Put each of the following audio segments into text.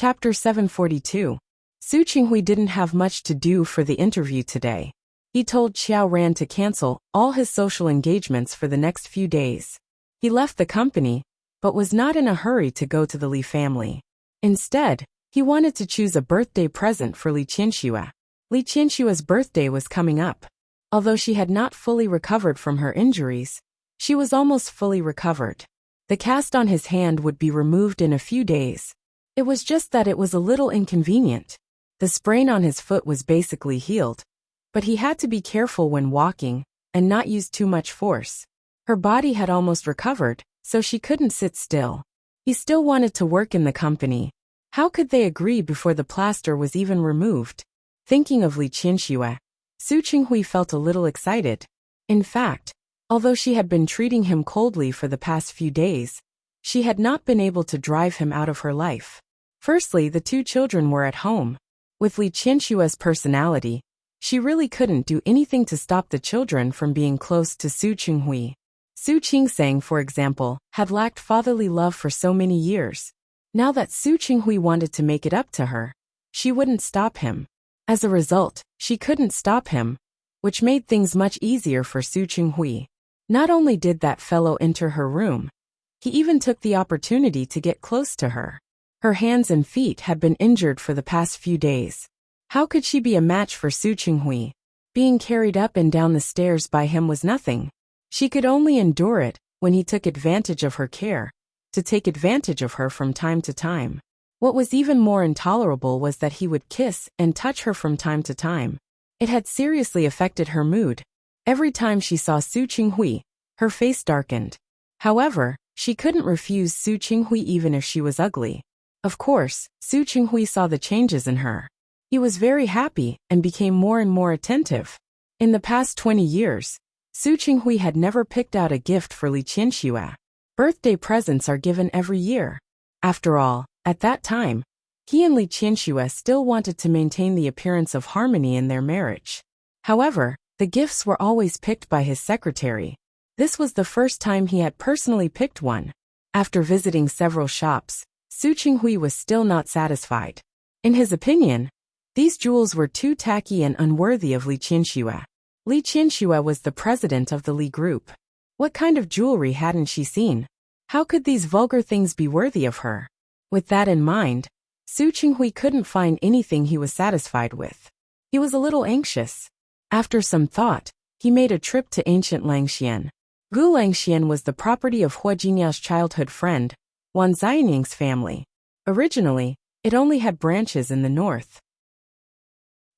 Chapter 742. Su Qinghui didn't have much to do for the interview today. He told Xiao Ran to cancel all his social engagements for the next few days. He left the company, but was not in a hurry to go to the Li family. Instead, he wanted to choose a birthday present for Li Qianxue. Li Qianxue's birthday was coming up. Although she had not fully recovered from her injuries, she was almost fully recovered. The cast on his hand would be removed in a few days. It was just that it was a little inconvenient. The sprain on his foot was basically healed, but he had to be careful when walking and not use too much force. Her body had almost recovered, so she couldn't sit still. He still wanted to work in the company. How could they agree before the plaster was even removed? Thinking of Li Qianxue, Su Qinghui felt a little excited. In fact, although she had been treating him coldly for the past few days, she had not been able to drive him out of her life. Firstly, the two children were at home. With Li Qianxue's personality, she really couldn't do anything to stop the children from being close to Su Qinghui. Su Qingsang, for example, had lacked fatherly love for so many years. Now that Su Qinghui wanted to make it up to her, she wouldn't stop him. As a result, she couldn't stop him, which made things much easier for Su Qinghui. Not only did that fellow enter her room, he even took the opportunity to get close to her. Her hands and feet had been injured for the past few days. How could she be a match for Su Qinghui? Being carried up and down the stairs by him was nothing. She could only endure it when he took advantage of her care, to take advantage of her from time to time. What was even more intolerable was that he would kiss and touch her from time to time. It had seriously affected her mood. Every time she saw Su Qinghui, her face darkened. However, she couldn't refuse Su Qinghui even if she was ugly. Of course, Su Qinghui saw the changes in her. He was very happy and became more and more attentive. In the past 20 years, Su Qinghui had never picked out a gift for Li Qianxue. Birthday presents are given every year. After all, at that time, he and Li Qianxue still wanted to maintain the appearance of harmony in their marriage. However, the gifts were always picked by his secretary. This was the first time he had personally picked one. After visiting several shops, Su Qinghui was still not satisfied. In his opinion, these jewels were too tacky and unworthy of Li Qianxue. Li Qianxue was the president of the Li Group. What kind of jewelry hadn't she seen? How could these vulgar things be worthy of her? With that in mind, Su Qinghui couldn't find anything he was satisfied with. He was a little anxious. After some thought, he made a trip to ancient Langxian. Gu Langxian was the property of Hua Jingyao's childhood friend, Wan Xianying's family. Originally, it only had branches in the north.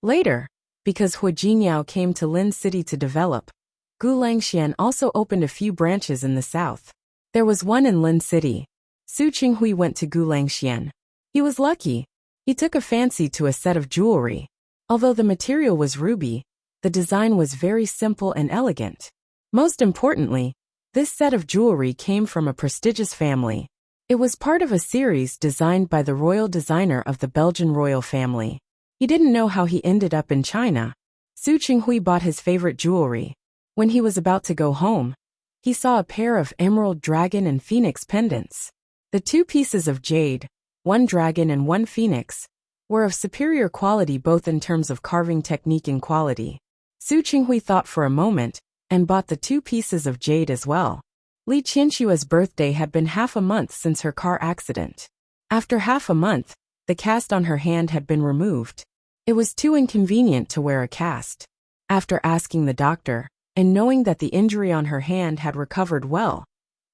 Later, because Hua Jingyao came to Lin City to develop, Gu Langxian also opened a few branches in the south. There was one in Lin City. Su Qinghui went to Gu Langxian. He was lucky. He took a fancy to a set of jewelry. Although the material was ruby, the design was very simple and elegant. Most importantly, this set of jewelry came from a prestigious family. It was part of a series designed by the royal designer of the Belgian royal family. He didn't know how he ended up in China. Su Qinghui bought his favorite jewelry. When he was about to go home, he saw a pair of emerald dragon and phoenix pendants. The two pieces of jade, one dragon and one phoenix, were of superior quality both in terms of carving technique and quality. Su Qinghui thought for a moment and bought the two pieces of jade as well. Li Qianxue's birthday had been half a month since her car accident. After half a month, the cast on her hand had been removed. It was too inconvenient to wear a cast. After asking the doctor, and knowing that the injury on her hand had recovered well,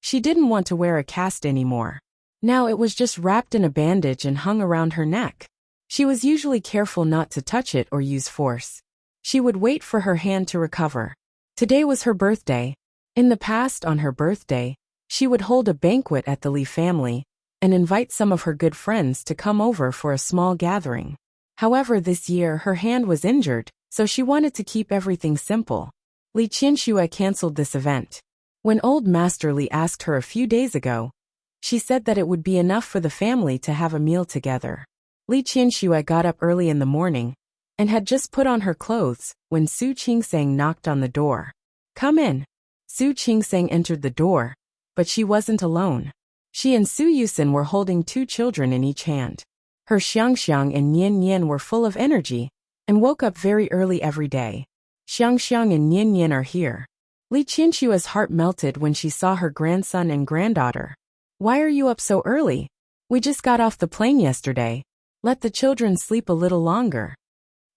she didn't want to wear a cast anymore. Now it was just wrapped in a bandage and hung around her neck. She was usually careful not to touch it or use force. She would wait for her hand to recover. Today was her birthday. In the past, on her birthday, she would hold a banquet at the Li family and invite some of her good friends to come over for a small gathering. However, this year her hand was injured, so she wanted to keep everything simple. Li Qianxue canceled this event. When old Master Li asked her a few days ago, she said that it would be enough for the family to have a meal together. Li Qianxue got up early in the morning and had just put on her clothes when Su Qingsang knocked on the door. "Come in." Su Qingsang entered the door, but she wasn't alone. She and Su Yusin were holding two children in each hand. Her Xiangxiang and Nian Nian were full of energy and woke up very early every day. Xiangxiang and Nian Nian are here. Li Qinshua's heart melted when she saw her grandson and granddaughter. Why are you up so early? We just got off the plane yesterday. Let the children sleep a little longer.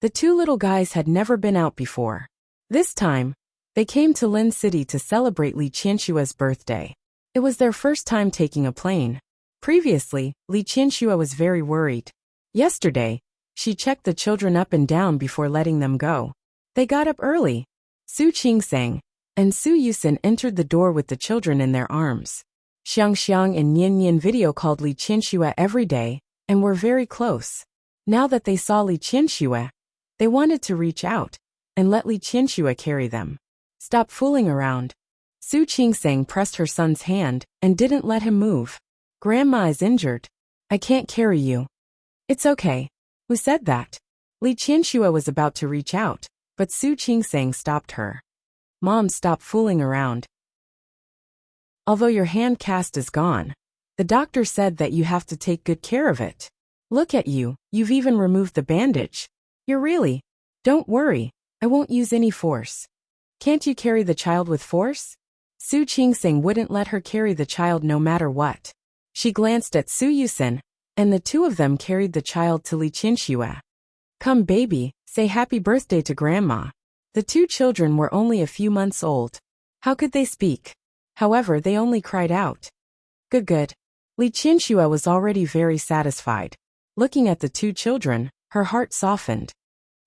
The two little guys had never been out before. This time, they came to Lin City to celebrate Li Qinshua's birthday. It was their first time taking a plane. Previously, Li Qinshuo was very worried. Yesterday, she checked the children up and down before letting them go. They got up early. Su Qingsang and Su Yusin entered the door with the children in their arms. Xiangxiang and Nian Nian video called Li Qinshuo every day and were very close. Now that they saw Li Qinshuo, they wanted to reach out and let Li Qinshuo carry them. Stop fooling around. Su Qingsang pressed her son's hand and didn't let him move. Grandma is injured. I can't carry you. It's okay. Who said that? Li Qinshuo was about to reach out, but Su Qingsang stopped her. Mom, stop fooling around. Although your hand cast is gone, the doctor said that you have to take good care of it. Look at you, you've even removed the bandage. You're really. Don't worry, I won't use any force. Can't you carry the child with force? Su Qingsang wouldn't let her carry the child no matter what. She glanced at Su Yusin, and the two of them carried the child to Li Qinshuo. Come baby, say happy birthday to grandma. The two children were only a few months old. How could they speak? However, they only cried out. Good. Li Qinshuo was already very satisfied. Looking at the two children, her heart softened.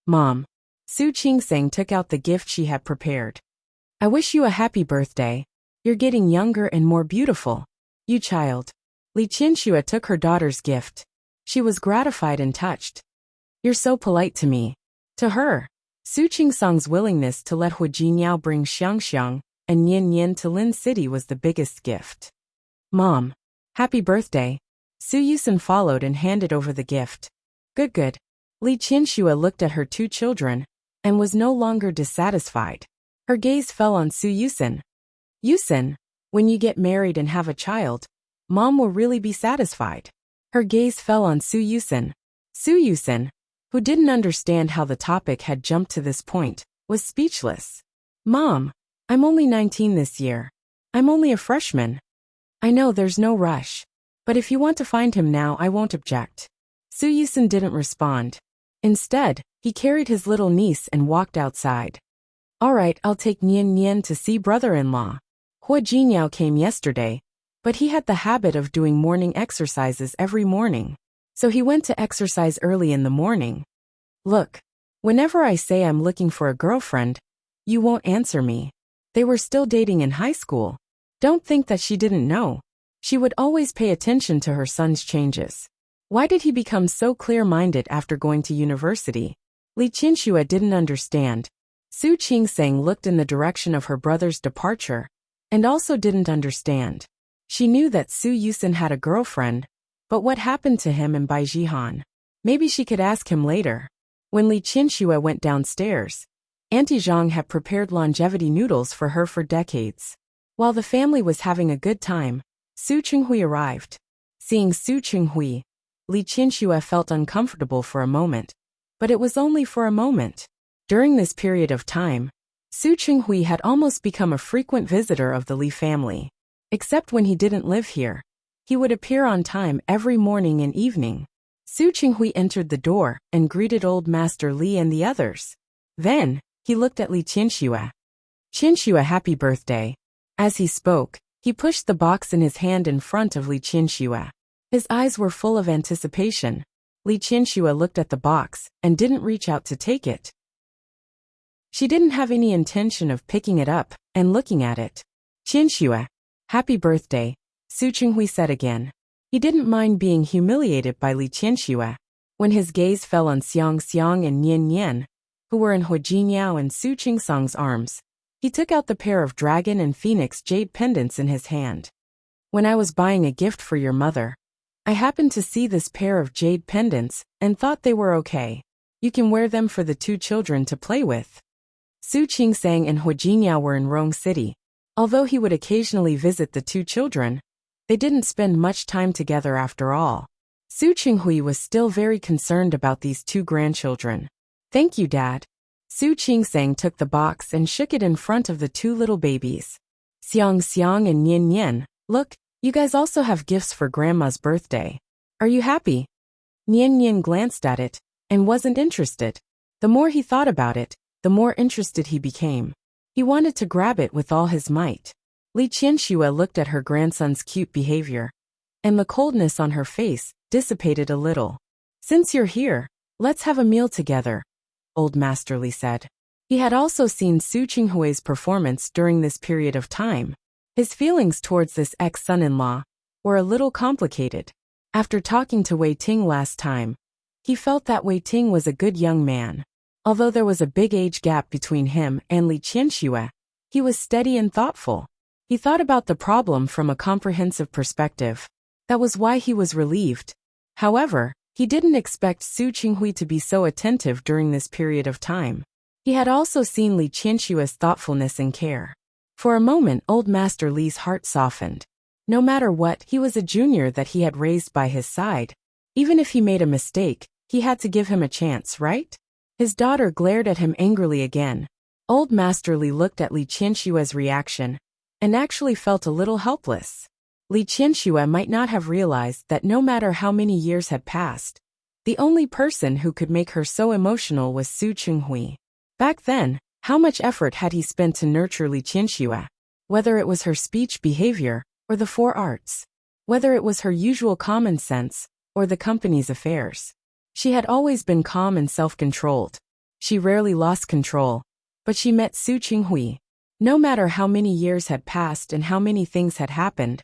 Mom. Su Qingsang took out the gift she had prepared. I wish you a happy birthday. You're getting younger and more beautiful. You child. Li Qinshuo took her daughter's gift. She was gratified and touched. You're so polite to me. To her, Su Qingsang's willingness to let Hu Jinyao bring Xiangxiang and Nian Nian to Lin City was the biggest gift. Mom. Happy birthday. Su Yusin followed and handed over the gift. Good. Li Qinshuo looked at her two children and was no longer dissatisfied. Her gaze fell on Su Yusin. Yusin, when you get married and have a child, Mom will really be satisfied. Her gaze fell on Su Yusin. Su Yusin, who didn't understand how the topic had jumped to this point, was speechless. Mom, I'm only 19 this year. I'm only a freshman. I know there's no rush. But if you want to find him now, I won't object. Su Yusin didn't respond. Instead, he carried his little niece and walked outside. All right, I'll take Nian Nian to see brother-in-law. Hua Jinyao came yesterday, but he had the habit of doing morning exercises every morning. So he went to exercise early in the morning. Look, whenever I say I'm looking for a girlfriend, you won't answer me. They were still dating in high school. Don't think that she didn't know. She would always pay attention to her son's changes. Why did he become so clear-minded after going to university? Li Qinshuo didn't understand. Su Qingsang looked in the direction of her brother's departure, and also didn't understand. She knew that Su Yusin had a girlfriend, but what happened to him and Bai Jihan? Maybe she could ask him later. When Li Qinshuo went downstairs, Auntie Zhang had prepared longevity noodles for her for decades. While the family was having a good time, Su Chenghui arrived. Seeing Su Chenghui, Li Qinshuo felt uncomfortable for a moment, but it was only for a moment. During this period of time, Su Chenghui had almost become a frequent visitor of the Li family. Except when he didn't live here. He would appear on time every morning and evening. Su Chenghui entered the door and greeted old Master Li and the others. Then, he looked at Li Qinshuo. Qinshuo, happy birthday. As he spoke, he pushed the box in his hand in front of Li Qinshuo. His eyes were full of anticipation. Li Qinshuo looked at the box and didn't reach out to take it. She didn't have any intention of picking it up and looking at it. Qinshuo, happy birthday, Su Chenghui said again. He didn't mind being humiliated by Li Qinshuo. When his gaze fell on Xiangxiang and Nian Nian, who were in Hu Jinyao and Su Qingsang's arms, he took out the pair of dragon and phoenix jade pendants in his hand. When I was buying a gift for your mother, I happened to see this pair of jade pendants and thought they were okay. You can wear them for the two children to play with. Su Qingsang and Hu Jinyao were in Rong City. Although he would occasionally visit the two children, they didn't spend much time together after all. Su Qinghui was still very concerned about these two grandchildren. Thank you, Dad. Su Qingsang took the box and shook it in front of the two little babies. Xiang Xiang and Nian Nian, look, you guys also have gifts for Grandma's birthday. Are you happy? Nian Nian glanced at it and wasn't interested. The more he thought about it, the more interested he became. He wanted to grab it with all his might. Li Qianxue looked at her grandson's cute behavior, and the coldness on her face dissipated a little. Since you're here, let's have a meal together, Old Master Li said. He had also seen Su Qinghui's performance during this period of time. His feelings towards this ex-son-in-law were a little complicated. After talking to Wei Ting last time, he felt that Wei Ting was a good young man. Although there was a big age gap between him and Li Qianxue, he was steady and thoughtful. He thought about the problem from a comprehensive perspective. That was why he was relieved. However, he didn't expect Su Qinghui to be so attentive during this period of time. He had also seen Li Qianxue's thoughtfulness and care. For a moment, Old Master Li's heart softened. No matter what, he was a junior that he had raised by his side. Even if he made a mistake, he had to give him a chance, right? His daughter glared at him angrily again. Old Master Li looked at Li Qianxue's reaction and actually felt a little helpless. Li Qianxue might not have realized that no matter how many years had passed, the only person who could make her so emotional was Su Qinghui. Back then, how much effort had he spent to nurture Li Qianxue? Whether it was her speech behavior or the four arts, whether it was her usual common sense or the company's affairs. She had always been calm and self-controlled. She rarely lost control, but she met Su Qinghui. No matter how many years had passed and how many things had happened,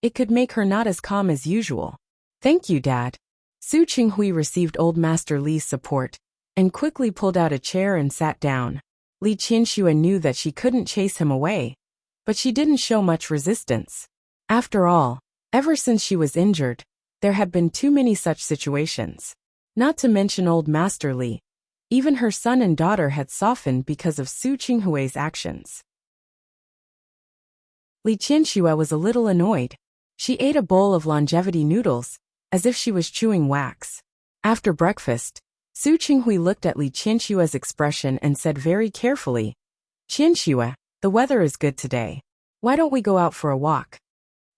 it could make her not as calm as usual. Thank you, Dad. Su Qinghui received Old Master Li's support and quickly pulled out a chair and sat down. Li Qianxue knew that she couldn't chase him away, but she didn't show much resistance. After all, ever since she was injured, there had been too many such situations. Not to mention Old Master Li. Even her son and daughter had softened because of Su Qinghui's actions. Li Qianxue was a little annoyed. She ate a bowl of longevity noodles, as if she was chewing wax. After breakfast, Su Qinghui looked at Li Qianxue's expression and said very carefully, Qianxue, the weather is good today. Why don't we go out for a walk?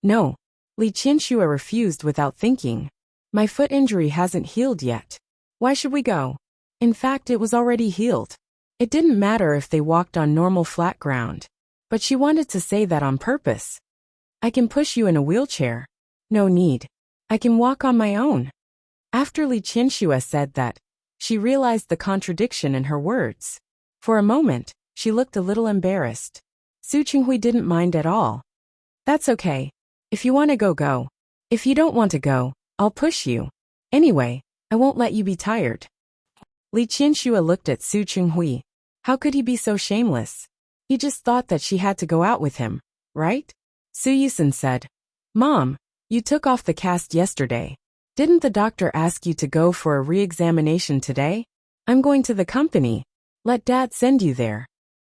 No. Li Qianxue refused without thinking. My foot injury hasn't healed yet. Why should we go? In fact, it was already healed. It didn't matter if they walked on normal flat ground. But she wanted to say that on purpose. I can push you in a wheelchair. No need. I can walk on my own. After Li Qianxue said that, she realized the contradiction in her words. For a moment, she looked a little embarrassed. Su Qinghui didn't mind at all. That's okay. If you want to go, go. If you don't want to go, I'll push you. Anyway, I won't let you be tired. Li Qianxue looked at Su Qinghui. How could he be so shameless? He just thought that she had to go out with him, right? Su Yusen said, Mom, you took off the cast yesterday. Didn't the doctor ask you to go for a re-examination today? I'm going to the company. Let Dad send you there.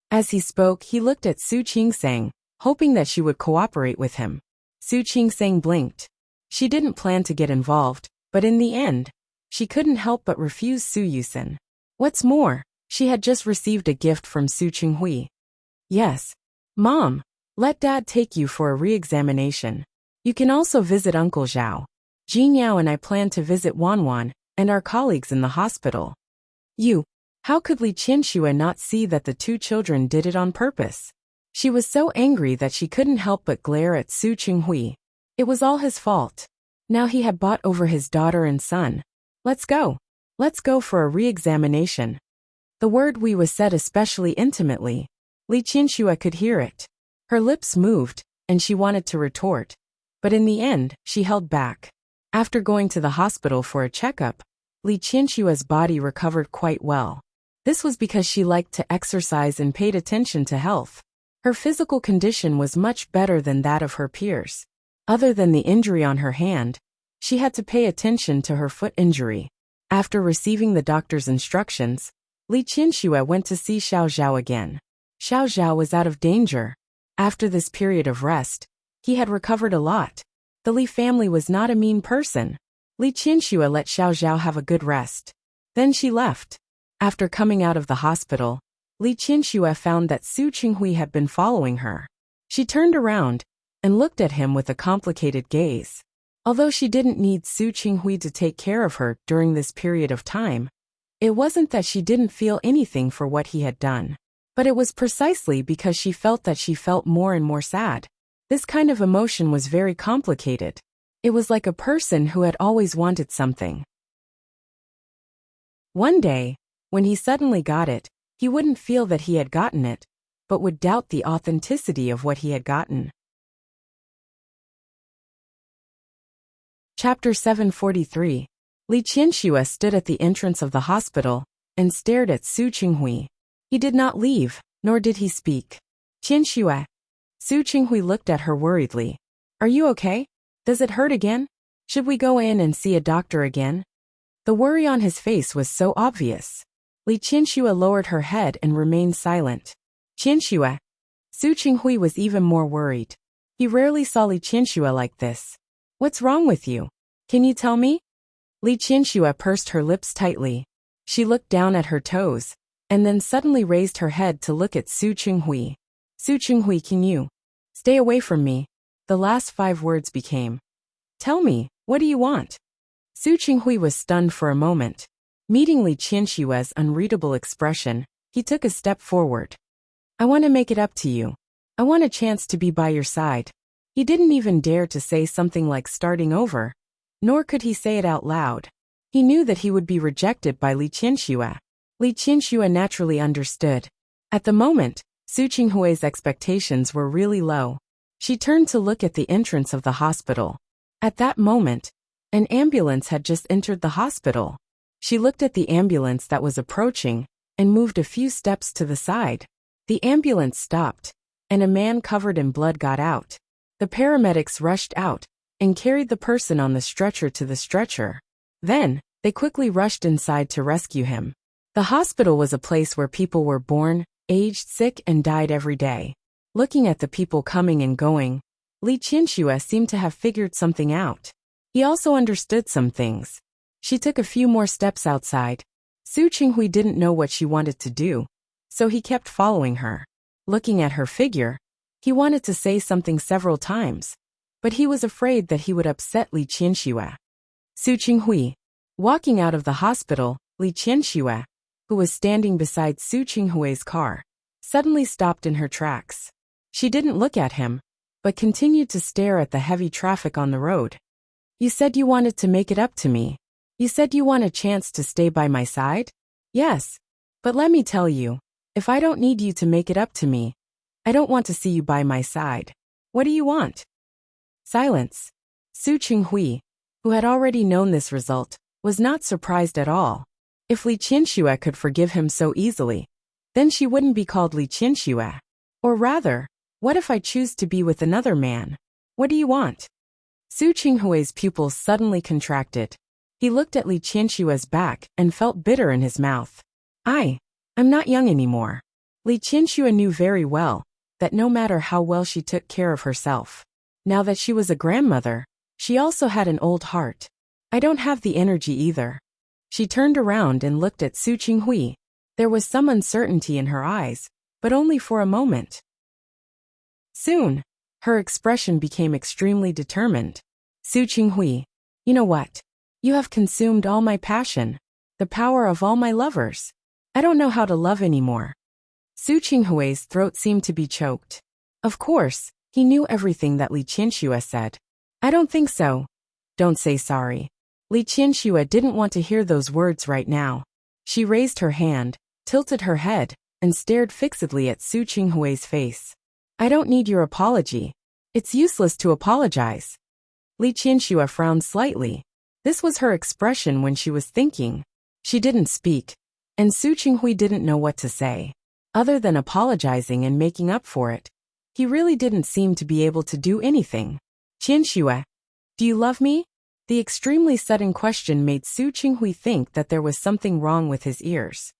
As he spoke, he looked at Su Qingsang, hoping that she would cooperate with him. Su Qingsang blinked. She didn't plan to get involved, but in the end, she couldn't help but refuse Su Yusen. What's more, she had just received a gift from Su Qinghui. Yes. Mom, let Dad take you for a re-examination. You can also visit Uncle Zhao. Jin Yao and I plan to visit Wanwan and our colleagues in the hospital. How could Li Qianxue not see that the two children did it on purpose? She was so angry that she couldn't help but glare at Su Qinghui. It was all his fault. Now he had bought over his daughter and son. Let's go. Let's go for a re-examination. The word "we" was said especially intimately. Li Qianxue could hear it. Her lips moved, and she wanted to retort. But in the end, she held back. After going to the hospital for a checkup, Li Qianxue's body recovered quite well. This was because she liked to exercise and paid attention to health. Her physical condition was much better than that of her peers. Other than the injury on her hand, she had to pay attention to her foot injury. After receiving the doctor's instructions, Li Qianxue went to see Xiao Zhao again. Xiao Zhao was out of danger. After this period of rest, he had recovered a lot. The Li family was not a mean person. Li Qianxue let Xiao Zhao have a good rest. Then she left. After coming out of the hospital, Li Qianxue found that Su Qinghui had been following her. She turned around and looked at him with a complicated gaze. Although she didn't need Su Qinghui to take care of her during this period of time, it wasn't that she didn't feel anything for what he had done. But it was precisely because she felt more and more sad. This kind of emotion was very complicated. It was like a person who had always wanted something. One day, when he suddenly got it, he wouldn't feel that he had gotten it, but would doubt the authenticity of what he had gotten. Chapter 743. Li Qianxue stood at the entrance of the hospital and stared at Su Qinghui. He did not leave, nor did he speak. Qianxue. Su Qinghui looked at her worriedly. Are you okay? Does it hurt again? Should we go in and see a doctor again? The worry on his face was so obvious. Li Qianxue lowered her head and remained silent. Qianxue. Su Qinghui was even more worried. He rarely saw Li Qianxue like this. What's wrong with you? Can you tell me? Li Qianxue pursed her lips tightly. She looked down at her toes, and then suddenly raised her head to look at Su Qinghui. Su Qinghui, can you stay away from me? The last 5 words became. Tell me, what do you want? Su Qinghui was stunned for a moment. Meeting Li Qianxue's unreadable expression, he took a step forward. I want to make it up to you. I want a chance to be by your side. He didn't even dare to say something like starting over, nor could he say it out loud. He knew that he would be rejected by Li Qianxue. Li Qianxue naturally understood. At the moment, Su Qinghui's expectations were really low. She turned to look at the entrance of the hospital. At that moment, an ambulance had just entered the hospital. She looked at the ambulance that was approaching and moved a few steps to the side. The ambulance stopped, and a man covered in blood got out. The paramedics rushed out and carried the person on the stretcher to the stretcher. Then, they quickly rushed inside to rescue him. The hospital was a place where people were born, aged, sick, and died every day. Looking at the people coming and going, Li Qianxue seemed to have figured something out. He also understood some things. She took a few more steps outside. Su Qinghui didn't know what she wanted to do, so he kept following her. Looking at her figure, he wanted to say something several times, but he was afraid that he would upset Li Qianxue. Su Qinghui. Walking out of the hospital, Li Qianxue, who was standing beside Su Qinghui's car, suddenly stopped in her tracks. She didn't look at him, but continued to stare at the heavy traffic on the road. You said you wanted to make it up to me. You said you want a chance to stay by my side? Yes. But let me tell you, if I don't need you to make it up to me, I don't want to see you by my side. What do you want? Silence. Su Qinghui, who had already known this result, was not surprised at all. If Li Qianxue could forgive him so easily, then she wouldn't be called Li Qianxue. Or rather, what if I choose to be with another man? What do you want? Su Qinghui's pupils suddenly contracted. He looked at Li Qianxue's back and felt bitter in his mouth. I'm not young anymore. Li Qianxue knew very well that no matter how well she took care of herself, now that she was a grandmother, she also had an old heart. I don't have the energy either. She turned around and looked at Su Qinghui. There was some uncertainty in her eyes, but only for a moment. Soon, her expression became extremely determined. Su Qinghui, you know what? You have consumed all my passion, the power of all my lovers. I don't know how to love anymore. Su Qinghui's throat seemed to be choked. Of course, he knew everything that Li Qianxue said. I don't think so. Don't say sorry. Li Qianxue didn't want to hear those words right now. She raised her hand, tilted her head, and stared fixedly at Su Qinghui's face. I don't need your apology. It's useless to apologize. Li Qianxue frowned slightly. This was her expression when she was thinking. She didn't speak, and Su Qinghui didn't know what to say. Other than apologizing and making up for it, he really didn't seem to be able to do anything. Qianxue, do you love me? The extremely sudden question made Su Qinghui think that there was something wrong with his ears.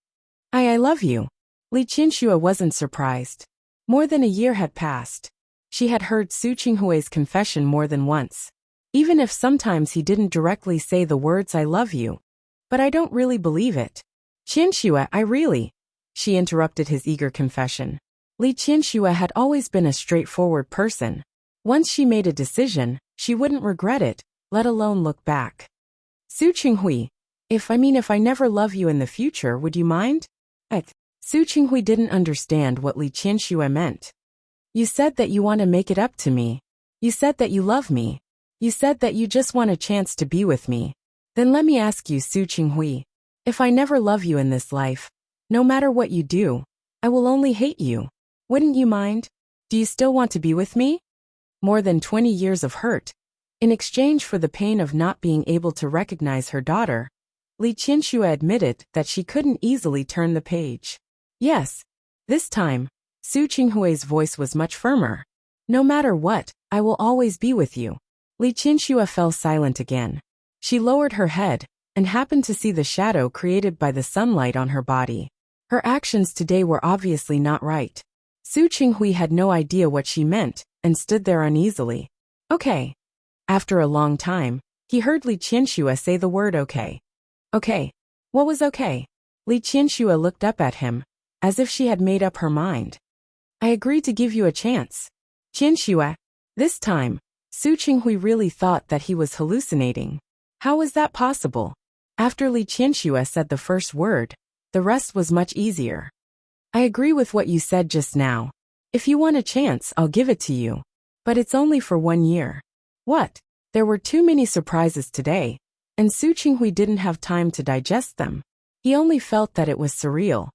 I love you. Li Qianxue wasn't surprised. More than a year had passed. She had heard Su Qinghui's confession more than once. even if sometimes he didn't directly say the words "I love you." But I don't really believe it. Qianxue, I really... She interrupted his eager confession. Li Qianxue had always been a straightforward person. Once she made a decision, she wouldn't regret it, let alone look back. Su Qinghui, if I never love you in the future, would you mind? Su Qinghui didn't understand what Li Qianxue meant. You said that you want to make it up to me. You said that you love me. You said that you just want a chance to be with me. Then let me ask you, Su Qinghui, if I never love you in this life, no matter what you do, I will only hate you. Wouldn't you mind? Do you still want to be with me? More than 20 years of hurt. In exchange for the pain of not being able to recognize her daughter, Li Qianxue admitted that she couldn't easily turn the page. Yes. This time, Su Qinghui's voice was much firmer. No matter what, I will always be with you. Li Qianxue fell silent again. She lowered her head and happened to see the shadow created by the sunlight on her body. Her actions today were obviously not right. Su Qinghui had no idea what she meant and stood there uneasily. Okay. After a long time, he heard Li Qianxue say the word okay. Okay. What was okay? Li Qianxue looked up at him, as if she had made up her mind. I agreed to give you a chance. Qianxue. This time, Su Qinghui really thought that he was hallucinating. How was that possible? After Li Qianxue said the first word, the rest was much easier. I agree with what you said just now. If you want a chance, I'll give it to you. But it's only for 1 year. What? There were too many surprises today, and Su Qinghui didn't have time to digest them. He only felt that it was surreal.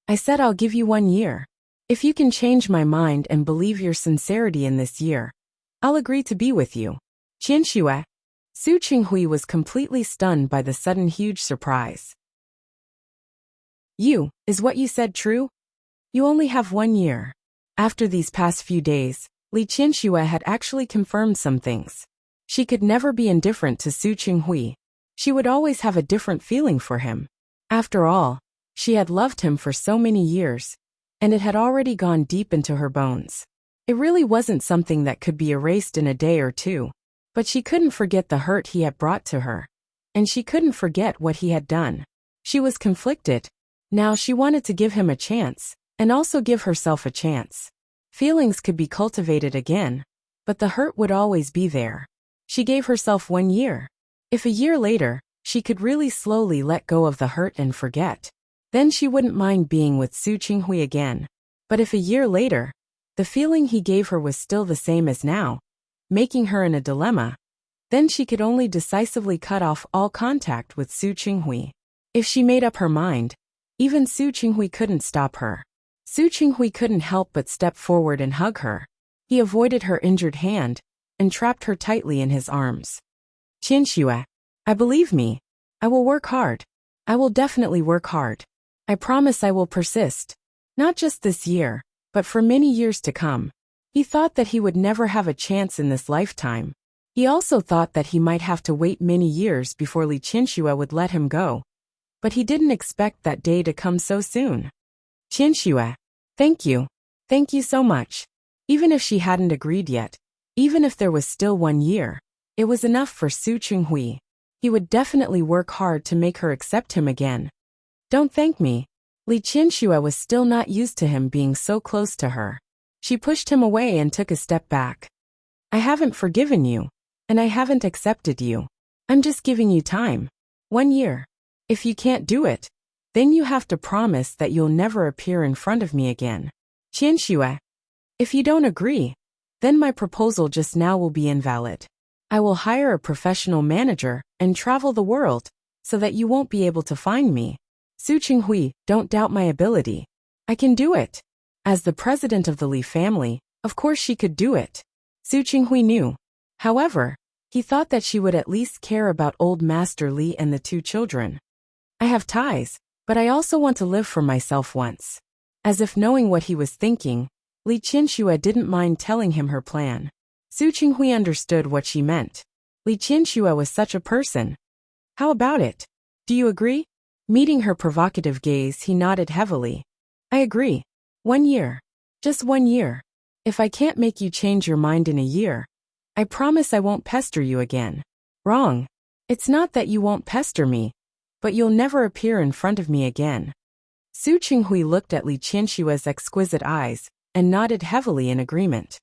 I said I'll give you 1 year. If you can change my mind and believe your sincerity in this year, I'll agree to be with you. Qianxue. Su Qinghui was completely stunned by the sudden huge surprise. Is what you said true? You only have 1 year. After these past few days, Li Qianxue had actually confirmed some things. She could never be indifferent to Su Qinghui. She would always have a different feeling for him. After all, she had loved him for so many years, and it had already gone deep into her bones. It really wasn't something that could be erased in a day or two. But she couldn't forget the hurt he had brought to her. And she couldn't forget what he had done. She was conflicted. Now she wanted to give him a chance, and also give herself a chance. Feelings could be cultivated again, but the hurt would always be there. She gave herself 1 year. If a year later, she could really slowly let go of the hurt and forget, then she wouldn't mind being with Su Qinghui again. But if a year later, the feeling he gave her was still the same as now, making her in a dilemma, then she could only decisively cut off all contact with Su Qinghui. If she made up her mind, even Su Qinghui couldn't stop her. Su Qinghui couldn't help but step forward and hug her. He avoided her injured hand and trapped her tightly in his arms. Qianxue, believe me. I will work hard. I will definitely work hard. I promise I will persist. Not just this year, but for many years to come. He thought that he would never have a chance in this lifetime. He also thought that he might have to wait many years before Li Qianxue would let him go. But he didn't expect that day to come so soon. Qianxue, thank you. Thank you so much. Even if she hadn't agreed yet, even if there was still 1 year, it was enough for Su Qinghui. He would definitely work hard to make her accept him again. Don't thank me. Li Qianxue was still not used to him being so close to her. She pushed him away and took a step back. I haven't forgiven you, and I haven't accepted you. I'm just giving you time. 1 year. If you can't do it, then you have to promise that you'll never appear in front of me again. Qianxue. If you don't agree, then my proposal just now will be invalid. I will hire a professional manager and travel the world, so that you won't be able to find me. Su Qinghui, don't doubt my ability. I can do it. As the president of the Li family, of course she could do it. Su Qinghui knew. However, he thought that she would at least care about old Master Li and the 2 children. I have ties, but I also want to live for myself once. As if knowing what he was thinking, Li Qianxue didn't mind telling him her plan. Su Qinghui understood what she meant. Li Qianxue was such a person. How about it? Do you agree? Meeting her provocative gaze, he nodded heavily. I agree. 1 year. Just 1 year. If I can't make you change your mind in a year, I promise I won't pester you again. Wrong. It's not that you won't pester me, but you'll never appear in front of me again. Su Qinghui looked at Li Qianshua's exquisite eyes and nodded heavily in agreement.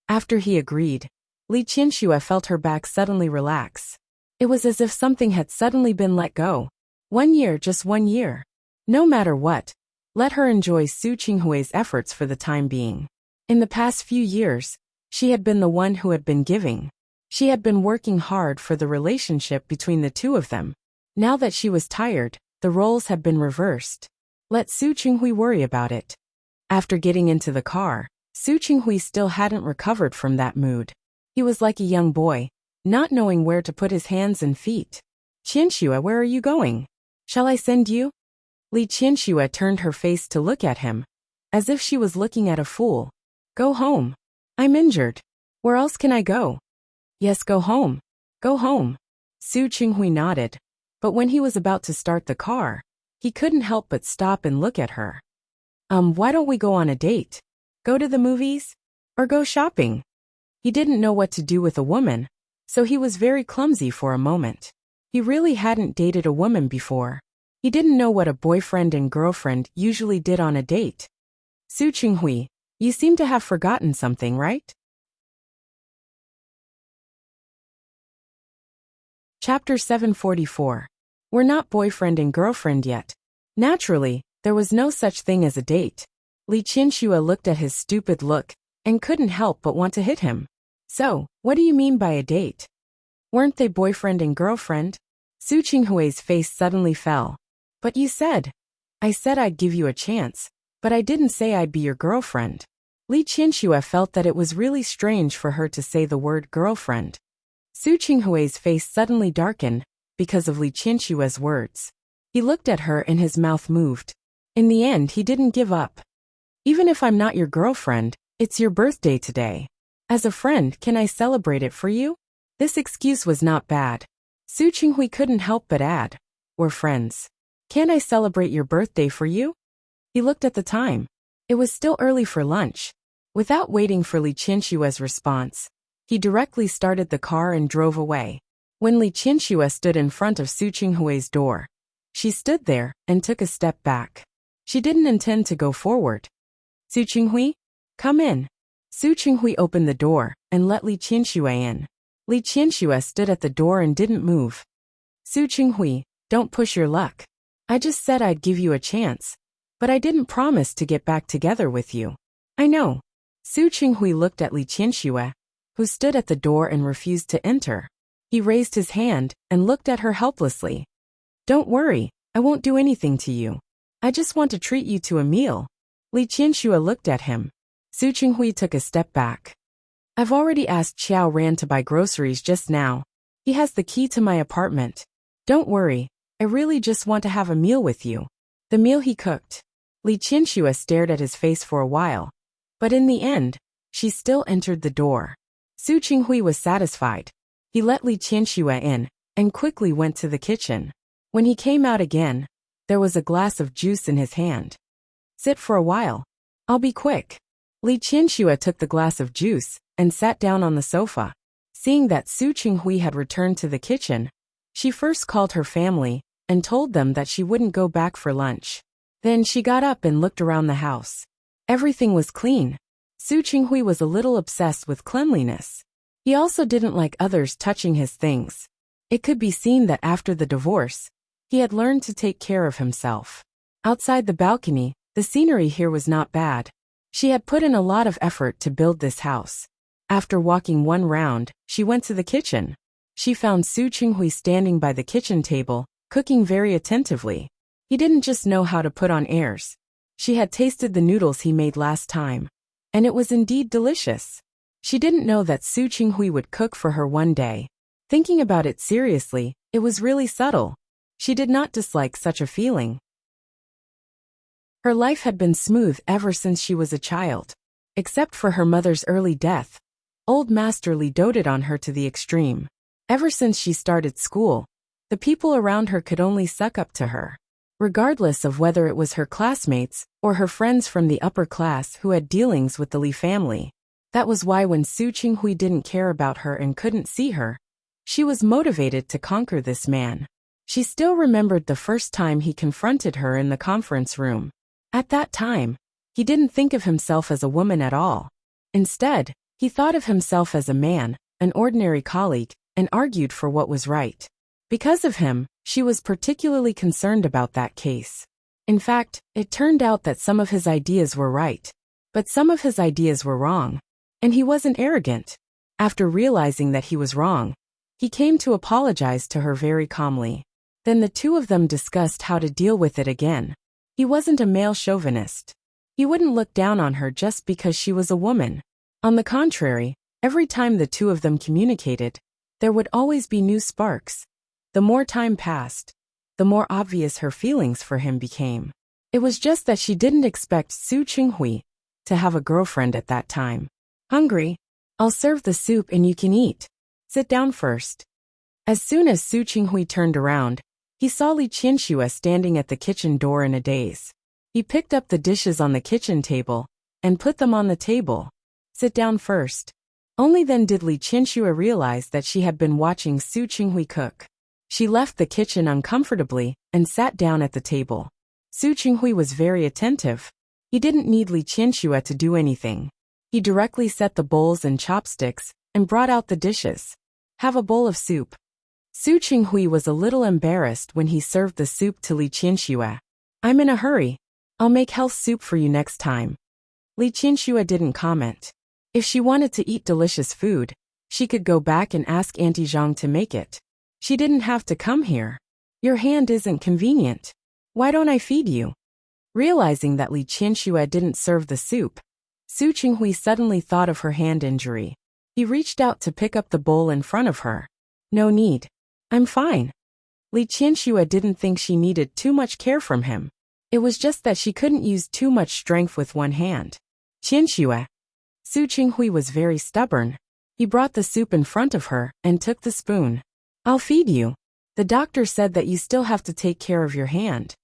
After he agreed, Li Qianxue felt her back suddenly relax. It was as if something had suddenly been let go. 1 year, just 1 year. No matter what, let her enjoy Su Qinghui's efforts for the time being. In the past few years, she had been the one who had been giving. She had been working hard for the relationship between the two of them. Now that she was tired, the roles had been reversed. Let Su Qinghui worry about it. After getting into the car, Su Qinghui still hadn't recovered from that mood. He was like a young boy, not knowing where to put his hands and feet. Qianxue, where are you going? Shall I send you? Li Qianxue turned her face to look at him, as if she was looking at a fool. Go home. I'm injured. Where else can I go? Yes, go home. Go home. Su Qinghui nodded, but when he was about to start the car, he couldn't help but stop and look at her. Why don't we go on a date? Go to the movies? Or go shopping? He didn't know what to do with a woman, so he was very clumsy for a moment. He really hadn't dated a woman before. He didn't know what a boyfriend and girlfriend usually did on a date. Su Qinghui, you seem to have forgotten something, right? Chapter 744. We're not boyfriend and girlfriend yet. Naturally, there was no such thing as a date. Li Qianxue looked at his stupid look and couldn't help but want to hit him. So, what do you mean by a date? Weren't they boyfriend and girlfriend? Su Qinghui's face suddenly fell. But you said. I said I'd give you a chance, but I didn't say I'd be your girlfriend. Li Qianxue felt that it was really strange for her to say the word girlfriend. Su Qinghui's face suddenly darkened because of Li Qianxue's words. He looked at her and his mouth moved. In the end, he didn't give up. Even if I'm not your girlfriend, it's your birthday today. As a friend, can I celebrate it for you? This excuse was not bad. Su Qinghui couldn't help but add, we're friends. Can't I celebrate your birthday for you? He looked at the time. It was still early for lunch. Without waiting for Li Qianshue's response, he directly started the car and drove away. When Li Qianxue stood in front of Su Qinghui's door, she stood there and took a step back. She didn't intend to go forward. Su Qinghui, come in. Su Qinghui opened the door and let Li Qianxue in. Li Qianxue stood at the door and didn't move. Su Qinghui, don't push your luck. I just said I'd give you a chance, but I didn't promise to get back together with you. I know. Su Qinghui looked at Li Qianxue, who stood at the door and refused to enter. He raised his hand and looked at her helplessly. Don't worry, I won't do anything to you. I just want to treat you to a meal. Li Qianxue looked at him. Su Qinghui took a step back. I've already asked Xiao Ran to buy groceries just now. He has the key to my apartment. Don't worry, I really just want to have a meal with you. The meal he cooked. Li Qianxue stared at his face for a while, but in the end, she still entered the door. Su Qinghui was satisfied. He let Li Qianxue in and quickly went to the kitchen. When he came out again, there was a glass of juice in his hand. Sit for a while. I'll be quick. Li Qianxue took the glass of juice and sat down on the sofa. Seeing that Su Qinghui had returned to the kitchen, she first called her family and told them that she wouldn't go back for lunch. Then she got up and looked around the house. Everything was clean. Su Qinghui was a little obsessed with cleanliness. He also didn't like others touching his things. It could be seen that after the divorce, he had learned to take care of himself. Outside the balcony, the scenery here was not bad. She had put in a lot of effort to build this house. After walking one round, she went to the kitchen. She found Su Qinghui standing by the kitchen table, cooking very attentively. He didn't just know how to put on airs. She had tasted the noodles he made last time, and it was indeed delicious. She didn't know that Su Qinghui would cook for her one day. Thinking about it seriously, it was really subtle. She did not dislike such a feeling. Her life had been smooth ever since she was a child. Except for her mother's early death, old Master Li doted on her to the extreme. Ever since she started school, the people around her could only suck up to her. Regardless of whether it was her classmates or her friends from the upper class who had dealings with the Li family, That was why when Su Qinghui didn't care about her and couldn't see her, she was motivated to conquer this man. She still remembered the first time he confronted her in the conference room. At that time, he didn't think of himself as a woman at all. Instead, he thought of himself as a man, an ordinary colleague, and argued for what was right. Because of him, she was particularly concerned about that case. In fact, it turned out that some of his ideas were right, but some of his ideas were wrong. And he wasn't arrogant. After realizing that he was wrong, he came to apologize to her very calmly. Then the two of them discussed how to deal with it again. He wasn't a male chauvinist. He wouldn't look down on her just because she was a woman. On the contrary, every time the two of them communicated, there would always be new sparks. The more time passed, the more obvious her feelings for him became. It was just that she didn't expect Su Qinghui to have a girlfriend at that time. Hungry? I'll serve the soup and you can eat. Sit down first. As soon as Su Qinghui turned around, he saw Li Qianxue standing at the kitchen door in a daze. He picked up the dishes on the kitchen table and put them on the table. Sit down first. Only then did Li Qianxue realize that she had been watching Su Qinghui cook. She left the kitchen uncomfortably and sat down at the table. Su Qinghui was very attentive. He didn't need Li Qianxue to do anything. He directly set the bowls and chopsticks and brought out the dishes. Have a bowl of soup. Su Qinghui was a little embarrassed when he served the soup to Li Qianxue. I'm in a hurry. I'll make health soup for you next time. Li Qianxue didn't comment. If she wanted to eat delicious food, she could go back and ask Auntie Zhang to make it. She didn't have to come here. Your hand isn't convenient. Why don't I feed you? Realizing that Li Qianxue didn't serve the soup, Su Qinghui suddenly thought of her hand injury. He reached out to pick up the bowl in front of her. No need. I'm fine. Li Qianxue didn't think she needed too much care from him. It was just that she couldn't use too much strength with one hand. Qianxue. Su Qinghui was very stubborn. He brought the soup in front of her and took the spoon. I'll feed you. The doctor said that you still have to take care of your hand.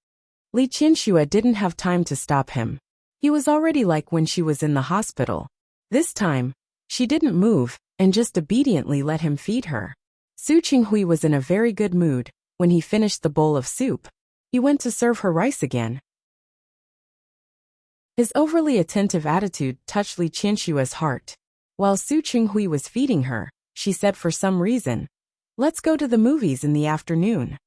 Li Qianxue didn't have time to stop him. He was already like when she was in the hospital. This time, she didn't move and just obediently let him feed her. Su Qinghui was in a very good mood. When he finished the bowl of soup, he went to serve her rice again. His overly attentive attitude touched Li Qianxue's heart. While Su Qinghui was feeding her, she said for some reason, "Let's go to the movies in the afternoon."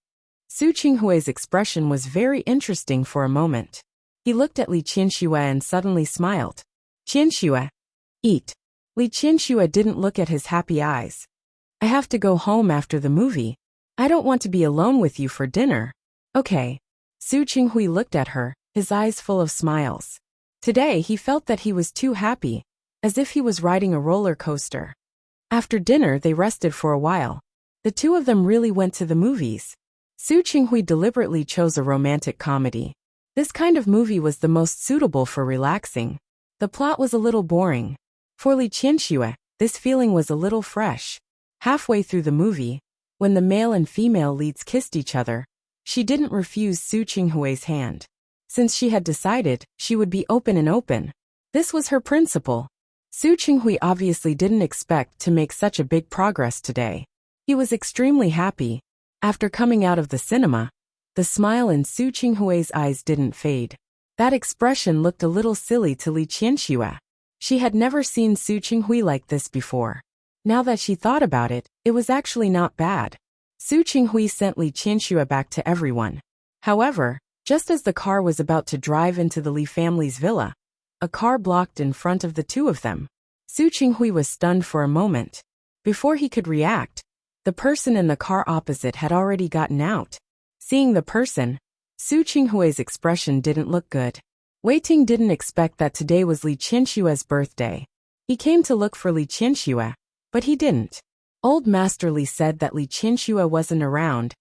Su Qinghui's expression was very interesting for a moment. He looked at Li Qianxue and suddenly smiled. Qianxue, eat. Li Qianxue didn't look at his happy eyes. I have to go home after the movie. I don't want to be alone with you for dinner. Okay. Su Qinghui looked at her, his eyes full of smiles. Today he felt that he was too happy, as if he was riding a roller coaster. After dinner they rested for a while. The two of them really went to the movies. Su Qinghui deliberately chose a romantic comedy. This kind of movie was the most suitable for relaxing. The plot was a little boring. For Li Qianxue, this feeling was a little fresh. Halfway through the movie, when the male and female leads kissed each other, she didn't refuse Su Qinghui's hand. Since she had decided, she would be open and open. This was her principle. Su Qinghui obviously didn't expect to make such a big progress today. He was extremely happy. After coming out of the cinema, the smile in Su Qinghui's eyes didn't fade. That expression looked a little silly to Li Qianxue. She had never seen Su Qinghui like this before. Now that she thought about it, it was actually not bad. Su Qinghui sent Li Qianxue back to everyone. However, just as the car was about to drive into the Li family's villa, a car blocked in front of the two of them. Su Qinghui was stunned for a moment. Before he could react, the person in the car opposite had already gotten out. Seeing the person, Su Qinghui's expression didn't look good. Wei Ting didn't expect that today was Li Qianxue's birthday. He came to look for Li Qianxue, but he didn't. Old Master Li said that Li Qianxue wasn't around,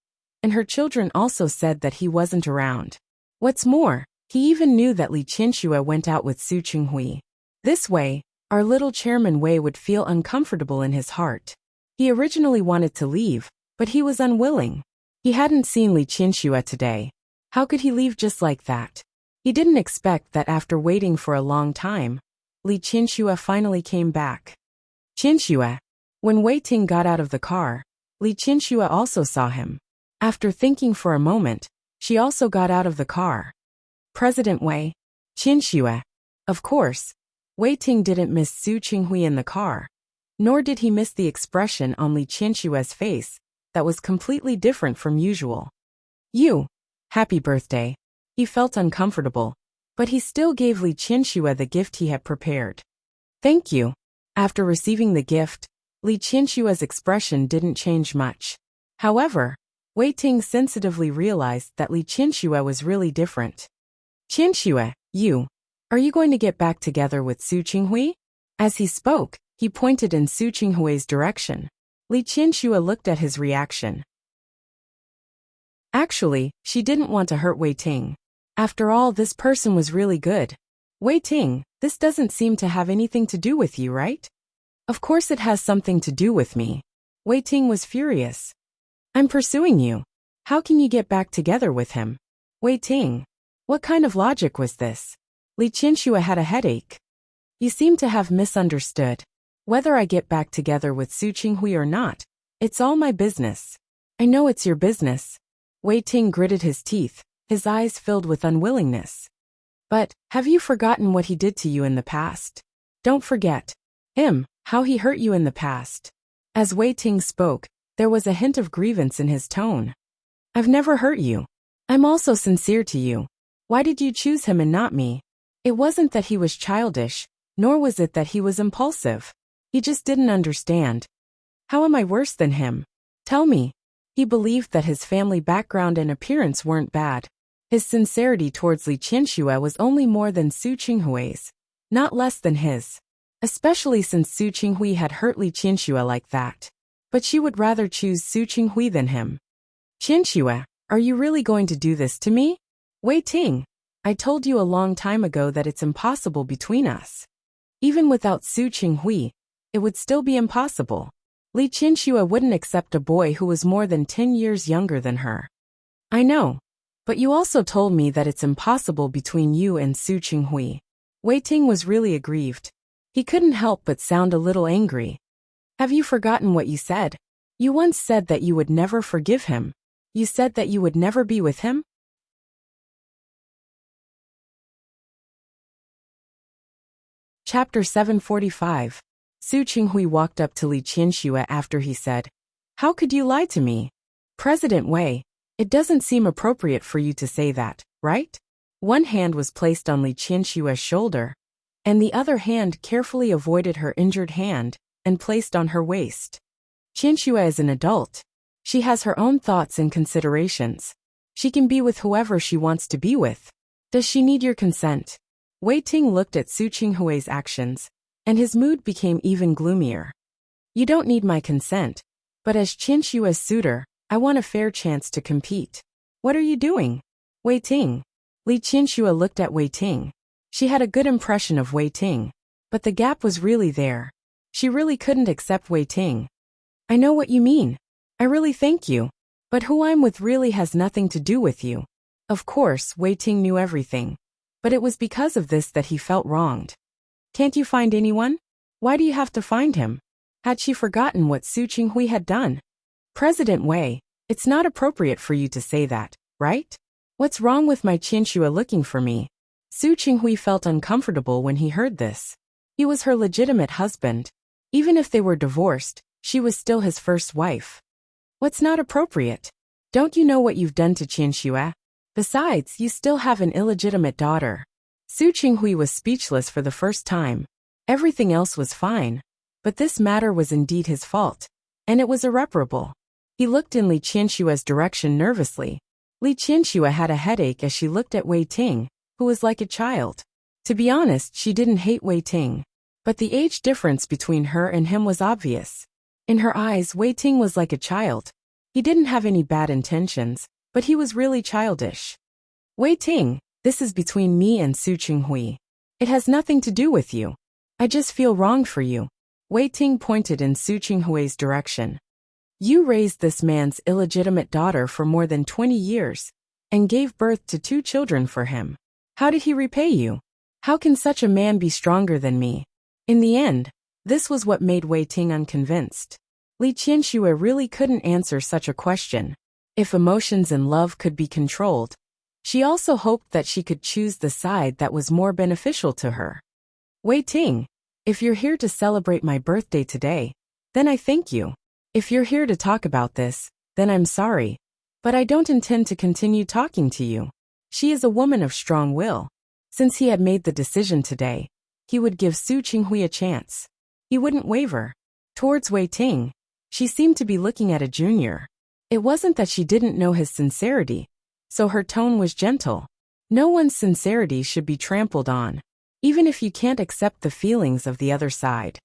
and her children also said that he wasn't around. What's more, he even knew that Li Qianxue went out with Su Qinghui. This way, our little chairman Wei would feel uncomfortable in his heart. He originally wanted to leave, but he was unwilling. He hadn't seen Li Qianxue today. How could he leave just like that? He didn't expect that after waiting for a long time, Li Qinxue finally came back. Qinxue. When Wei Ting got out of the car, Li Qinxue also saw him. After thinking for a moment, she also got out of the car. President Wei. Qinxue. Of course, Wei Ting didn't miss Su Qinghui in the car. Nor did he miss the expression on Li Qinshue's face that was completely different from usual. You. Happy birthday. He felt uncomfortable, but he still gave Li Qinsue the gift he had prepared. Thank you. After receiving the gift, Li Qinshue's expression didn't change much. However, Wei Ting sensitively realized that Li Qinsue was really different. Qinsue, are you going to get back together with Su Qinghui? As he spoke, he pointed in Su Qinghui's direction. Li Qinsue looked at his reaction. Actually, she didn't want to hurt Wei Ting. After all, this person was really good. Wei Ting, this doesn't seem to have anything to do with you, right? Of course it has something to do with me. Wei Ting was furious. I'm pursuing you. How can you get back together with him? Wei Ting. What kind of logic was this? Li Qinsue had a headache. You seem to have misunderstood. Whether I get back together with Su Qinghui or not, it's all my business. I know it's your business. Wei Ting gritted his teeth, his eyes filled with unwillingness. But, have you forgotten what he did to you in the past? Don't forget. Him, how he hurt you in the past. As Wei Ting spoke, there was a hint of grievance in his tone. I've never hurt you. I'm also sincere to you. Why did you choose him and not me? It wasn't that he was childish, nor was it that he was impulsive. He just didn't understand. How am I worse than him? Tell me. He believed that his family background and appearance weren't bad. His sincerity towards Li Qinsue was only more than Su Qinghui's, not less than his. Especially since Su Qinghui had hurt Li Qinsue like that. But she would rather choose Su Qinghui than him. Qinsue, are you really going to do this to me? Wei Ting, I told you a long time ago that it's impossible between us. Even without Su Qinghui, it would still be impossible. Li Qinsue wouldn't accept a boy who was more than 10 years younger than her. I know. But you also told me that it's impossible between you and Su Qinghui. Wei Ting was really aggrieved. He couldn't help but sound a little angry. Have you forgotten what you said? You once said that you would never forgive him. You said that you would never be with him? Chapter 745. Su Qinghui walked up to Li Qinsue after he said, How could you lie to me? President Wei, it doesn't seem appropriate for you to say that, right? One hand was placed on Li Qinshue's shoulder, and the other hand carefully avoided her injured hand and placed on her waist. Qinsue is an adult. She has her own thoughts and considerations. She can be with whoever she wants to be with. Does she need your consent? Wei Ting looked at Su Qinghui's actions, and his mood became even gloomier. You don't need my consent, but as Qinshue's suitor, I want a fair chance to compete. What are you doing? Wei Ting. Li Qinsue looked at Wei Ting. She had a good impression of Wei Ting, but the gap was really there. She really couldn't accept Wei Ting. I know what you mean. I really thank you. But who I'm with really has nothing to do with you. Of course, Wei Ting knew everything. But it was because of this that he felt wronged. Can't you find anyone? Why do you have to find him? Had she forgotten what Su Qinghui had done? President Wei, it's not appropriate for you to say that, right? What's wrong with my Qinsue looking for me? Su Qinghui felt uncomfortable when he heard this. He was her legitimate husband. Even if they were divorced, she was still his first wife. What's not appropriate? Don't you know what you've done to Qinsue? Besides, you still have an illegitimate daughter. Su Qinghui was speechless for the first time. Everything else was fine, but this matter was indeed his fault, and it was irreparable. He looked in Li Qinshue's direction nervously. Li Qinsue had a headache as she looked at Wei Ting, who was like a child. To be honest, she didn't hate Wei Ting, but the age difference between her and him was obvious. In her eyes, Wei Ting was like a child. He didn't have any bad intentions, but he was really childish. Wei Ting, this is between me and Su Qinghui. It has nothing to do with you. I just feel wronged for you. Wei Ting pointed in Su Qinghui's direction. You raised this man's illegitimate daughter for more than 20 years, and gave birth to 2 children for him. How did he repay you? How can such a man be stronger than me? In the end, this was what made Wei Ting unconvinced. Li Qianxue really couldn't answer such a question. If emotions and love could be controlled, she also hoped that she could choose the side that was more beneficial to her. Wei Ting, if you're here to celebrate my birthday today, then I thank you. If you're here to talk about this, then I'm sorry. But I don't intend to continue talking to you. She is a woman of strong will. Since he had made the decision today, he would give Su Qinghui a chance. He wouldn't waver. Towards Wei Ting, she seemed to be looking at a junior. It wasn't that she didn't know his sincerity, so her tone was gentle. No one's sincerity should be trampled on, even if you can't accept the feelings of the other side.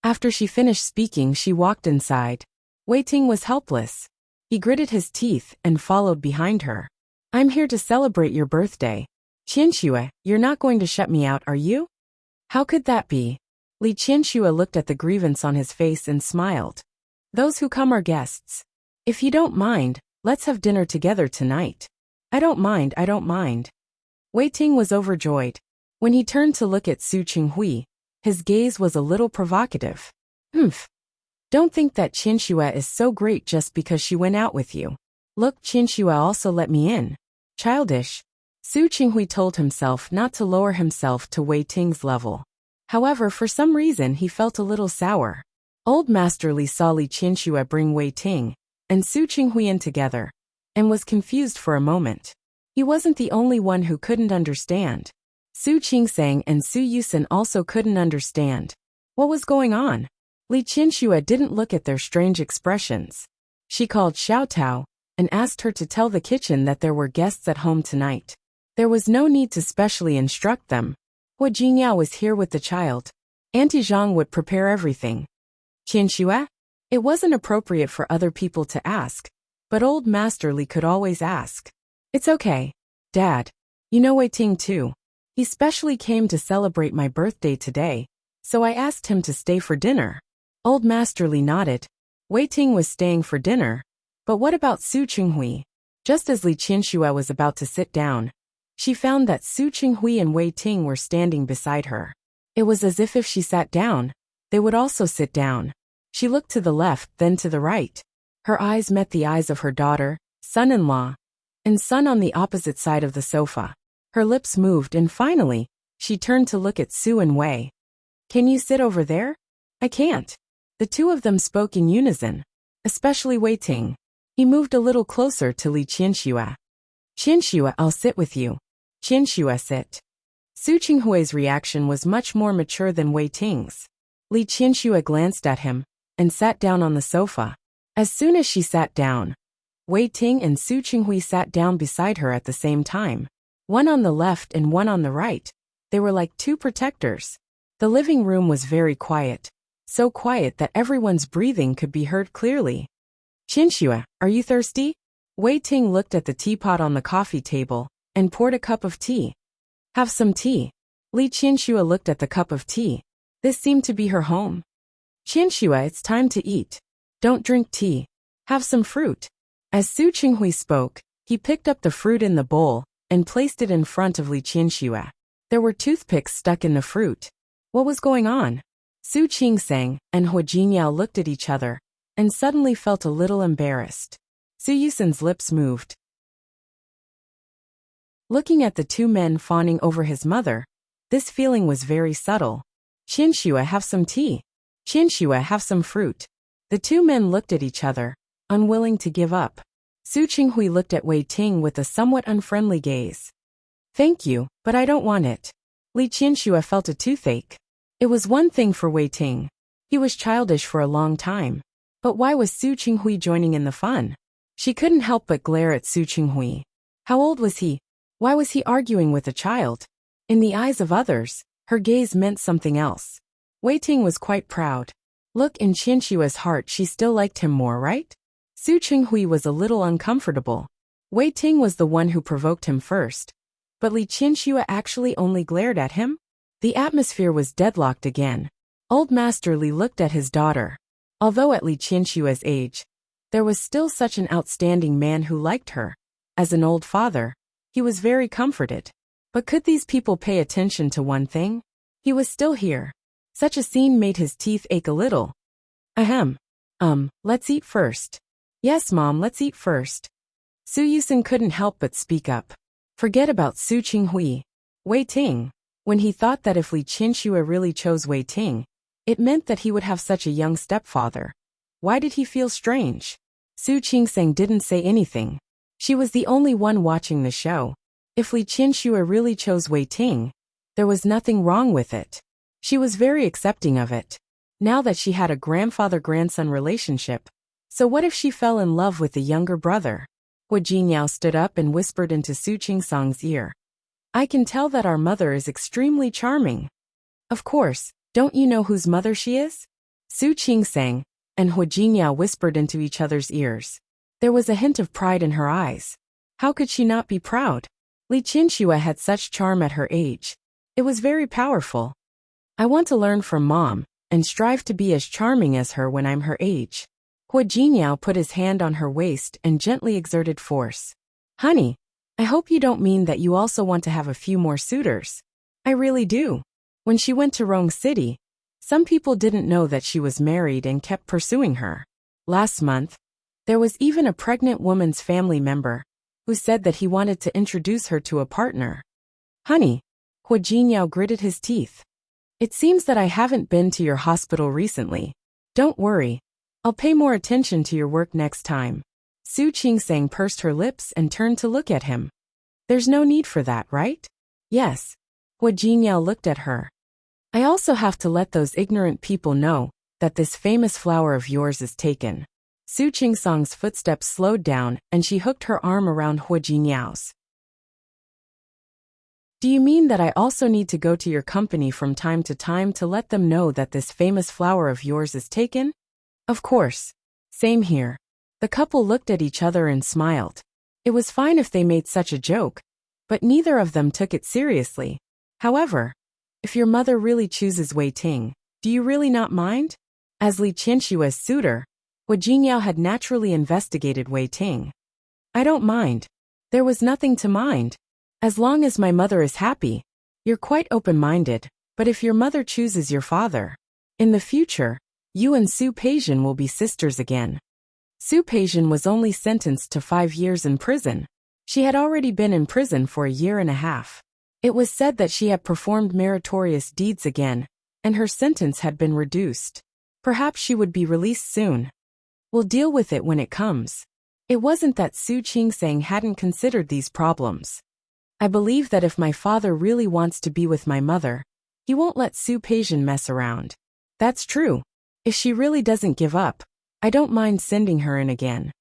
After she finished speaking, she walked inside. Wei Ting was helpless. He gritted his teeth and followed behind her. I'm here to celebrate your birthday. Qianxue, you're not going to shut me out, are you? How could that be? Li Qianxue looked at the grievance on his face and smiled. Those who come are guests. If you don't mind, let's have dinner together tonight. I don't mind. Wei Ting was overjoyed. When he turned to look at Su Qinghui, his gaze was a little provocative. Don't think that Qianxue is so great just because she went out with you. Look, Qianxue also let me in. Childish. Su Qinghui told himself not to lower himself to Wei Ting's level. However, for some reason he felt a little sour. Old Master Li saw Li Qianxue bring Wei Ting and Su Qinghui in together, and was confused for a moment. He wasn't the only one who couldn't understand. Su Qingsang and Su Yusen also couldn't understand. What was going on? Li Qianxue didn't look at their strange expressions. She called Xiao Tao and asked her to tell the kitchen that there were guests at home tonight. There was no need to specially instruct them. Hua Jingyao was here with the child. Auntie Zhang would prepare everything. Qianxue? It wasn't appropriate for other people to ask, but old Master Li could always ask. It's okay, Dad. You know Wei Ting too. He specially came to celebrate my birthday today, so I asked him to stay for dinner. Old Master Li nodded. Wei Ting was staying for dinner. But what about Su Qinghui? Just as Li Qianxue was about to sit down, she found that Su Qinghui and Wei Ting were standing beside her. It was as if she sat down, they would also sit down. She looked to the left, then to the right. Her eyes met the eyes of her daughter, son-in-law, and son on the opposite side of the sofa. Her lips moved and finally, she turned to look at Su and Wei. Can you sit over there? I can't. The two of them spoke in unison, especially Wei Ting. He moved a little closer to Li Qianxue. Qianxue, I'll sit with you. Qianxue, sit. Su Qinghui's reaction was much more mature than Wei Ting's. Li Qianxue glanced at him and sat down on the sofa. As soon as she sat down, Wei Ting and Su Qinghui sat down beside her at the same time. One on the left and one on the right. They were like two protectors. The living room was very quiet. So quiet that everyone's breathing could be heard clearly. Qianxue, are you thirsty? Wei Ting looked at the teapot on the coffee table and poured a cup of tea. Have some tea. Li Qianxue looked at the cup of tea. This seemed to be her home. Qianxue, it's time to eat. Don't drink tea. Have some fruit. As Su Qinghui spoke, he picked up the fruit in the bowl and placed it in front of Li Qianxue. There were toothpicks stuck in the fruit. What was going on? Su Qingsang and Hua Jingyao looked at each other and suddenly felt a little embarrassed. Su Yusen's lips moved. Looking at the two men fawning over his mother, this feeling was very subtle. Qianxue, have some tea. Qianxue, have some fruit. The two men looked at each other, unwilling to give up. Su Qinghui looked at Wei Ting with a somewhat unfriendly gaze. Thank you, but I don't want it. Li Qianxue felt a toothache. It was one thing for Wei Ting. He was childish for a long time. But why was Su Qinghui joining in the fun? She couldn't help but glare at Su Qinghui. How old was he? Why was he arguing with a child? In the eyes of others, her gaze meant something else. Wei Ting was quite proud. Look, in Qianxue's heart she still liked him more, right? Su Qinghui was a little uncomfortable. Wei Ting was the one who provoked him first. But Li Qianxue actually only glared at him? The atmosphere was deadlocked again. Old Master Li looked at his daughter. Although at Li Qianxue's age, there was still such an outstanding man who liked her. As an old father, He was very comforted. But could these people pay attention to one thing? He was still here. Such a scene made his teeth ache a little. Ahem. Let's eat first. Yes, Mom, let's eat first. Su Yusen couldn't help but speak up. Forget about Su Qinghui. Wei Ting. When he thought that if Li Qianxue really chose Wei Ting, it meant that he would have such a young stepfather. Why did he feel strange? Su Qingseng didn't say anything. She was the only one watching the show. If Li Qianxue really chose Wei Ting, there was nothing wrong with it. She was very accepting of it. Now that she had a grandfather-grandson relationship, so what if she fell in love with the younger brother? Hua Jinyao stood up and whispered into Su Qingsang's ear. I can tell that our mother is extremely charming. Of course, don't you know whose mother she is? Su Qingsang and Hua Jinyao whispered into each other's ears. There was a hint of pride in her eyes. How could she not be proud? Li Qianxue had such charm at her age. It was very powerful. I want to learn from Mom and strive to be as charming as her when I'm her age. Hua Jinyao put his hand on her waist and gently exerted force. Honey, I hope you don't mean that you also want to have a few more suitors. I really do. When she went to Rong City, some people didn't know that she was married and kept pursuing her. Last month, there was even a pregnant woman's family member who said that he wanted to introduce her to a partner. Honey, Hua Jinyao gritted his teeth. It seems that I haven't been to your hospital recently. Don't worry. I'll pay more attention to your work next time. Su Qingsang pursed her lips and turned to look at him. There's no need for that, right? Yes. Hua Jinyao looked at her. I also have to let those ignorant people know that this famous flower of yours is taken. Su Qingsang's footsteps slowed down and she hooked her arm around Hua Jinyao's. Do you mean that I also need to go to your company from time to let them know that this famous flower of yours is taken? Of course. Same here. The couple looked at each other and smiled. It was fine if they made such a joke, but neither of them took it seriously. However, if your mother really chooses Wei Ting, do you really not mind? As Li Qianxue's suitor, Hua Jinyao had naturally investigated Wei Ting. I don't mind. There was nothing to mind. As long as my mother is happy. You're quite open-minded, but if your mother chooses your father, in the future, you and Su Peijian will be sisters again. Su Peijian was only sentenced to 5 years in prison. She had already been in prison for a year and a half. It was said that she had performed meritorious deeds again, and her sentence had been reduced. Perhaps she would be released soon. We'll deal with it when it comes. It wasn't that Su Qingsang hadn't considered these problems. I believe that if my father really wants to be with my mother, he won't let Su Peijian mess around. That's true. If she really doesn't give up, I don't mind sending her in again.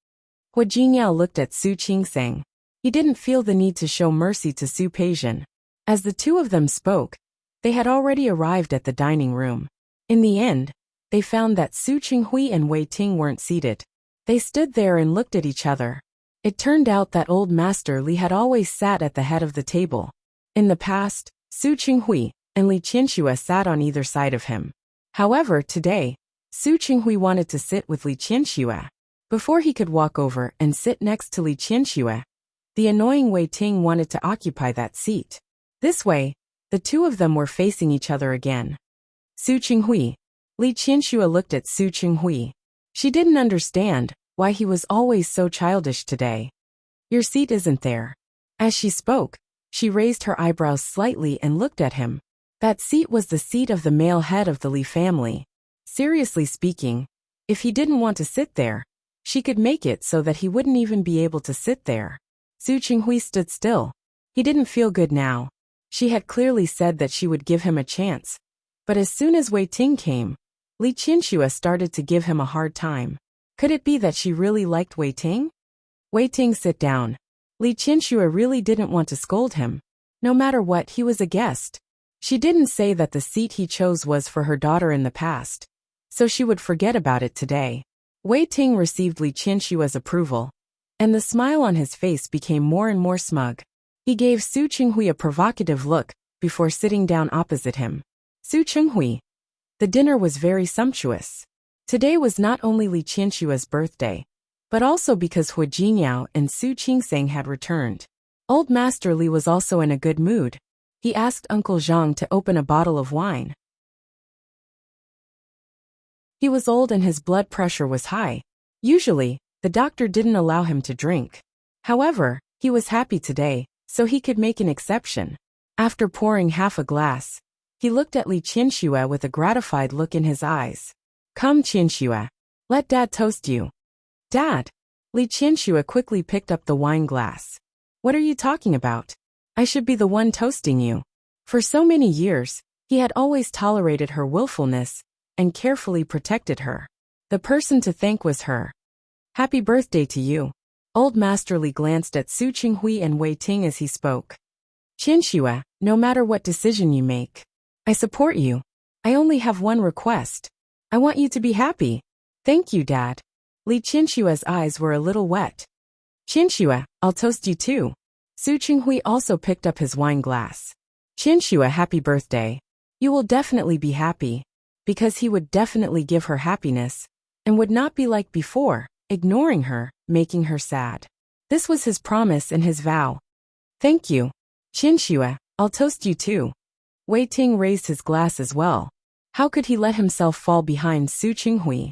Hua Jinyao looked at Su Qingsang. He didn't feel the need to show mercy to Su Peijian. As the two of them spoke, they had already arrived at the dining room. In the end, they found that Su Qinghui and Wei Ting weren't seated. They stood there and looked at each other. It turned out that old Master Li had always sat at the head of the table. In the past, Su Qinghui and Li Qianxue sat on either side of him. However, today, Su Qinghui wanted to sit with Li Qianxue. Before he could walk over and sit next to Li Qianxue, the annoying Wei Ting wanted to occupy that seat. This way, the two of them were facing each other again. Su Qinghui. Li Qianxue looked at Su Qinghui. She didn't understand why he was always so childish today. Your seat isn't there. As she spoke, she raised her eyebrows slightly and looked at him. That seat was the seat of the male head of the Li family. Seriously speaking, if he didn't want to sit there, she could make it so that he wouldn't even be able to sit there. Su Qinghui stood still. He didn't feel good now. She had clearly said that she would give him a chance. But as soon as Wei Ting came, Li Qianxue started to give him a hard time. Could it be that she really liked Wei Ting? Wei Ting, sit down. Li Qianxue really didn't want to scold him. No matter what, he was a guest. She didn't say that the seat he chose was for her daughter in the past, so she would forget about it today. Wei Ting received Li Qianxue's approval, and the smile on his face became more and more smug. He gave Su Qinghui a provocative look before sitting down opposite him. Su Qinghui. The dinner was very sumptuous. Today was not only Li Qianxue's birthday, but also because Hua Jinyao and Su Qingsang had returned. Old Master Li was also in a good mood. He asked Uncle Zhang to open a bottle of wine. He was old and his blood pressure was high. Usually, the doctor didn't allow him to drink. However, he was happy today, so he could make an exception. After pouring half a glass, he looked at Li Qianxue with a gratified look in his eyes. Come, Qianxue. Let Dad toast you. Dad. Li Qianxue quickly picked up the wine glass. What are you talking about? I should be the one toasting you. For so many years, he had always tolerated her willfulness and carefully protected her. The person to thank was her. Happy birthday to you. Old Master Li glanced at Su Qinghui and Wei Ting as he spoke. Qianxue, no matter what decision you make, I support you. I only have one request. I want you to be happy. Thank you, Dad. Li Qianxue's eyes were a little wet. Qianxue, I'll toast you too. Su Qinghui also picked up his wine glass. Qianxue, happy birthday. You will definitely be happy. Because he would definitely give her happiness, and would not be like before, ignoring her, making her sad. This was his promise and his vow. Thank you. Qianxue, I'll toast you too. Wei Ting raised his glass as well. How could he let himself fall behind Su Qinghui?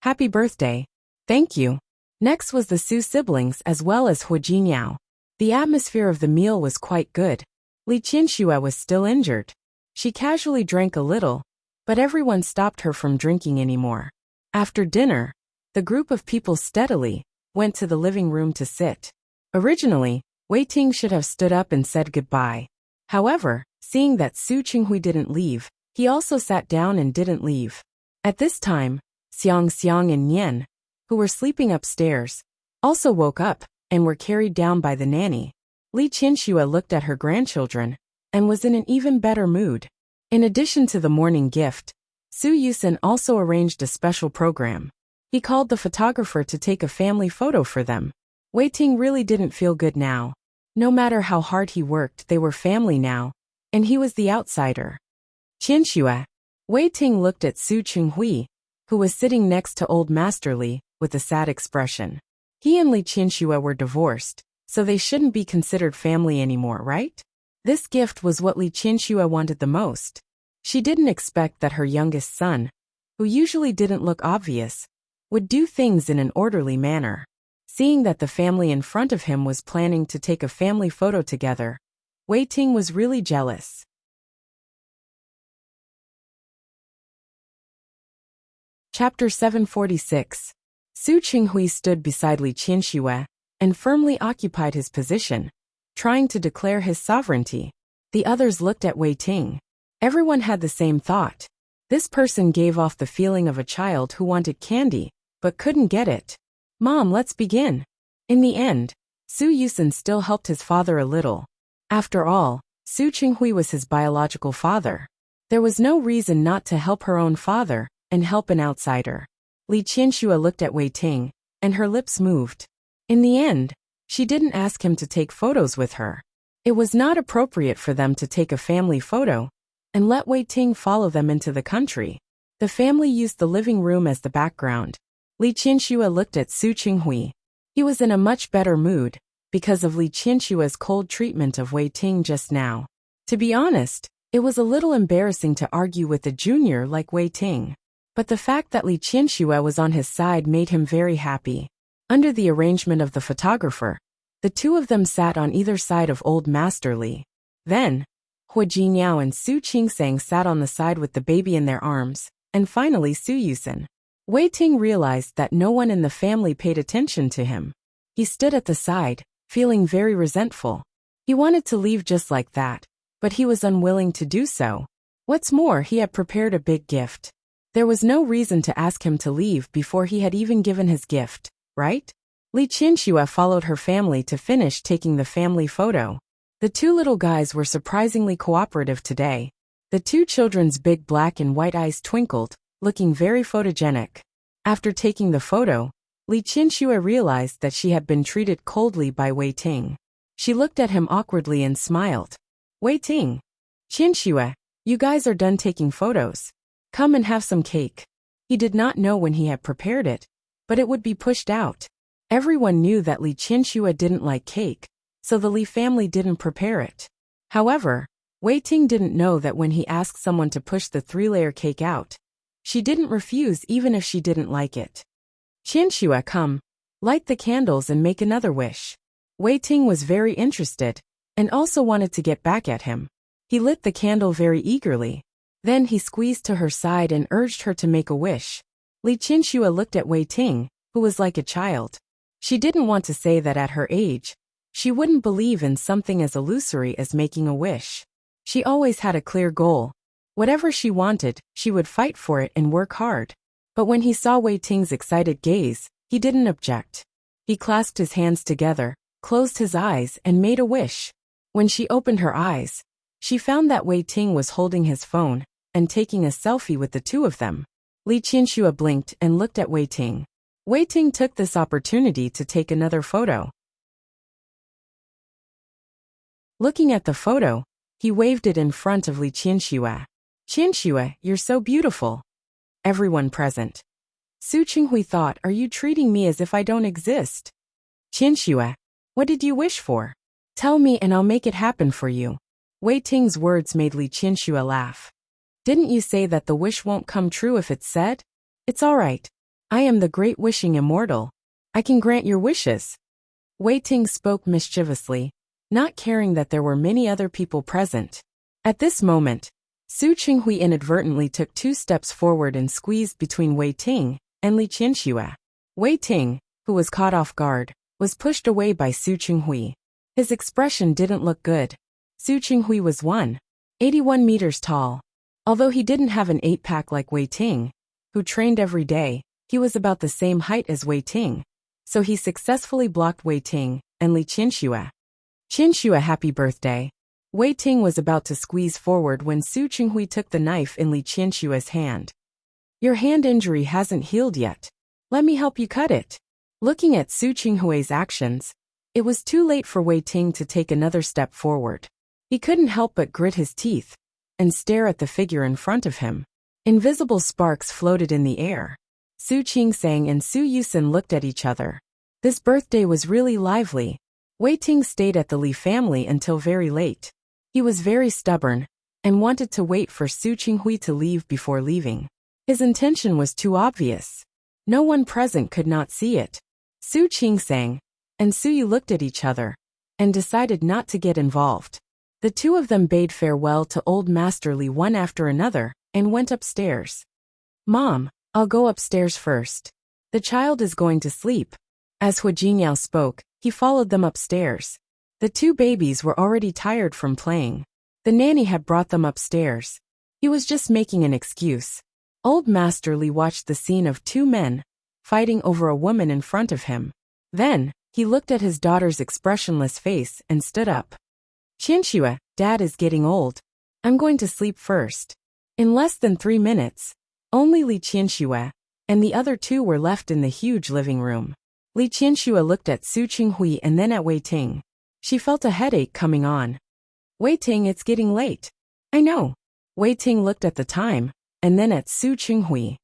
Happy birthday. Thank you. Next was the Su siblings as well as Hu Jinyao. The atmosphere of the meal was quite good. Li Qianxue was still injured. She casually drank a little, but everyone stopped her from drinking anymore. After dinner, the group of people steadily went to the living room to sit. Originally, Wei Ting should have stood up and said goodbye. However, seeing that Su Qinghui didn't leave, he also sat down and didn't leave. At this time, Xiang and Nian, who were sleeping upstairs, also woke up and were carried down by the nanny. Li Qianxue looked at her grandchildren and was in an even better mood. In addition to the morning gift, Su Yusen also arranged a special program. He called the photographer to take a family photo for them. Wei Ting really didn't feel good now. No matter how hard he worked, they were family now, and he was the outsider. Qianxue. Wei Ting looked at Su Qinghui, who was sitting next to Old Master Li, with a sad expression. He and Li Qianxue were divorced, so they shouldn't be considered family anymore, right? This gift was what Li Qianxue wanted the most. She didn't expect that her youngest son, who usually didn't look obvious, would do things in an orderly manner. Seeing that the family in front of him was planning to take a family photo together, Wei Ting was really jealous. Chapter 746. Su Qinghui stood beside Li Qianxue and firmly occupied his position, trying to declare his sovereignty. The others looked at Wei Ting. Everyone had the same thought. This person gave off the feeling of a child who wanted candy, but couldn't get it. Mom, let's begin. In the end, Su Yusen still helped his father a little. After all, Su Qinghui was his biological father. There was no reason not to help her own father and help an outsider. Li Qianxue looked at Wei Ting, and her lips moved. In the end, she didn't ask him to take photos with her. It was not appropriate for them to take a family photo and let Wei Ting follow them into the country. The family used the living room as the background. Li Qianxue looked at Su Qinghui. He was in a much better mood because of Li Qianxue's cold treatment of Wei Ting just now. To be honest, it was a little embarrassing to argue with a junior like Wei Ting. But the fact that Li Qianxue was on his side made him very happy. Under the arrangement of the photographer, the two of them sat on either side of Old Master Li. Then, Hu Jinyao and Su Qingsang sat on the side with the baby in their arms, and finally Su Yusen. Wei Ting realized that no one in the family paid attention to him. He stood at the side, feeling very resentful. He wanted to leave just like that, but he was unwilling to do so. What's more, he had prepared a big gift. There was no reason to ask him to leave before he had even given his gift, right? Li Qianxue followed her family to finish taking the family photo. The two little guys were surprisingly cooperative today. The two children's big black and white eyes twinkled, looking very photogenic. After taking the photo, Li Qianxue realized that she had been treated coldly by Wei Ting. She looked at him awkwardly and smiled. Wei Ting. Qianxue, you guys are done taking photos. Come and have some cake. He did not know when he had prepared it, but it would be pushed out. Everyone knew that Li Qianxue didn't like cake, so the Li family didn't prepare it. However, Wei Ting didn't know that when he asked someone to push the 3-layer cake out, she didn't refuse even if she didn't like it. Qianxue, come, light the candles and make another wish. Wei Ting was very interested, and also wanted to get back at him. He lit the candle very eagerly. Then he squeezed to her side and urged her to make a wish. Li Qianxue looked at Wei Ting, who was like a child. She didn't want to say that at her age, she wouldn't believe in something as illusory as making a wish. She always had a clear goal. Whatever she wanted, she would fight for it and work hard. But when he saw Wei Ting's excited gaze, he didn't object. He clasped his hands together, closed his eyes and made a wish. When she opened her eyes, she found that Wei Ting was holding his phone and taking a selfie with the two of them. Li Qianxue blinked and looked at Wei Ting. Wei Ting took this opportunity to take another photo. Looking at the photo, he waved it in front of Li Qianxue. Qianxue, you're so beautiful. Everyone present. Su Qinghui thought, are you treating me as if I don't exist? Qianxue, what did you wish for? Tell me and I'll make it happen for you. Wei Ting's words made Li Qianxue laugh. Didn't you say that the wish won't come true if it's said? It's all right. I am the great wishing immortal. I can grant your wishes. Wei Ting spoke mischievously, not caring that there were many other people present. At this moment, Su Qinghui inadvertently took 2 steps forward and squeezed between Wei Ting and Li Qianxue. Wei Ting, who was caught off guard, was pushed away by Su Qinghui. His expression didn't look good. Su Qinghui was 181 meters tall. Although he didn't have an 8-pack like Wei Ting, who trained every day, he was about the same height as Wei Ting, so he successfully blocked Wei Ting and Li Qianxue. Qianxue, happy birthday. Wei Ting was about to squeeze forward when Su Qinghui took the knife in Li Qianxue's hand. Your hand injury hasn't healed yet. Let me help you cut it. Looking at Su Qinghui's actions, it was too late for Wei Ting to take another step forward. He couldn't help but grit his teeth and stare at the figure in front of him. Invisible sparks floated in the air. Su Qingsang and Su Yusen looked at each other. This birthday was really lively. Wei Ting stayed at the Li family until very late. He was very stubborn and wanted to wait for Su Qinghui to leave before leaving. His intention was too obvious. No one present could not see it. Su Qingsang and Su Yu looked at each other and decided not to get involved. The two of them bade farewell to old Master Li one after another and went upstairs. Mom, I'll go upstairs first. The child is going to sleep. As Hu Jinyao spoke, he followed them upstairs. The 2 babies were already tired from playing. The nanny had brought them upstairs. He was just making an excuse. Old Master Li watched the scene of 2 men fighting over a woman in front of him. Then, he looked at his daughter's expressionless face and stood up. Qianxue, Dad is getting old. I'm going to sleep first. In less than 3 minutes, only Li Qianxue and the other 2 were left in the huge living room. Li Qianxue looked at Su Qinghui and then at Wei Ting. She felt a headache coming on. Wei Ting, it's getting late. I know. Wei Ting looked at the time and then at Su Qinghui.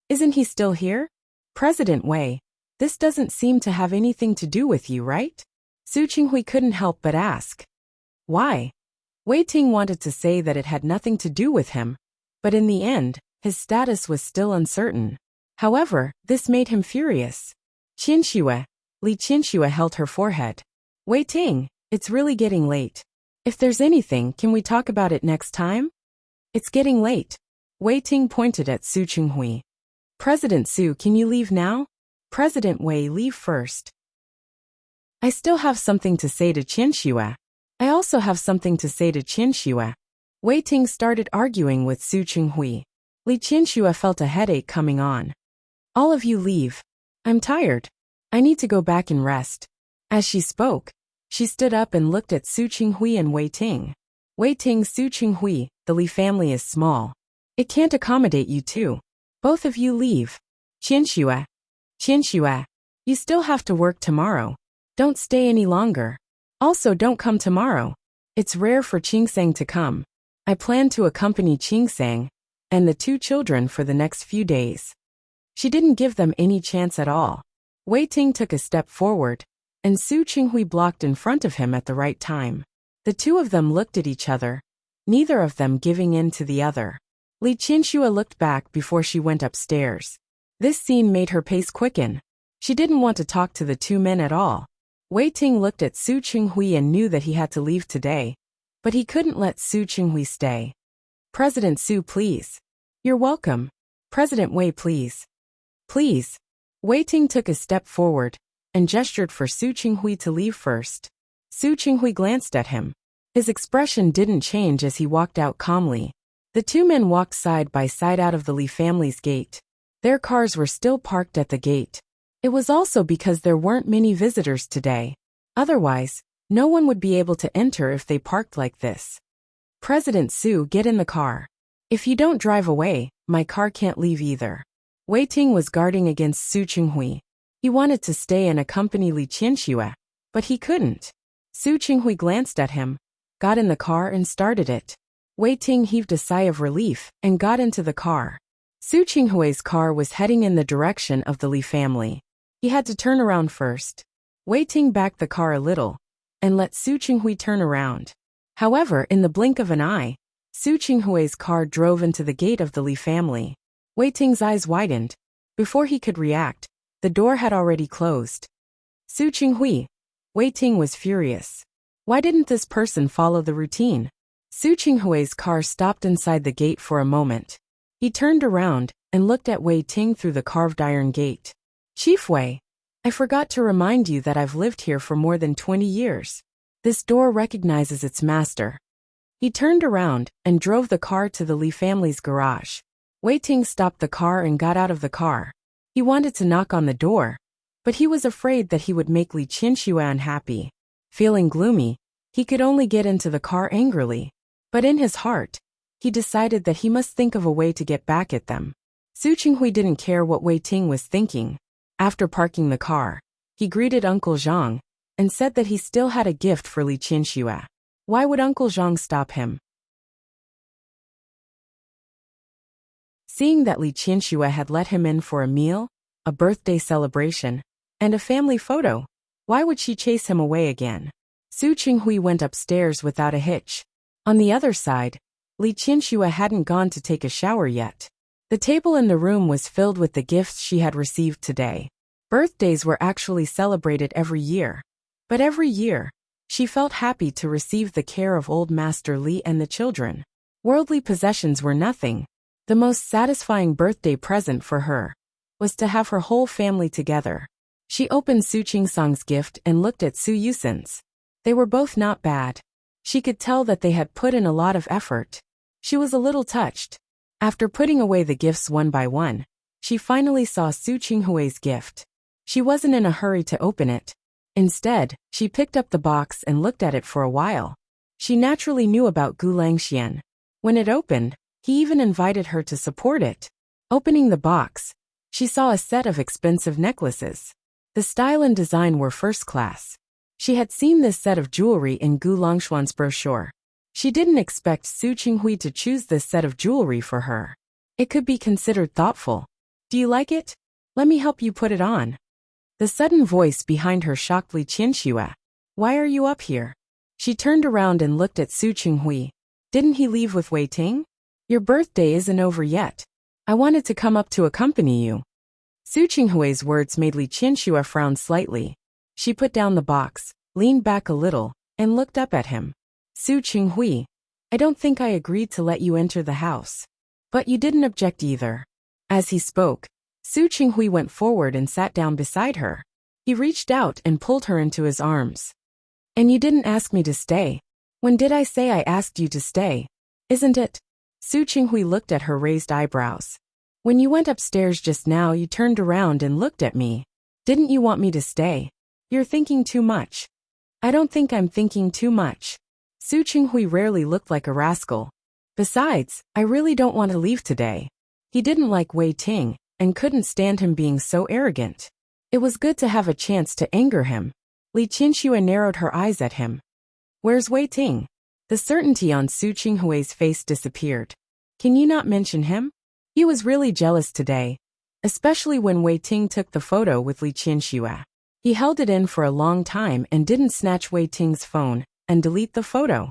Isn't he still here? President Wei, this doesn't seem to have anything to do with you, right? Su Qinghui couldn't help but ask. Why? Wei Ting wanted to say that it had nothing to do with him, but in the end, his status was still uncertain. However, this made him furious. Qianxue, Li Qianxue held her forehead. Wei Ting, it's really getting late. If there's anything, can we talk about it next time? It's getting late. Wei Ting pointed at Su Qinghui. President Su, can you leave now? President Wei, leave first. I still have something to say to Qianxue. I also have something to say to Qianxue. Wei Ting started arguing with Su Qinghui. Li Qianxue felt a headache coming on. All of you leave. I'm tired. I need to go back and rest. As she spoke, she stood up and looked at Su Qinghui and Wei Ting. Wei Ting, Su Qinghui, the Li family is small. It can't accommodate you two. Both of you leave. Qianxue, you still have to work tomorrow. Don't stay any longer. Also, don't come tomorrow. It's rare for Qingsang to come. I plan to accompany Qingsang and the 2 children for the next few days. She didn't give them any chance at all. Wei Ting took a step forward and Su Qinghui blocked in front of him at the right time. The two of them looked at each other, neither of them giving in to the other. Li Qianxue looked back before she went upstairs. This scene made her pace quicken. She didn't want to talk to the two men at all. Wei Ting looked at Su Qinghui and knew that he had to leave today, but he couldn't let Su Qinghui stay. President Su, please. You're welcome. President Wei, please. Please. Wei Ting took a step forward and gestured for Su Qinghui to leave first. Su Qinghui glanced at him. His expression didn't change as he walked out calmly. The two men walked side by side out of the Li family's gate. Their cars were still parked at the gate. It was also because there weren't many visitors today. Otherwise, no one would be able to enter if they parked like this. President Su, get in the car. If you don't drive away, my car can't leave either. Wei Ting was guarding against Su Qinghui. He wanted to stay and accompany Li Qianxue, but he couldn't. Su Qinghui glanced at him, got in the car and started it. Wei Ting heaved a sigh of relief and got into the car. Su Qinghui's car was heading in the direction of the Li family. He had to turn around first. Wei Ting backed the car a little and let Su Qinghui turn around. However, in the blink of an eye, Su Qinghui's car drove into the gate of the Li family. Wei Ting's eyes widened. Before he could react, the door had already closed. Su Qinghui. Wei Ting was furious. Why didn't this person follow the routine? Su Qinghui's car stopped inside the gate for a moment. He turned around and looked at Wei Ting through the carved iron gate. Chief Wei, I forgot to remind you that I've lived here for more than 20 years. This door recognizes its master. He turned around and drove the car to the Li family's garage. Wei Ting stopped the car and got out of the car. He wanted to knock on the door, but he was afraid that he would make Li Qianxue unhappy. Feeling gloomy, he could only get into the car angrily. But in his heart, he decided that he must think of a way to get back at them. Su Qinghui didn't care what Wei Ting was thinking. After parking the car, he greeted Uncle Zhang and said that he still had a gift for Li Qianxue. Why would Uncle Zhang stop him? Seeing that Li Qianxue had let him in for a meal, a birthday celebration, and a family photo, why would she chase him away again? Su Qinghui went upstairs without a hitch. On the other side, Li Qianxue hadn't gone to take a shower yet. The table in the room was filled with the gifts she had received today. Birthdays were actually celebrated every year. But every year, she felt happy to receive the care of old Master Li and the children. Worldly possessions were nothing. The most satisfying birthday present for her was to have her whole family together. She opened Su Qingsang's gift and looked at Su Yusen's. They were both not bad. She could tell that they had put in a lot of effort. She was a little touched. After putting away the gifts one by one, she finally saw Su Qinghui's gift. She wasn't in a hurry to open it. Instead, she picked up the box and looked at it for a while. She naturally knew about Gu Langxian. When it opened, he even invited her to support it. Opening the box, she saw a set of expensive necklaces. The style and design were first class. She had seen this set of jewelry in Gu Langxuan's brochure. She didn't expect Su Qinghui to choose this set of jewelry for her. It could be considered thoughtful. Do you like it? Let me help you put it on. The sudden voice behind her shocked Li Qianxue. Why are you up here? She turned around and looked at Su Qinghui. Didn't he leave with Wei Ting? Your birthday isn't over yet. I wanted to come up to accompany you. Su Qinghui's words made Li Qianxue frown slightly. She put down the box, leaned back a little, and looked up at him. Su Qinghui, I don't think I agreed to let you enter the house. But you didn't object either. As he spoke, Su Qinghui went forward and sat down beside her. He reached out and pulled her into his arms. And you didn't ask me to stay. When did I say I asked you to stay? Isn't it? Su Qinghui looked at her raised eyebrows. When you went upstairs just now, you turned around and looked at me. Didn't you want me to stay? You're thinking too much. I don't think I'm thinking too much. Su Qinghui rarely looked like a rascal. Besides, I really don't want to leave today. He didn't like Wei Ting and couldn't stand him being so arrogant. It was good to have a chance to anger him. Li Qianxue narrowed her eyes at him. Where's Wei Ting? The certainty on Su Qinghui's face disappeared. Can you not mention him? He was really jealous today, especially when Wei Ting took the photo with Li Qianxue. He held it in for a long time and didn't snatch Wei Ting's phone and delete the photo.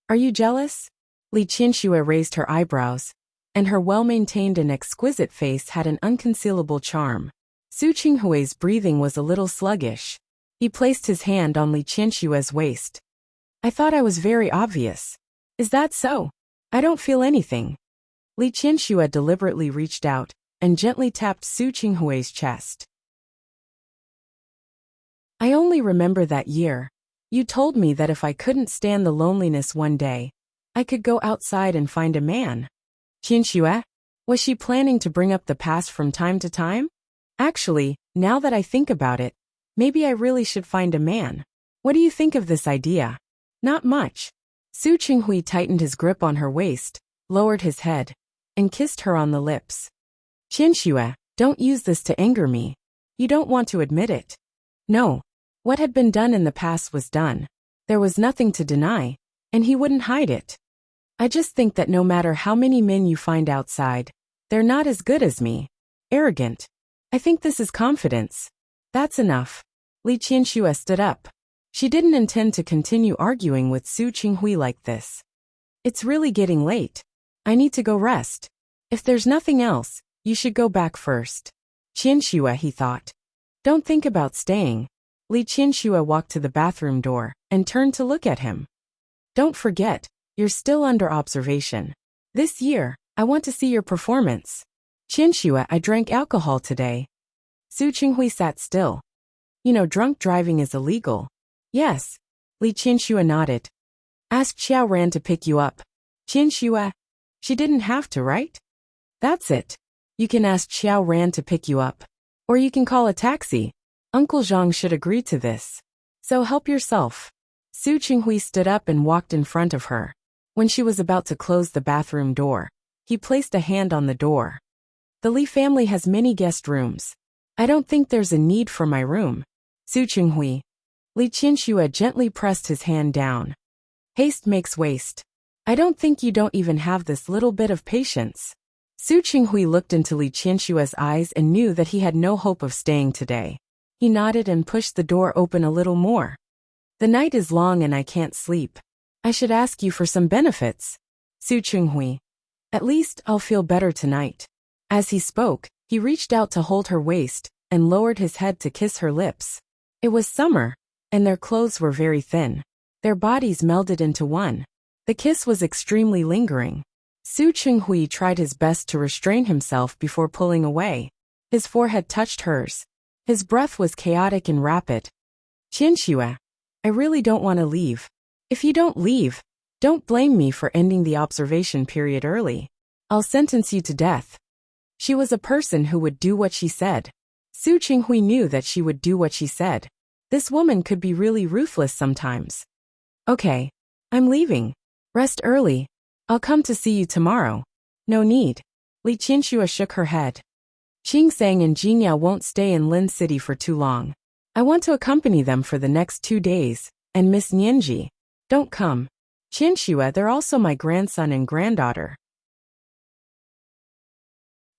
Are you jealous? Li Qianxue raised her eyebrows, and her well-maintained and exquisite face had an unconcealable charm. Su Qinghui's breathing was a little sluggish. He placed his hand on Li Qianxue's waist. I thought I was very obvious. Is that so? I don't feel anything. Li Qianxue deliberately reached out and gently tapped Su Qinghui's chest. I only remember that year. You told me that if I couldn't stand the loneliness one day, I could go outside and find a man. Qianxue? Was she planning to bring up the past from time to time? Actually, now that I think about it, maybe I really should find a man. What do you think of this idea? Not much. Su Qinghui tightened his grip on her waist, lowered his head, and kissed her on the lips. Qianxue, don't use this to anger me. You don't want to admit it. No. What had been done in the past was done. There was nothing to deny, and he wouldn't hide it. I just think that no matter how many men you find outside, they're not as good as me. Arrogant. I think this is confidence. That's enough. Li Qianxue stood up. She didn't intend to continue arguing with Su Qinghui like this. It's really getting late. I need to go rest. If there's nothing else, you should go back first. Qianxue, he thought. Don't think about staying. Li Qianxue walked to the bathroom door and turned to look at him. Don't forget, you're still under observation. This year, I want to see your performance. Qianxue, I drank alcohol today. Su Qinghui sat still. You know, drunk driving is illegal. Yes. Li Qianxue nodded. Ask Xiao Ran to pick you up. Qianxue? She didn't have to, right? That's it. You can ask Xiao Ran to pick you up. Or you can call a taxi. Uncle Zhang should agree to this. So help yourself. Su Qinghui stood up and walked in front of her. When she was about to close the bathroom door, he placed a hand on the door. The Li family has many guest rooms. I don't think there's a need for my room. Su Qinghui. Li Qianxue gently pressed his hand down. Haste makes waste. I don't think you don't even have this little bit of patience. Su Qinghui looked into Li Qianxue's eyes and knew that he had no hope of staying today. He nodded and pushed the door open a little more. The night is long and I can't sleep. I should ask you for some benefits. Su Qinghui. At least I'll feel better tonight. As he spoke, he reached out to hold her waist and lowered his head to kiss her lips. It was summer, and their clothes were very thin. Their bodies melded into one. The kiss was extremely lingering. Su Qinghui tried his best to restrain himself before pulling away. His forehead touched hers. His breath was chaotic and rapid. Qianxue, I really don't want to leave. If you don't leave, don't blame me for ending the observation period early. I'll sentence you to death. She was a person who would do what she said. Su Qinghui knew that she would do what she said. This woman could be really ruthless sometimes. Okay. I'm leaving. Rest early. I'll come to see you tomorrow. No need. Li Qianxue shook her head. Qingsang and Jingyao won't stay in Lin City for too long. I want to accompany them for the next 2 days, and Miss Nianji. Don't come. Qianxue, they're also my grandson and granddaughter.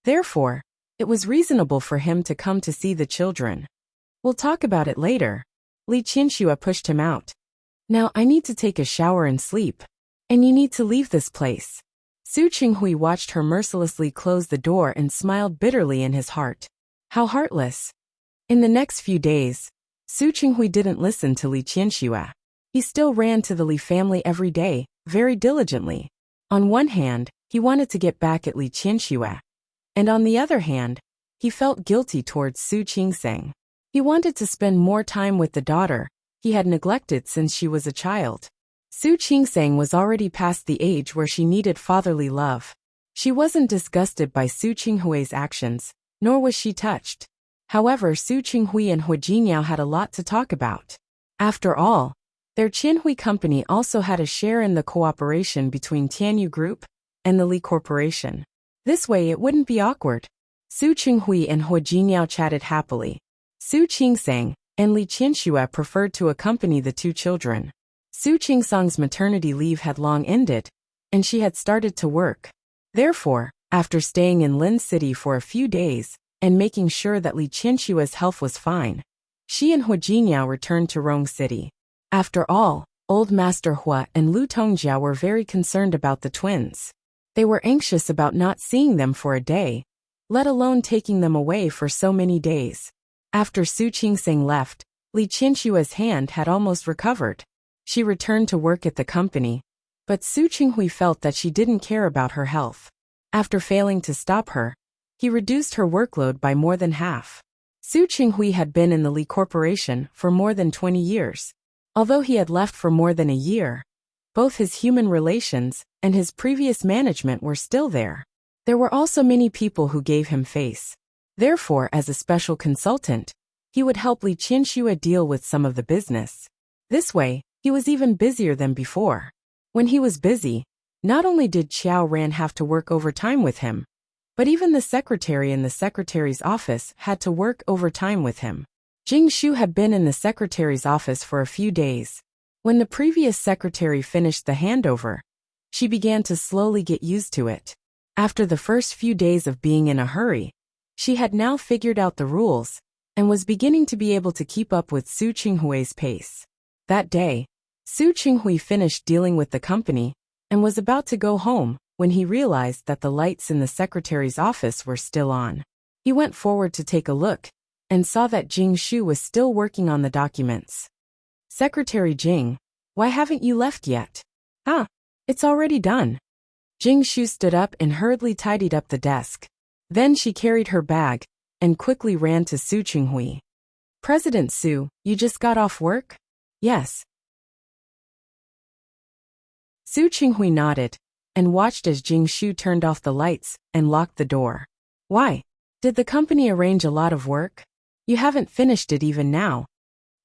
Therefore, it was reasonable for him to come to see the children. We'll talk about it later. Li Qianxue pushed him out. Now I need to take a shower and sleep. And you need to leave this place. Su Qinghui watched her mercilessly close the door and smiled bitterly in his heart. How heartless. In the next few days, Su Qinghui didn't listen to Li Qianxue. He still ran to the Li family every day, very diligently. On one hand, he wanted to get back at Li Qianxue. And on the other hand, he felt guilty towards Su Qingsang. He wanted to spend more time with the daughter he had neglected since she was a child. Su Qingsang was already past the age where she needed fatherly love. She wasn't disgusted by Su Qinghui's actions, nor was she touched. However, Su Qinghui and Hu Jinyao had a lot to talk about. After all, their Qianhui company also had a share in the cooperation between Tianyu Group and the Li Corporation. This way it wouldn't be awkward. Su Qinghui and Hu Jinyao chatted happily. Su Qingsang and Li Qianxue preferred to accompany the two children. Su Qingsang's maternity leave had long ended, and she had started to work. Therefore, after staying in Lin City for a few days and making sure that Li Qianxue's health was fine, She and Hua Jingyao returned to Rong City. After all, Old Master Hua and Lu Tongjiao were very concerned about the twins. They were anxious about not seeing them for a day, let alone taking them away for so many days. After Su Qingseng left, Li Qinshua's hand had almost recovered. She returned to work at the company, but Su Qinghui felt that she didn't care about her health. After failing to stop her, he reduced her workload by more than half. Su Qinghui had been in the Li Corporation for more than 20 years. Although he had left for more than a year, both his human relations and his previous management were still there. There were also many people who gave him face. Therefore, as a special consultant, he would help Li Qianxua deal with some of the business. This way, he was even busier than before. When he was busy, not only did Qiao Ran have to work overtime with him, but even the secretary in the secretary's office had to work overtime with him. Jing Shu had been in the secretary's office for a few days. When the previous secretary finished the handover, she began to slowly get used to it. After the first few days of being in a hurry, she had now figured out the rules and was beginning to be able to keep up with Su Qinghui's pace. That day, Su Qinghui finished dealing with the company and was about to go home when he realized that the lights in the secretary's office were still on. He went forward to take a look and saw that Jing Shu was still working on the documents. Secretary Jing, why haven't you left yet? It's already done. Jing Shu stood up and hurriedly tidied up the desk. Then she carried her bag and quickly ran to Su Qinghui. President Su, you just got off work? Yes. Su Qinghui nodded and watched as Jing Shu turned off the lights and locked the door. Why? Did the company arrange a lot of work? You haven't finished it even now.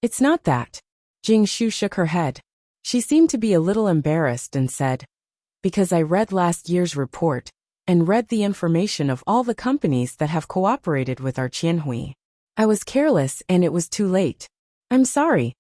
It's not that. Jing Shu shook her head. She seemed to be a little embarrassed and said, because I read last year's report and read the information of all the companies that have cooperated with our Qianhui. I was careless and it was too late. I'm sorry.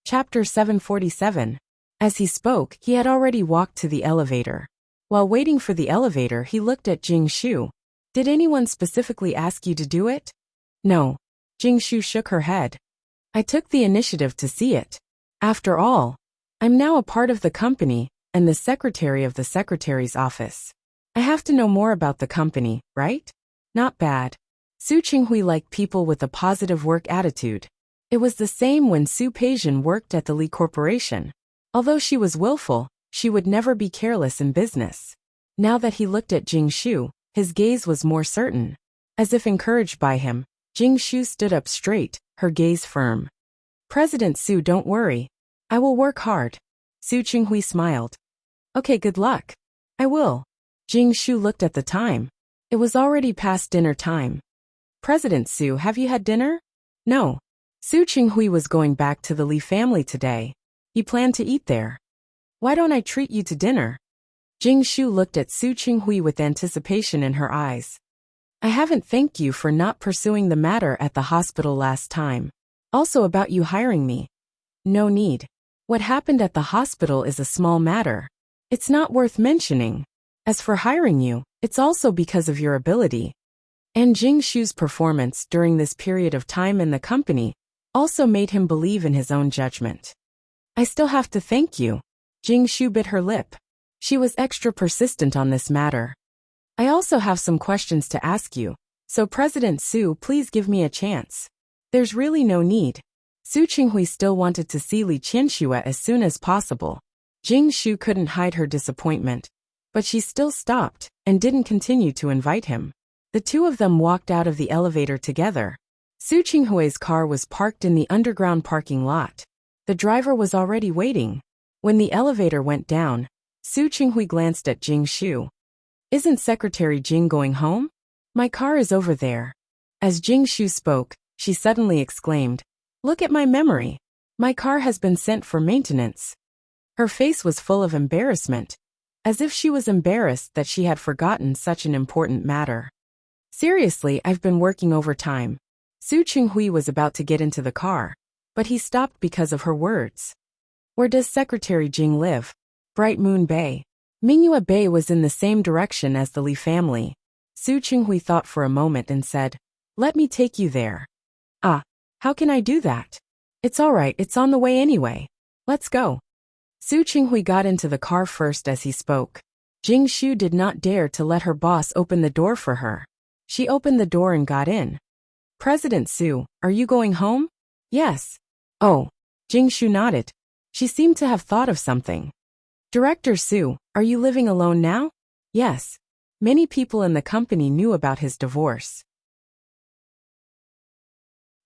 Chapter 747. As he spoke, he had already walked to the elevator. While waiting for the elevator, he looked at Jing Shu. Did anyone specifically ask you to do it? No. Jing Shu shook her head. I took the initiative to see it. After all, I'm now a part of the company and the secretary of the secretary's office. I have to know more about the company, right? Not bad. Su Qinghui liked people with a positive work attitude. It was the same when Su Peijian worked at the Li Corporation. Although she was willful, she would never be careless in business. Now that he looked at Jing Shu, his gaze was more certain. As if encouraged by him, Jing Shu stood up straight, her gaze firm. President Su, don't worry. I will work hard. Su Qinghui smiled. Okay, good luck. I will. Jing Shu looked at the time. It was already past dinner time. President Su, have you had dinner? No. Su Qinghui was going back to the Li family today. He planned to eat there. Why don't I treat you to dinner? Jing Shu looked at Su Qinghui with anticipation in her eyes. I haven't thanked you for not pursuing the matter at the hospital last time. Also about you hiring me. No need. What happened at the hospital is a small matter. It's not worth mentioning. As for hiring you, it's also because of your ability. And Jing Shu's performance during this period of time in the company also made him believe in his own judgment. I still have to thank you. Jing Shu bit her lip. She was extra persistent on this matter. I also have some questions to ask you, so President Su, please give me a chance. There's really no need. Su Qinghui still wanted to see Li Qianxua as soon as possible. Jing Shu couldn't hide her disappointment, but she still stopped and didn't continue to invite him. The two of them walked out of the elevator together. Su Qinghui's car was parked in the underground parking lot. The driver was already waiting. When the elevator went down, Su Qinghui glanced at Jing Shu. Isn't Secretary Jing going home? My car is over there. As Jing Shu spoke, she suddenly exclaimed, Look at my memory. My car has been sent for maintenance. Her face was full of embarrassment, as if she was embarrassed that she had forgotten such an important matter. Seriously, I've been working overtime. Su Qinghui was about to get into the car, but he stopped because of her words. Where does Secretary Jing live? Bright Moon Bay. Mingyue Bay was in the same direction as the Li family. Su Qinghui thought for a moment and said, "Let me take you there." "Ah, how can I do that?" "It's all right, it's on the way anyway. Let's go." Su Qinghui got into the car first as he spoke. Jing Shu did not dare to let her boss open the door for her. She opened the door and got in. "President Su, are you going home?" "Yes." "Oh." Jing Shu nodded. She seemed to have thought of something. "Director Su, are you living alone now?" "Yes." Many people in the company knew about his divorce.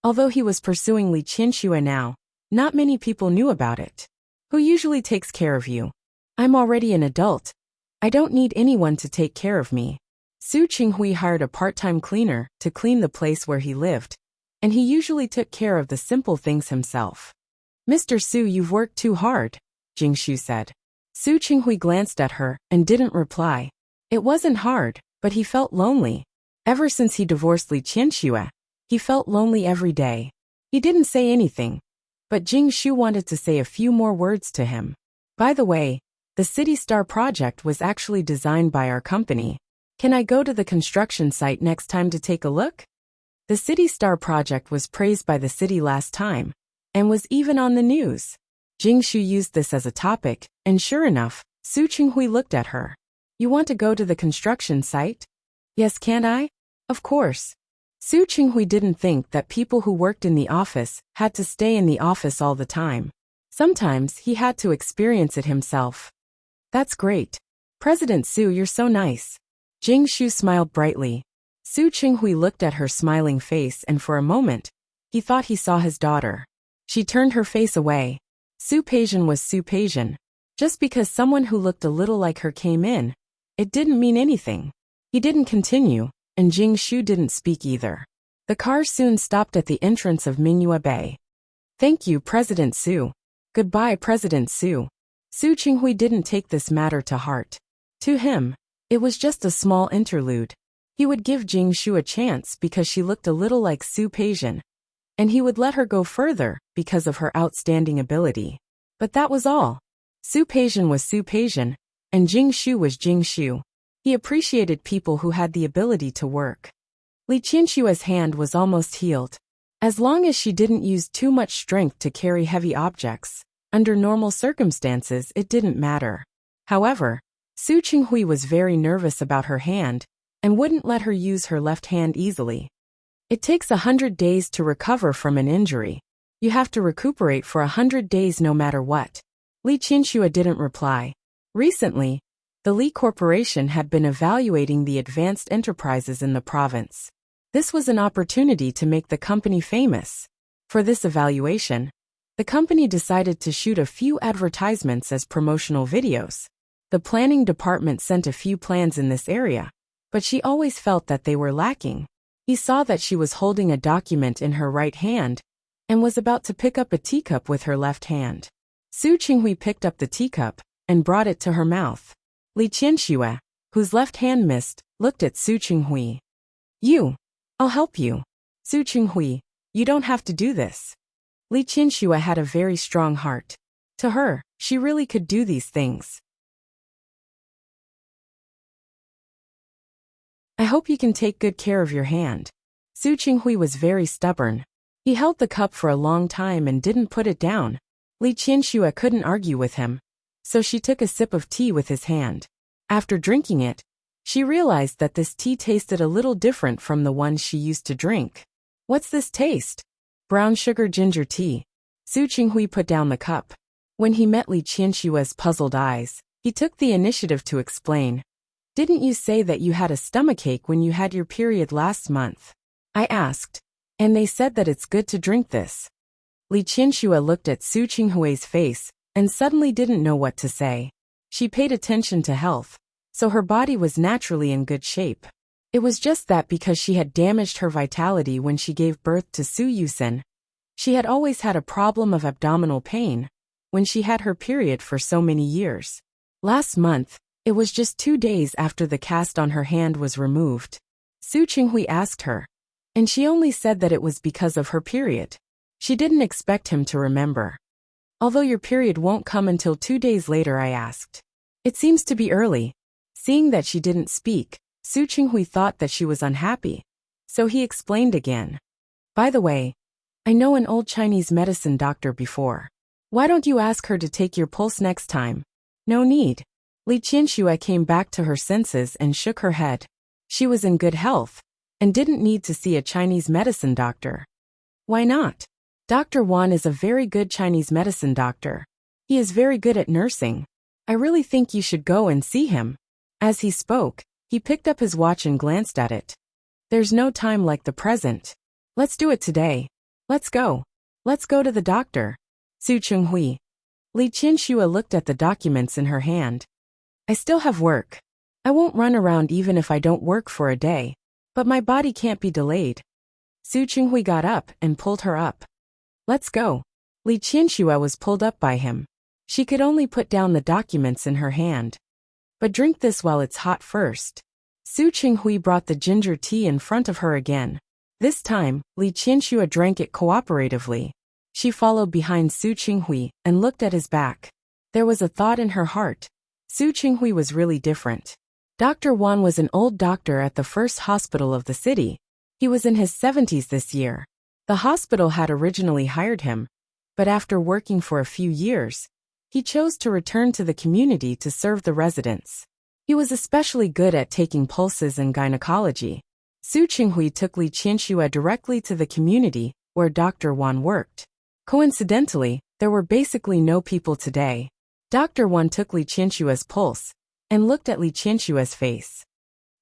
Although he was pursuing Li Qianxue now, not many people knew about it. "Who usually takes care of you?" "I'm already an adult. I don't need anyone to take care of me." Su Qinghui hired a part-time cleaner to clean the place where he lived, and he usually took care of the simple things himself. "Mr. Su, you've worked too hard," Jing Shu said. Su Qinghui glanced at her and didn't reply. It wasn't hard, but he felt lonely. Ever since he divorced Li Qianxue, he felt lonely every day. He didn't say anything, but Jing Shu wanted to say a few more words to him. "By the way, the City Star project was actually designed by our company. Can I go to the construction site next time to take a look?" The City Star project was praised by the city last time, and was even on the news. Jing Shu used this as a topic, and sure enough, Su Qinghui looked at her. "You want to go to the construction site?" "Yes, can't I?" "Of course." Su Qinghui didn't think that people who worked in the office had to stay in the office all the time. Sometimes he had to experience it himself. "That's great. President Su, you're so nice." Jing Shu smiled brightly. Su Qinghui looked at her smiling face and for a moment, he thought he saw his daughter. She turned her face away. Su Peijian was Su Peijian. Just because someone who looked a little like her came in, it didn't mean anything. He didn't continue, and Jing Shu didn't speak either. The car soon stopped at the entrance of Mingyue Bay. "Thank you, President Su." "Goodbye, President Su." Su Qinghui didn't take this matter to heart. To him, it was just a small interlude. He would give Jing Shu a chance because she looked a little like Su Peijian, and he would let her go further because of her outstanding ability. But that was all. Su Peijian was Su Peijian, and Jing Shu was Jing Shu. He appreciated people who had the ability to work. Li Qianxue's hand was almost healed. As long as she didn't use too much strength to carry heavy objects, under normal circumstances it didn't matter. However, Su Qinghui was very nervous about her hand, and wouldn't let her use her left hand easily. It takes 100 days to recover from an injury. You have to recuperate for 100 days no matter what. Li Qianxue didn't reply. Recently, the Li Corporation had been evaluating the advanced enterprises in the province. This was an opportunity to make the company famous. For this evaluation, the company decided to shoot a few advertisements as promotional videos. The planning department sent a few plans in this area, but she always felt that they were lacking. He saw that she was holding a document in her right hand and was about to pick up a teacup with her left hand. Su Qinghui picked up the teacup and brought it to her mouth. Li Qianxue, whose left hand missed, looked at Su Qinghui. I'll help you." "Su Qinghui, you don't have to do this." Li Qianxue had a very strong heart. To her, she really could do these things. "I hope you can take good care of your hand." Su Qinghui was very stubborn. He held the cup for a long time and didn't put it down. Li Qianxue couldn't argue with him, so she took a sip of tea with his hand. After drinking it, she realized that this tea tasted a little different from the one she used to drink. "What's this taste?" "Brown sugar ginger tea." Su Qinghui put down the cup. When he met Li Qianxue's puzzled eyes, he took the initiative to explain. "Didn't you say that you had a stomachache when you had your period last month?" "I asked, and they said that it's good to drink this." Li Qianxue looked at Su Qinghui's face and suddenly didn't know what to say. She paid attention to health, so her body was naturally in good shape. It was just that because she had damaged her vitality when she gave birth to Su Yusen, she had always had a problem of abdominal pain when she had her period for so many years. Last month, it was just 2 days after the cast on her hand was removed. Su Qinghui asked her, and she only said that it was because of her period. She didn't expect him to remember. "Although your period won't come until 2 days later," I asked. "It seems to be early." Seeing that she didn't speak, Su Qinghui thought that she was unhappy, so he explained again. By the way, I know an old Chinese medicine doctor before. Why don't you ask her to take your pulse next time? No need. Li Qianxue came back to her senses and shook her head. She was in good health and didn't need to see a Chinese medicine doctor. Why not? Dr. Wan is a very good Chinese medicine doctor. He is very good at nursing. I really think you should go and see him. As he spoke, he picked up his watch and glanced at it. There's no time like the present. Let's do it today. Let's go. Let's go to the doctor. Su Chenghui. Li Qianxue looked at the documents in her hand. I still have work. I won't run around even if I don't work for a day. But my body can't be delayed. Su Chenghui got up and pulled her up. Let's go. Li Qianxue was pulled up by him. She could only put down the documents in her hand. But drink this while it's hot first. Su Chenghui brought the ginger tea in front of her again. This time, Li Qianxue drank it cooperatively. She followed behind Su Chenghui and looked at his back. There was a thought in her heart. Su Chenghui was really different. Dr. Wan was an old doctor at the first hospital of the city. He was in his 70s this year. The hospital had originally hired him, but after working for a few years, he chose to return to the community to serve the residents. He was especially good at taking pulses and gynecology. Su Chenghui took Li Qianxue directly to the community where Dr. Wan worked. Coincidentally, there were basically no people today. Dr. Wan took Li Qianxue's pulse and looked at Li Qianxue's face.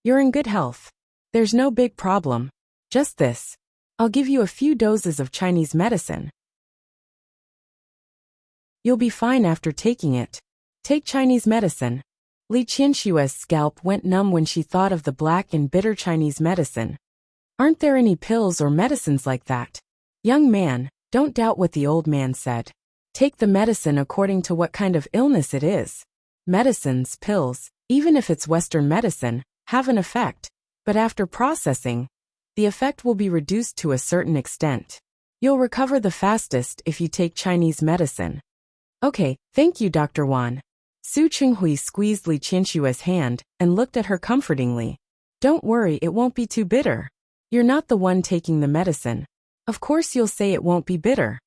You're in good health. There's no big problem. Just this. I'll give you a few doses of Chinese medicine. You'll be fine after taking it. Take Chinese medicine. Li Qianxue's scalp went numb when she thought of the black and bitter Chinese medicine. Aren't there any pills or medicines like that? Young man, don't doubt what the old man said. Take the medicine according to what kind of illness it is. Medicines, pills, even if it's Western medicine, have an effect, but after processing, the effect will be reduced to a certain extent. You'll recover the fastest if you take Chinese medicine. Okay, thank you, Dr. Wan. Su Chenghui squeezed Li Qianxue's hand and looked at her comfortingly. Don't worry, it won't be too bitter. You're not the one taking the medicine. Of course you'll say it won't be bitter.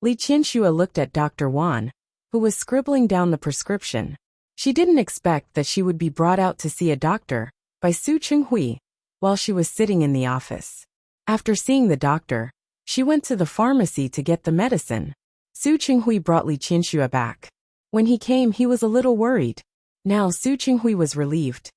Li Qianxue looked at Dr. Wan, who was scribbling down the prescription. She didn't expect that she would be brought out to see a doctor by Su Chenghui while she was sitting in the office. After seeing the doctor, she went to the pharmacy to get the medicine. Su Chenghui brought Li Qianxue back. When he came, he was a little worried. Now Su Chenghui was relieved.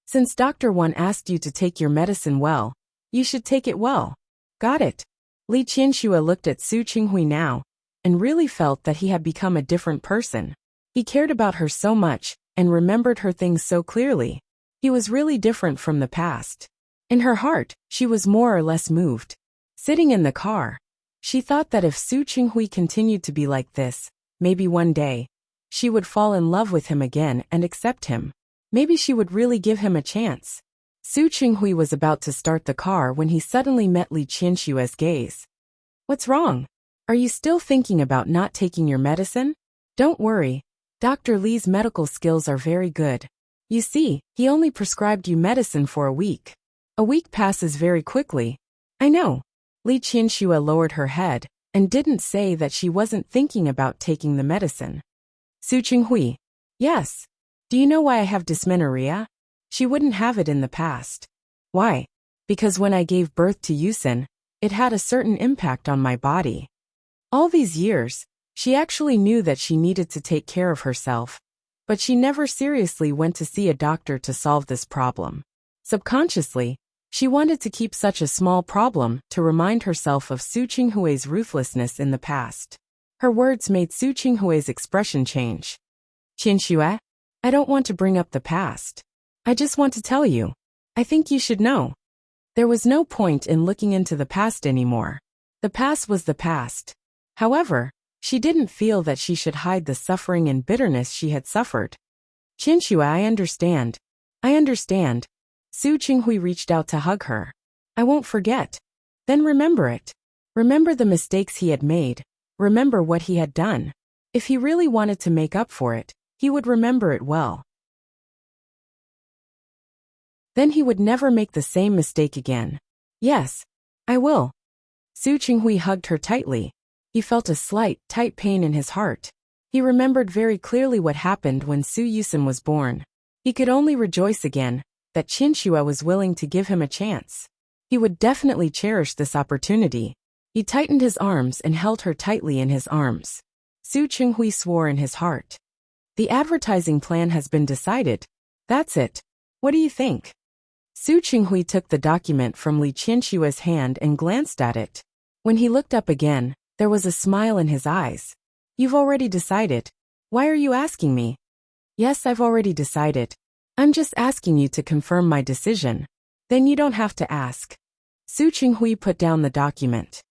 Since Dr. Wan asked you to take your medicine well, you should take it well. Got it. Li Qianxue looked at Su Chenghui now and really felt that he had become a different person. He cared about her so much and remembered her things so clearly. He was really different from the past. In her heart, she was more or less moved. Sitting in the car, she thought that if Su Chenghui continued to be like this, maybe one day, she would fall in love with him again and accept him. Maybe she would really give him a chance. Su Chenghui was about to start the car when he suddenly met Li Qianxue's gaze. What's wrong? Are you still thinking about not taking your medicine? Don't worry. Dr. Li's medical skills are very good. You see, he only prescribed you medicine for a week. A week passes very quickly. I know. Li Qianxue lowered her head and didn't say that she wasn't thinking about taking the medicine. Su Chenghui. Yes. Do you know why I have dysmenorrhea? She wouldn't have it in the past. Why? Because when I gave birth to Yusin, it had a certain impact on my body. All these years, she actually knew that she needed to take care of herself, but she never seriously went to see a doctor to solve this problem. Subconsciously, she wanted to keep such a small problem to remind herself of Su Chenghui's ruthlessness in the past. Her words made Su Chenghui's expression change. Qianxue, I don't want to bring up the past. I just want to tell you. I think you should know. There was no point in looking into the past anymore. The past was the past. However, she didn't feel that she should hide the suffering and bitterness she had suffered. Qianxue, I understand. I understand. Su Chenghui reached out to hug her. I won't forget. Then remember it. Remember the mistakes he had made. Remember what he had done. If he really wanted to make up for it, he would remember it well. Then he would never make the same mistake again. Yes, I will. Su Qinghui hugged her tightly. He felt a slight, tight pain in his heart. He remembered very clearly what happened when Su Yusen was born. He could only rejoice again that Qinxue was willing to give him a chance. He would definitely cherish this opportunity. He tightened his arms and held her tightly in his arms. Su Qinghui swore in his heart. The advertising plan has been decided. That's it. What do you think? Su Qinghui took the document from Li Qinshue's hand and glanced at it. When he looked up again, there was a smile in his eyes. You've already decided. Why are you asking me? Yes, I've already decided. I'm just asking you to confirm my decision. Then you don't have to ask. Su Qinghui put down the document.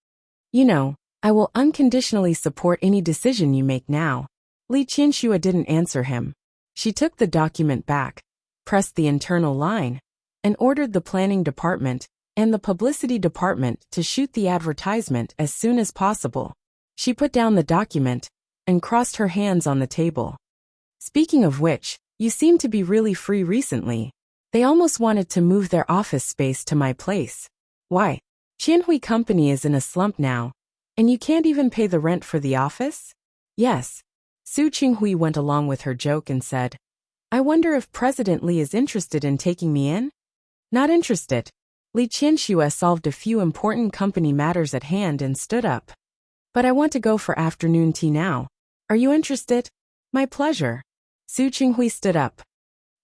You know, I will unconditionally support any decision you make now. Li Qinshu didn't answer him. She took the document back, pressed the internal line, and ordered the planning department and the publicity department to shoot the advertisement as soon as possible. She put down the document and crossed her hands on the table. Speaking of which, you seem to be really free recently. They almost wanted to move their office space to my place. Why? Qianhui Company is in a slump now, and you can't even pay the rent for the office? Yes. Su Qinghui went along with her joke and said, I wonder if President Li is interested in taking me in? Not interested. Li Qianxue solved a few important company matters at hand and stood up. But I want to go for afternoon tea now. Are you interested? My pleasure. Su Qinghui stood up.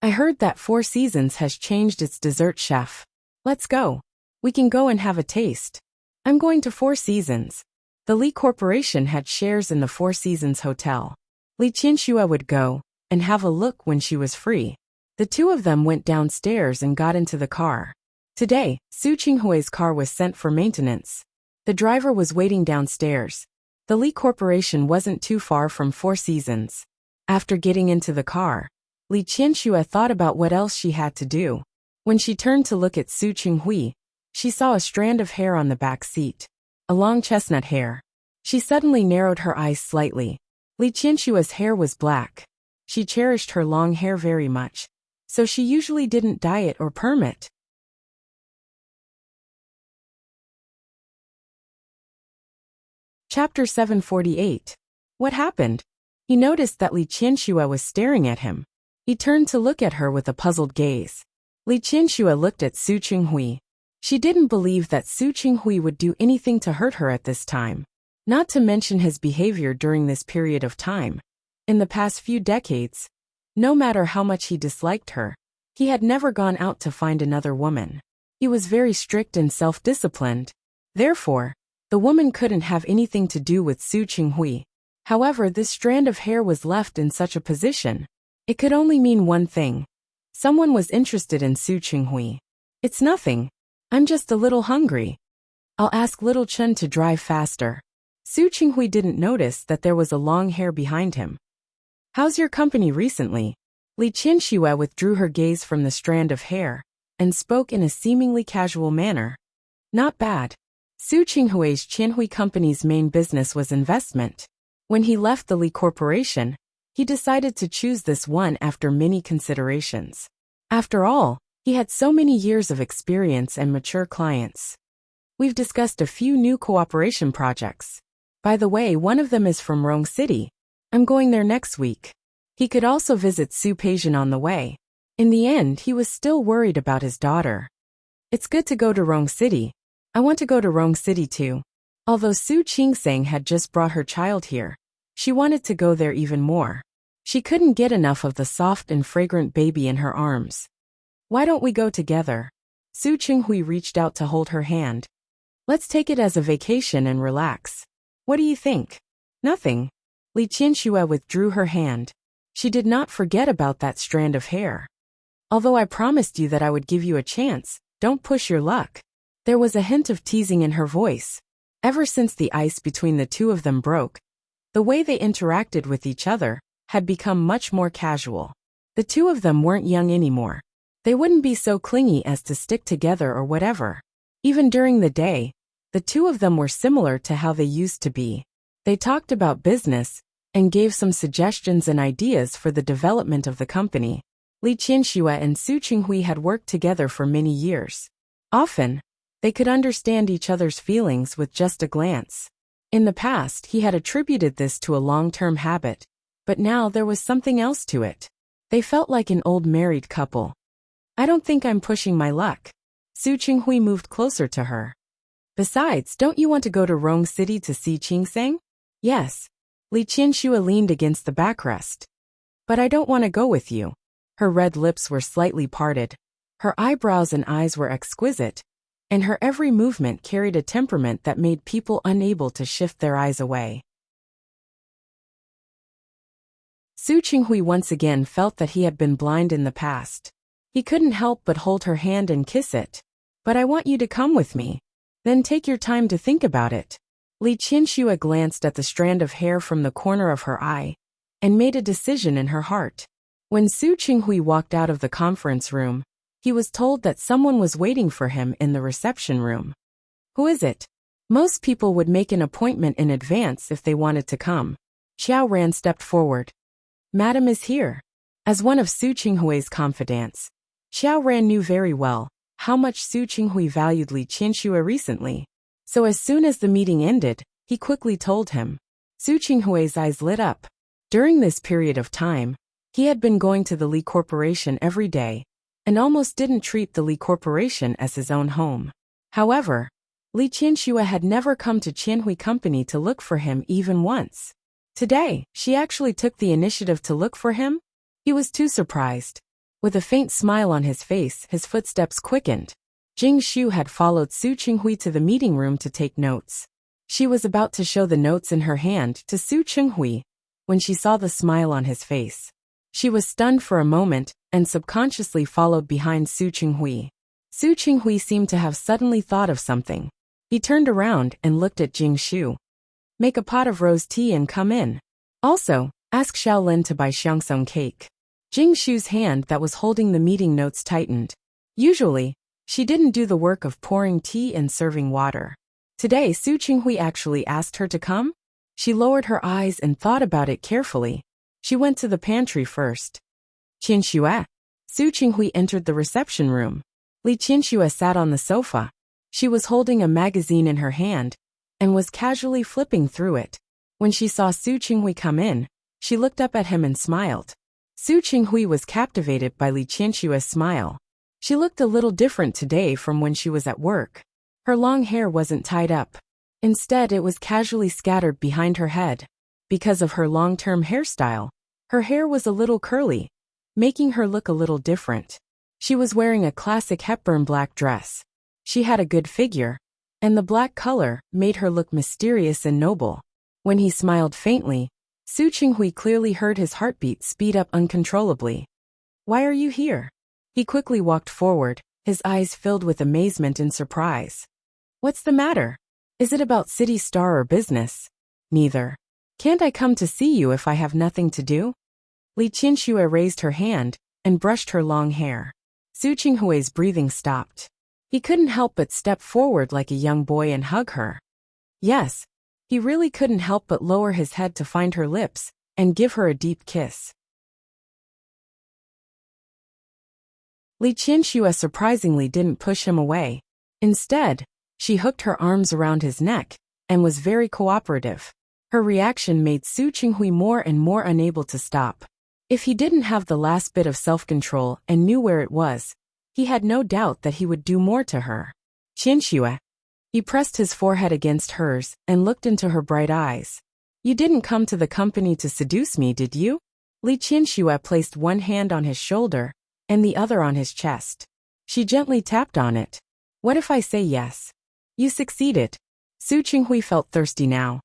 I heard that Four Seasons has changed its dessert chef. Let's go. We can go and have a taste. I'm going to Four Seasons. The Li Corporation had shares in the Four Seasons Hotel. Li Qinshuo would go and have a look when she was free. The two of them went downstairs and got into the car. Today, Su Qinghui's car was sent for maintenance. The driver was waiting downstairs. The Li Corporation wasn't too far from Four Seasons. After getting into the car, Li Qinshuo thought about what else she had to do. When she turned to look at Su Qinghui, she saw a strand of hair on the back seat. A long chestnut hair. She suddenly narrowed her eyes slightly. Li Qinshuo's hair was black. She cherished her long hair very much, so she usually didn't dye it or perm it. Chapter 748. What happened? He noticed that Li Qinshuo was staring at him. He turned to look at her with a puzzled gaze. Li Qinshuo looked at Su Qinghui. She didn't believe that Su Qinghui would do anything to hurt her at this time. Not to mention his behavior during this period of time. In the past few decades, no matter how much he disliked her, he had never gone out to find another woman. He was very strict and self-disciplined. Therefore, the woman couldn't have anything to do with Su Qinghui. However, this strand of hair was left in such a position. It could only mean one thing. Someone was interested in Su Qinghui. It's nothing. I'm just a little hungry. I'll ask little Chen to drive faster. Su Qinghui didn't notice that there was a long hair behind him. How's your company recently? Li Qinshuo withdrew her gaze from the strand of hair and spoke in a seemingly casual manner. Not bad. Su Qinghui's Qianhui Company's main business was investment. When he left the Li Corporation, he decided to choose this one after many considerations. After all, he had so many years of experience and mature clients. We've discussed a few new cooperation projects. By the way, one of them is from Rong City. I'm going there next week. He could also visit Su Peijian on the way. In the end, he was still worried about his daughter. It's good to go to Rong City. I want to go to Rong City too. Although Su Qingsang had just brought her child here, she wanted to go there even more. She couldn't get enough of the soft and fragrant baby in her arms. Why don't we go together? Su Qinghui reached out to hold her hand. Let's take it as a vacation and relax. What do you think? Nothing. Li Qinshuo withdrew her hand. She did not forget about that strand of hair. Although I promised you that I would give you a chance, don't push your luck. There was a hint of teasing in her voice. Ever since the ice between the two of them broke, the way they interacted with each other had become much more casual. The two of them weren't young anymore. They wouldn't be so clingy as to stick together or whatever. Even during the day, the two of them were similar to how they used to be. They talked about business and gave some suggestions and ideas for the development of the company. Li Qianxue and Su Qinghui had worked together for many years. Often, they could understand each other's feelings with just a glance. In the past, he had attributed this to a long-term habit, but now there was something else to it. They felt like an old married couple. I don't think I'm pushing my luck. Su Qinghui moved closer to her. Besides, don't you want to go to Rong City to see Qingseng? Yes. Li Qianxue leaned against the backrest. But I don't want to go with you. Her red lips were slightly parted. Her eyebrows and eyes were exquisite, and her every movement carried a temperament that made people unable to shift their eyes away. Su Qinghui once again felt that he had been blind in the past. He couldn't help but hold her hand and kiss it. But I want you to come with me. Then take your time to think about it. Li Qianxue glanced at the strand of hair from the corner of her eye and made a decision in her heart. When Su Qinghui walked out of the conference room, he was told that someone was waiting for him in the reception room. Who is it? Most people would make an appointment in advance if they wanted to come. Xiao Ran stepped forward. Madam is here. As one of Su Qinghui's confidants, Xiao Ran knew very well how much Su Qinghui valued Li Qianxue recently. So as soon as the meeting ended, he quickly told him. Su Qinghui's eyes lit up. During this period of time, he had been going to the Li Corporation every day, and almost didn't treat the Li Corporation as his own home. However, Li Qianxue had never come to Qianhui Company to look for him even once. Today, she actually took the initiative to look for him. He was too surprised. With a faint smile on his face, his footsteps quickened. Jing Xu had followed Su Qinghui to the meeting room to take notes. She was about to show the notes in her hand to Su Qinghui when she saw the smile on his face. She was stunned for a moment and subconsciously followed behind Su Qinghui. Su Qinghui seemed to have suddenly thought of something. He turned around and looked at Jing Xu. Make a pot of rose tea and come in. Also, ask Xiaolin to buy xiangsong cake. Jing Xu's hand that was holding the meeting notes tightened. Usually, she didn't do the work of pouring tea and serving water. Today, Su Qinghui actually asked her to come. She lowered her eyes and thought about it carefully. She went to the pantry first. Qianxue. Su Qinghui entered the reception room. Li Qianxue sat on the sofa. She was holding a magazine in her hand and was casually flipping through it. When she saw Su Qinghui come in, she looked up at him and smiled. Su Qinghui was captivated by Li Qianxue's smile. She looked a little different today from when she was at work. Her long hair wasn't tied up. Instead, it was casually scattered behind her head. Because of her long-term hairstyle, her hair was a little curly, making her look a little different. She was wearing a classic Hepburn black dress. She had a good figure, and the black color made her look mysterious and noble. When he smiled faintly, Su Qinghui clearly heard his heartbeat speed up uncontrollably. Why are you here? He quickly walked forward, his eyes filled with amazement and surprise. What's the matter? Is it about City Star or business? Neither. Can't I come to see you if I have nothing to do? Li Qianxue raised her hand and brushed her long hair. Su Qinghui's breathing stopped. He couldn't help but step forward like a young boy and hug her. Yes, he really couldn't help but lower his head to find her lips and give her a deep kiss. Li Qianxue surprisingly didn't push him away. Instead, she hooked her arms around his neck and was very cooperative. Her reaction made Su Qinghui more and more unable to stop. If he didn't have the last bit of self-control and knew where it was, he had no doubt that he would do more to her. Qianxue. He pressed his forehead against hers and looked into her bright eyes. You didn't come to the company to seduce me, did you? Li Qianxue placed one hand on his shoulder and the other on his chest. She gently tapped on it. What if I say yes? You succeeded. Su Qinghui felt thirsty now.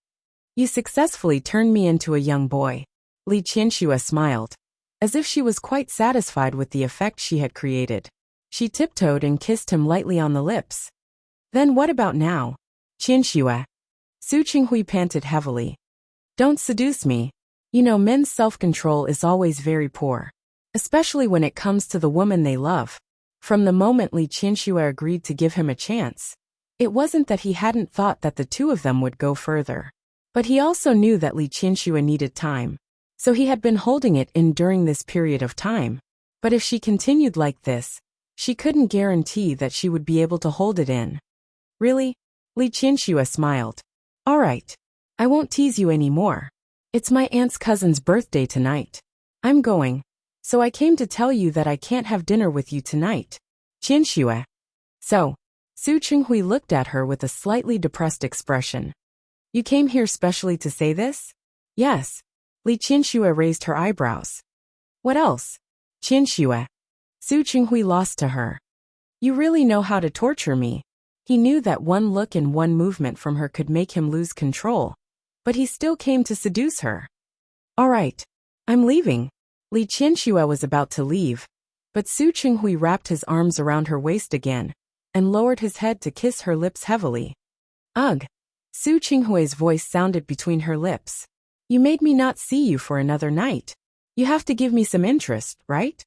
You successfully turned me into a young boy. Li Qianxue smiled, as if she was quite satisfied with the effect she had created. She tiptoed and kissed him lightly on the lips. Then what about now? Qianxue. Su Qinghui panted heavily. Don't seduce me. You know, men's self-control is always very poor, especially when it comes to the woman they love. From the moment Li Qianxue agreed to give him a chance, it wasn't that he hadn't thought that the two of them would go further. But he also knew that Li Qianxue needed time, so he had been holding it in during this period of time. But if she continued like this, she couldn't guarantee that she would be able to hold it in. Really? Li Qianxue smiled. All right. I won't tease you anymore. It's my aunt's cousin's birthday tonight. I'm going. So I came to tell you that I can't have dinner with you tonight. Qianxue. So, Su Qinghui looked at her with a slightly depressed expression. You came here specially to say this? Yes. Li Qianxue raised her eyebrows. What else? Qianxue. Su Qinghui lost to her. You really know how to torture me. He knew that one look and one movement from her could make him lose control, but he still came to seduce her. All right. I'm leaving. Li Qianxue was about to leave, but Su Qinghui wrapped his arms around her waist again and lowered his head to kiss her lips heavily. Ugh. Su Qinghui's voice sounded between her lips. You made me not see you for another night. You have to give me some interest, right?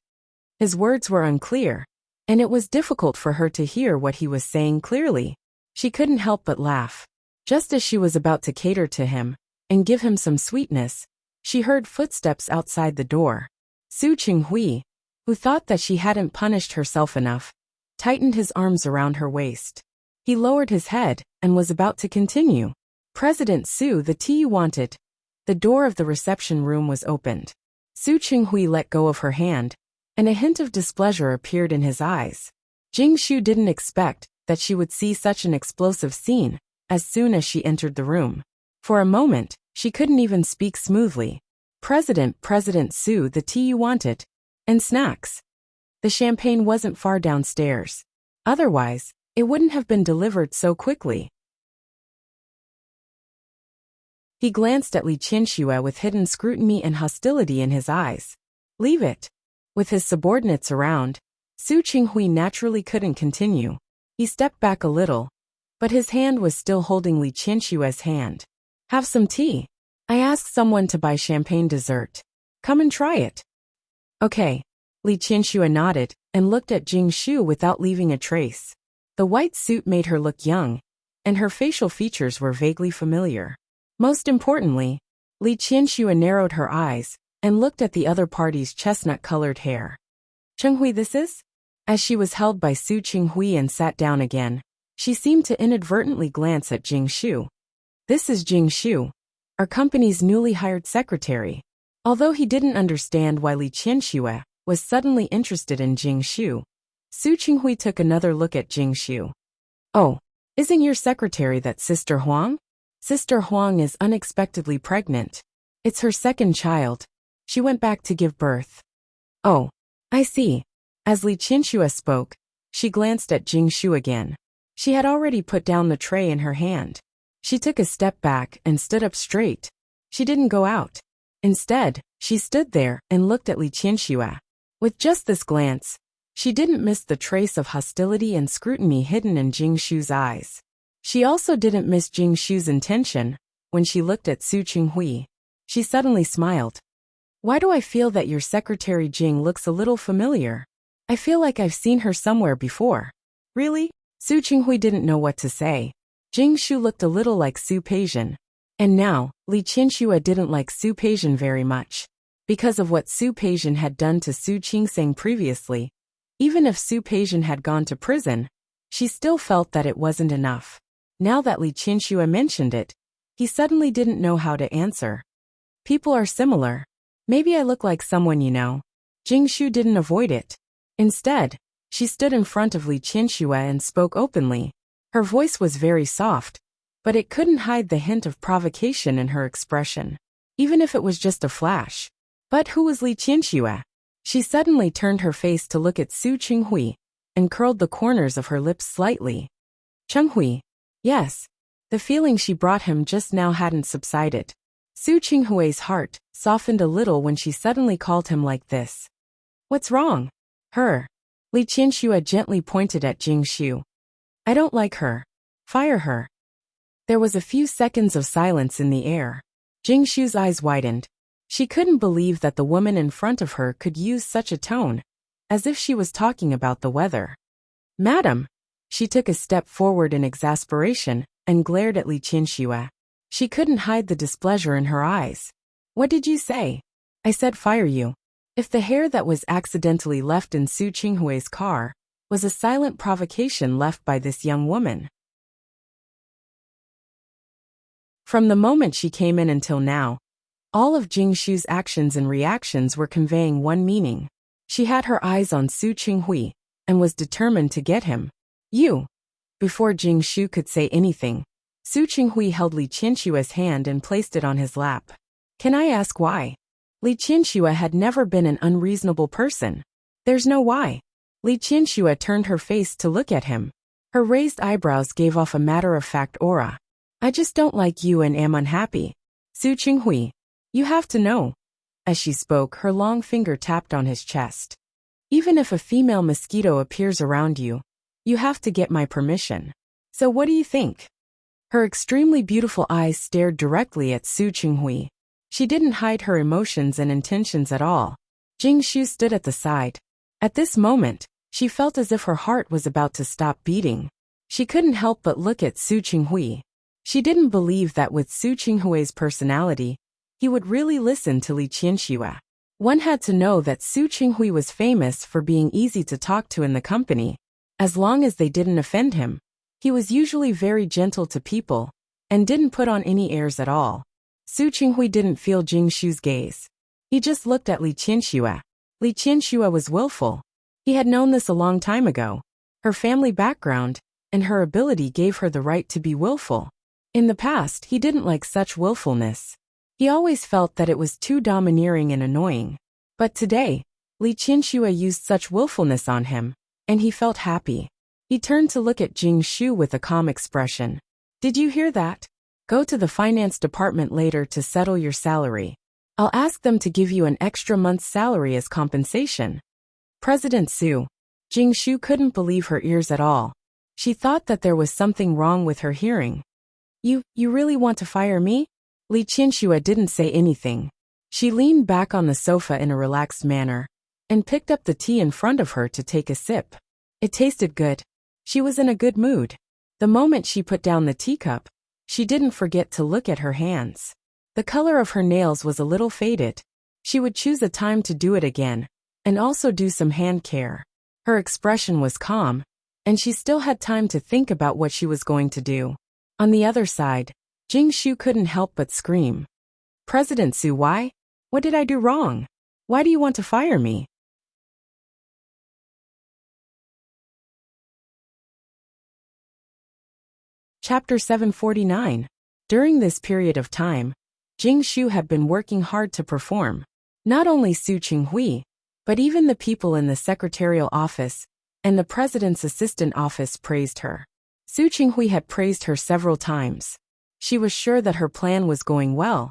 His words were unclear, and it was difficult for her to hear what he was saying clearly. She couldn't help but laugh. Just as she was about to cater to him and give him some sweetness, she heard footsteps outside the door. Su Qinghui, who thought that she hadn't punished herself enough, tightened his arms around her waist. He lowered his head and was about to continue. President Su, the tea you wanted. The door of the reception room was opened. Su Qinghui let go of her hand, and a hint of displeasure appeared in his eyes. Jing Shu didn't expect that she would see such an explosive scene as soon as she entered the room. For a moment, she couldn't even speak smoothly. President Su, the tea you wanted. And snacks. The champagne wasn't far downstairs. Otherwise, it wouldn't have been delivered so quickly. He glanced at Li Qianxue with hidden scrutiny and hostility in his eyes. Leave it. With his subordinates around, Su Qinghui naturally couldn't continue. He stepped back a little, but his hand was still holding Li Qianxue's hand. Have some tea. I asked someone to buy champagne dessert. Come and try it. Okay. Li Qianxue nodded and looked at Jing Shu without leaving a trace. The white suit made her look young, and her facial features were vaguely familiar. Most importantly, Li Qianxue narrowed her eyes and looked at the other party's chestnut-colored hair. Chenghui this is? As she was held by Su Qinghui and sat down again, she seemed to inadvertently glance at Jing Shu. This is Jing Shu, our company's newly hired secretary. Although he didn't understand why Li Qianxue was suddenly interested in Jing Shu, Su Qinghui took another look at Jing Shu. Oh, isn't your secretary that Sister Huang? Sister Huang is unexpectedly pregnant. It's her second child. She went back to give birth. Oh, I see. As Li Qianxue spoke, she glanced at Jing Shu again. She had already put down the tray in her hand. She took a step back and stood up straight. She didn't go out. Instead, she stood there and looked at Li Qianxue. With just this glance, she didn't miss the trace of hostility and scrutiny hidden in Jing Shu's eyes. She also didn't miss Jing Shu's intention when she looked at Su Qinghui. She suddenly smiled. Why do I feel that your secretary Jing looks a little familiar? I feel like I've seen her somewhere before. Really? Su Qinghui didn't know what to say. Jing Shu looked a little like Su Peijian. And now, Li Qianxue didn't like Su Peijian very much. Because of what Su Peijian had done to Su Qingsang previously, even if Su Peijian had gone to prison, she still felt that it wasn't enough. Now that Li Qianxue mentioned it, he suddenly didn't know how to answer. People are similar. Maybe I look like someone you know. Jing Shu didn't avoid it. Instead, she stood in front of Li Qianxue and spoke openly. Her voice was very soft, but it couldn't hide the hint of provocation in her expression, even if it was just a flash. But who was Li Qianxue? She suddenly turned her face to look at Su Qinghui and curled the corners of her lips slightly. Chenghui. Yes. The feeling she brought him just now hadn't subsided. Su Qinghui's heart softened a little when she suddenly called him like this. What's wrong? Her. Li Qianxue gently pointed at Jing Shu. I don't like her. Fire her. There was a few seconds of silence in the air. Jing Shu's eyes widened. She couldn't believe that the woman in front of her could use such a tone, as if she was talking about the weather. Madam! She took a step forward in exasperation and glared at Li Qianxue. She couldn't hide the displeasure in her eyes. What did you say? I said fire you. If the hair that was accidentally left in Su Qinghui's car was a silent provocation left by this young woman. From the moment she came in until now, all of Jing Shu's actions and reactions were conveying one meaning. She had her eyes on Su Qinghui and was determined to get him. You. Before Jing Shu could say anything, Su Qinghui held Li Qinshua's hand and placed it on his lap. Can I ask why? Li Qinshu had never been an unreasonable person. There's no why. Li Qinshu turned her face to look at him. Her raised eyebrows gave off a matter-of-fact aura. I just don't like you and am unhappy. Su Qinghui, you have to know. As she spoke, her long finger tapped on his chest. Even if a female mosquito appears around you, you have to get my permission. So what do you think? Her extremely beautiful eyes stared directly at Su Qinghui. She didn't hide her emotions and intentions at all. Jing Shu stood at the side. At this moment, she felt as if her heart was about to stop beating. She couldn't help but look at Su Qinghui. She didn't believe that with Su Qinghui's personality, he would really listen to Li Qinshu. One had to know that Su Qinghui was famous for being easy to talk to in the company. As long as they didn't offend him, he was usually very gentle to people and didn't put on any airs at all. Su Qinghui didn't feel Jing Shu's gaze. He just looked at Li Qinshu. Li Qinshu was willful. He had known this a long time ago. Her family background and her ability gave her the right to be willful. In the past, he didn't like such willfulness. He always felt that it was too domineering and annoying. But today, Li Qinshu used such willfulness on him, and he felt happy. He turned to look at Jing Shu with a calm expression. Did you hear that? Go to the finance department later to settle your salary. I'll ask them to give you an extra month's salary as compensation. President Su. Jing Shu couldn't believe her ears at all. She thought that there was something wrong with her hearing. You really want to fire me? Li Qinshu didn't say anything. She leaned back on the sofa in a relaxed manner and picked up the tea in front of her to take a sip. It tasted good. She was in a good mood. The moment she put down the teacup, she didn't forget to look at her hands. The color of her nails was a little faded. She would choose a time to do it again and also do some hand care. Her expression was calm, and she still had time to think about what she was going to do. On the other side, Jing Shu couldn't help but scream. President Su, why? What did I do wrong? Why do you want to fire me? Chapter 749. During this period of time, Jing Shu had been working hard to perform. Not only Su Qinghui, but even the people in the secretarial office and the president's assistant office praised her. Su Qinghui had praised her several times. She was sure that her plan was going well,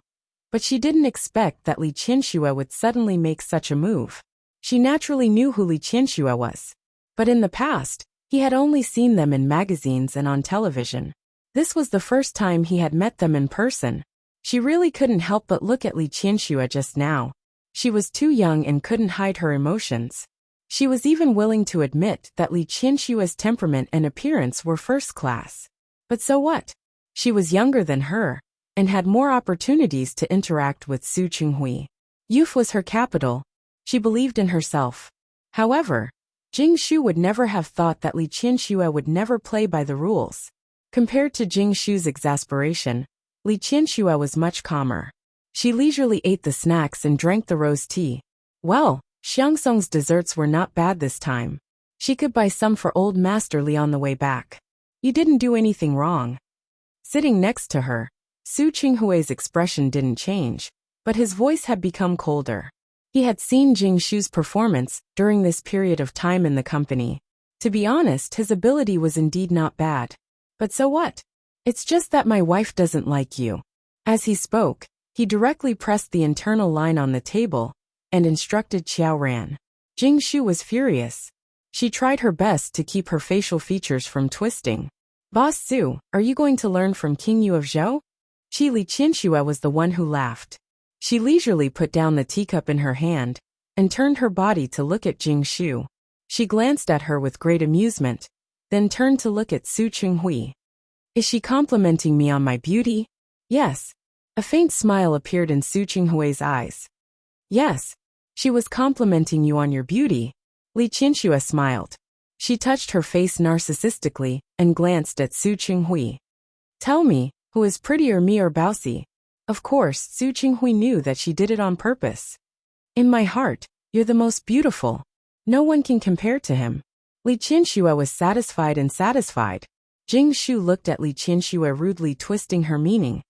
but she didn't expect that Li Qinshu would suddenly make such a move. She naturally knew who Li Qinshu was, but in the past, he had only seen them in magazines and on television. This was the first time he had met them in person. She really couldn't help but look at Li Qinshu just now. She was too young and couldn't hide her emotions. She was even willing to admit that Li Qinshu's temperament and appearance were first class. But so what? She was younger than her, and had more opportunities to interact with Su Qinghui. Youth was her capital. She believed in herself. However, Jing Shu would never have thought that Li Qinshu would never play by the rules. Compared to Jing Shu's exasperation, Li Qinshu was much calmer. She leisurely ate the snacks and drank the rose tea. Well, Xiangsong's desserts were not bad this time. She could buy some for old Master Li on the way back. You didn't do anything wrong. Sitting next to her, Su Qinghui's expression didn't change, but his voice had become colder. He had seen Jing Shu's performance during this period of time in the company. To be honest, his ability was indeed not bad. But so what? It's just that my wife doesn't like you. As he spoke, he directly pressed the internal line on the table and instructed Qiao Ran. Jing Shu was furious. She tried her best to keep her facial features from twisting. Boss Su, are you going to learn from King Yu of Zhou? Li Qinshu was the one who laughed. She leisurely put down the teacup in her hand and turned her body to look at Jing Shu. She glanced at her with great amusement, then turned to look at Su Qinghui. Is she complimenting me on my beauty? Yes. A faint smile appeared in Su Qinghui's eyes. Yes. She was complimenting you on your beauty. Li Qianxue smiled. She touched her face narcissistically and glanced at Su Qinghui. Tell me, who is prettier, me or Baosi? Of course, Su Qinghui knew that she did it on purpose. In my heart, you're the most beautiful. No one can compare to him. Li Qianxue was satisfied and satisfied. Jing Shu looked at Li Qianxue rudely twisting her meaning,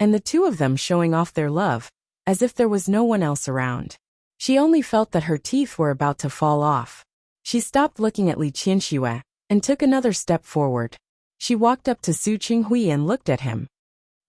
and the two of them showing off their love, as if there was no one else around. She only felt that her teeth were about to fall off. She stopped looking at Li Qianxue and took another step forward. She walked up to Su Qinghui and looked at him.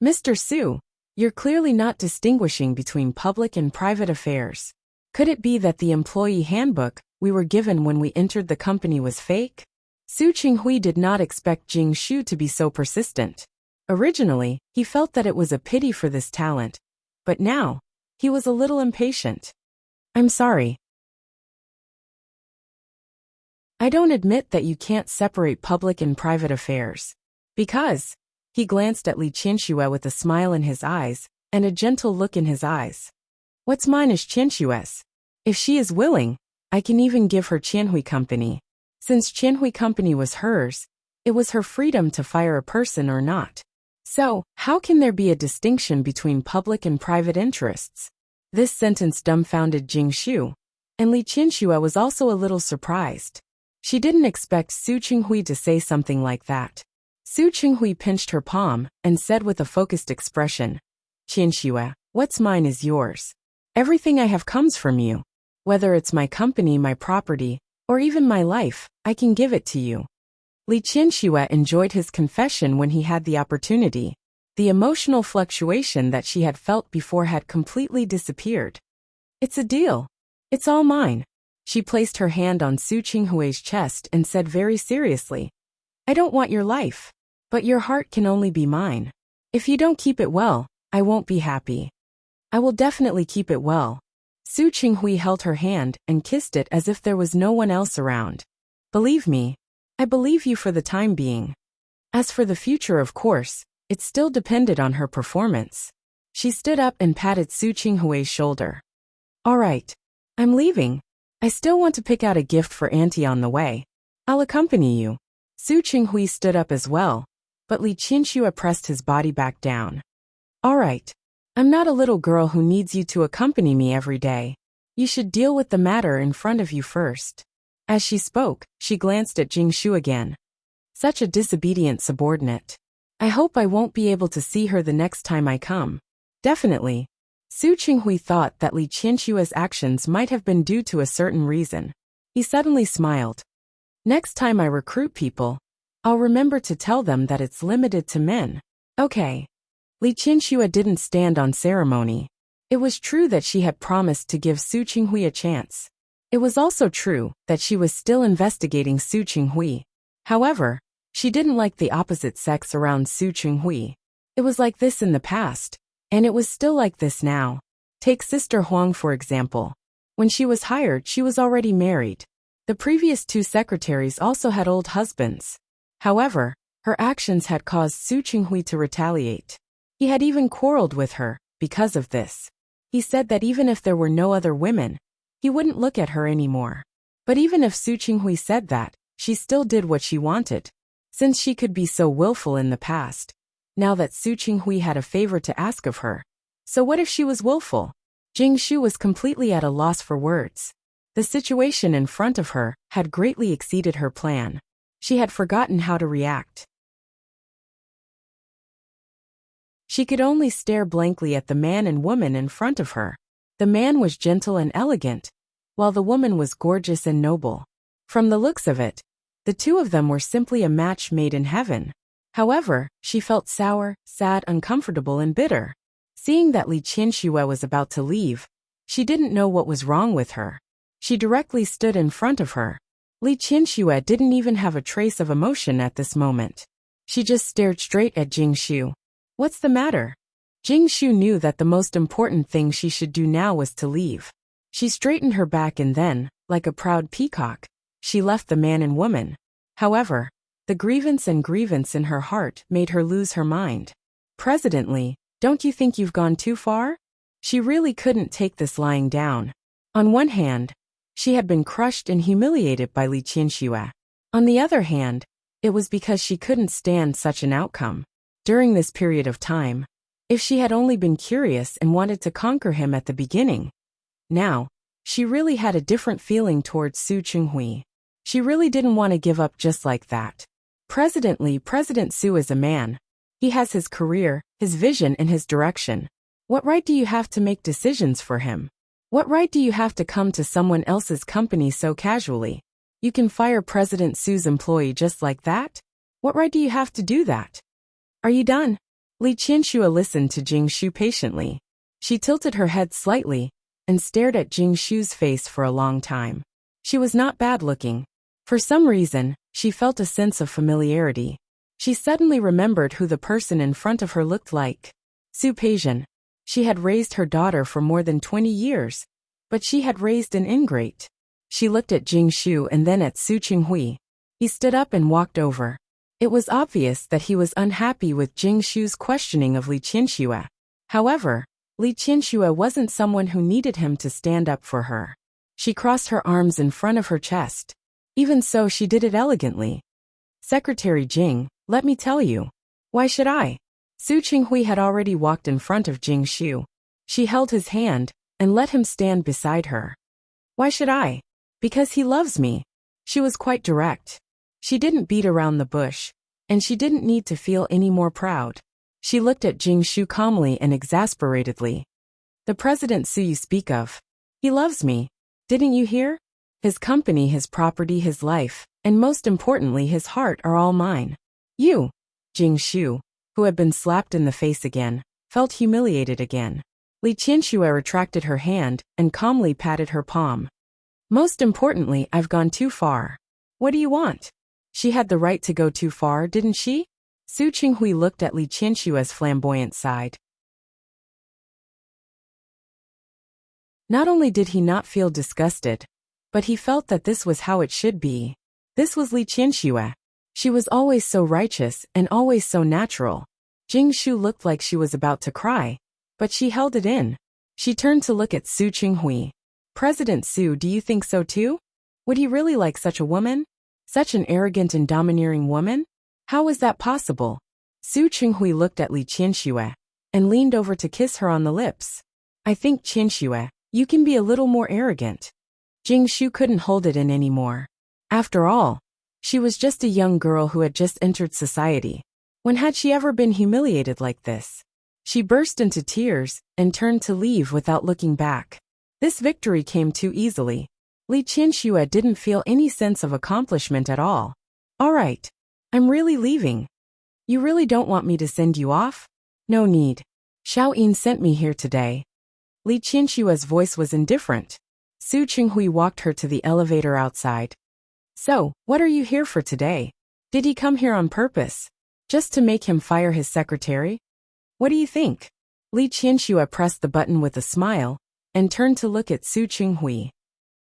Mr. Su, you're clearly not distinguishing between public and private affairs. Could it be that the employee handbook we were given when we entered the company was fake? Su Qinghui did not expect Jing Shu to be so persistent. Originally, he felt that it was a pity for this talent, but now, he was a little impatient. I'm sorry. I don't admit that you can't separate public and private affairs. Because, he glanced at Li Qianxue with a smile in his eyes and a gentle look in his eyes. What's mine is Qianxue's. If she is willing, I can even give her Qianhui Company. Since Qianhui Company was hers, it was her freedom to fire a person or not. So, how can there be a distinction between public and private interests? This sentence dumbfounded Jing Shu, and Li Qianxue was also a little surprised. She didn't expect Su Qinghui to say something like that. Su Qinghui pinched her palm and said with a focused expression, Qianxue, what's mine is yours. Everything I have comes from you. Whether it's my company, my property, or even my life, I can give it to you. Li Qianxue enjoyed his confession when he had the opportunity. The emotional fluctuation that she had felt before had completely disappeared. It's a deal. It's all mine. She placed her hand on Su Qinghui's chest and said very seriously, I don't want your life, but your heart can only be mine. If you don't keep it well, I won't be happy. I will definitely keep it well. Su Qinghui held her hand and kissed it as if there was no one else around. Believe me, I believe you for the time being. As for the future, of course, it still depended on her performance. She stood up and patted Su Qinghui's shoulder. All right, I'm leaving. I still want to pick out a gift for Auntie on the way. I'll accompany you. Su Qinghui stood up as well, but Li Qianxue pressed his body back down. All right. I'm not a little girl who needs you to accompany me every day. You should deal with the matter in front of you first. As she spoke, she glanced at Jing Shu again. Such a disobedient subordinate. I hope I won't be able to see her the next time I come. Definitely. Su Qinghui thought that Li Qianxue's actions might have been due to a certain reason. He suddenly smiled. Next time I recruit people, I'll remember to tell them that it's limited to men. Okay. Li Qianxue didn't stand on ceremony. It was true that she had promised to give Su Qinghui a chance. It was also true that she was still investigating Su Qinghui. However, she didn't like the opposite sex around Su Qinghui. It was like this in the past, and it was still like this now. Take Sister Huang for example. When she was hired, she was already married. The previous two secretaries also had old husbands. However, her actions had caused Su Qinghui to retaliate. He had even quarreled with her because of this. He said that even if there were no other women, he wouldn't look at her anymore. But even if Su Qinghui said that, she still did what she wanted. Since she could be so willful in the past, now that Su Qinghui had a favor to ask of her. So what if she was willful? Jing Shu was completely at a loss for words. The situation in front of her had greatly exceeded her plan. She had forgotten how to react. She could only stare blankly at the man and woman in front of her. The man was gentle and elegant, while the woman was gorgeous and noble. From the looks of it, the two of them were simply a match made in heaven. However, she felt sour, sad, uncomfortable, and bitter. Seeing that Li Qianxue was about to leave, she didn't know what was wrong with her. She directly stood in front of her. Li Qianxue didn't even have a trace of emotion at this moment. She just stared straight at Jing Shu. What's the matter? Jing Shu knew that the most important thing she should do now was to leave. She straightened her back and then, like a proud peacock, she left the man and woman. However, the grievance in her heart made her lose her mind. Presidently, don't you think you've gone too far? She really couldn't take this lying down. On one hand, she had been crushed and humiliated by Li Qianxue. On the other hand, it was because she couldn't stand such an outcome. During this period of time, if she had only been curious and wanted to conquer him at the beginning. Now, she really had a different feeling towards Su Chenghui. She really didn't want to give up just like that. President Su is a man. He has his career, his vision and his direction. What right do you have to make decisions for him? What right do you have to come to someone else's company so casually? You can fire President Su's employee just like that? What right do you have to do that? Are you done? Li Qianxue listened to Jing Shu patiently. She tilted her head slightly and stared at Jing Shu's face for a long time. She was not bad-looking. For some reason, she felt a sense of familiarity. She suddenly remembered who the person in front of her looked like. Su Peijian. She had raised her daughter for more than 20 years, but she had raised an ingrate. She looked at Jing Shu and then at Su Chenghui. He stood up and walked over. It was obvious that he was unhappy with Jing Shu's questioning of Li Qianxue. However, Li Qianxue wasn't someone who needed him to stand up for her. She crossed her arms in front of her chest. Even so, she did it elegantly. Secretary Jing, let me tell you. Why should I? Su Chenghui had already walked in front of Jing Shu. She held his hand and let him stand beside her. Why should I? Because he loves me. She was quite direct. She didn't beat around the bush, and she didn't need to feel any more proud. She looked at Jing Shu calmly and exasperatedly. The President Su you speak of. He loves me. Didn't you hear? His company, his property, his life, and most importantly his heart are all mine. You, Jing Shu, who had been slapped in the face again, felt humiliated again. Li Qianxue retracted her hand and calmly patted her palm. Most importantly, I've gone too far. What do you want? She had the right to go too far, didn't she? Su Chenghui looked at Li Qianxue's flamboyant side. Not only did he not feel disgusted, but he felt that this was how it should be. This was Li Qianxue. She was always so righteous and always so natural. Jing Shu looked like she was about to cry, but she held it in. She turned to look at Su Chenghui. President Su, do you think so too? Would he really like such a woman? Such an arrogant and domineering woman? How is that possible? Su Chenghui looked at Li Qianxue and leaned over to kiss her on the lips. I think, Qianxue, you can be a little more arrogant. Jing Shu couldn't hold it in anymore. After all, she was just a young girl who had just entered society. When had she ever been humiliated like this? She burst into tears and turned to leave without looking back. This victory came too easily. Li Qianxue didn't feel any sense of accomplishment at all. All right. I'm really leaving. You really don't want me to send you off? No need. Xiao Yin sent me here today. Li Qianxue's voice was indifferent. Su Chenghui walked her to the elevator outside. So, what are you here for today? Did he come here on purpose? Just to make him fire his secretary? What do you think? Li Qianxue pressed the button with a smile and turned to look at Su Chenghui.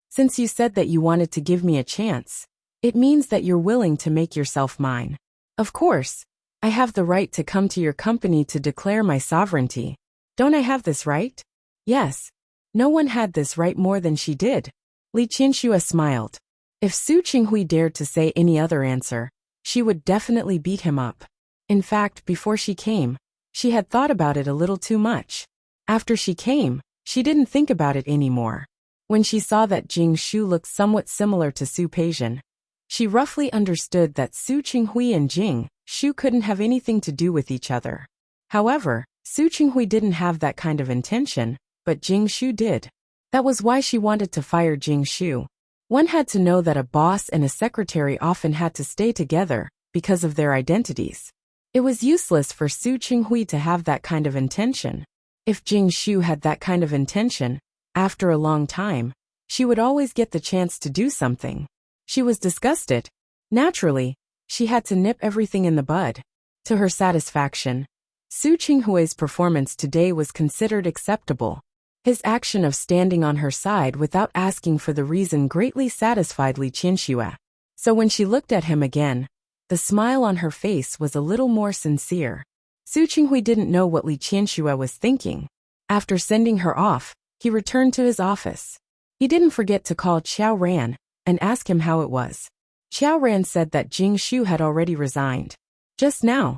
Since you said that you wanted to give me a chance, it means that you're willing to make yourself mine. Of course, I have the right to come to your company to declare my sovereignty. Don't I have this right? Yes. No one had this right more than she did. Li Qianxue smiled. If Su Chenghui dared to say any other answer, she would definitely beat him up. In fact, before she came, she had thought about it a little too much. After she came, she didn't think about it anymore. When she saw that Jing Shu looked somewhat similar to Su Peijian, she roughly understood that Su Chenghui and Jing Shu couldn't have anything to do with each other. However, Su Chenghui didn't have that kind of intention, but Jing Shu did. That was why she wanted to fire Jing Shu. One had to know that a boss and a secretary often had to stay together because of their identities. It was useless for Su Chenghui to have that kind of intention. If Jing Shu had that kind of intention, after a long time, she would always get the chance to do something. She was disgusted. Naturally, she had to nip everything in the bud. To her satisfaction, Su Chenghui's performance today was considered acceptable. His action of standing on her side without asking for the reason greatly satisfied Li Qianxue. So when she looked at him again, the smile on her face was a little more sincere. Su Chenghui didn't know what Li Qianxue was thinking. After sending her off, he returned to his office. He didn't forget to call Xiao Ran and ask him how it was. Xiao Ran said that Jing Shu had already resigned. Just now.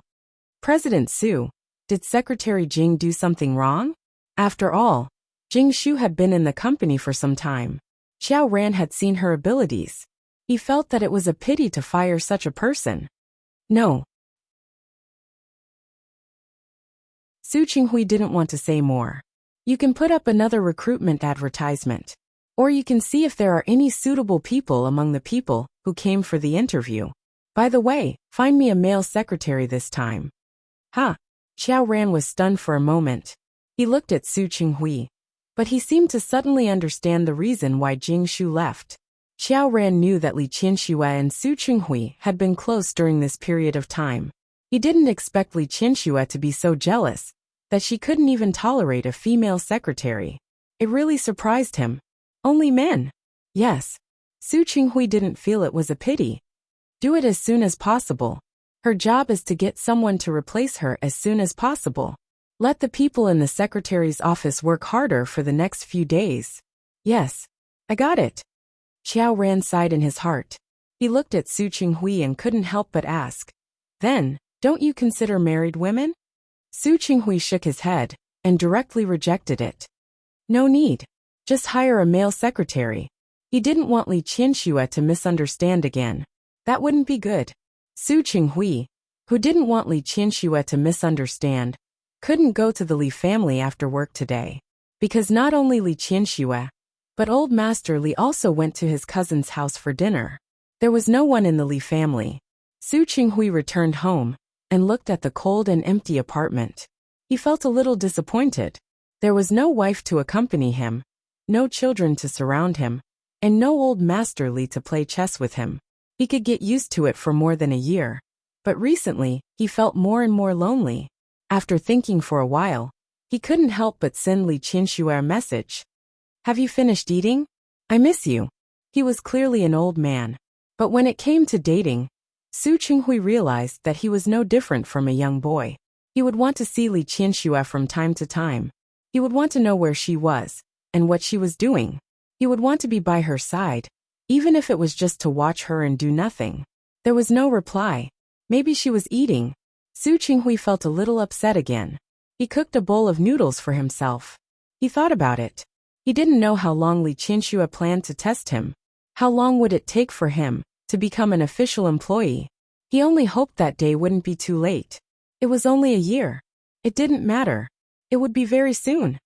President Su, did Secretary Jing do something wrong? After all, Jing Shu had been in the company for some time. Xiao Ran had seen her abilities. He felt that it was a pity to fire such a person. No. Su Qinghui didn't want to say more. You can put up another recruitment advertisement. Or you can see if there are any suitable people among the people who came for the interview. By the way, find me a male secretary this time. Huh. Xiao Ran was stunned for a moment. He looked at Su Qinghui. But he seemed to suddenly understand the reason why Jing Shu left. Xiao Ran knew that Li Qianxue and Su Qinghui had been close during this period of time. He didn't expect Li Qianxue to be so jealous that she couldn't even tolerate a female secretary. It really surprised him. Only men. Yes. Su Qinghui didn't feel it was a pity. Do it as soon as possible. Her job is to get someone to replace her as soon as possible. Let the people in the secretary's office work harder for the next few days. Yes. I got it. Xiao Ran sighed in his heart. He looked at Su Qinghui and couldn't help but ask. Then, don't you consider married women? Su Qinghui shook his head and directly rejected it. No need. Just hire a male secretary. He didn't want Li Qianxue to misunderstand again. That wouldn't be good. Su Qinghui, who didn't want Li Qianxue to misunderstand, couldn't go to the Li family after work today. Because not only Li Qianxue, but old Master Li also went to his cousin's house for dinner. There was no one in the Li family. Su Qinghui returned home and looked at the cold and empty apartment. He felt a little disappointed. There was no wife to accompany him, no children to surround him, and no old Master Li to play chess with him. He could get used to it for more than a year. But recently, he felt more and more lonely. After thinking for a while, he couldn't help but send Li Qianxue a message. Have you finished eating? I miss you. He was clearly an old man. But when it came to dating, Su Qinghui realized that he was no different from a young boy. He would want to see Li Qianxue from time to time. He would want to know where she was and what she was doing. He would want to be by her side, even if it was just to watch her and do nothing. There was no reply. Maybe she was eating. Su Qinghui felt a little upset again. He cooked a bowl of noodles for himself. He thought about it. He didn't know how long Li Qianxue planned to test him. How long would it take for him to become an official employee? He only hoped that day wouldn't be too late. It was only a year. It didn't matter. It would be very soon.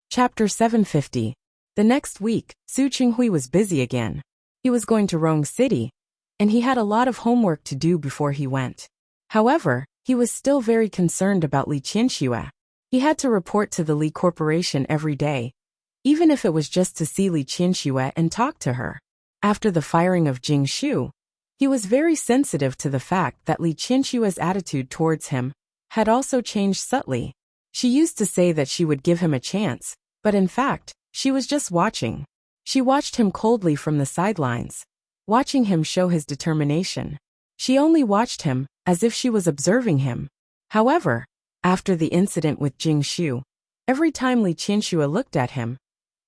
Chapter 750. The next week, Su Qinghui was busy again. He was going to Rong City, and he had a lot of homework to do before he went. However, he was still very concerned about Li Qianxue. He had to report to the Li Corporation every day, even if it was just to see Li Qianxue and talk to her. After the firing of Jing Shu, he was very sensitive to the fact that Li Qianxue's attitude towards him had also changed subtly. She used to say that she would give him a chance, but in fact, she was just watching. She watched him coldly from the sidelines, watching him show his determination. She only watched him as if she was observing him. However, after the incident with Jing Shu, every time Li Qianxue looked at him,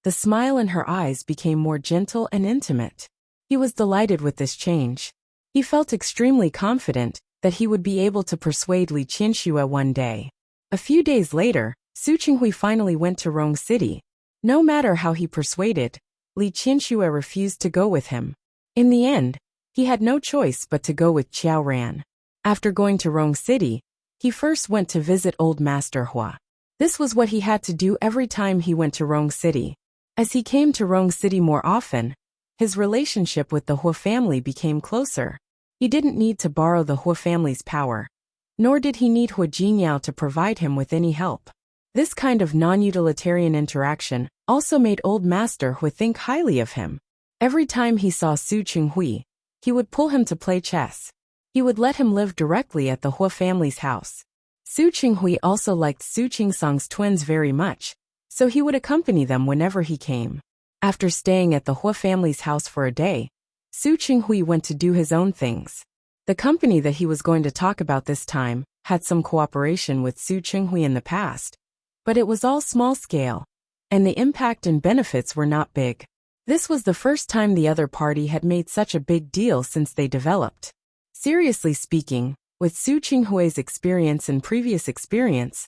the smile in her eyes became more gentle and intimate. He was delighted with this change. He felt extremely confident that he would be able to persuade Li Qianxue one day. A few days later, Su Qinghui finally went to Rong City. No matter how he persuaded, Li Qianxue refused to go with him. In the end, he had no choice but to go with Xiao Ran. After going to Rong City, he first went to visit old Master Hua. This was what he had to do every time he went to Rong City. As he came to Rong City more often, his relationship with the Hua family became closer. He didn't need to borrow the Hua family's power, nor did he need Hua Jinyao to provide him with any help. This kind of non-utilitarian interaction also made old Master Hua think highly of him. Every time he saw Su Qinghui, he would pull him to play chess. He would let him live directly at the Hua family's house. Su Qinghui also liked Su Qingsang's twins very much, so he would accompany them whenever he came. After staying at the Hua family's house for a day, Su Qinghui went to do his own things. The company that he was going to talk about this time had some cooperation with Su Chinghui in the past, but it was all small scale, and the impact and benefits were not big. This was the first time the other party had made such a big deal since they developed. Seriously speaking, with Su Chinghui's experience and previous experience,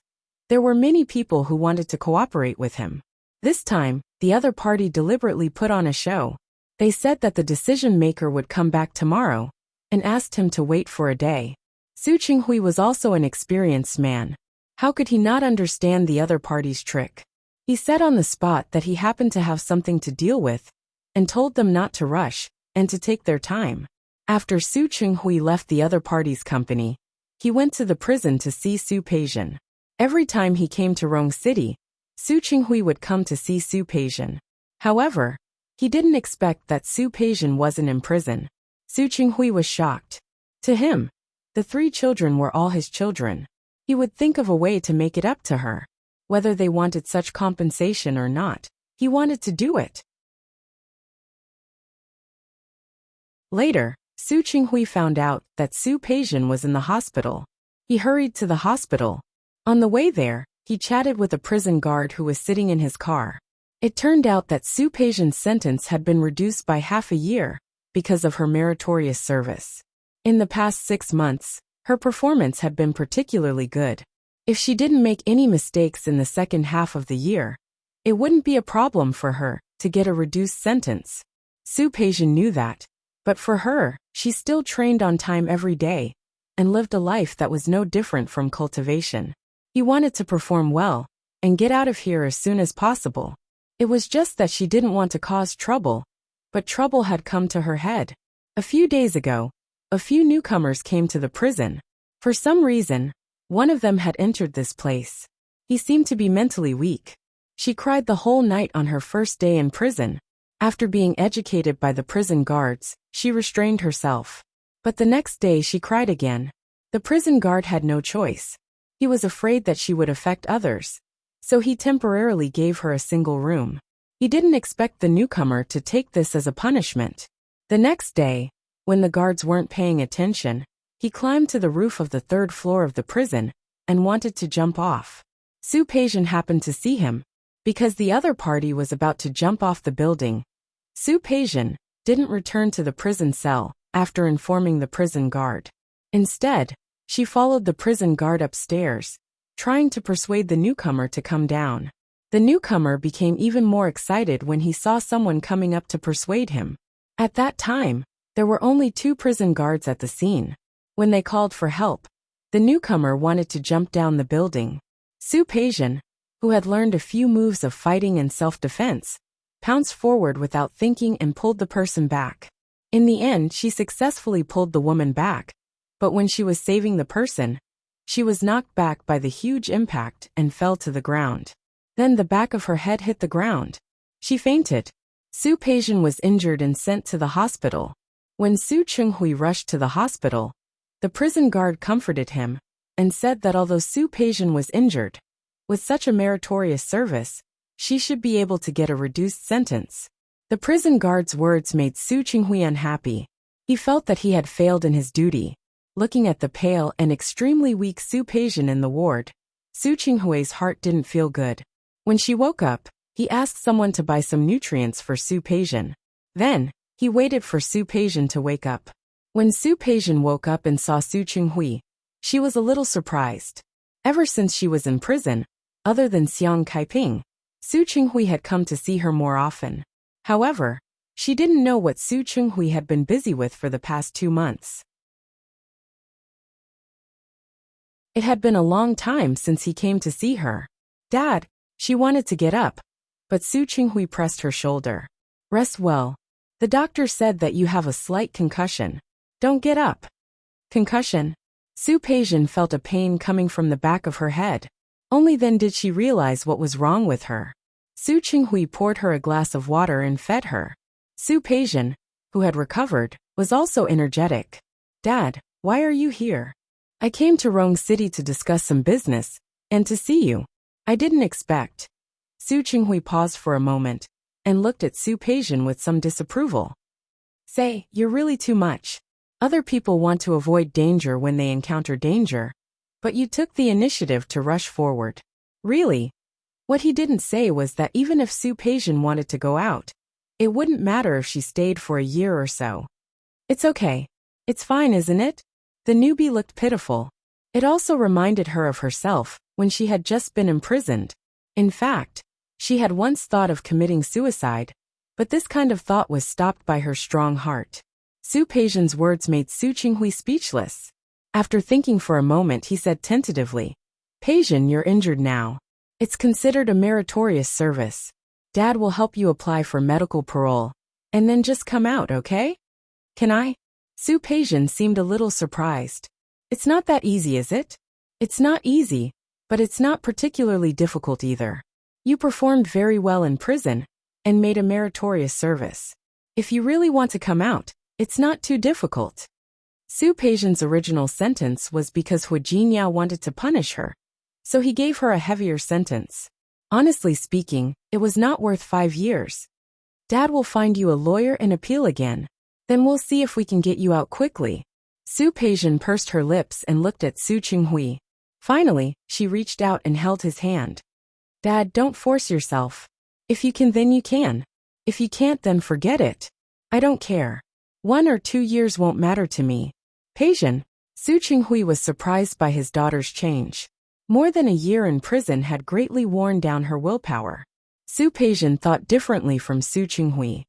there were many people who wanted to cooperate with him. This time, the other party deliberately put on a show. They said that the decision maker would come back tomorrow, and asked him to wait for a day. Su Chinghui was also an experienced man. How could he not understand the other party's trick? He said on the spot that he happened to have something to deal with, and told them not to rush, and to take their time. After Su Chinghui left the other party's company, he went to the prison to see Su Peijian. Every time he came to Rong City, Su Chinghui would come to see Su Peijian. However, he didn't expect that Su Peijian wasn't in prison. Su Chinghui was shocked. To him, the 3 children were all his children. He would think of a way to make it up to her. Whether they wanted such compensation or not, he wanted to do it. Later, Su Chinghui found out that Su Peijian was in the hospital. He hurried to the hospital. On the way there, he chatted with a prison guard who was sitting in his car. It turned out that Su Peijian's sentence had been reduced by half a year because of her meritorious service. In the past 6 months, her performance had been particularly good. If she didn't make any mistakes in the second half of the year, it wouldn't be a problem for her to get a reduced sentence. Su Peijian knew that. But for her, she still trained on time every day and lived a life that was no different from cultivation. He wanted to perform well and get out of here as soon as possible. It was just that she didn't want to cause trouble, but trouble had come to her head. A few days ago, a few newcomers came to the prison. For some reason, one of them had entered this place. He seemed to be mentally weak. She cried the whole night on her first day in prison. After being educated by the prison guards, she restrained herself. But the next day she cried again. The prison guard had no choice. He was afraid that she would affect others, so he temporarily gave her a single room. He didn't expect the newcomer to take this as a punishment. The next day, when the guards weren't paying attention, he climbed to the roof of the 3rd floor of the prison and wanted to jump off. Su Peijian happened to see him, because the other party was about to jump off the building. Su Peijian didn't return to the prison cell after informing the prison guard. Instead, she followed the prison guard upstairs, trying to persuade the newcomer to come down. The newcomer became even more excited when he saw someone coming up to persuade him. At that time, there were only 2 prison guards at the scene. When they called for help, the newcomer wanted to jump down the building. Su Peijian, who had learned a few moves of fighting and self-defense, pounced forward without thinking and pulled the person back. In the end, she successfully pulled the woman back, but when she was saving the person, she was knocked back by the huge impact and fell to the ground. Then the back of her head hit the ground. She fainted. Su Peijian was injured and sent to the hospital. When Su Chinghui rushed to the hospital, the prison guard comforted him and said that although Su Peijian was injured, with such a meritorious service, she should be able to get a reduced sentence. The prison guard's words made Su Chinghui unhappy. He felt that he had failed in his duty. Looking at the pale and extremely weak Su Peijian in the ward, Su Chinghui's heart didn't feel good. When she woke up, he asked someone to buy some nutrients for Su Peijian. Then, he waited for Su Peijian to wake up. When Su Peijian woke up and saw Su Chinghui, she was a little surprised. Ever since she was in prison, other than Xiang Kaiping, Su Chinghui had come to see her more often. However, she didn't know what Su Chinghui had been busy with for the past 2 months. It had been a long time since he came to see her. "Dad," she wanted to get up, but Su Chinghui pressed her shoulder. "Rest well. The doctor said that you have a slight concussion. Don't get up." Concussion? Su Peijian felt a pain coming from the back of her head. Only then did she realize what was wrong with her. Su Chinghui poured her a glass of water and fed her. Su Peijian, who had recovered, was also energetic. "Dad, why are you here?" "I came to Rong City to discuss some business, and to see you. I didn't expect." Su Chinghui paused for a moment, and looked at Su Peijian with some disapproval. "Say, you're really too much. Other people want to avoid danger when they encounter danger, but you took the initiative to rush forward. Really? What he didn't say was that even if Su Peijian wanted to go out, it wouldn't matter if she stayed for a year or so. It's okay. It's fine, isn't it? The newbie looked pitiful. It also reminded her of herself when she had just been imprisoned. In fact, she had once thought of committing suicide, but this kind of thought was stopped by her strong heart. Su Peijian's words made Su Qinghui speechless. After thinking for a moment, he said tentatively, "Peijian, you're injured now. It's considered a meritorious service. Dad will help you apply for medical parole, and then just come out, okay? Can I?" Su Peijian seemed a little surprised. "It's not that easy, is it?" "It's not easy, but it's not particularly difficult either. You performed very well in prison and made a meritorious service. If you really want to come out, it's not too difficult." Su Peijian's original sentence was because Hu Jinyao wanted to punish her, so he gave her a heavier sentence. Honestly speaking, it was not worth 5 years. "Dad will find you a lawyer and appeal again. Then we'll see if we can get you out quickly." Su Peijian pursed her lips and looked at Su Qinghui. Finally, she reached out and held his hand. "Dad, don't force yourself. If you can, then you can. If you can't, then forget it. I don't care. 1 or 2 years won't matter to me." "Peijian." Su Qinghui was surprised by his daughter's change. More than a year in prison had greatly worn down her willpower. Su Peijian thought differently from Su Qinghui.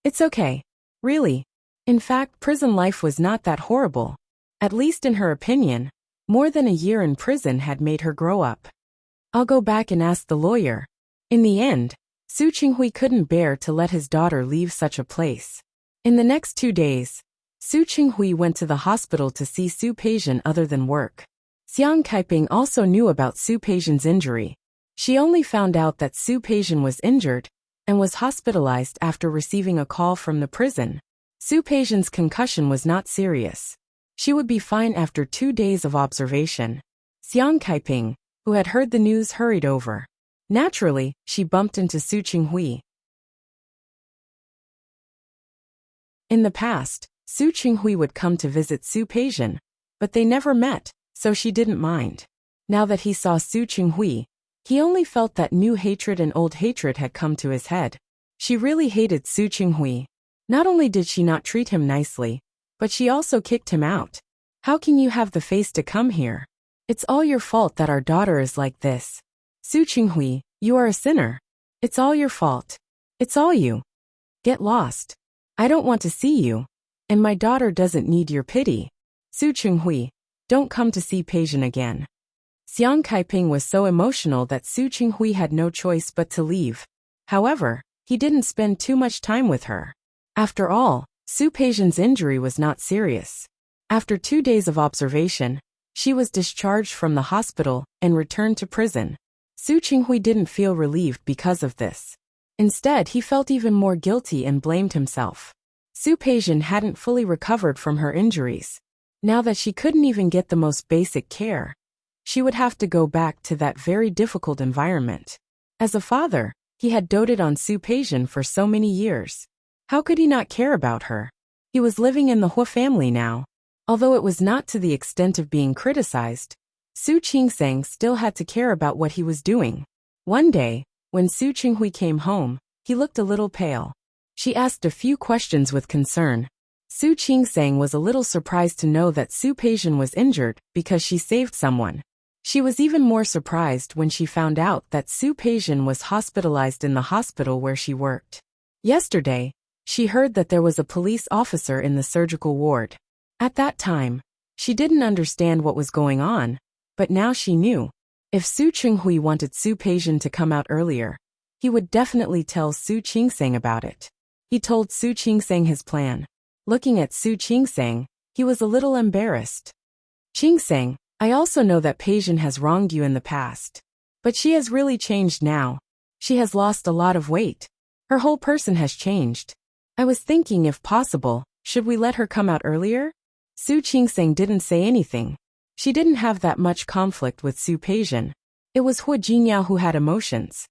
"It's okay. Really. In fact, prison life was not that horrible. At least in her opinion, more than a year in prison had made her grow up. I'll go back and ask the lawyer." In the end, Su Qinghui couldn't bear to let his daughter leave such a place. In the next 2 days, Su Qinghui went to the hospital to see Su Peijian other than work. Xiang Kaiping also knew about Su Peijian's injury. She only found out that Su Peijian was injured and was hospitalized after receiving a call from the prison. Su Peijian's concussion was not serious. She would be fine after 2 days of observation. Xiang Kaiping, who had heard the news, hurried over. Naturally, she bumped into Su Qinghui. In the past, Su Qinghui would come to visit Su Peijian, but they never met, so she didn't mind. Now that he saw Su Qinghui, he only felt that new hatred and old hatred had come to his head. She really hated Su Qinghui. Not only did she not treat him nicely, but she also kicked him out. "How can you have the face to come here? It's all your fault that our daughter is like this. Su Qinghui, you are a sinner. It's all your fault. It's all you. Get lost. I don't want to see you. And my daughter doesn't need your pity. Su Qinghui, don't come to see Peijian again." Xiang Kaiping was so emotional that Su Qinghui had no choice but to leave. However, he didn't spend too much time with her. After all, Su Peijian's injury was not serious. After 2 days of observation, she was discharged from the hospital and returned to prison. Su Qinghui didn't feel relieved because of this. Instead, he felt even more guilty and blamed himself. Su Peijian hadn't fully recovered from her injuries. Now that she couldn't even get the most basic care, she would have to go back to that very difficult environment. As a father, he had doted on Su Peijian for so many years. How could he not care about her? He was living in the Hu family now. Although it was not to the extent of being criticized, Su Qingsang still had to care about what he was doing. One day, when Su Qinghui came home, he looked a little pale. She asked a few questions with concern. Su Qingsang was a little surprised to know that Su Peijian was injured because she saved someone. She was even more surprised when she found out that Su Peijian was hospitalized in the hospital where she worked. Yesterday, she heard that there was a police officer in the surgical ward. At that time, she didn't understand what was going on, but now she knew. If Su Qinghui wanted Su Peijian to come out earlier, he would definitely tell Su Qingsang about it. He told Su Qingsang his plan. Looking at Su Qingsang, he was a little embarrassed. "Qingsang, I also know that Peijian has wronged you in the past. But she has really changed now. She has lost a lot of weight. Her whole person has changed. I was thinking, if possible, should we let her come out earlier?" Su Qingsang didn't say anything. She didn't have that much conflict with Su Peijian. It was Hu Jinyao who had emotions.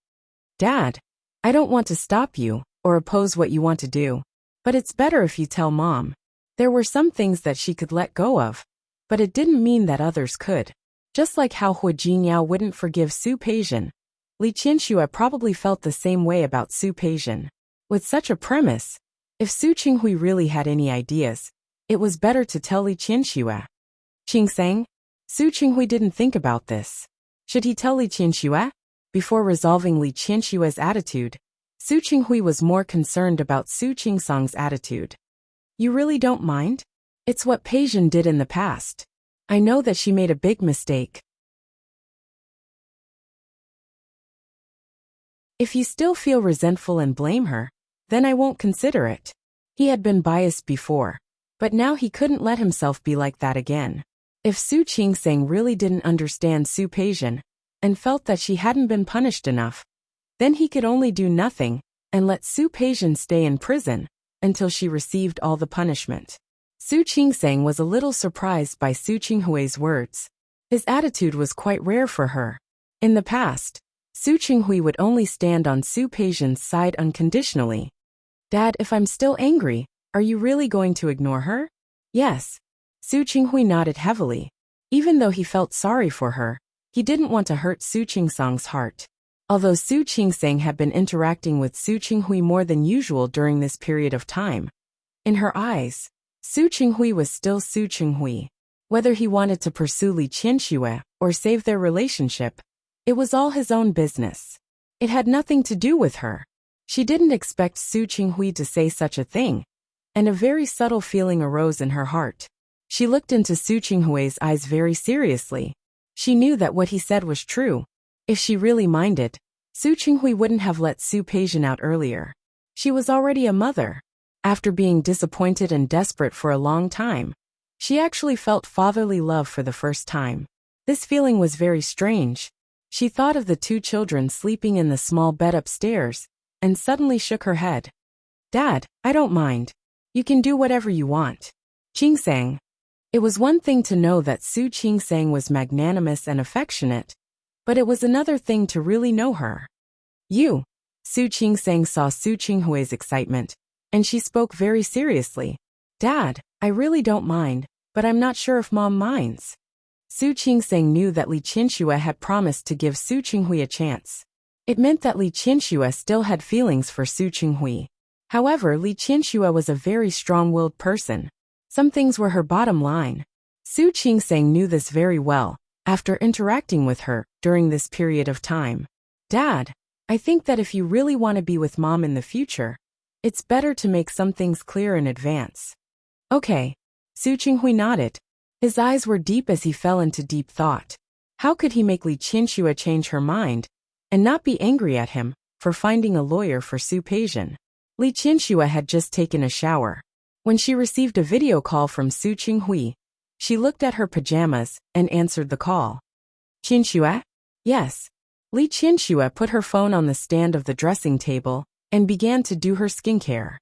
"Dad, I don't want to stop you or oppose what you want to do. But it's better if you tell Mom." There were some things that she could let go of, but it didn't mean that others could. Just like how Hu Jinyao wouldn't forgive Su Peijian, Li Qianxue probably felt the same way about Su Peijian. With such a premise, if Su Qinghui really had any ideas, it was better to tell Li Qianxue. Qingsang? Su Qinghui didn't think about this. Should he tell Li Qianxue? Before resolving Li Qianxue's attitude, Su Qinghui was more concerned about Su Qingsang's attitude. You really don't mind? It's what Peijian did in the past. I know that she made a big mistake. If you still feel resentful and blame her, then I won't consider it. He had been biased before, but now he couldn't let himself be like that again. If Su Qingsang really didn't understand Su Peijian and felt that she hadn't been punished enough, then he could only do nothing and let Su Peijian stay in prison until she received all the punishment. Su Qingsang was a little surprised by Su Qinghui's words. His attitude was quite rare for her. In the past, Su Qinghui would only stand on Su Peijian's side unconditionally. Dad, if I'm still angry, are you really going to ignore her? Yes. Su Qinghui nodded heavily. Even though he felt sorry for her, he didn't want to hurt Su Qingsang's heart. Although Su Qingsang had been interacting with Su Qinghui more than usual during this period of time, in her eyes, Su Qinghui was still Su Qinghui. Whether he wanted to pursue Li Qianxue or save their relationship, it was all his own business. It had nothing to do with her. She didn't expect Su Qinghui to say such a thing, and a very subtle feeling arose in her heart. She looked into Su Qinghui's eyes very seriously. She knew that what he said was true. If she really minded, Su Qinghui wouldn't have let Su Peijian out earlier. She was already a mother. After being disappointed and desperate for a long time, she actually felt fatherly love for the first time. This feeling was very strange. She thought of the two children sleeping in the small bed upstairs, and suddenly shook her head. Dad, I don't mind. You can do whatever you want. Qingsang. It was one thing to know that Su Qingsang was magnanimous and affectionate, but it was another thing to really know her. You. Su Qingsang saw Su Qinghui's excitement, and she spoke very seriously. Dad, I really don't mind, but I'm not sure if Mom minds. Su Qingsang knew that Li Qianxue had promised to give Su Qinghui a chance. It meant that Li Qianxue still had feelings for Su Qinghui. However, Li Qianxue was a very strong-willed person. Some things were her bottom line. Su Qingsang knew this very well, after interacting with her during this period of time. Dad, I think that if you really want to be with Mom in the future, it's better to make some things clear in advance. Okay. Su Qinghui nodded. His eyes were deep as he fell into deep thought. How could he make Li Qianxue change her mind and not be angry at him for finding a lawyer for Su Peijian? Li Qianxue had just taken a shower. When she received a video call from Su Qinghui, she looked at her pajamas and answered the call. Qianxue? Yes. Li Qianxue put her phone on the stand of the dressing table and began to do her skincare.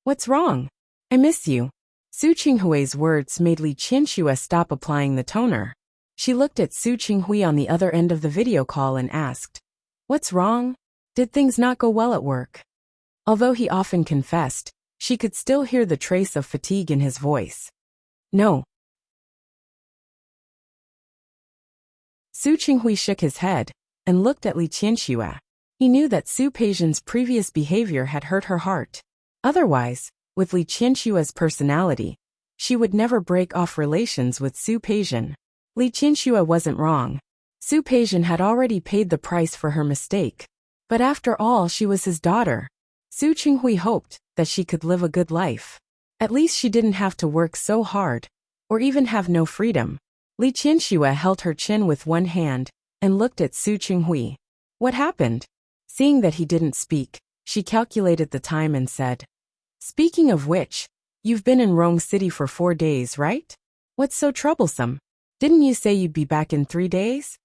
What's wrong? I miss you. Su Qinghui's words made Li Qianxue stop applying the toner. She looked at Su Qinghui on the other end of the video call and asked, What's wrong? Did things not go well at work? Although he often confessed, she could still hear the trace of fatigue in his voice. No. Su Qinghui shook his head and looked at Li Qianxue. He knew that Su Peijian's previous behavior had hurt her heart. Otherwise, with Li Qianxue's personality, she would never break off relations with Su Peijian. Li Qianxue wasn't wrong. Su Peijian had already paid the price for her mistake. But after all, she was his daughter. Su Qinghui hoped that she could live a good life. At least she didn't have to work so hard, or even have no freedom. Li Qianxue held her chin with one hand and looked at Su Qinghui. What happened? Seeing that he didn't speak, she calculated the time and said, Speaking of which, you've been in Rong City for 4 days, right? What's so troublesome? Didn't you say you'd be back in 3 days?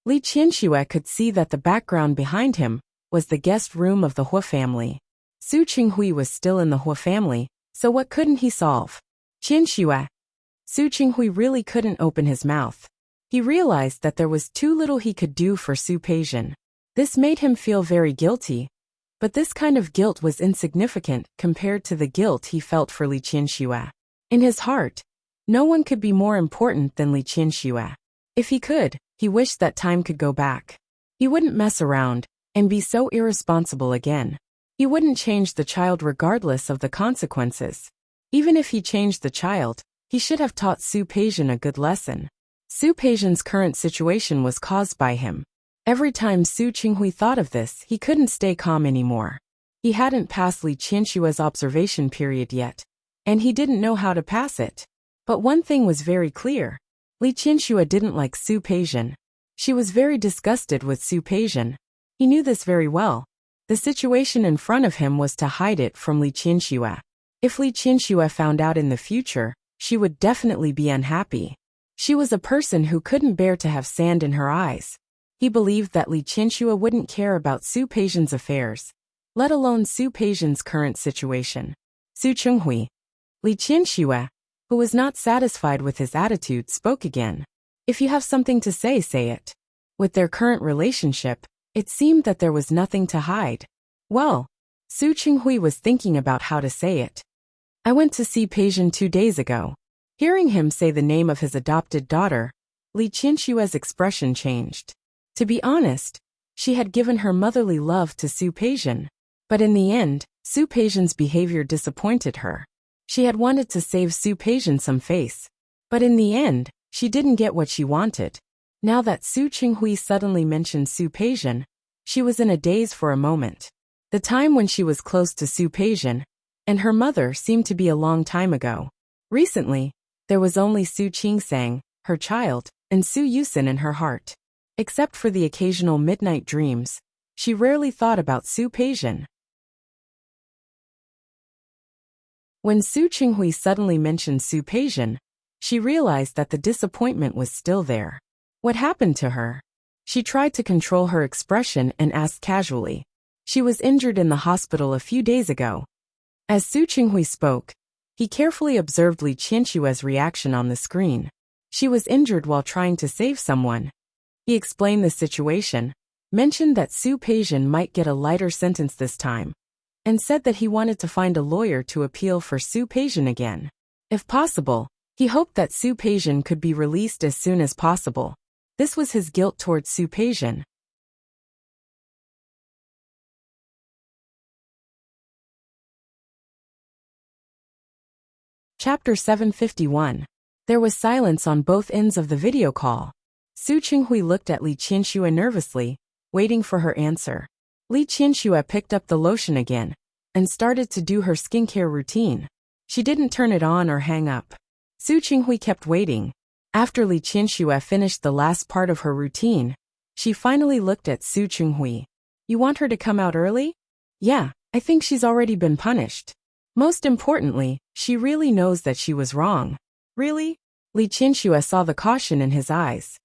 Li Qianxue could see that the background behind him was the guest room of the Hu family. Su Qinghui was still in the Hu family, so what couldn't he solve? Qianxue. Su Qinghui really couldn't open his mouth. He realized that there was too little he could do for Su Peijian. This made him feel very guilty, but this kind of guilt was insignificant compared to the guilt he felt for Li Qianxue. In his heart, no one could be more important than Li Qianxue. If he could, he wished that time could go back. He wouldn't mess around and be so irresponsible again. He wouldn't change the child regardless of the consequences. Even if he changed the child, he should have taught Su Peijian a good lesson. Su Peijian's current situation was caused by him. Every time Su Qinghui thought of this, he couldn't stay calm anymore. He hadn't passed Li Qianshua's observation period yet, and he didn't know how to pass it. But one thing was very clear. Li Qianshua didn't like Su Peijian. She was very disgusted with Su Peijian. He knew this very well. The situation in front of him was to hide it from Li Qianshua. If Li Qianshua found out in the future, she would definitely be unhappy. She was a person who couldn't bear to have sand in her eyes. He believed that Li Qianshua wouldn't care about Su Peijian's affairs, let alone Su Peijian's current situation. Su Chenghui. Li Qianshua, who was not satisfied with his attitude, spoke again. If you have something to say, say it. With their current relationship, it seemed that there was nothing to hide. Well, Su Chenghui was thinking about how to say it. I went to see Peijian 2 days ago. Hearing him say the name of his adopted daughter, Li Qianshua's expression changed. To be honest, she had given her motherly love to Su Peijian. But in the end, Su Peijian's behavior disappointed her. She had wanted to save Su Peijian some face. But in the end, she didn't get what she wanted. Now that Su Chenghui suddenly mentioned Su Peijian, she was in a daze for a moment. The time when she was close to Su Peijian and her mother seemed to be a long time ago. Recently, there was only Su Qingsang, her child, and Su Yusin in her heart. Except for the occasional midnight dreams, she rarely thought about Su Peijian. When Su Chenghui suddenly mentioned Su Peijian, she realized that the disappointment was still there. What happened to her? She tried to control her expression and asked casually. She was injured in the hospital a few days ago. As Su Chenghui spoke, he carefully observed Li Qianshua's reaction on the screen. She was injured while trying to save someone. He explained the situation, mentioned that Su Peijian might get a lighter sentence this time, and said that he wanted to find a lawyer to appeal for Su Peijian again. If possible, he hoped that Su Peijian could be released as soon as possible. This was his guilt towards Su Peijian. Chapter 751. There was silence on both ends of the video call. Su Chenghui looked at Li Qianshua nervously, waiting for her answer. Li Qianshua picked up the lotion again and started to do her skincare routine. She didn't turn it on or hang up. Su Chenghui kept waiting. After Li Qianshua finished the last part of her routine, she finally looked at Su Chenghui. You want her to come out early? Yeah, I think she's already been punished. Most importantly, she really knows that she was wrong. Really? Li Qianshua saw the caution in his eyes.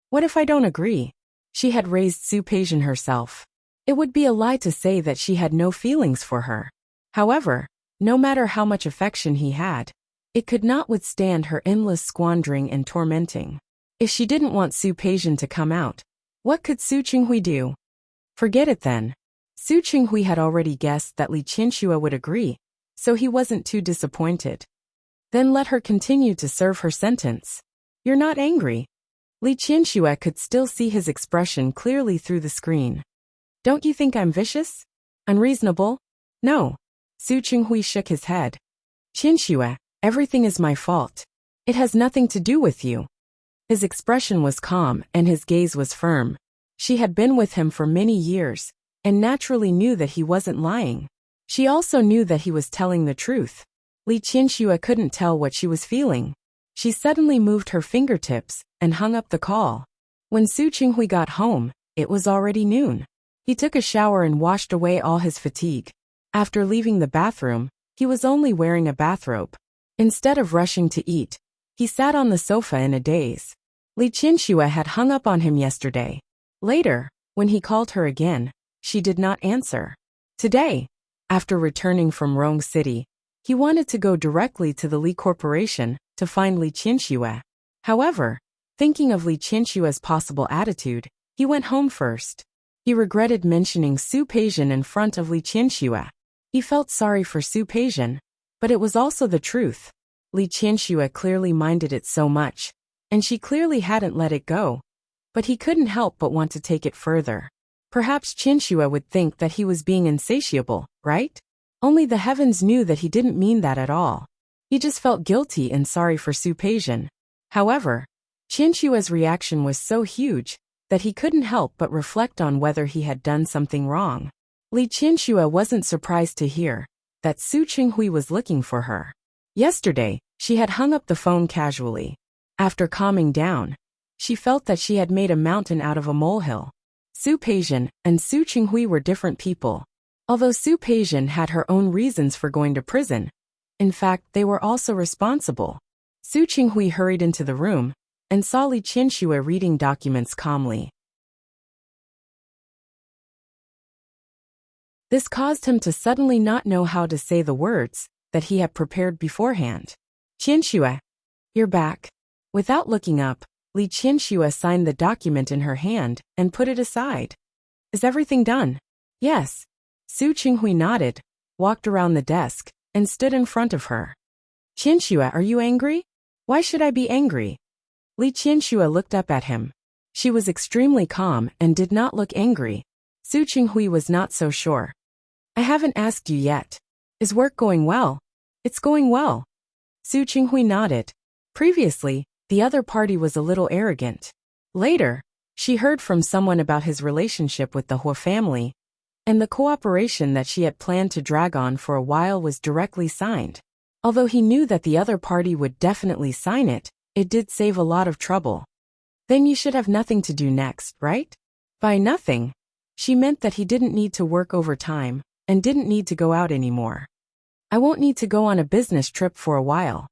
What if I don't agree? She had raised Su Peijian herself. It would be a lie to say that she had no feelings for her. However, no matter how much affection he had, it could not withstand her endless squandering and tormenting. If she didn't want Su Peijian to come out, what could Su Chenghui do? Forget it then. Su Chenghui had already guessed that Li Qianshua would agree, so he wasn't too disappointed. Then let her continue to serve her sentence. You're not angry. Li Qianshua could still see his expression clearly through the screen. Don't you think I'm vicious? Unreasonable? No. Su Chenghui shook his head. Qianshua, everything is my fault. It has nothing to do with you. His expression was calm and his gaze was firm. She had been with him for many years, and naturally knew that he wasn't lying. She also knew that he was telling the truth. Li Qianshua couldn't tell what she was feeling. She suddenly moved her fingertips and hung up the call. When Su Chenghui got home, it was already noon. He took a shower and washed away all his fatigue. After leaving the bathroom, he was only wearing a bathrobe. Instead of rushing to eat, he sat on the sofa in a daze. Li Qianshua had hung up on him yesterday. Later, when he called her again, she did not answer. Today, after returning from Rong City, he wanted to go directly to the Li Corporation to find Li Qianshua. However, thinking of Li Qianshua's possible attitude, he went home first. He regretted mentioning Su Peijian in front of Li Qianshua. He felt sorry for Su Peijian, but it was also the truth. Li Qianshua clearly minded it so much, and she clearly hadn't let it go. But he couldn't help but want to take it further. Perhaps Chinchua would think that he was being insatiable, right? Only the heavens knew that he didn't mean that at all. He just felt guilty and sorry for Su Peijian. However, Chinchua's reaction was so huge that he couldn't help but reflect on whether he had done something wrong. Li Chinchua wasn't surprised to hear that Su Qinghui was looking for her. Yesterday, she had hung up the phone casually. After calming down, she felt that she had made a mountain out of a molehill. Su Peijian and Su Qinghui were different people. Although Su Peijian had her own reasons for going to prison, in fact, they were also responsible. Su Qinghui hurried into the room and saw Li Chinchua reading documents calmly. This caused him to suddenly not know how to say the words that he had prepared beforehand. Chinchua, you're back. Without looking up, Li Chinchua signed the document in her hand and put it aside. Is everything done? Yes. Su Qinghui nodded, walked around the desk, and stood in front of her. Chinchua, are you angry? Why should I be angry? Li Chinchua looked up at him. She was extremely calm and did not look angry. Su Qinghui was not so sure. I haven't asked you yet. Is work going well? It's going well. Su Qinghui nodded. Previously, the other party was a little arrogant. Later, she heard from someone about his relationship with the Hua family, and the cooperation that she had planned to drag on for a while was directly signed. Although he knew that the other party would definitely sign it, it did save a lot of trouble. Then you should have nothing to do next, right? By nothing, she meant that he didn't need to work overtime and didn't need to go out anymore. I won't need to go on a business trip for a while.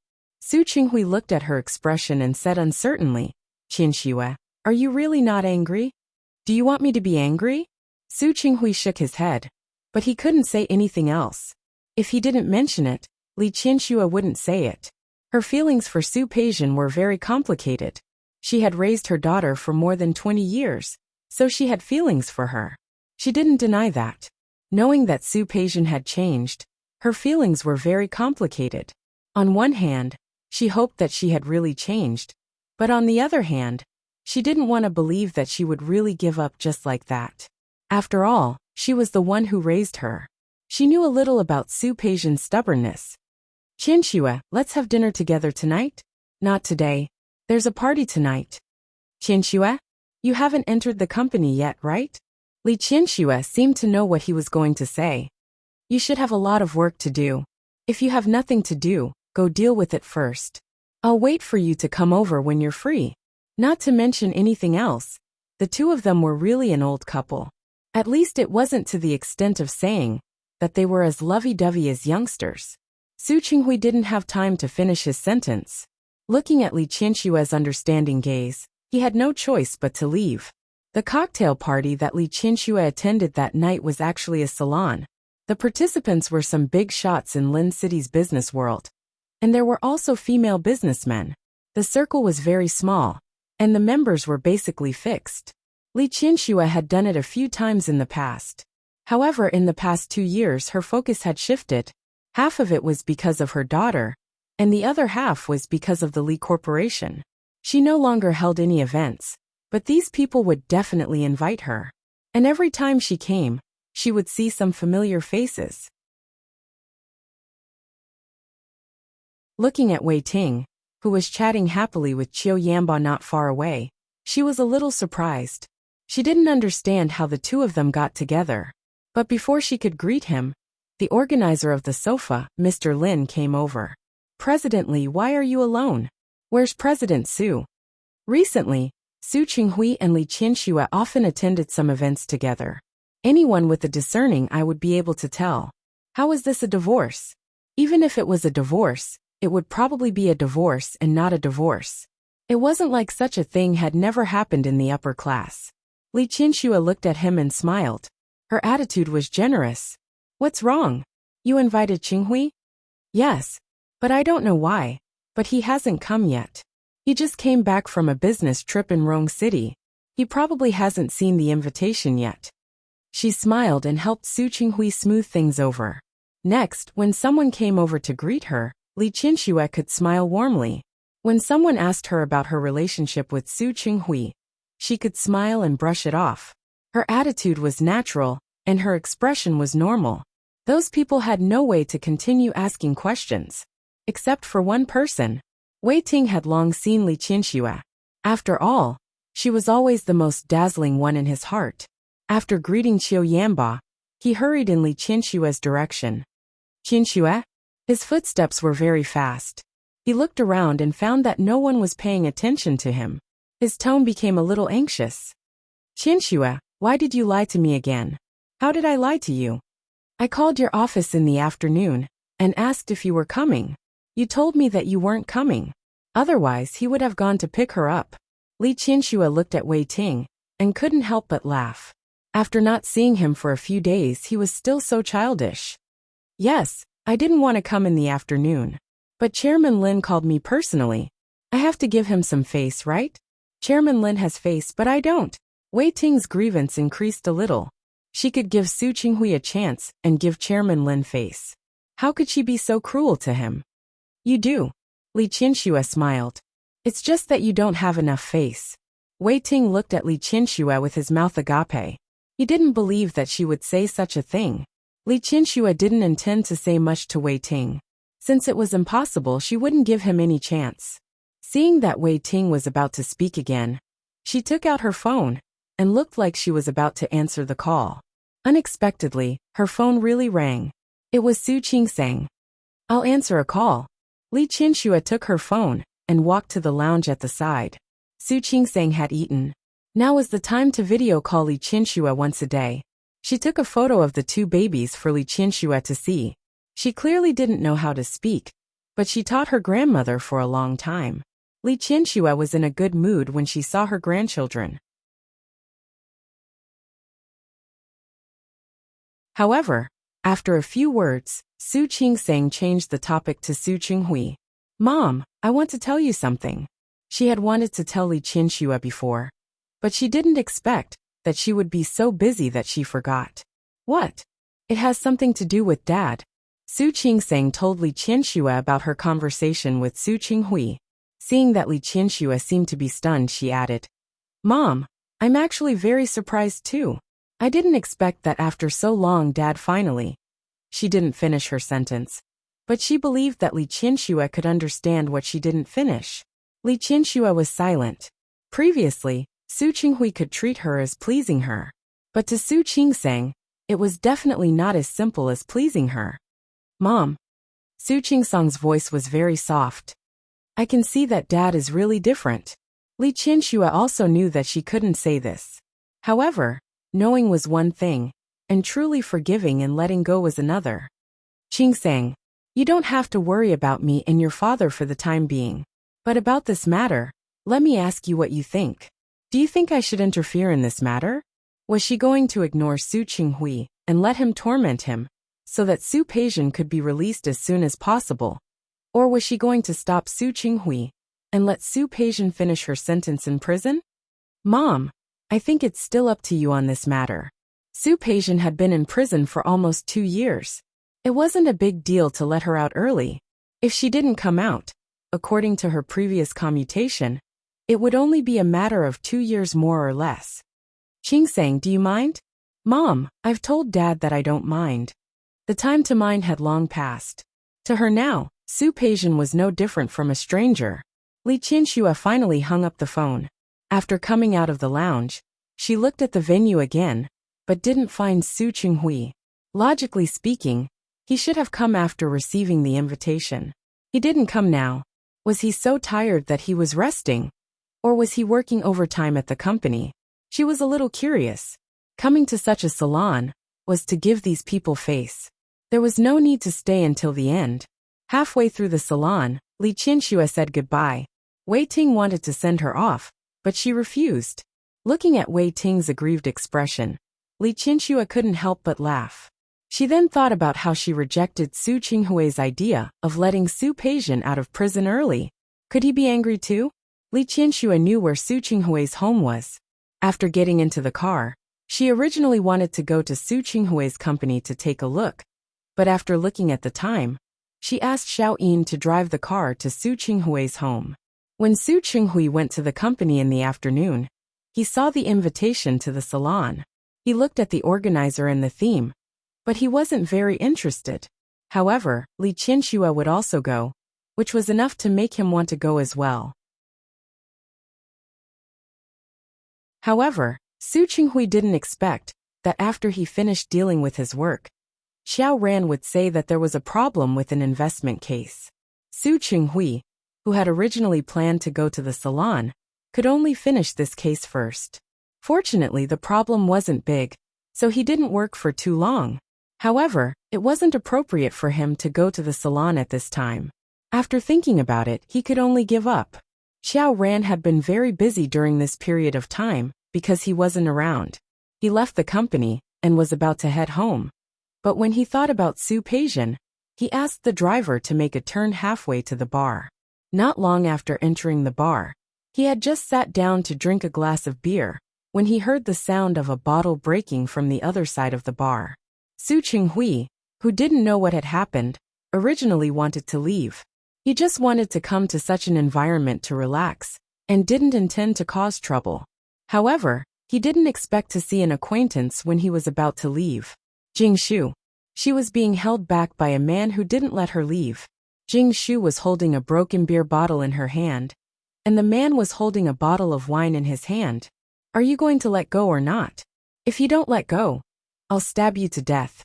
Su Qinghui looked at her expression and said uncertainly, Chinchua, are you really not angry? Do you want me to be angry? Su Qinghui shook his head, but he couldn't say anything else. If he didn't mention it, Li Chinchua wouldn't say it. Her feelings for Su Peijian were very complicated. She had raised her daughter for more than 20 years, so she had feelings for her. She didn't deny that. Knowing that Su Peijian had changed, her feelings were very complicated. On one hand, she hoped that she had really changed, but on the other hand, she didn't want to believe that she would really give up just like that. After all, she was the one who raised her. She knew a little about Su Peijian's stubbornness. Chinchua, let's have dinner together tonight? Not today. There's a party tonight. Chinchua, you haven't entered the company yet, right? Li Chinchua seemed to know what he was going to say. You should have a lot of work to do. If you have nothing to do, go deal with it first. I'll wait for you to come over when you're free. Not to mention anything else, the two of them were really an old couple. At least it wasn't to the extent of saying that they were as lovey-dovey as youngsters. Su Qinghui didn't have time to finish his sentence. Looking at Li Chinchua's understanding gaze, he had no choice but to leave. The cocktail party that Li Chinchua attended that night was actually a salon. The participants were some big shots in Lin City's business world. And there were also female businessmen. The circle was very small, and the members were basically fixed. Li Chinchua had done it a few times in the past. However, in the past 2 years her focus had shifted. Half of it was because of her daughter, and the other half was because of the Li Corporation. She no longer held any events, but these people would definitely invite her. And every time she came, she would see some familiar faces. Looking at Wei Ting, who was chatting happily with Qiu Yamba not far away, she was a little surprised. She didn't understand how the two of them got together. But before she could greet him, the organizer of the sofa, Mr. Lin, came over. President Li, why are you alone? Where's President Su? Recently, Su Qinghui and Li Chinchua often attended some events together. Anyone with a discerning eye would be able to tell. How is this a divorce? Even if it was a divorce, it would probably be a divorce and not a divorce. It wasn't like such a thing had never happened in the upper class. Li Chinchua looked at him and smiled. Her attitude was generous. What's wrong? You invited Qinghui? Yes, but I don't know why. But he hasn't come yet. He just came back from a business trip in Rong City. He probably hasn't seen the invitation yet. She smiled and helped Su Qinghui smooth things over. Next, when someone came over to greet her, Li Chinchua could smile warmly. When someone asked her about her relationship with Su Qinghui, she could smile and brush it off. Her attitude was natural, and her expression was normal. Those people had no way to continue asking questions. Except for one person. Wei Ting had long seen Li Qianxue. After all, she was always the most dazzling one in his heart. After greeting Qiu Yanba, he hurried in Li Qianxue's direction. Qianxue? His footsteps were very fast. He looked around and found that no one was paying attention to him. His tone became a little anxious. Qianxue, why did you lie to me again? How did I lie to you? I called your office in the afternoon and asked if you were coming. You told me that you weren't coming. Otherwise, he would have gone to pick her up. Li Qianxue looked at Wei Ting and couldn't help but laugh. After not seeing him for a few days, he was still so childish. Yes, I didn't want to come in the afternoon. But Chairman Lin called me personally. I have to give him some face, right? Chairman Lin has face, but I don't. Wei Ting's grievance increased a little. She could give Su Qinghui a chance and give Chairman Lin face. How could she be so cruel to him? You do. Li Qianxue smiled. It's just that you don't have enough face. Wei Ting looked at Li Qianxue with his mouth agape. He didn't believe that she would say such a thing. Li Qianxue didn't intend to say much to Wei Ting. Since it was impossible, she wouldn't give him any chance. Seeing that Wei Ting was about to speak again, she took out her phone and looked like she was about to answer the call. Unexpectedly, her phone really rang. It was Su Qingsang. I'll answer a call. Li Qianxue took her phone and walked to the lounge at the side. Su Qingsang had eaten. Now was the time to video call Li Qianxue once a day. She took a photo of the two babies for Li Qianxue to see. She clearly didn't know how to speak, but she taught her grandmother for a long time. Li Qianxue was in a good mood when she saw her grandchildren. However, after a few words, Su Qingsang changed the topic to Su Qinghui. Mom, I want to tell you something. She had wanted to tell Li Qianxue before, but she didn't expect that she would be so busy that she forgot. What? It has something to do with Dad. Su Qingsang told Li Qianxue about her conversation with Su Qinghui. Seeing that Li Qianxue seemed to be stunned, she added, Mom, I'm actually very surprised too. I didn't expect that after so long Dad finally. She didn't finish her sentence, but she believed that Li Qianxue could understand what she didn't finish. Li Qianxue was silent. Previously, Su Qinghui could treat her as pleasing her. But to Su Qingsang, it was definitely not as simple as pleasing her. Mom. Su Qingsang's voice was very soft. I can see that Dad is really different. Li Qianxue also knew that she couldn't say this. However, knowing was one thing, and truly forgiving and letting go was another. Qingsang, you don't have to worry about me and your father for the time being. But about this matter, let me ask you what you think. Do you think I should interfere in this matter? Was she going to ignore Su Qinghui and let him torment him, so that Su Peijian could be released as soon as possible? Or was she going to stop Su Qinghui and let Su Peijian finish her sentence in prison? Mom, I think it's still up to you on this matter. Su Peijian had been in prison for almost 2 years. It wasn't a big deal to let her out early. If she didn't come out, according to her previous commutation, it would only be a matter of 2 years more or less. Qingsang, do you mind? Mom, I've told Dad that I don't mind. The time to mind had long passed. To her now, Su Peijian was no different from a stranger. Li Qianxue finally hung up the phone. After coming out of the lounge, she looked at the venue again, but didn't find Su Qinghui. Logically speaking, he should have come after receiving the invitation. He didn't come now. Was he so tired that he was resting? Or was he working overtime at the company? She was a little curious. Coming to such a salon was to give these people face. There was no need to stay until the end. Halfway through the salon, Li Qianxue said goodbye. Wei Ting wanted to send her off, but she refused. Looking at Wei Ting's aggrieved expression, Li Qianxue couldn't help but laugh. She then thought about how she rejected Su Qinghui's idea of letting Su Peijian out of prison early. Could he be angry too? Li Qianxue knew where Su Qinghui's home was. After getting into the car, she originally wanted to go to Su Qinghui's company to take a look. But after looking at the time, she asked Xiao Yin to drive the car to Su Qinghui's home. When Su Chinghui went to the company in the afternoon, he saw the invitation to the salon. He looked at the organizer and the theme, but he wasn't very interested. However, Li Qianxue would also go, which was enough to make him want to go as well. However, Su Chinghui didn't expect that after he finished dealing with his work, Xiao Ran would say that there was a problem with an investment case. Su Chinghui, who had originally planned to go to the salon, could only finish this case first. Fortunately, the problem wasn't big, so he didn't work for too long. However, it wasn't appropriate for him to go to the salon at this time. After thinking about it, he could only give up. Xiao Ran had been very busy during this period of time because he wasn't around. He left the company and was about to head home. But when he thought about Su Peijian, he asked the driver to make a turn halfway to the bar. Not long after entering the bar, he had just sat down to drink a glass of beer when he heard the sound of a bottle breaking from the other side of the bar. Su Chinghui, who didn't know what had happened, originally wanted to leave. He just wanted to come to such an environment to relax and didn't intend to cause trouble. However, he didn't expect to see an acquaintance when he was about to leave. Jing Shu. She was being held back by a man who didn't let her leave. Jing Shu was holding a broken beer bottle in her hand, and the man was holding a bottle of wine in his hand. Are you going to let go or not? If you don't let go, I'll stab you to death.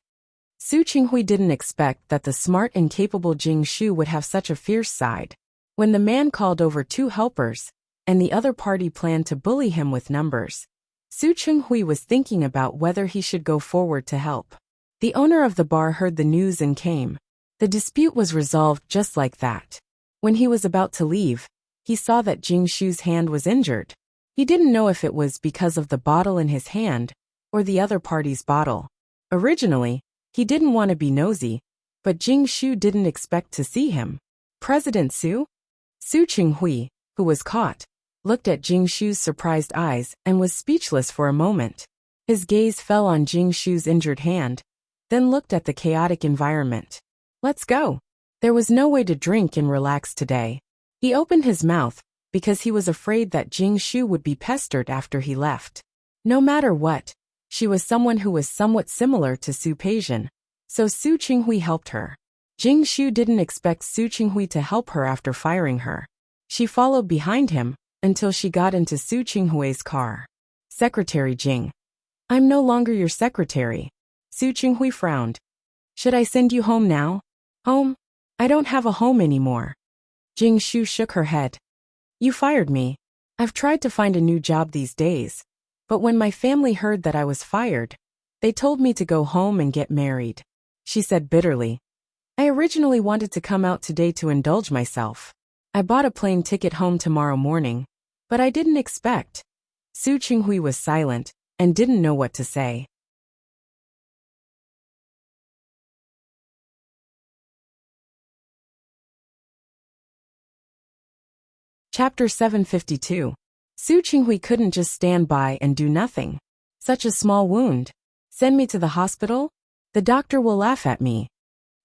Su Chinghui didn't expect that the smart and capable Jing Shu would have such a fierce side. When the man called over 2 helpers, and the other party planned to bully him with numbers, Su Chinghui was thinking about whether he should go forward to help. The owner of the bar heard the news and came. The dispute was resolved just like that. When he was about to leave, he saw that Jing Shu's hand was injured. He didn't know if it was because of the bottle in his hand or the other party's bottle. Originally, he didn't want to be nosy, but Jing Shu didn't expect to see him. President Su? Su Chinghui, who was caught, looked at Jing Shu's surprised eyes and was speechless for a moment. His gaze fell on Jing Shu's injured hand, then looked at the chaotic environment. Let's go. There was no way to drink and relax today. He opened his mouth because he was afraid that Jing Shu would be pestered after he left. No matter what, she was someone who was somewhat similar to Su Peijian, so Su Chinghui helped her. Jing Shu didn't expect Su Chinghui to help her after firing her. She followed behind him until she got into Su Chinghui's car. Secretary Jing. I'm no longer your secretary. Su Chinghui frowned. Should I send you home now? Home? I don't have a home anymore. Jing Shu shook her head. You fired me. I've tried to find a new job these days, but when my family heard that I was fired, they told me to go home and get married. She said bitterly. I originally wanted to come out today to indulge myself. I bought a plane ticket home tomorrow morning, but I didn't expect. Su Chinghui was silent and didn't know what to say. Chapter 752. Su Chinghui couldn't just stand by and do nothing. Such a small wound. Send me to the hospital? The doctor will laugh at me.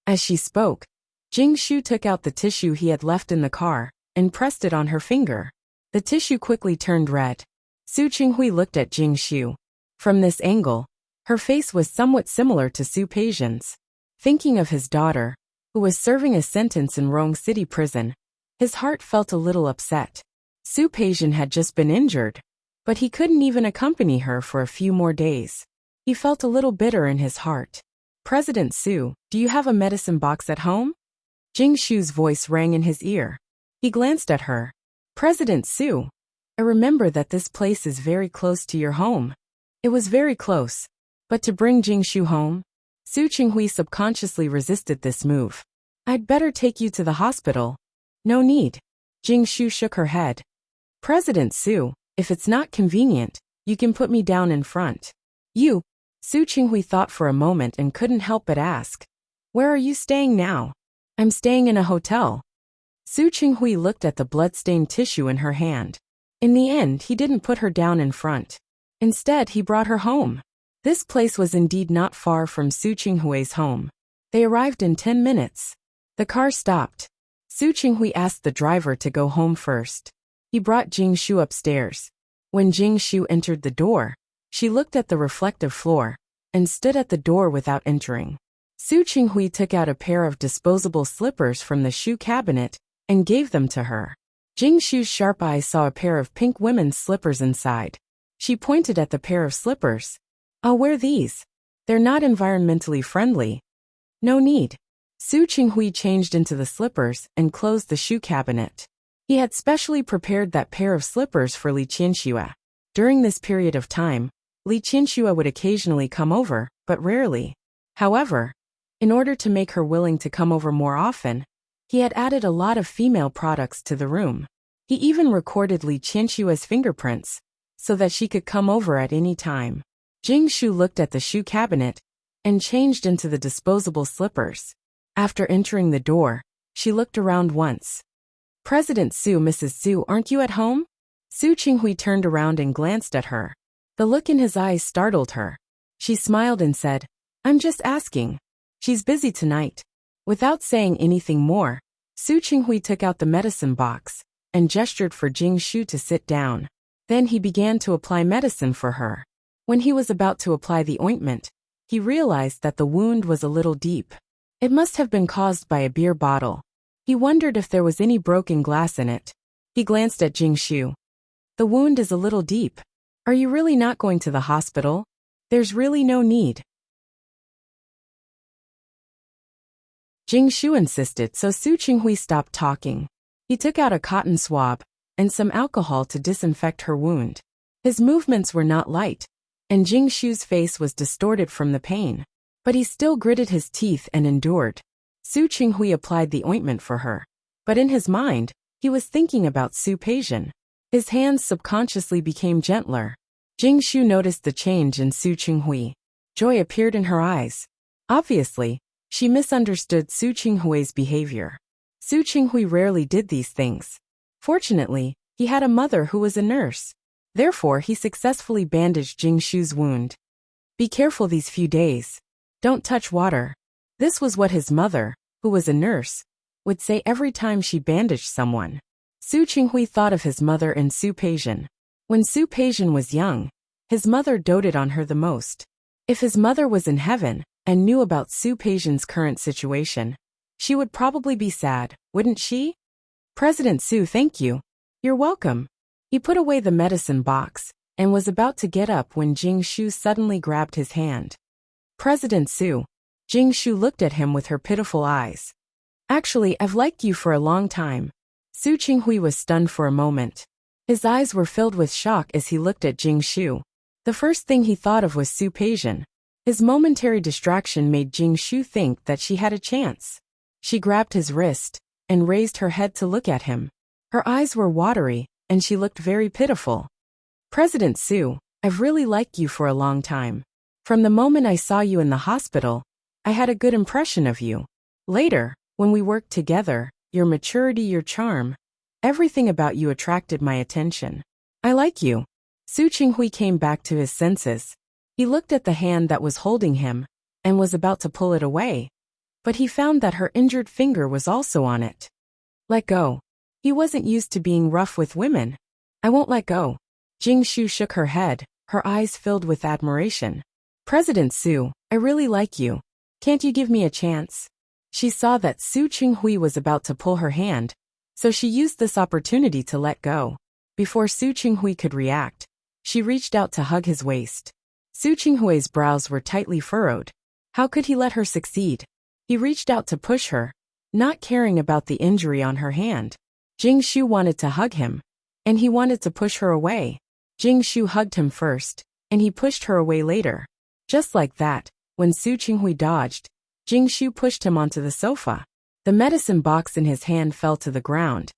As she spoke, Jing Shu took out the tissue he had left in the car and pressed it on her finger. The tissue quickly turned red. Su Chinghui looked at Jing Shu. From this angle, her face was somewhat similar to Su Peijian's. Thinking of his daughter, who was serving a sentence in Rong City prison, his heart felt a little upset. Su Peijian had just been injured, but he couldn't even accompany her for a few more days. He felt a little bitter in his heart. President Su, do you have a medicine box at home? Jing Shu's voice rang in his ear. He glanced at her. President Su, I remember that this place is very close to your home. It was very close, but to bring Jing Shu home? Su Chinghui subconsciously resisted this move. I'd better take you to the hospital. No need. Jing Shu shook her head. President Su, if it's not convenient, you can put me down in front. You? Su Chinghui thought for a moment and couldn't help but ask. Where are you staying now? I'm staying in a hotel. Su Chinghui looked at the blood-stained tissue in her hand. In the end, he didn't put her down in front. Instead, he brought her home. This place was indeed not far from Su Chinghui's home. They arrived in 10 minutes. The car stopped. Su Chinghui asked the driver to go home first. He brought Jingshu upstairs. When Jingshu entered the door, she looked at the reflective floor and stood at the door without entering. Su Qinghui took out a pair of disposable slippers from the shoe cabinet and gave them to her. Jingshu's sharp eyes saw a pair of pink women's slippers inside. She pointed at the pair of slippers. "I'll wear these. They're not environmentally friendly." "No need." Su Qinghui changed into the slippers and closed the shoe cabinet. He had specially prepared that pair of slippers for Li Qianxue. During this period of time, Li Qianxue would occasionally come over, but rarely. However, in order to make her willing to come over more often, he had added a lot of female products to the room. He even recorded Li Qianxue's fingerprints, so that she could come over at any time. Jingshu looked at the shoe cabinet and changed into the disposable slippers. After entering the door, she looked around once. "President Su, Mrs. Su, aren't you at home?" Su Qinghui turned around and glanced at her. The look in his eyes startled her. She smiled and said, "I'm just asking. She's busy tonight." Without saying anything more, Su Qinghui took out the medicine box and gestured for Jingshu to sit down. Then he began to apply medicine for her. When he was about to apply the ointment, he realized that the wound was a little deep. It must have been caused by a beer bottle. He wondered if there was any broken glass in it. He glanced at Jingshu. "The wound is a little deep. Are you really not going to the hospital? There's really no need." Jingshu insisted, so Su Qinghui stopped talking. He took out a cotton swab and some alcohol to disinfect her wound. His movements were not light, and Jingshu's face was distorted from the pain. But he still gritted his teeth and endured. Su Qinghui applied the ointment for her. But in his mind, he was thinking about Su Peijian. His hands subconsciously became gentler. Jingshu noticed the change in Su Qinghui. Joy appeared in her eyes. Obviously, she misunderstood Su Qinghui's behavior. Su Qinghui rarely did these things. Fortunately, he had a mother who was a nurse. Therefore, he successfully bandaged Jingshu's wound. "Be careful these few days. Don't touch water." This was what his mother, who was a nurse, would say every time she bandaged someone. Su Qinghui thought of his mother and Su Peijian. When Su Peijian was young, his mother doted on her the most. If his mother was in heaven and knew about Su Peijian's current situation, she would probably be sad, wouldn't she? "President Su, thank you." "You're welcome." He put away the medicine box and was about to get up when Jingshu suddenly grabbed his hand. "President Su." Jingshu looked at him with her pitiful eyes. "Actually, I've liked you for a long time." Su Qinghui was stunned for a moment. His eyes were filled with shock as he looked at Jingshu. The first thing he thought of was Su Peijian. His momentary distraction made Jingshu think that she had a chance. She grabbed his wrist and raised her head to look at him. Her eyes were watery, and she looked very pitiful. "President Su, I've really liked you for a long time. From the moment I saw you in the hospital, I had a good impression of you. Later, when we worked together, your maturity, your charm, everything about you attracted my attention. I like you." Su Qinghui came back to his senses. He looked at the hand that was holding him and was about to pull it away, but he found that her injured finger was also on it. "Let go." He wasn't used to being rough with women. "I won't let go." Jingshu shook her head, her eyes filled with admiration. "President Su, I really like you. Can't you give me a chance?" She saw that Su Qinghui was about to pull her hand, so she used this opportunity to let go. Before Su Qinghui could react, she reached out to hug his waist. Su Qinghui's brows were tightly furrowed. How could he let her succeed? He reached out to push her, not caring about the injury on her hand. Jingshu wanted to hug him, and he wanted to push her away. Jingshu hugged him first, and he pushed her away later. Just like that, when Su Qinghui dodged, Jingshu pushed him onto the sofa. The medicine box in his hand fell to the ground,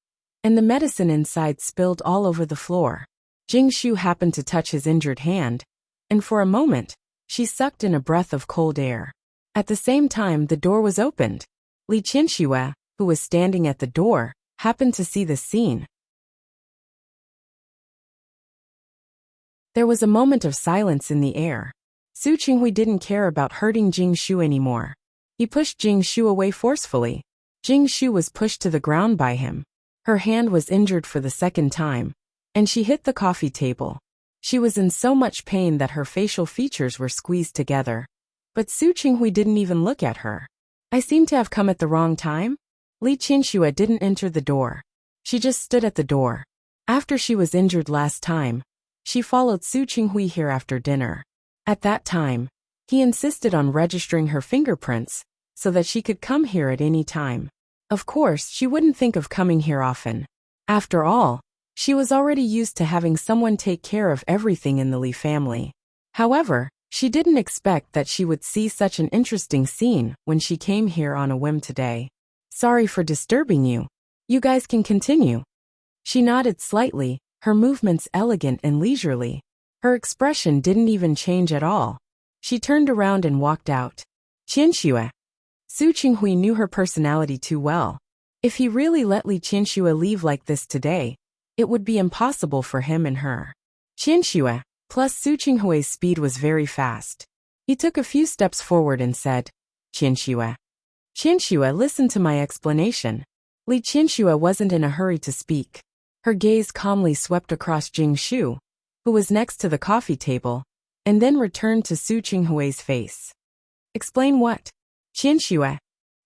and the medicine inside spilled all over the floor. Jingshu happened to touch his injured hand, and for a moment, she sucked in a breath of cold air. At the same time, the door was opened. Li Qianxue, who was standing at the door, happened to see the scene. There was a moment of silence in the air. Su Qinghui didn't care about hurting Jingshu anymore. He pushed Jingshu away forcefully. Jingshu was pushed to the ground by him. Her hand was injured for the second time, and she hit the coffee table. She was in so much pain that her facial features were squeezed together. But Su Qinghui didn't even look at her. I seem to have come at the wrong time? Li Qianxue didn't enter the door. She just stood at the door. After she was injured last time, she followed Su Qinghui here after dinner. At that time, he insisted on registering her fingerprints so that she could come here at any time. Of course, she wouldn't think of coming here often. After all, she was already used to having someone take care of everything in the Li family. However, she didn't expect that she would see such an interesting scene when she came here on a whim today. Sorry for disturbing you. You guys can continue. She nodded slightly, her movements elegant and leisurely. Her expression didn't even change at all. She turned around and walked out. Qianxue. Su Qinghui knew her personality too well. If he really let Li Qianxue leave like this today, it would be impossible for him and her. Qianxue, plus Su Qinghui's speed was very fast. He took a few steps forward and said, Qianxue. Qianxue, listen to my explanation. Li Qianxue wasn't in a hurry to speak. Her gaze calmly swept across Jing Shu, who was next to the coffee table, and then returned to Su Qinghui's face. Explain what? Qianxue.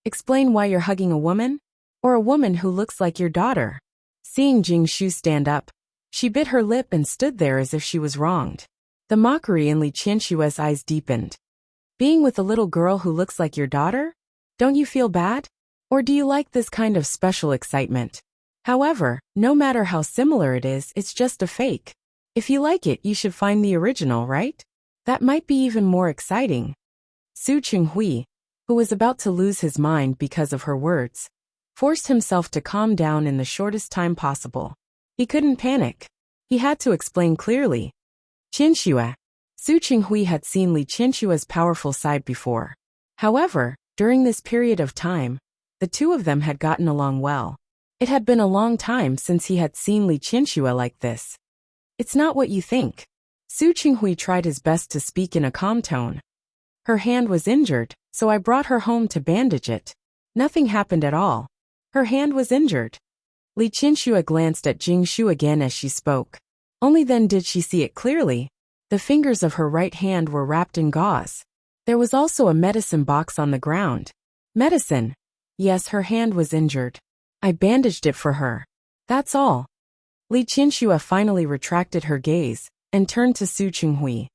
Explain why you're hugging a woman? Or a woman who looks like your daughter? Seeing Jing Shu stand up, she bit her lip and stood there as if she was wronged. The mockery in Li Qianxue's eyes deepened. Being with a little girl who looks like your daughter? Don't you feel bad? Or do you like this kind of special excitement? However, no matter how similar it is, it's just a fake. If you like it, you should find the original, right? That might be even more exciting. Su Qinghui, who was about to lose his mind because of her words, forced himself to calm down in the shortest time possible. He couldn't panic. He had to explain clearly. Qianxue. Su Qinghui had seen Li Qianxue's powerful side before. However, during this period of time, the two of them had gotten along well. It had been a long time since he had seen Li Qianxue like this. It's not what you think. Su Qinghui tried his best to speak in a calm tone. Her hand was injured, so I brought her home to bandage it. Nothing happened at all. Her hand was injured. Li Qianxue glanced at Jing Shu again as she spoke. Only then did she see it clearly. The fingers of her right hand were wrapped in gauze. There was also a medicine box on the ground. Medicine. Yes, her hand was injured. I bandaged it for her. That's all. Li Qianxue finally retracted her gaze and turned to Su Qinghui.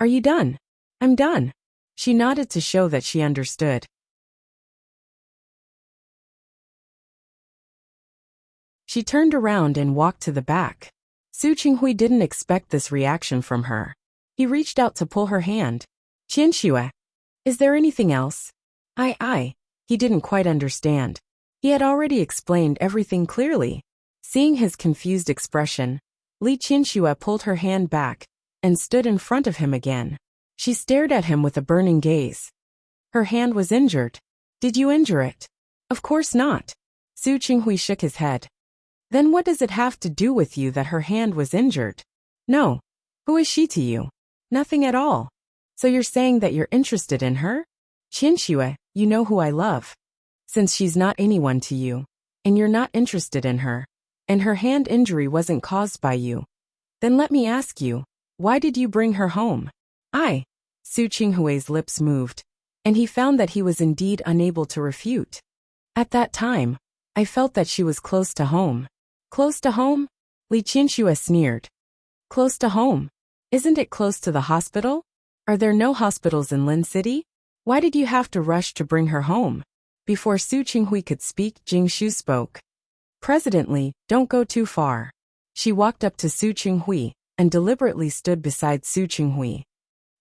Are you done? I'm done. She nodded to show that she understood. She turned around and walked to the back. Su Qinghui didn't expect this reaction from her. He reached out to pull her hand. Qianxue. Is there anything else? He didn't quite understand. He had already explained everything clearly. Seeing his confused expression, Li Qianxue pulled her hand back and stood in front of him again. She stared at him with a burning gaze. Her hand was injured. Did you injure it? Of course not. Su Qinghui shook his head. Then what does it have to do with you that her hand was injured? No. Who is she to you? Nothing at all. So you're saying that you're interested in her? Qianxue, you know who I love. Since she's not anyone to you, and you're not interested in her, and her hand injury wasn't caused by you, then let me ask you, why did you bring her home? Su Qinghui's lips moved, and he found that he was indeed unable to refute. At that time, I felt that she was close to home. Close to home? Li Qianxue sneered. Close to home? Isn't it close to the hospital? Are there no hospitals in Lin City? Why did you have to rush to bring her home? Before Su Qinghui could speak, Jing Shu spoke. President Li, don't go too far. She walked up to Su Qinghui and deliberately stood beside Su Qinghui.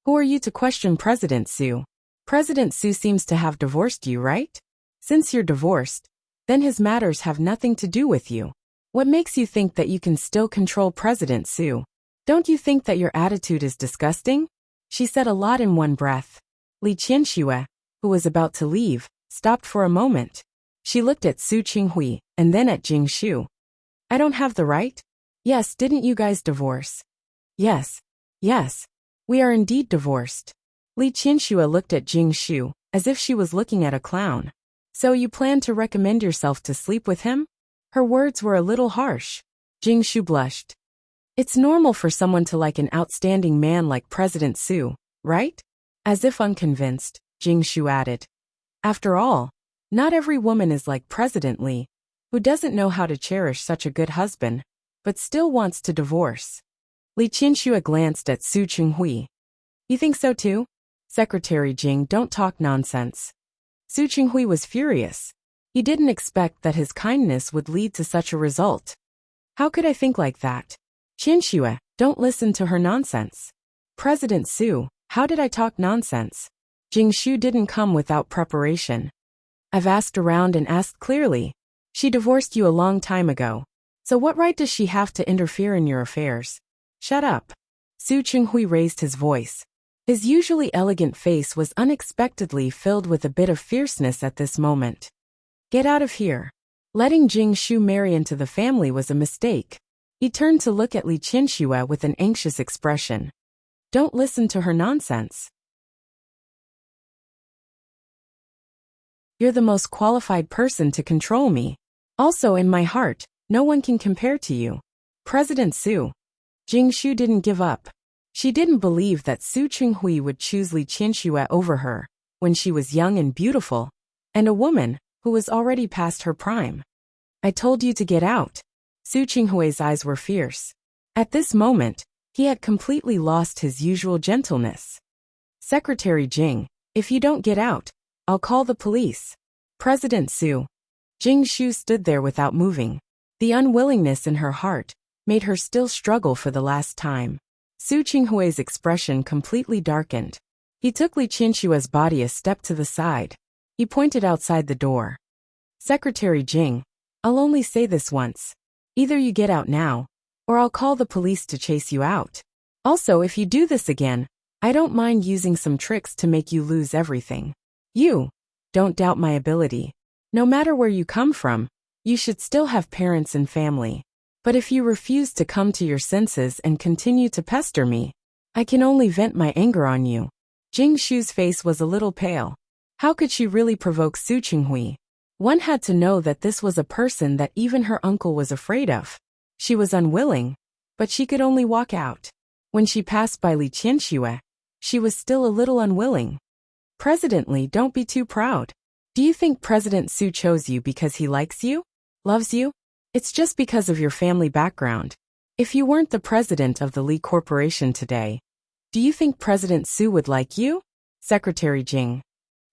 Who are you to question President Su? President Su seems to have divorced you, right? Since you're divorced, then his matters have nothing to do with you. What makes you think that you can still control President Su? Don't you think that your attitude is disgusting? She said a lot in one breath. Li Qianxue, who was about to leave, stopped for a moment. She looked at Su Qinghui and then at Jing Shu. I don't have the right? Yes, didn't you guys divorce? Yes. We are indeed divorced. Li Qianxue looked at Jing Shu as if she was looking at a clown. So you plan to recommend yourself to sleep with him? Her words were a little harsh. Jing Shu blushed. It's normal for someone to like an outstanding man like President Su, right? As if unconvinced, Jing Shu added. After all, not every woman is like President Li, who doesn't know how to cherish such a good husband, but still wants to divorce. Li Qianxue glanced at Su Qinghui. You think so too? Secretary Jing, don't talk nonsense. Su Qinghui was furious. He didn't expect that his kindness would lead to such a result. How could I think like that? Qianxue, don't listen to her nonsense. President Su, how did I talk nonsense? Jing Shu didn't come without preparation. I've asked around and asked clearly. She divorced you a long time ago. So what right does she have to interfere in your affairs? Shut up. Su Qinghui raised his voice. His usually elegant face was unexpectedly filled with a bit of fierceness at this moment. Get out of here. Letting Jing Shu marry into the family was a mistake. He turned to look at Li Qianxue with an anxious expression. Don't listen to her nonsense. You're the most qualified person to control me. Also in my heart, no one can compare to you. President Su. Jing Shu didn't give up. She didn't believe that Su Qinghui would choose Li Qianxue over her, when she was young and beautiful, and a woman who was already past her prime. I told you to get out. Su Qinghui's eyes were fierce. At this moment, he had completely lost his usual gentleness. Secretary Jing, if you don't get out, I'll call the police. President Su. Jing Shu stood there without moving. The unwillingness in her heart made her still struggle for the last time. Su Qinghui's expression completely darkened. He took Li Qianxue's body a step to the side. He pointed outside the door. Secretary Jing, I'll only say this once. Either you get out now, or I'll call the police to chase you out. Also, if you do this again, I don't mind using some tricks to make you lose everything. You don't doubt my ability. No matter where you come from, you should still have parents and family. But if you refuse to come to your senses and continue to pester me, I can only vent my anger on you. Jing Shu's face was a little pale. How could she really provoke Su Qinghui? One had to know that this was a person that even her uncle was afraid of. She was unwilling, but she could only walk out. When she passed by Li Qianxue, she was still a little unwilling. President Li, don't be too proud. Do you think President Su chose you because he likes you? Loves you? It's just because of your family background. If you weren't the president of the Li Corporation today, do you think President Su would like you? Secretary Jing.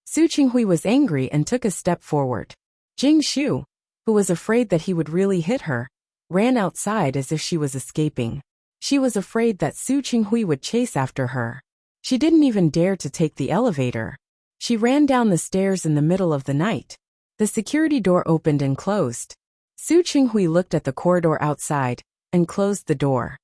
Su Qinghui was angry and took a step forward. Jing Shu, who was afraid that he would really hit her, ran outside as if she was escaping. She was afraid that Su Qinghui would chase after her. She didn't even dare to take the elevator. She ran down the stairs in the middle of the night. The security door opened and closed. Su Qinghui looked at the corridor outside and closed the door.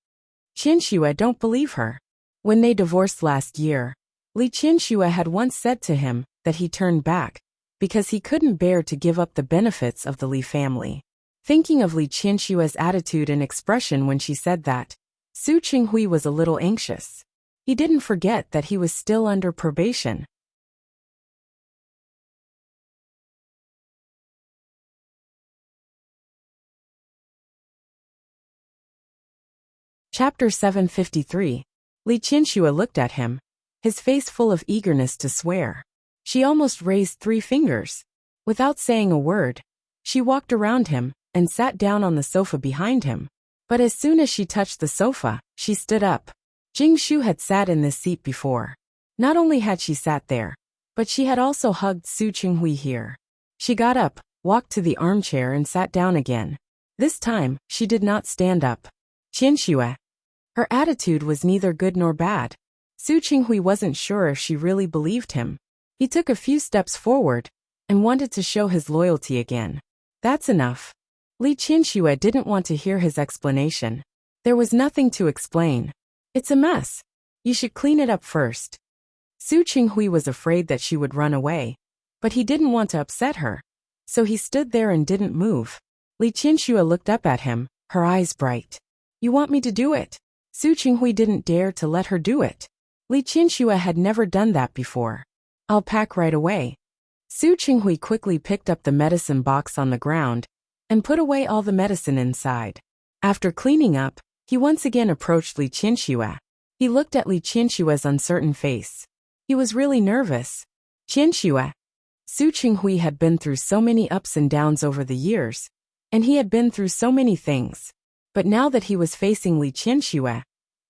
Qianxue, don't believe her. When they divorced last year, Li Qianxue had once said to him that he turned back because he couldn't bear to give up the benefits of the Li family. Thinking of Li Qianxue's attitude and expression when she said that, Su Qinghui was a little anxious. He didn't forget that he was still under probation. Chapter 753. Li Qianxue looked at him, his face full of eagerness to swear. She almost raised 3 fingers. Without saying a word, she walked around him and sat down on the sofa behind him. But as soon as she touched the sofa, she stood up. Jing Shu had sat in this seat before. Not only had she sat there, but she had also hugged Su Qinghui here. She got up, walked to the armchair and sat down again. This time, she did not stand up. Qianxue. Her attitude was neither good nor bad. Su Qinghui wasn't sure if she really believed him. He took a few steps forward and wanted to show his loyalty again. That's enough. Li Qianxue didn't want to hear his explanation. There was nothing to explain. It's a mess. You should clean it up first. Su Qinghui was afraid that she would run away, but he didn't want to upset her. So he stood there and didn't move. Li Qianxue looked up at him, her eyes bright. You want me to do it? Su Qinghui didn't dare to let her do it. Li Qianxue had never done that before. I'll pack right away. Su Qinghui quickly picked up the medicine box on the ground and put away all the medicine inside. After cleaning up, he once again approached Li Qianxue. He looked at Li Qianxue's uncertain face. He was really nervous. Qianxue. Su Qinghui had been through so many ups and downs over the years, and he had been through so many things. But now that he was facing Li Qianxue,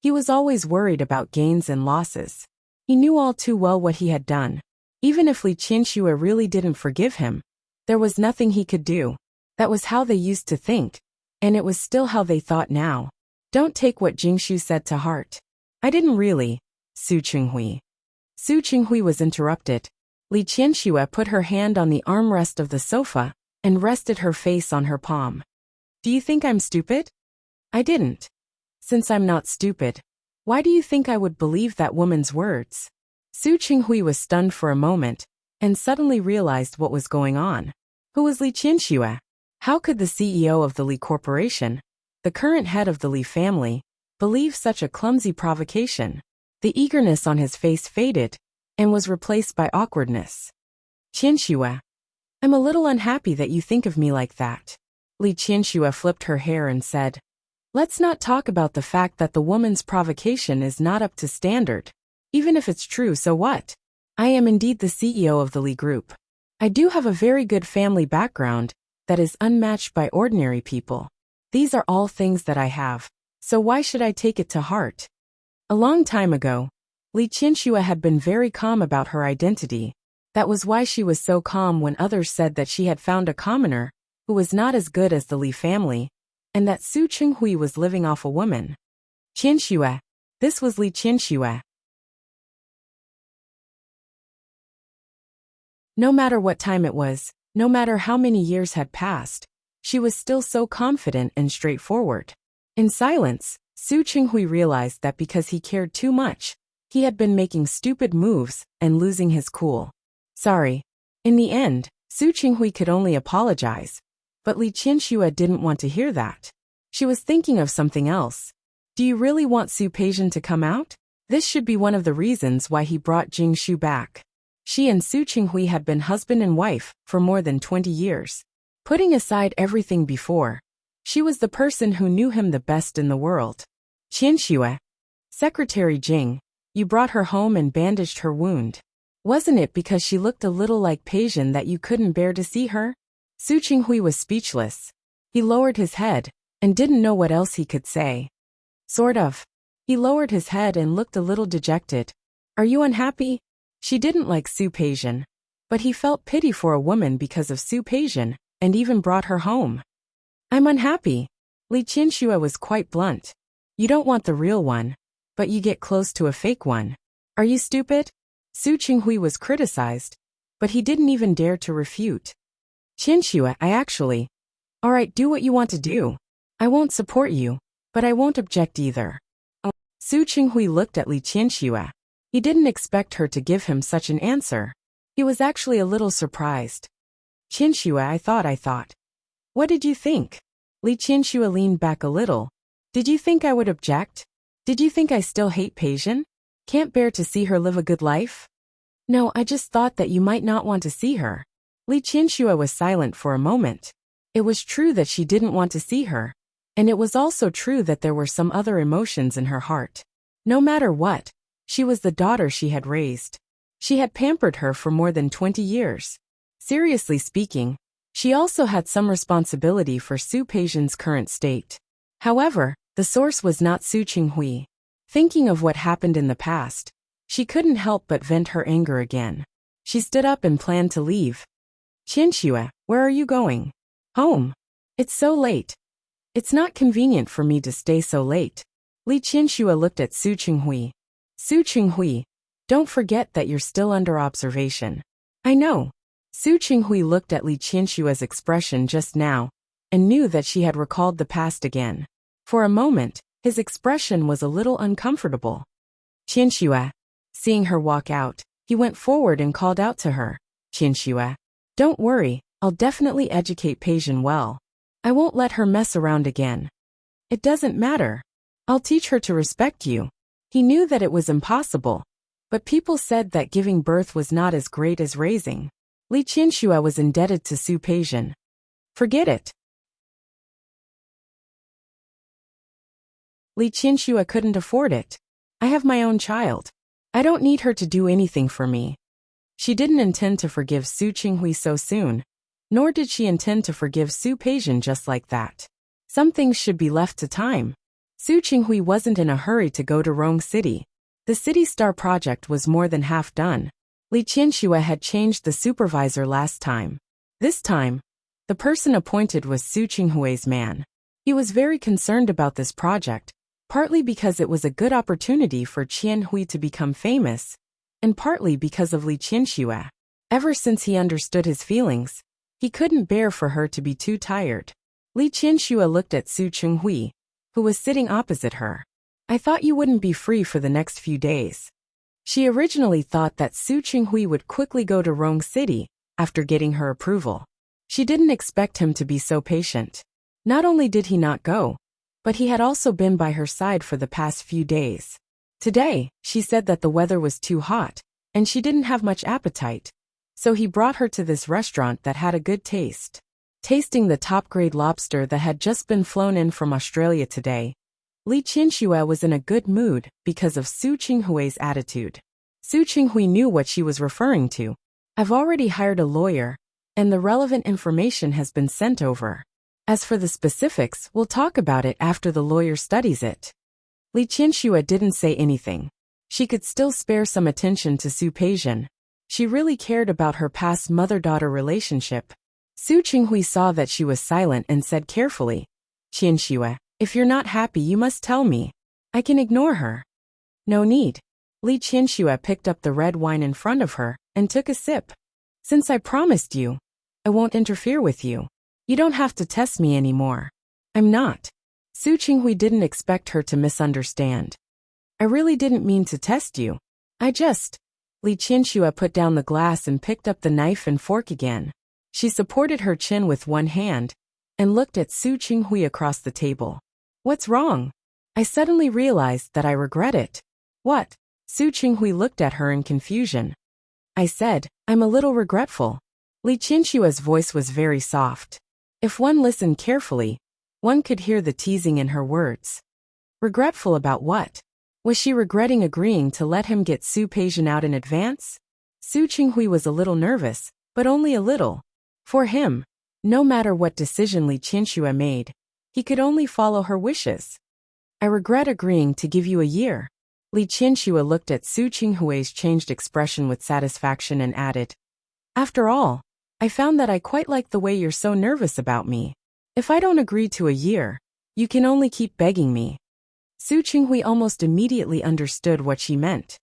he was always worried about gains and losses. He knew all too well what he had done. Even if Li Qianxue really didn't forgive him, there was nothing he could do. That was how they used to think, and it was still how they thought now. Don't take what Jingshu said to heart. I didn't really. Su Qinghui. Su Qinghui was interrupted. Li Qianxue put her hand on the armrest of the sofa and rested her face on her palm. Do you think I'm stupid? I didn't. Since I'm not stupid, why do you think I would believe that woman's words? Su Qinghui was stunned for a moment and suddenly realized what was going on. Who was Li Qianxue? How could the CEO of the Li Corporation, the current head of the Li family, believe such a clumsy provocation? The eagerness on his face faded and was replaced by awkwardness. Qianxue, I'm a little unhappy that you think of me like that. Li Qianxue flipped her hair and said, let's not talk about the fact that the woman's provocation is not up to standard. Even if it's true, so what? I am indeed the CEO of the Li Group. I do have a very good family background that is unmatched by ordinary people. These are all things that I have, so why should I take it to heart? A long time ago, Li Qianxue had been very calm about her identity. That was why she was so calm when others said that she had found a commoner who was not as good as the Li family, and that Su Qinghui was living off a woman. Qianxue. This was Li Qianxue. No matter what time it was, no matter how many years had passed, she was still so confident and straightforward. In silence, Su Qinghui realized that because he cared too much, he had been making stupid moves and losing his cool. Sorry. In the end, Su Qinghui could only apologize. But Li Qianxue didn't want to hear that. She was thinking of something else. Do you really want Su Peijian to come out? This should be one of the reasons why he brought Jingshu back. She and Su Qinghui had been husband and wife for more than 20 years. Putting aside everything before, she was the person who knew him the best in the world. Qianxue. Secretary Jing, you brought her home and bandaged her wound. Wasn't it because she looked a little like Peijian that you couldn't bear to see her? Su Qinghui was speechless. He lowered his head and didn't know what else he could say. Sort of. He lowered his head and looked a little dejected. Are you unhappy? She didn't like Su Peijian, but he felt pity for a woman because of Su Peijian and even brought her home. I'm unhappy. Li Qianxue was quite blunt. You don't want the real one, but you get close to a fake one. Are you stupid? Su Qinghui was criticized, but he didn't even dare to refute. Qianxue, Alright, do what you want to do. I won't support you, but I won't object either. Oh. Su Qinghui looked at Li Qianxue. He didn't expect her to give him such an answer. He was actually a little surprised. Qianxue, I thought. What did you think? Li Qianxue leaned back a little. Did you think I would object? Did you think I still hate Peijian? Can't bear to see her live a good life? No, I just thought that you might not want to see her. Li Qianxue was silent for a moment. It was true that she didn't want to see her, and it was also true that there were some other emotions in her heart. No matter what, she was the daughter she had raised. She had pampered her for more than 20 years. Seriously speaking, she also had some responsibility for Su Peijian's current state. However, the source was not Su Qinghui. Thinking of what happened in the past, she couldn't help but vent her anger again. She stood up and planned to leave. Qianxue, where are you going? Home. It's so late. It's not convenient for me to stay so late. Li Qianxue looked at Su Qinghui. Su Qinghui, don't forget that you're still under observation. I know. Su Qinghui looked at Li Qianxue's expression just now and knew that she had recalled the past again. For a moment, his expression was a little uncomfortable. Qianxue. Seeing her walk out, he went forward and called out to her. Qianxue. Don't worry, I'll definitely educate Peijian well. I won't let her mess around again. It doesn't matter. I'll teach her to respect you. He knew that it was impossible, but people said that giving birth was not as great as raising. Li Qianxue was indebted to Su Peijian. Forget it. Li Qianxue couldn't afford it. I have my own child. I don't need her to do anything for me. She didn't intend to forgive Su Qinghui so soon, nor did she intend to forgive Su Peijian just like that. Some things should be left to time. Su Qinghui wasn't in a hurry to go to Rong City. The City Star project was more than half done. Li Qianxue had changed the supervisor last time. This time, the person appointed was Su Qinghui's man. He was very concerned about this project, partly because it was a good opportunity for Qianhui to become famous, and partly because of Li Qianxue. Ever since he understood his feelings, he couldn't bear for her to be too tired. Li Qianxue looked at Su Qinghui, who was sitting opposite her. I thought you wouldn't be free for the next few days. She originally thought that Su Qinghui would quickly go to Rong City after getting her approval. She didn't expect him to be so patient. Not only did he not go, but he had also been by her side for the past few days. Today, she said that the weather was too hot, and she didn't have much appetite, so he brought her to this restaurant that had a good taste. Tasting the top-grade lobster that had just been flown in from Australia today, Li Qianxue was in a good mood because of Su Qinghui's attitude. Su Qinghui knew what she was referring to. I've already hired a lawyer, and the relevant information has been sent over. As for the specifics, we'll talk about it after the lawyer studies it. Li Qianxue didn't say anything. She could still spare some attention to Su Peijian. She really cared about her past mother-daughter relationship. Su Qinghui saw that she was silent and said carefully, Qianxue, if you're not happy you must tell me. I can ignore her. No need. Li Qianxue picked up the red wine in front of her and took a sip. Since I promised you, I won't interfere with you. You don't have to test me anymore. I'm not. Su Qinghui didn't expect her to misunderstand. I really didn't mean to test you. I just... Li Qianxue put down the glass and picked up the knife and fork again. She supported her chin with one hand and looked at Su Qinghui across the table. What's wrong? I suddenly realized that I regret it. What? Su Qinghui looked at her in confusion. I said, I'm a little regretful. Li Qianxue's voice was very soft. If one listened carefully, one could hear the teasing in her words. Regretful about what? Was she regretting agreeing to let him get Su Peijian out in advance? Su Qinghui was a little nervous, but only a little. For him, no matter what decision Li Qianxue made, he could only follow her wishes. I regret agreeing to give you a year. Li Qianxue looked at Su Qinghui's changed expression with satisfaction and added, After all, I found that I quite like the way you're so nervous about me. If I don't agree to a year, you can only keep begging me. Su Qinghui almost immediately understood what she meant.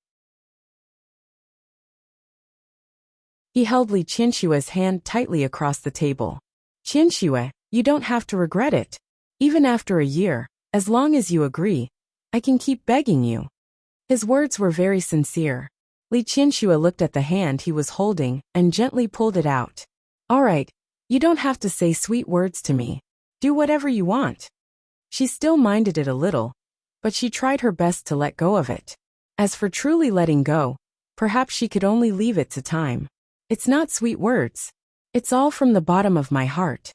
He held Li Qianxue's hand tightly across the table. Qianxue, you don't have to regret it. Even after a year, as long as you agree, I can keep begging you. His words were very sincere. Li Qianxue looked at the hand he was holding and gently pulled it out. All right, you don't have to say sweet words to me. Do whatever you want. She still minded it a little, but she tried her best to let go of it. As for truly letting go, perhaps she could only leave it to time. It's not sweet words. It's all from the bottom of my heart.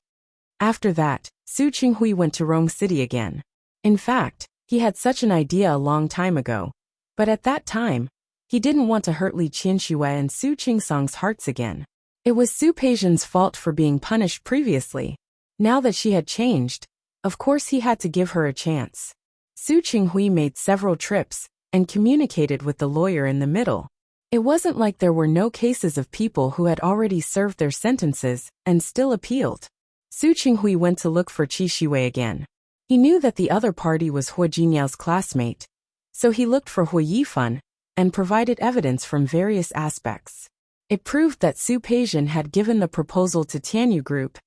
After that, Su Qinghui went to Rong City again. In fact, he had such an idea a long time ago, but at that time, he didn't want to hurt Li Qianxue and Su Qingsong's hearts again. It was Su Peijian's fault for being punished previously. Now that she had changed, of course he had to give her a chance. Su Qinghui made several trips and communicated with the lawyer in the middle. It wasn't like there were no cases of people who had already served their sentences and still appealed. Su Qinghui went to look for Qi Shiwei again. He knew that the other party was Hua Jinyao's classmate, so he looked for Hua Yifan and provided evidence from various aspects. It proved that Su Peijian had given the proposal to Tianyu Group,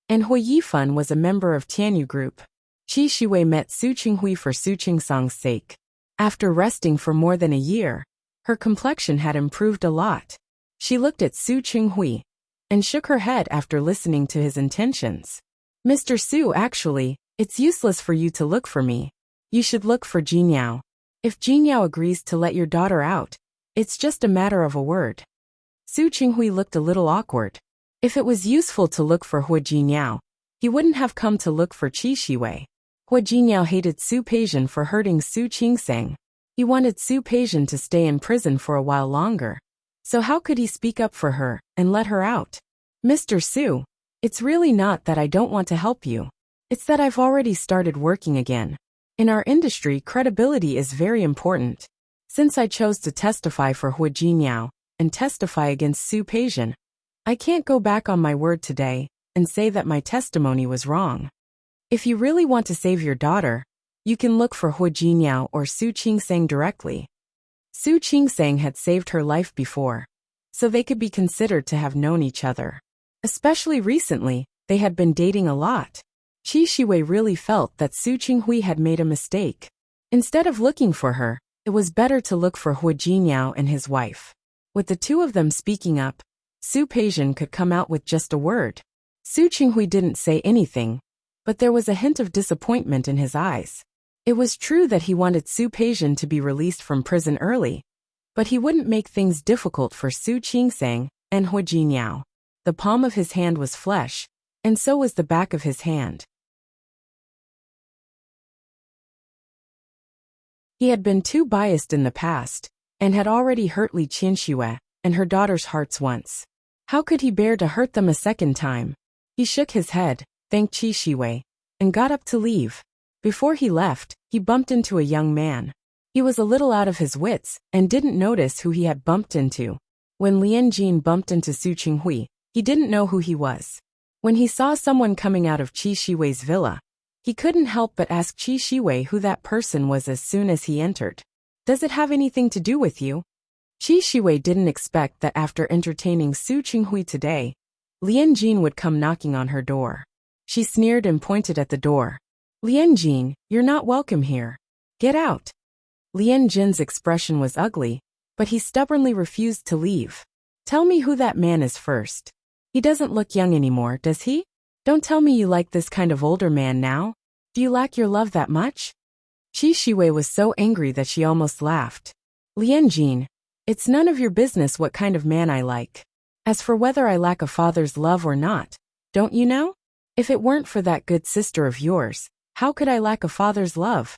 and Hua Yifan was a member of Tianyu Group. Qi Shiwei met Su Qinghui for Su Qingsong's sake. After resting for more than a year, her complexion had improved a lot. She looked at Su Qinghui and shook her head after listening to his intentions. Mr. Su, actually, it's useless for you to look for me. You should look for Jinyao. If Jinyao agrees to let your daughter out, it's just a matter of a word. Su Qinghui looked a little awkward. If it was useful to look for Hua Jinyao, he wouldn't have come to look for Qi Shiwei. Hua Jinyao hated Su Peijian for hurting Su Qingsang. He wanted Su Peijian to stay in prison for a while longer. So how could he speak up for her and let her out? Mr. Su, it's really not that I don't want to help you. It's that I've already started working again. In our industry, credibility is very important. Since I chose to testify for Hua Jinyao and testify against Su Peijian, I can't go back on my word today and say that my testimony was wrong. If you really want to save your daughter, you can look for Hua Jinyao or Su Qingsang directly. Su Qingsang had saved her life before, so they could be considered to have known each other. Especially recently, they had been dating a lot. Qi Shiwei really felt that Su Qinghui had made a mistake. Instead of looking for her, it was better to look for Hua Jinyao and his wife. With the two of them speaking up, Su Peijian could come out with just a word. Su Qinghui didn't say anything, but there was a hint of disappointment in his eyes. It was true that he wanted Su Peijian to be released from prison early, but he wouldn't make things difficult for Su Qingsang and Hua Jinyao. The palm of his hand was flesh, and so was the back of his hand. He had been too biased in the past, and had already hurt Li Qianxue and her daughter's hearts once. How could he bear to hurt them a second time? He shook his head, thanked Qi Shiwei, and got up to leave. Before he left, he bumped into a young man. He was a little out of his wits and didn't notice who he had bumped into. When Lian Jin bumped into Su Qinghui, he didn't know who he was. When he saw someone coming out of Qi Shiwei's villa, he couldn't help but ask Qi Shiwei who that person was as soon as he entered. Does it have anything to do with you? Qi Shiwei didn't expect that after entertaining Su Qinghui today, Lian Jin would come knocking on her door. She sneered and pointed at the door. Lian Jin, you're not welcome here. Get out. Lian Jin's expression was ugly, but he stubbornly refused to leave. Tell me who that man is first. He doesn't look young anymore, does he? Don't tell me you like this kind of older man now. Do you lack your love that much? Qi Shiwei was so angry that she almost laughed. Lian Jin, it's none of your business what kind of man I like. As for whether I lack a father's love or not, don't you know? If it weren't for that good sister of yours, how could I lack a father's love?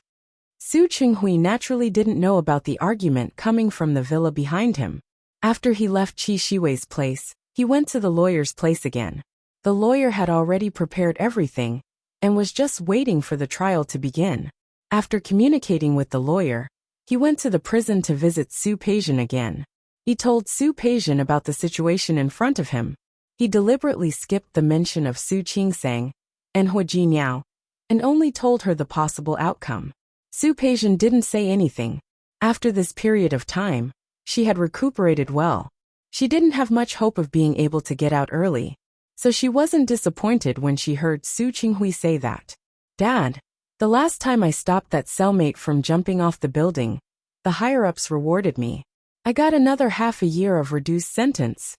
Su Qinghui naturally didn't know about the argument coming from the villa behind him. After he left Qi Shiwei's place, he went to the lawyer's place again. The lawyer had already prepared everything and was just waiting for the trial to begin. After communicating with the lawyer, he went to the prison to visit Su Peijian again. He told Su Peijian about the situation in front of him. He deliberately skipped the mention of Su Qingsang and Hua Jinyao and only told her the possible outcome. Su Peijian didn't say anything. After this period of time, she had recuperated well. She didn't have much hope of being able to get out early, so she wasn't disappointed when she heard Su Qinghui say that. Dad, the last time I stopped that cellmate from jumping off the building, the higher-ups rewarded me. I got another half a year of reduced sentence.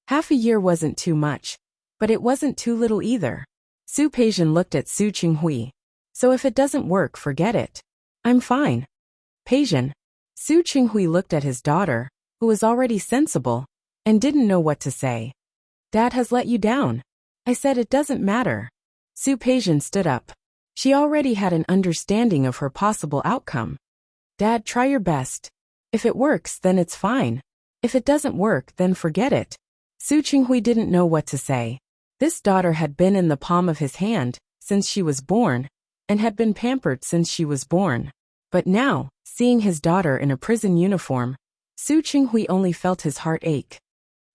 Half a year wasn't too much, but it wasn't too little either. Su Peijian looked at Su Qinghui. So if it doesn't work, forget it. I'm fine. Peijian. Su Qinghui looked at his daughter, who was already sensible, and didn't know what to say. Dad has let you down. I said it doesn't matter. Su Peijian stood up. She already had an understanding of her possible outcome. Dad, try your best. If it works, then it's fine. If it doesn't work, then forget it. Su Qinghui didn't know what to say. This daughter had been in the palm of his hand since she was born, and had been pampered since she was born. But now, seeing his daughter in a prison uniform, Su Qinghui only felt his heart ache.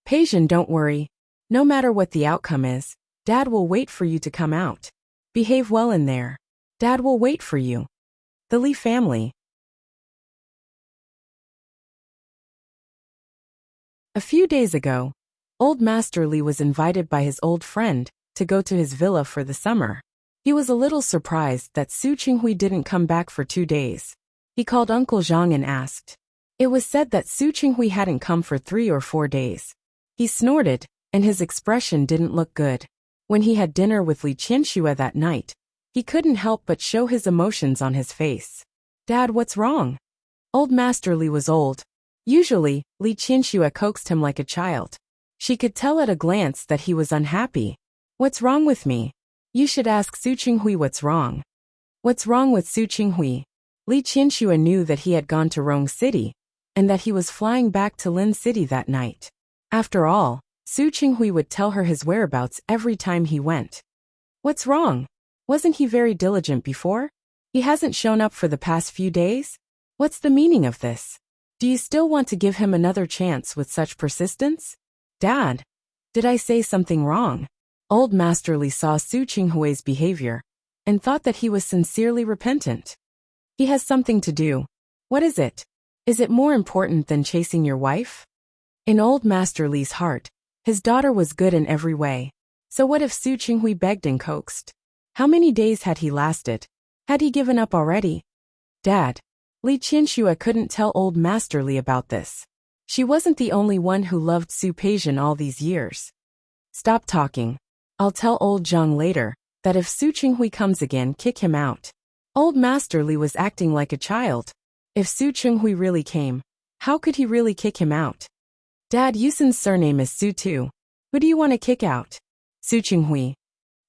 Peijian, don't worry. No matter what the outcome is, Dad will wait for you to come out. Behave well in there. Dad will wait for you. The Li family. A few days ago, old Master Li was invited by his old friend to go to his villa for the summer. He was a little surprised that Su Qinghui didn't come back for 2 days. He called Uncle Zhang and asked. It was said that Su Qinghui hadn't come for 3 or 4 days. He snorted, and his expression didn't look good. When he had dinner with Li Qianxue that night, he couldn't help but show his emotions on his face. Dad, what's wrong? Old Master Li was old. Usually, Li Qianxue coaxed him like a child. She could tell at a glance that he was unhappy. What's wrong with me? You should ask Su Qinghui what's wrong. What's wrong with Su Qinghui? Li Qianxue knew that he had gone to Rong City, and that he was flying back to Lin City that night. After all, Su Qinghui would tell her his whereabouts every time he went. What's wrong? Wasn't he very diligent before? He hasn't shown up for the past few days? What's the meaning of this? Do you still want to give him another chance with such persistence? Dad, did I say something wrong? Old Master Li saw Su Qinghui's behavior and thought that he was sincerely repentant. He has something to do. What is it? Is it more important than chasing your wife? In Old Master Li's heart, his daughter was good in every way. So what if Su Qinghui begged and coaxed? How many days had he lasted? Had he given up already? Dad, Li Qianxue couldn't tell Old Master Li about this. She wasn't the only one who loved Su Peijian all these years. Stop talking. I'll tell old Zhang later that if Su Qinghui comes again, kick him out. Old Master Li was acting like a child. If Su Qinghui really came, how could he really kick him out? Dad, Yusin's surname is Su too. Who do you want to kick out? Su Qinghui.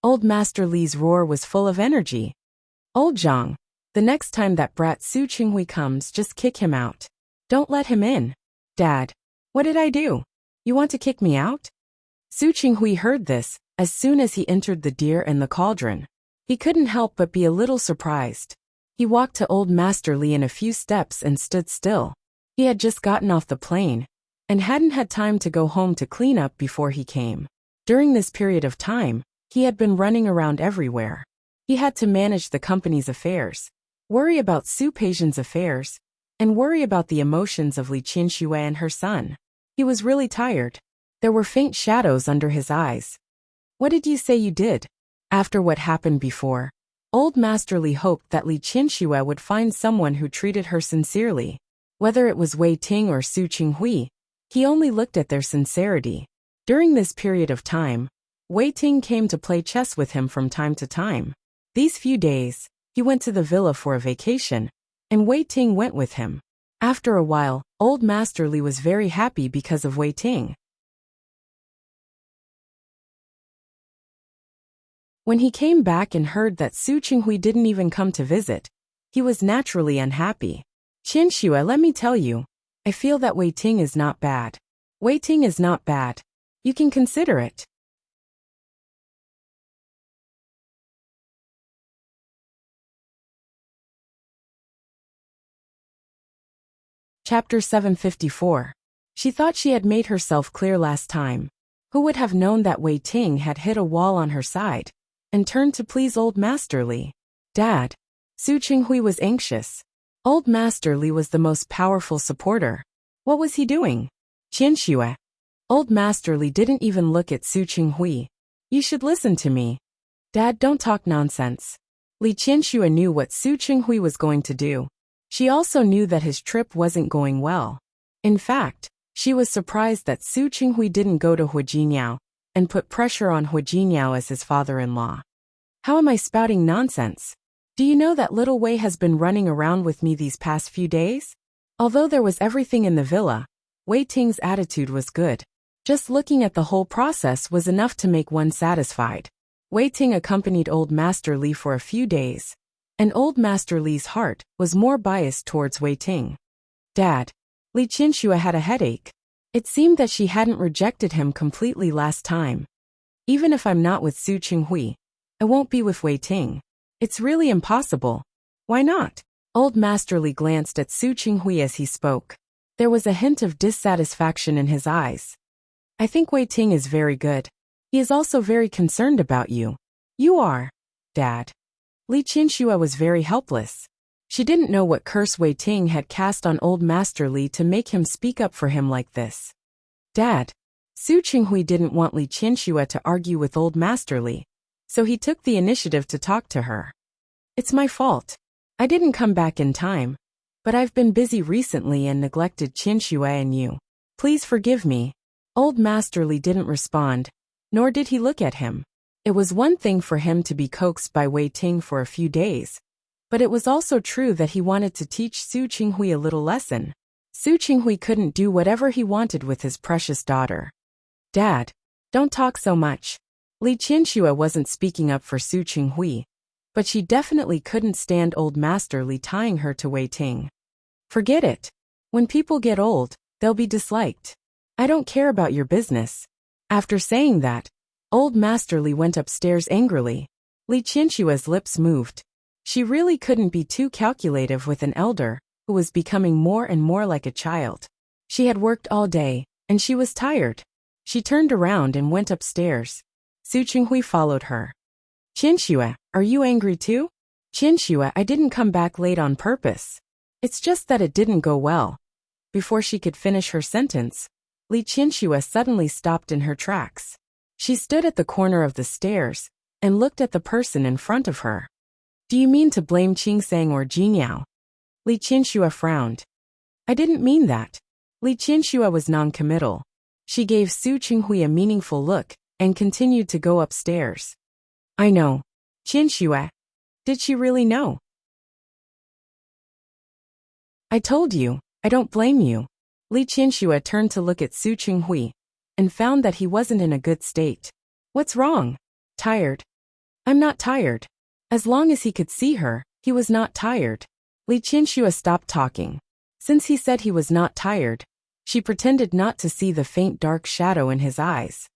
Old Master Li's roar was full of energy. Old Zhang, the next time that brat Su Qinghui comes, just kick him out. Don't let him in. Dad, what did I do? You want to kick me out? Su Qinghui heard this as soon as he entered the Deer and the Cauldron. He couldn't help but be a little surprised. He walked to Old Master Li in a few steps and stood still. He had just gotten off the plane and hadn't had time to go home to clean up before he came. During this period of time, he had been running around everywhere. He had to manage the company's affairs, worry about Su Peijian's affairs, and worry about the emotions of Li Qianxue and her son. He was really tired. There were faint shadows under his eyes. What did you say you did? After what happened before, Old Master Li hoped that Li Qianxue would find someone who treated her sincerely. Whether it was Wei Ting or Su Qinghui, he only looked at their sincerity. During this period of time, Wei Ting came to play chess with him from time to time. These few days, he went to the villa for a vacation, and Wei Ting went with him. After a while, Old Master Li was very happy because of Wei Ting. When he came back and heard that Su Qinghui didn't even come to visit, he was naturally unhappy. Qianxue, let me tell you, I feel that Wei Ting is not bad. Wei Ting is not bad. You can consider it. Chapter 754. She thought she had made herself clear last time. Who would have known that Wei Ting had hit a wall on her side and turned to please Old Master Li? Dad. Su Qinghui was anxious. Old Master Li was the most powerful supporter. What was he doing? Qianxue. Old Master Li didn't even look at Su Qinghui. You should listen to me. Dad, don't talk nonsense. Li Qianxue knew what Su Qinghui was going to do. She also knew that his trip wasn't going well. In fact, she was surprised that Su Qinghui didn't go to Hu Jinniao and put pressure on Hu Jinniao as his father-in-law. How am I spouting nonsense? Do you know that little Wei has been running around with me these past few days? Although there was everything in the villa, Wei Ting's attitude was good. Just looking at the whole process was enough to make one satisfied. Wei Ting accompanied Old Master Li for a few days, and Old Master Li's heart was more biased towards Wei Ting. Dad, Li Qianxue had a headache. It seemed that she hadn't rejected him completely last time. Even if I'm not with Su Qinghui, I won't be with Wei Ting. It's really impossible. Why not? Old Master Li glanced at Su Qinghui as he spoke. There was a hint of dissatisfaction in his eyes. I think Wei Ting is very good. He is also very concerned about you. You are, Dad. Li Qianxue was very helpless. She didn't know what curse Wei Ting had cast on Old Master Li to make him speak up for him like this. Dad. Su Qinghui didn't want Li Qianxue to argue with Old Master Li, so he took the initiative to talk to her. It's my fault. I didn't come back in time, but I've been busy recently and neglected Qianxue and you. Please forgive me. Old Master Li didn't respond, nor did he look at him. It was one thing for him to be coaxed by Wei Ting for a few days, but it was also true that he wanted to teach Su Qinghui a little lesson. Su Qinghui couldn't do whatever he wanted with his precious daughter. Dad, don't talk so much. Li Qianxue wasn't speaking up for Su Qinghui, but she definitely couldn't stand old Master Li tying her to Wei Ting. Forget it. When people get old, they'll be disliked. I don't care about your business. After saying that, old Master Li went upstairs angrily. Li Qinshua's lips moved. She really couldn't be too calculative with an elder who was becoming more and more like a child. She had worked all day, and she was tired. She turned around and went upstairs. Su Qinghui followed her. Qinshuo, are you angry too? Qinshuo, I didn't come back late on purpose. It's just that it didn't go well. Before she could finish her sentence, Li Qinshuo suddenly stopped in her tracks. She stood at the corner of the stairs and looked at the person in front of her. Do you mean to blame Qingsang or Jinyao? Li Qinshuo frowned. I didn't mean that. Li Qinshuo was non-committal. She gave Su Qinghui a meaningful look and continued to go upstairs. I know. Qinshuo. Did she really know? I told you, I don't blame you. Li Qinshuo turned to look at Su Qinghui and found that he wasn't in a good state. What's wrong? Tired? I'm not tired. As long as he could see her, he was not tired. Li Qinshuo stopped talking. Since he said he was not tired, she pretended not to see the faint dark shadow in his eyes.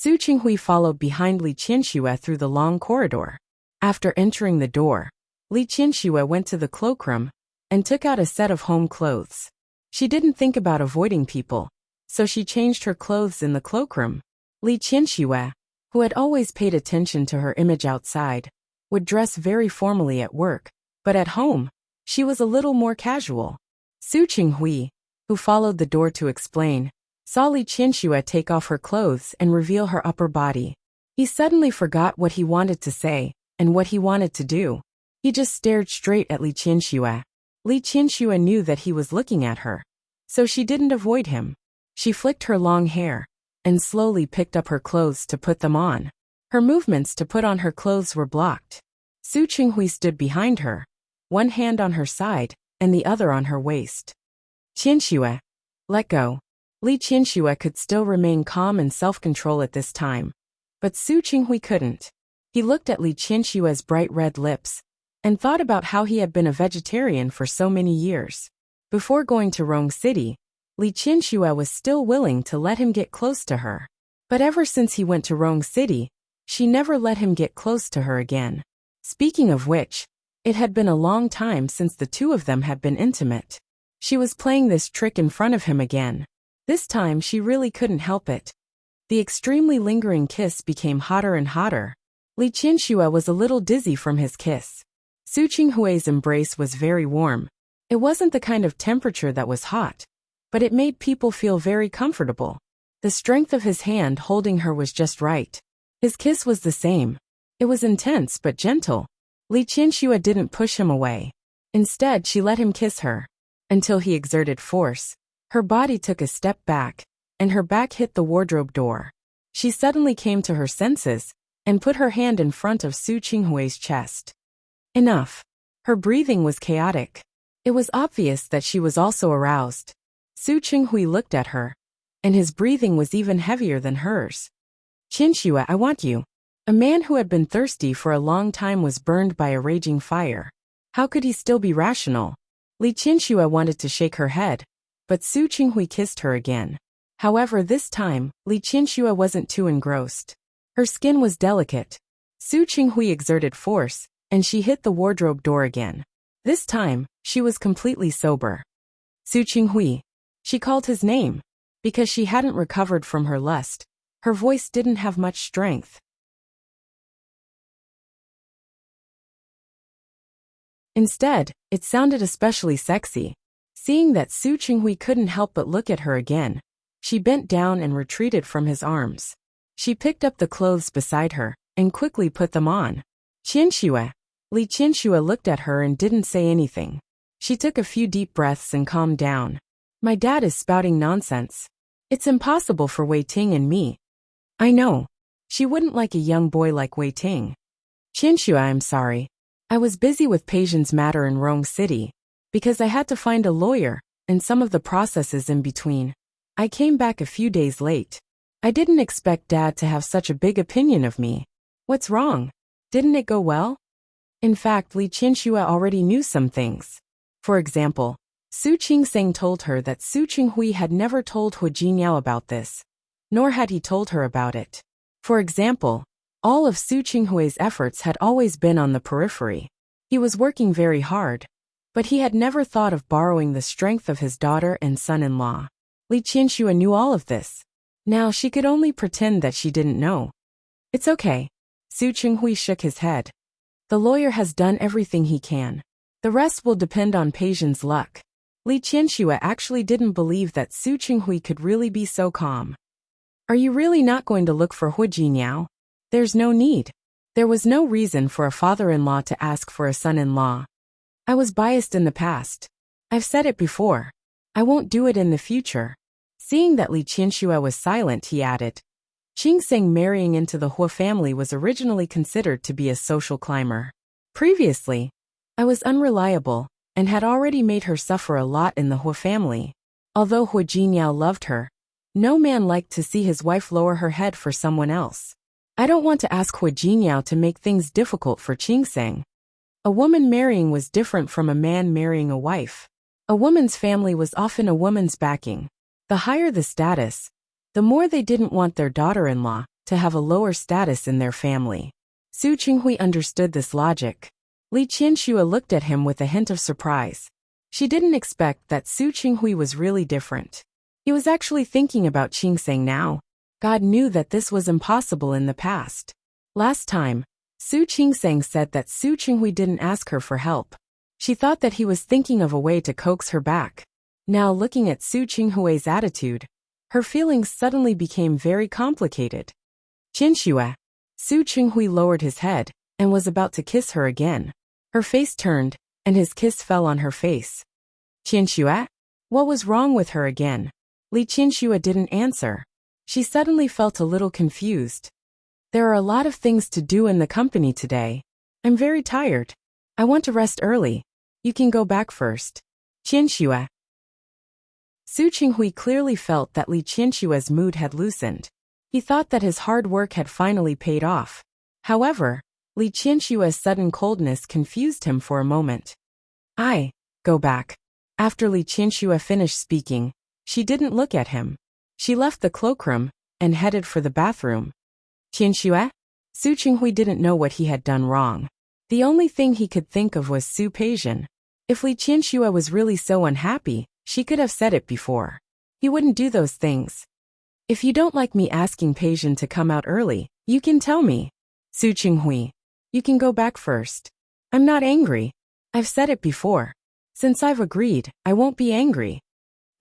Su Qinghui followed behind Li Qinshuo through the long corridor. After entering the door, Li Qinshuo went to the cloakroom and took out a set of home clothes. She didn't think about avoiding people, so she changed her clothes in the cloakroom. Li Qinshuo, who had always paid attention to her image outside, would dress very formally at work, but at home, she was a little more casual. Su Qinghui, who followed the door to explain, saw Li Qinshuo take off her clothes and reveal her upper body. He suddenly forgot what he wanted to say and what he wanted to do. He just stared straight at Li Qinshuo. Li Qinshuo knew that he was looking at her, so she didn't avoid him. She flicked her long hair and slowly picked up her clothes to put them on. Her movements to put on her clothes were blocked. Su Qinghui stood behind her, one hand on her side and the other on her waist. Qinshuo, let go. Li Qinshuo could still remain calm and self-control at this time, but Su Qinghui couldn't. He looked at Li Qinshuo's bright red lips and thought about how he had been a vegetarian for so many years. Before going to Rong City, Li Qinshuo was still willing to let him get close to her. But ever since he went to Rong City, she never let him get close to her again. Speaking of which, it had been a long time since the two of them had been intimate. She was playing this trick in front of him again. This time she really couldn't help it. The extremely lingering kiss became hotter and hotter. Li Qinshuo was a little dizzy from his kiss. Su Qinghui's embrace was very warm. It wasn't the kind of temperature that was hot, but it made people feel very comfortable. The strength of his hand holding her was just right. His kiss was the same. It was intense but gentle. Li Qinshuo didn't push him away. Instead, she let him kiss her. Until he exerted force, her body took a step back, and her back hit the wardrobe door. She suddenly came to her senses and put her hand in front of Su Qinghui's chest. Enough. Her breathing was chaotic. It was obvious that she was also aroused. Su Qinghui looked at her, and his breathing was even heavier than hers. Qinshuo, I want you. A man who had been thirsty for a long time was burned by a raging fire. How could he still be rational? Li Qinshuo wanted to shake her head, but Su Qinghui kissed her again. However, this time, Li Qinshuo wasn't too engrossed. Her skin was delicate. Su Qinghui exerted force, and she hit the wardrobe door again. This time, she was completely sober. Su Qinghui. She called his name. Because she hadn't recovered from her lust, her voice didn't have much strength. Instead, it sounded especially sexy. Seeing that Su Qinghui couldn't help but look at her again, she bent down and retreated from his arms. She picked up the clothes beside her and quickly put them on. Qinshuo. Li Qinshuo looked at her and didn't say anything. She took a few deep breaths and calmed down. My dad is spouting nonsense. It's impossible for Wei Ting and me. I know. She wouldn't like a young boy like Wei Ting. Qinshuo, I'm sorry. I was busy with Peision's matter in Rong City, because I had to find a lawyer, and some of the processes in between. I came back a few days late. I didn't expect Dad to have such a big opinion of me. What's wrong? Didn't it go well? In fact, Li Qianxue already knew some things. For example, Su Qingseng told her that Su Qinghui had never told Hu Jinyao about this, nor had he told her about it. For example, all of Su Qinghui's efforts had always been on the periphery. He was working very hard, but he had never thought of borrowing the strength of his daughter and son-in-law. Li Qianxue knew all of this. Now she could only pretend that she didn't know. It's okay. Su Qinghui shook his head. The lawyer has done everything he can. The rest will depend on Peision's luck. Li Qianxue actually didn't believe that Su Qinghui could really be so calm. Are you really not going to look for Hu Jinyao? There's no need. There was no reason for a father-in-law to ask for a son-in-law. I was biased in the past. I've said it before. I won't do it in the future. Seeing that Li Qianxue was silent, he added, Qingseng marrying into the Hu family was originally considered to be a social climber. Previously, I was unreliable and had already made her suffer a lot in the Hu family. Although Hu Jinyao loved her, no man liked to see his wife lower her head for someone else. I don't want to ask Hu Jinyao to make things difficult for Qingseng. A woman marrying was different from a man marrying a wife. A woman's family was often a woman's backing. The higher the status, the more they didn't want their daughter-in-law to have a lower status in their family. Su Qinghui understood this logic. Li Qianxue looked at him with a hint of surprise. She didn't expect that Su Qinghui was really different. He was actually thinking about Qingseng now. God knew that this was impossible in the past. Last time, Su Qingseng said that Su Qinghui didn't ask her for help. She thought that he was thinking of a way to coax her back. Now looking at Su Qinghui's attitude, her feelings suddenly became very complicated. Qianxue. Su Qinghui lowered his head and was about to kiss her again. Her face turned, and his kiss fell on her face. Qianxue? What was wrong with her again? Li Qianxue didn't answer. She suddenly felt a little confused. There are a lot of things to do in the company today. I'm very tired. I want to rest early. You can go back first. Qianxue. Su Qinghui clearly felt that Li Qianxue's mood had loosened. He thought that his hard work had finally paid off. However, Li Qianxue's sudden coldness confused him for a moment. Go back. After Li Qianxue finished speaking, she didn't look at him. She left the cloakroom and headed for the bathroom. Qianxue? Su Qinghui didn't know what he had done wrong. The only thing he could think of was Su Peision. If Li Qianxue was really so unhappy, she could have said it before. He wouldn't do those things. If you don't like me asking Peision to come out early, you can tell me. Su Qinghui. You can go back first. I'm not angry. I've said it before. Since I've agreed, I won't be angry.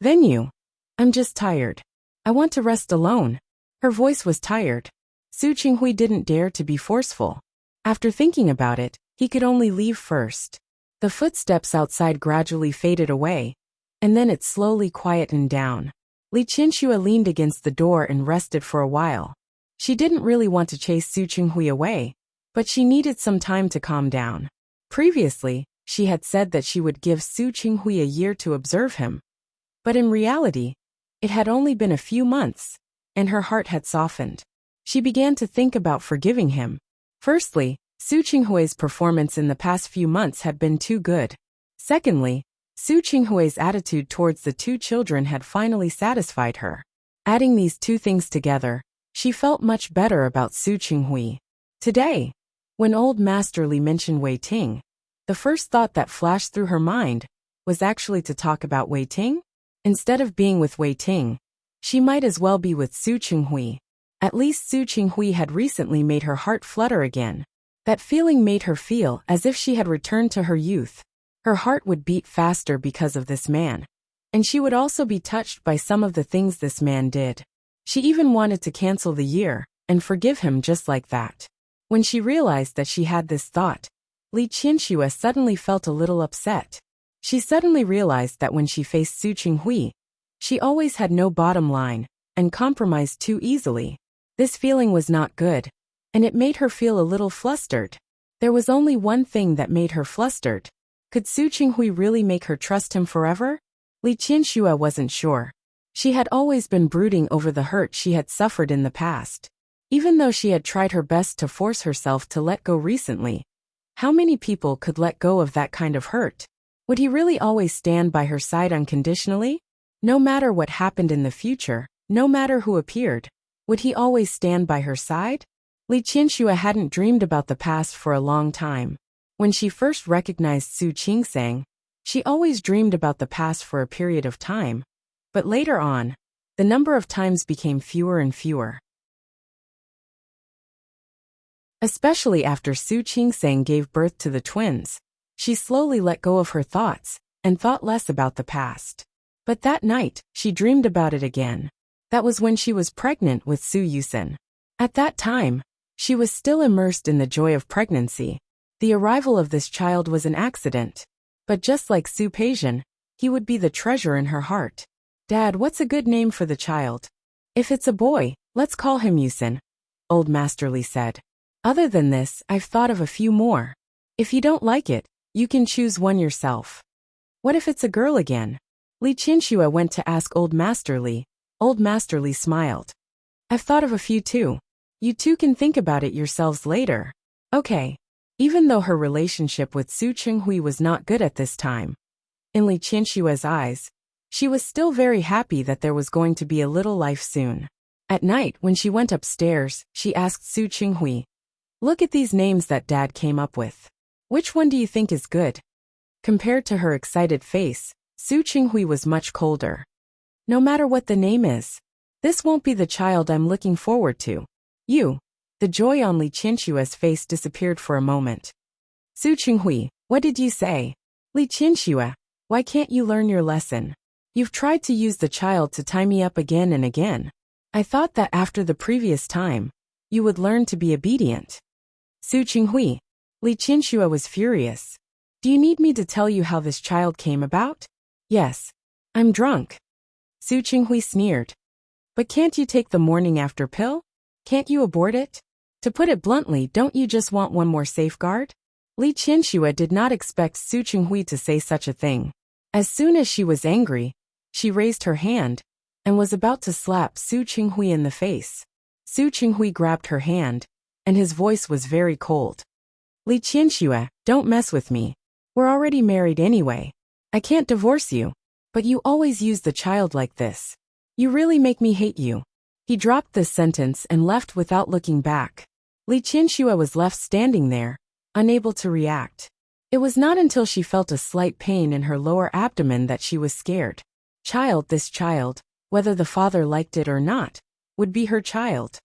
Then you. I'm just tired. I want to rest alone. Her voice was tired. Su Qinghui didn't dare to be forceful. After thinking about it, he could only leave first. The footsteps outside gradually faded away, and then it slowly quietened down. Li Qianxue leaned against the door and rested for a while. She didn't really want to chase Su Qinghui away, but she needed some time to calm down. Previously, she had said that she would give Su Qinghui a year to observe him. But in reality, it had only been a few months, and her heart had softened. She began to think about forgiving him. Firstly, Su Qinghui's performance in the past few months had been too good. Secondly, Su Qinghui's attitude towards the two children had finally satisfied her. Adding these two things together, she felt much better about Su Qinghui. Today, when old Master Li mentioned Wei Ting, the first thought that flashed through her mind was actually to talk about Wei Ting. Instead of being with Wei Ting, she might as well be with Su Qinghui. At least Su Qinghui had recently made her heart flutter again. That feeling made her feel as if she had returned to her youth. Her heart would beat faster because of this man. And she would also be touched by some of the things this man did. She even wanted to cancel the year and forgive him just like that. When she realized that she had this thought, Li Qianxue suddenly felt a little upset. She suddenly realized that when she faced Su Qinghui, she always had no bottom line and compromised too easily. This feeling was not good, and it made her feel a little flustered. There was only one thing that made her flustered. Could Su Qinghui really make her trust him forever? Li Qianxue wasn't sure. She had always been brooding over the hurt she had suffered in the past. Even though she had tried her best to force herself to let go recently, How many people could let go of that kind of hurt? Would he really always stand by her side unconditionally? No matter what happened in the future, no matter who appeared, would he always stand by her side? Li Qianxue hadn't dreamed about the past for a long time. When she first recognized Su Qingsang, she always dreamed about the past for a period of time. But later on, the number of times became fewer and fewer. Especially after Su Qingsang gave birth to the twins, she slowly let go of her thoughts and thought less about the past. But that night, she dreamed about it again. That was when she was pregnant with Su Yusen. At that time, she was still immersed in the joy of pregnancy. The arrival of this child was an accident. But just like Su Peixian, he would be the treasure in her heart. Dad, what's a good name for the child? If it's a boy, let's call him Yusen, Old Master Li said. Other than this, I've thought of a few more. If you don't like it, you can choose one yourself. What if it's a girl again? Li Qianxue went to ask Old Master Li. Old Master Li smiled. I've thought of a few too. You two can think about it yourselves later. Okay. Even though her relationship with Su Qinghui was not good at this time, in Li Qianxue's eyes, she was still very happy that there was going to be a little life soon. At night, when she went upstairs, she asked Su Qinghui, "Look at these names that Dad came up with. Which one do you think is good?" Compared to her excited face, Su Qinghui was much colder. No matter what the name is, this won't be the child I'm looking forward to. You. The joy on Li Qianxue's face disappeared for a moment. Su Qinghui, what did you say? Li Qianxue, why can't you learn your lesson? You've tried to use the child to tie me up again and again. I thought that after the previous time, you would learn to be obedient. Su Qinghui. Li Qianxue was furious. Do you need me to tell you how this child came about? Yes. I'm drunk. Su Qinghui sneered. But can't you take the morning after pill? Can't you abort it? To put it bluntly, don't you just want one more safeguard? Li Qianxue did not expect Su Qinghui to say such a thing. As soon as she was angry, she raised her hand and was about to slap Su Qinghui in the face. Su Qinghui grabbed her hand, and his voice was very cold. Li Qianxue, don't mess with me. We're already married anyway. I can't divorce you. But you always use the child like this. You really make me hate you. He dropped this sentence and left without looking back. Li Qianxue was left standing there, unable to react. It was not until she felt a slight pain in her lower abdomen that she was scared. This child, whether the father liked it or not, would be her child.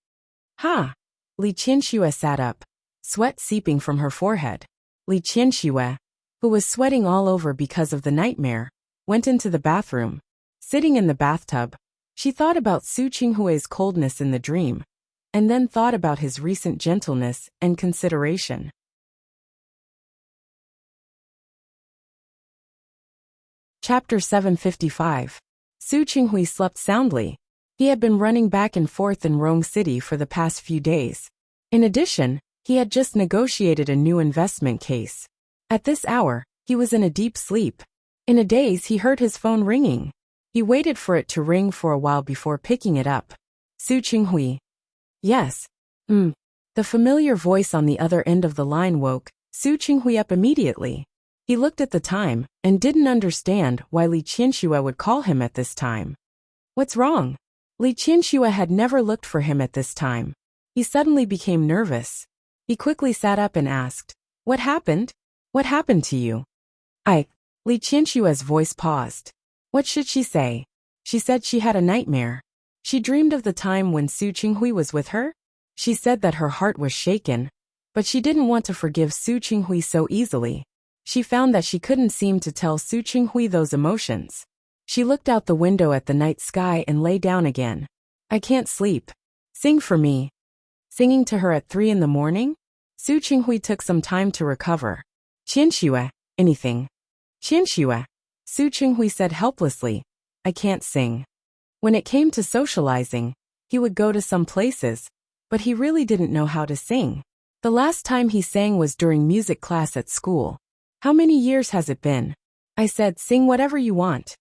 Ha! Li Qianxue sat up, sweat seeping from her forehead. Li Qianxue, who was sweating all over because of the nightmare, went into the bathroom. Sitting in the bathtub, she thought about Su Qinghui's coldness in the dream, and then thought about his recent gentleness and consideration. Chapter 755. Su Qinghui slept soundly. He had been running back and forth in Rong City for the past few days. In addition, he had just negotiated a new investment case. At this hour, he was in a deep sleep. In a daze, he heard his phone ringing. He waited for it to ring for a while before picking it up. Su Qinghui. Yes. The familiar voice on the other end of the line woke Su Qinghui up immediately. He looked at the time and didn't understand why Li Qianxue would call him at this time. What's wrong? Li Qianxue had never looked for him at this time. He suddenly became nervous. He quickly sat up and asked, "What happened? What happened to you?" Li Qianxue's voice paused. What should she say? She said she had a nightmare. She dreamed of the time when Su Qinghui was with her. She said that her heart was shaken, but she didn't want to forgive Su Qinghui so easily. She found that she couldn't seem to tell Su Qinghui those emotions. She looked out the window at the night sky and lay down again. I can't sleep. Sing for me. Singing to her at 3 in the morning? Su Qinghui took some time to recover. Qianxue, anything. Qianxue. Su Qinghui said helplessly, I can't sing. When it came to socializing, he would go to some places, but he really didn't know how to sing. The last time he sang was during music class at school. How many years has it been? I said, sing whatever you want.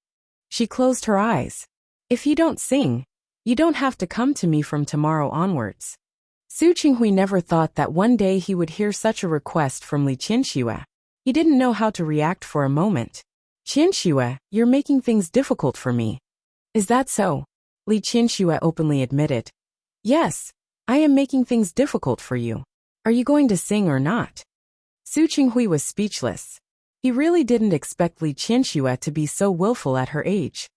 She closed her eyes. If you don't sing, you don't have to come to me from tomorrow onwards. Su Qinghui never thought that one day he would hear such a request from Li Qianxue. He didn't know how to react for a moment. Qianxue, you're making things difficult for me. Is that so? Li Qianxue openly admitted. Yes, I am making things difficult for you. Are you going to sing or not? Su Qinghui was speechless. He really didn't expect Li Qianxue to be so willful at her age.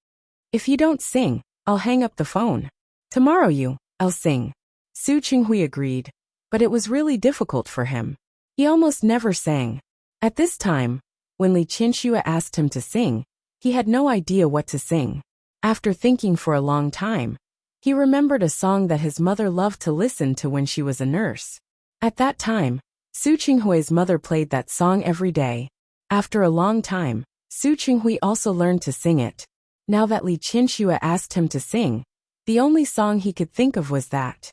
If you don't sing, I'll hang up the phone. Tomorrow I'll sing. Su Qinghui agreed, but it was really difficult for him. He almost never sang. At this time, when Li Qianxue asked him to sing, he had no idea what to sing. After thinking for a long time, he remembered a song that his mother loved to listen to when she was a nurse. At that time, Su Qinghui's mother played that song every day. After a long time, Su Qinghui also learned to sing it. Now that Li Qianxue asked him to sing, the only song he could think of was that.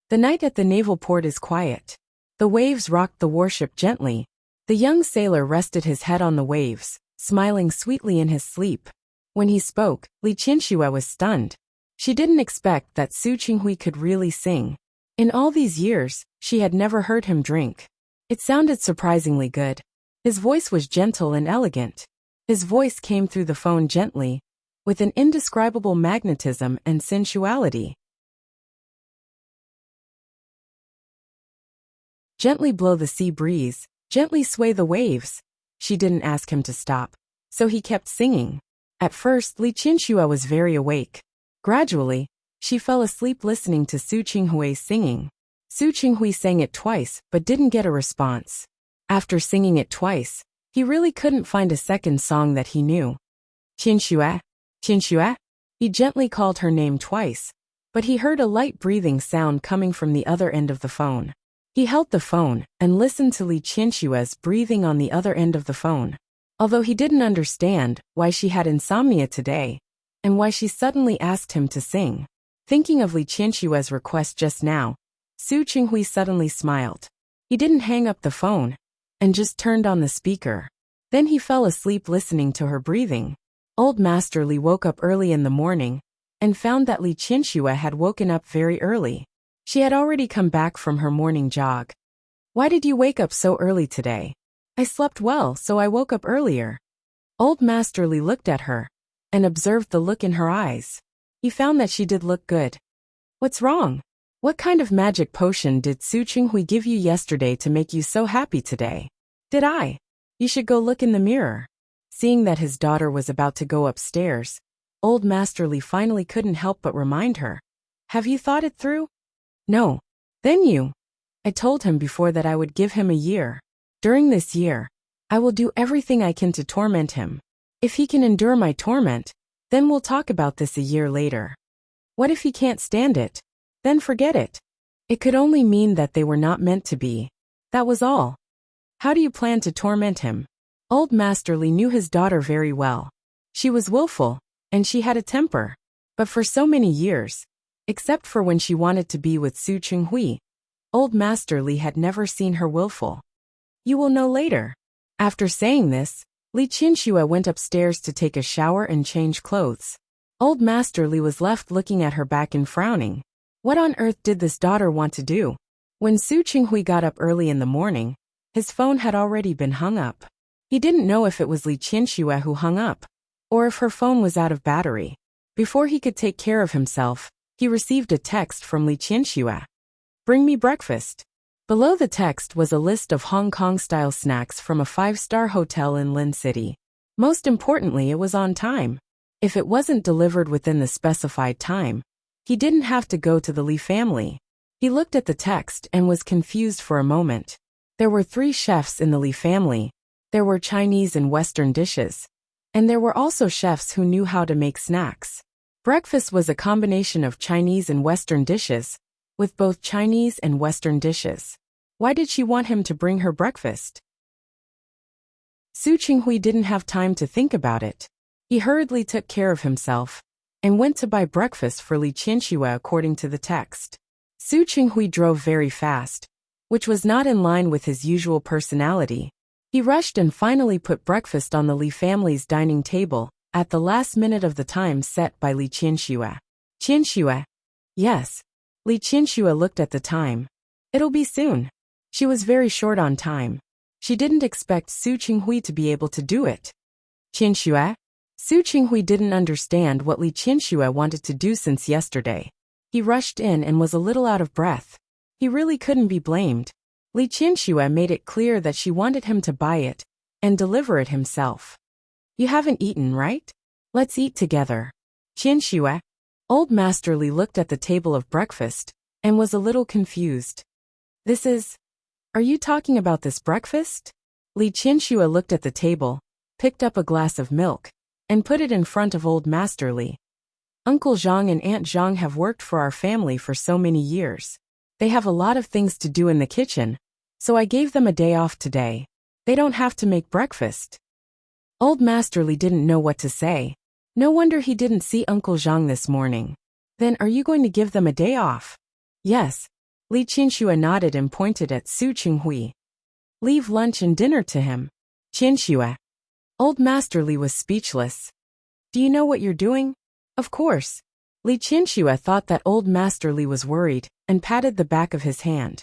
The night at the naval port is quiet. The waves rocked the warship gently. The young sailor rested his head on the waves, smiling sweetly in his sleep. When he spoke, Li Qianxue was stunned. She didn't expect that Su Qinghui could really sing. In all these years, she had never heard him drink. It sounded surprisingly good. His voice was gentle and elegant. His voice came through the phone gently, with an indescribable magnetism and sensuality. Gently blow the sea breeze, gently sway the waves. She didn't ask him to stop, so he kept singing. At first, Li Qianxue was very awake. Gradually, she fell asleep listening to Su Qinghui's singing. Su Qinghui sang it twice, but didn't get a response. After singing it twice, he really couldn't find a second song that he knew. Qianxue, Qianxue. He gently called her name twice, but he heard a light breathing sound coming from the other end of the phone. He held the phone and listened to Li Qianxue's breathing on the other end of the phone. Although he didn't understand why she had insomnia today, and why she suddenly asked him to sing. Thinking of Li Qianxue's request just now, Su Qinghui suddenly smiled. He didn't hang up the phone, and just turned on the speaker. Then he fell asleep listening to her breathing. Old Master Li woke up early in the morning, and found that Li Qianxue had woken up very early. She had already come back from her morning jog. Why did you wake up so early today? I slept well, so I woke up earlier. Old Master Li looked at her, and observed the look in her eyes. He found that she did look good. What's wrong? What kind of magic potion did Su Qinghui give you yesterday to make you so happy today? Did I? You should go look in the mirror. Seeing that his daughter was about to go upstairs, Old Master Li finally couldn't help but remind her. Have you thought it through? No. Then you. I told him before that I would give him a year. During this year, I will do everything I can to torment him. If he can endure my torment, then we'll talk about this a year later. What if he can't stand it? Then forget it. It could only mean that they were not meant to be. That was all. How do you plan to torment him? Old Master Li knew his daughter very well. She was willful, and she had a temper. But for so many years, except for when she wanted to be with Su Qinghui, Old Master Li had never seen her willful. You will know later. After saying this, Li Qianxue went upstairs to take a shower and change clothes. Old Master Li was left looking at her back and frowning. What on earth did this daughter want to do? When Su Qinghui got up early in the morning, his phone had already been hung up. He didn't know if it was Li Qianxue who hung up, or if her phone was out of battery. Before he could take care of himself, he received a text from Li Qianxue. Bring me breakfast. Below the text was a list of Hong Kong-style snacks from a 5-star hotel in Lin City. Most importantly, it was on time. If it wasn't delivered within the specified time, he didn't have to go to the Li family. He looked at the text and was confused for a moment. There were 3 chefs in the Li family. There were Chinese and Western dishes. And there were also chefs who knew how to make snacks. Breakfast was a combination of Chinese and Western dishes, with both Chinese and Western dishes. Why did she want him to bring her breakfast? Su Qinghui didn't have time to think about it. He hurriedly took care of himself, and went to buy breakfast for Li Qianxue according to the text. Su Qinghui drove very fast, which was not in line with his usual personality. He rushed and finally put breakfast on the Li family's dining table, at the last minute of the time set by Li Qianxue. Qianxue? Yes. Li Qianxue looked at the time. It'll be soon. She was very short on time. She didn't expect Su Qinghui to be able to do it. Qianxue? Su Qinghui didn't understand what Li Qianxue wanted to do since yesterday. He rushed in and was a little out of breath. He really couldn't be blamed. Li Qianxue made it clear that she wanted him to buy it and deliver it himself. You haven't eaten, right? Let's eat together. Qianxue? Old Master Li looked at the table of breakfast and was a little confused. Are you talking about this breakfast? Li Qianxue looked at the table, picked up a glass of milk, and put it in front of Old Master Li. Uncle Zhang and Aunt Zhang have worked for our family for so many years. They have a lot of things to do in the kitchen, so I gave them a day off today. They don't have to make breakfast. Old Master Li didn't know what to say. No wonder he didn't see Uncle Zhang this morning. Then are you going to give them a day off? Yes. Li Qianxue nodded and pointed at Su Qinghui. Leave lunch and dinner to him. Qianxue. Old Master Li was speechless. Do you know what you're doing? Of course. Li Qianxue thought that Old Master Li was worried and patted the back of his hand.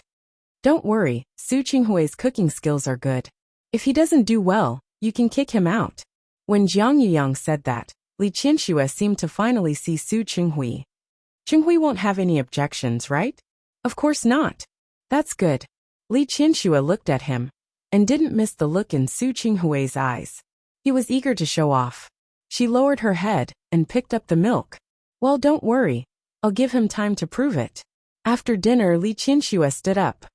Don't worry, Su Qinghui's cooking skills are good. If he doesn't do well, you can kick him out. When Jiang Yuyang said that, Li Qianxue seemed to finally see Su Qinghui. Qinghui won't have any objections, right? Of course not. That's good. Li Qianxue looked at him and didn't miss the look in Su Qinghui's eyes. He was eager to show off. She lowered her head and picked up the milk. Well, don't worry. I'll give him time to prove it. After dinner, Li Qianxue stood up.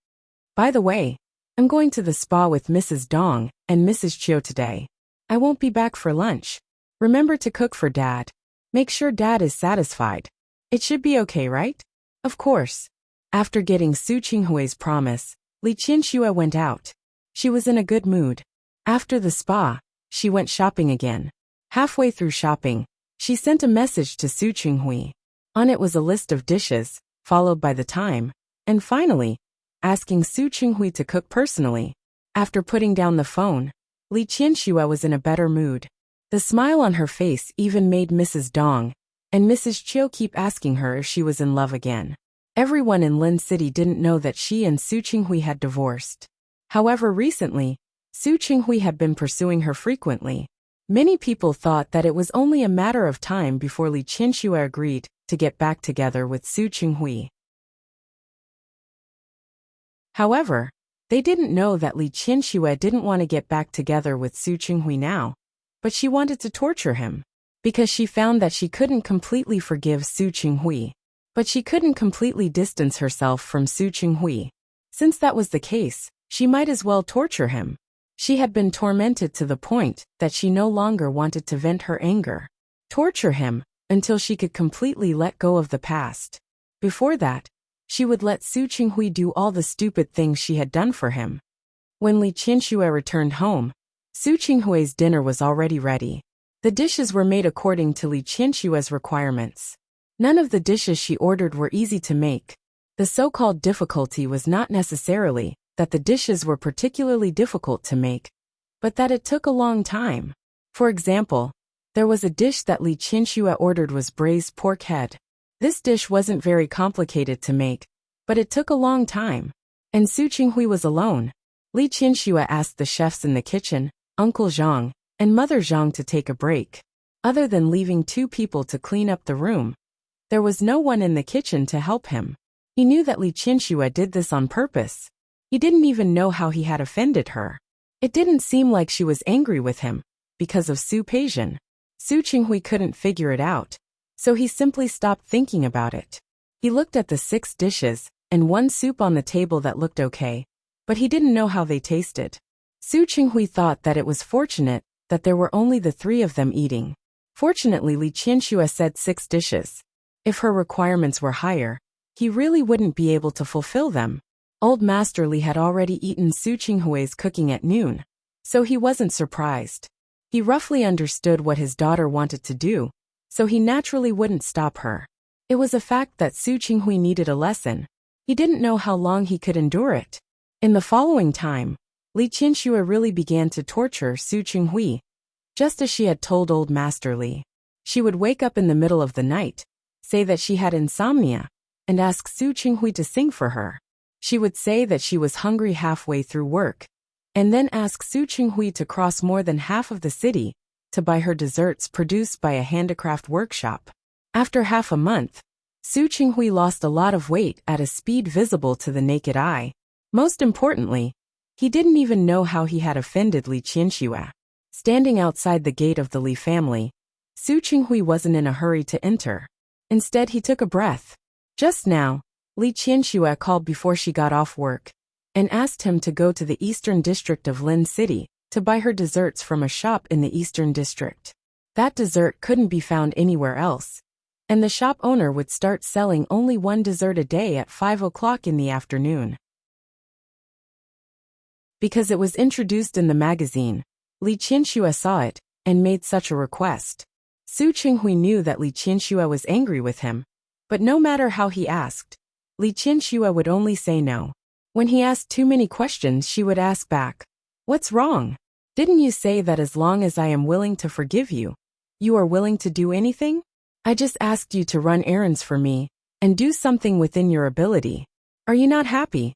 By the way, I'm going to the spa with Mrs. Dong and Mrs. Chiu today. I won't be back for lunch. Remember to cook for Dad. Make sure Dad is satisfied. It should be okay, right? Of course. After getting Su Qinghui's promise, Li Qianxue went out. She was in a good mood. After the spa, she went shopping again. Halfway through shopping, she sent a message to Su Qinghui. On it was a list of dishes, followed by the time, and finally, asking Su Qinghui to cook personally. After putting down the phone, Li Qianxue was in a better mood. The smile on her face even made Mrs. Dong and Mrs. Chiu keep asking her if she was in love again. Everyone in Lin City didn't know that she and Su Qinghui had divorced. However, recently, Su Qinghui had been pursuing her frequently. Many people thought that it was only a matter of time before Li Qianxue agreed to get back together with Su Qinghui. However, they didn't know that Li Qianxue didn't want to get back together with Su Qinghui now, but she wanted to torture him, because she found that she couldn't completely forgive Su Qinghui, but she couldn't completely distance herself from Su Qinghui. Since that was the case, she might as well torture him. She had been tormented to the point that she no longer wanted to vent her anger. Torture him until she could completely let go of the past. Before that, she would let Su Qinghui do all the stupid things she had done for him. When Li Qianxue returned home, Su Qinghui's dinner was already ready. The dishes were made according to Li Qianxue's requirements. None of the dishes she ordered were easy to make. The so-called difficulty was not necessarily that the dishes were particularly difficult to make, but that it took a long time. For example, there was a dish that Li Qianxue ordered was braised pork head. This dish wasn't very complicated to make, but it took a long time. And Su Qinghui was alone. Li Qianxue asked the chefs in the kitchen, Uncle Zhang and Mother Zhang, to take a break. Other than leaving 2 people to clean up the room, there was no one in the kitchen to help him. He knew that Li Qianxue did this on purpose. He didn't even know how he had offended her. It didn't seem like she was angry with him because of Su Peijian. Su Qinghui couldn't figure it out, so he simply stopped thinking about it. He looked at the 6 dishes and 1 soup on the table that looked okay, but he didn't know how they tasted. Su Qinghui thought that it was fortunate that there were only the 3 of them eating. Fortunately, Li Qianxue said 6 dishes. If her requirements were higher, he really wouldn't be able to fulfill them. Old Master Li had already eaten Su Qinghui's cooking at noon, so he wasn't surprised. He roughly understood what his daughter wanted to do, so he naturally wouldn't stop her. It was a fact that Su Qinghui needed a lesson. He didn't know how long he could endure it. In the following time, Li Qianxue really began to torture Su Qinghui, just as she had told Old Master Li. She would wake up in the middle of the night, say that she had insomnia, and ask Su Qinghui to sing for her. She would say that she was hungry halfway through work, and then ask Su Qinghui to cross more than half of the city to buy her desserts produced by a handicraft workshop. After half a month, Su Qinghui lost a lot of weight at a speed visible to the naked eye. Most importantly, he didn't even know how he had offended Li Qianxue. Standing outside the gate of the Li family, Su Qinghui wasn't in a hurry to enter. Instead, he took a breath. Just now, Li Qianxue called before she got off work and asked him to go to the eastern district of Lin City to buy her desserts from a shop in the eastern district. That dessert couldn't be found anywhere else, and the shop owner would start selling only one dessert a day at 5 o'clock in the afternoon. Because it was introduced in the magazine, Li Qianxue saw it and made such a request. Su Qinghui knew that Li Qianxue was angry with him, but no matter how he asked, Li Qianxue would only say no. When he asked too many questions, she would ask back, "What's wrong? Didn't you say that as long as I am willing to forgive you, you are willing to do anything? I just asked you to run errands for me and do something within your ability. Are you not happy?"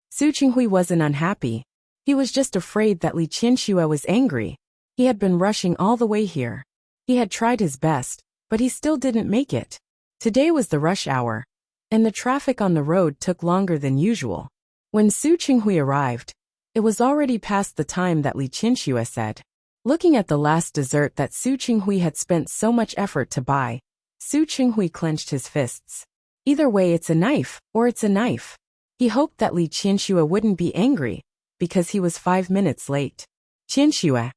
Su Qinghui wasn't unhappy. He was just afraid that Li Qianxue was angry. He had been rushing all the way here. He had tried his best, but he still didn't make it. Today was the rush hour, and the traffic on the road took longer than usual. When Su Qinghui arrived, it was already past the time that Li Qianxue said. Looking at the last dessert that Su Qinghui had spent so much effort to buy, Su Qinghui clenched his fists. Either way, it's a knife, or it's a knife. He hoped that Li Qianxue wouldn't be angry, because he was 5 minutes late. "Qianxue."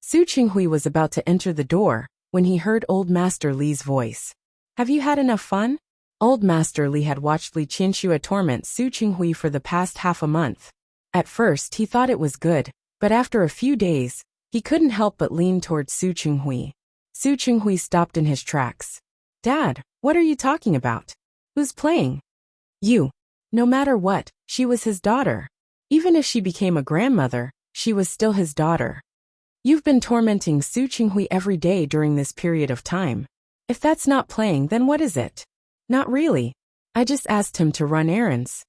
Su Qinghui was about to enter the door when he heard Old Master Li's voice. "Have you had enough fun?" Old Master Li had watched Li Qianxue torment Su Qinghui for the past half a month. At first he thought it was good, but after a few days, he couldn't help but lean towards Su Qinghui. Su Qinghui stopped in his tracks. "Dad, what are you talking about? Who's playing?" "You." No matter what, she was his daughter. Even if she became a grandmother, she was still his daughter. "You've been tormenting Su Qinghui every day during this period of time. If that's not playing, then what is it?" "Not really. I just asked him to run errands."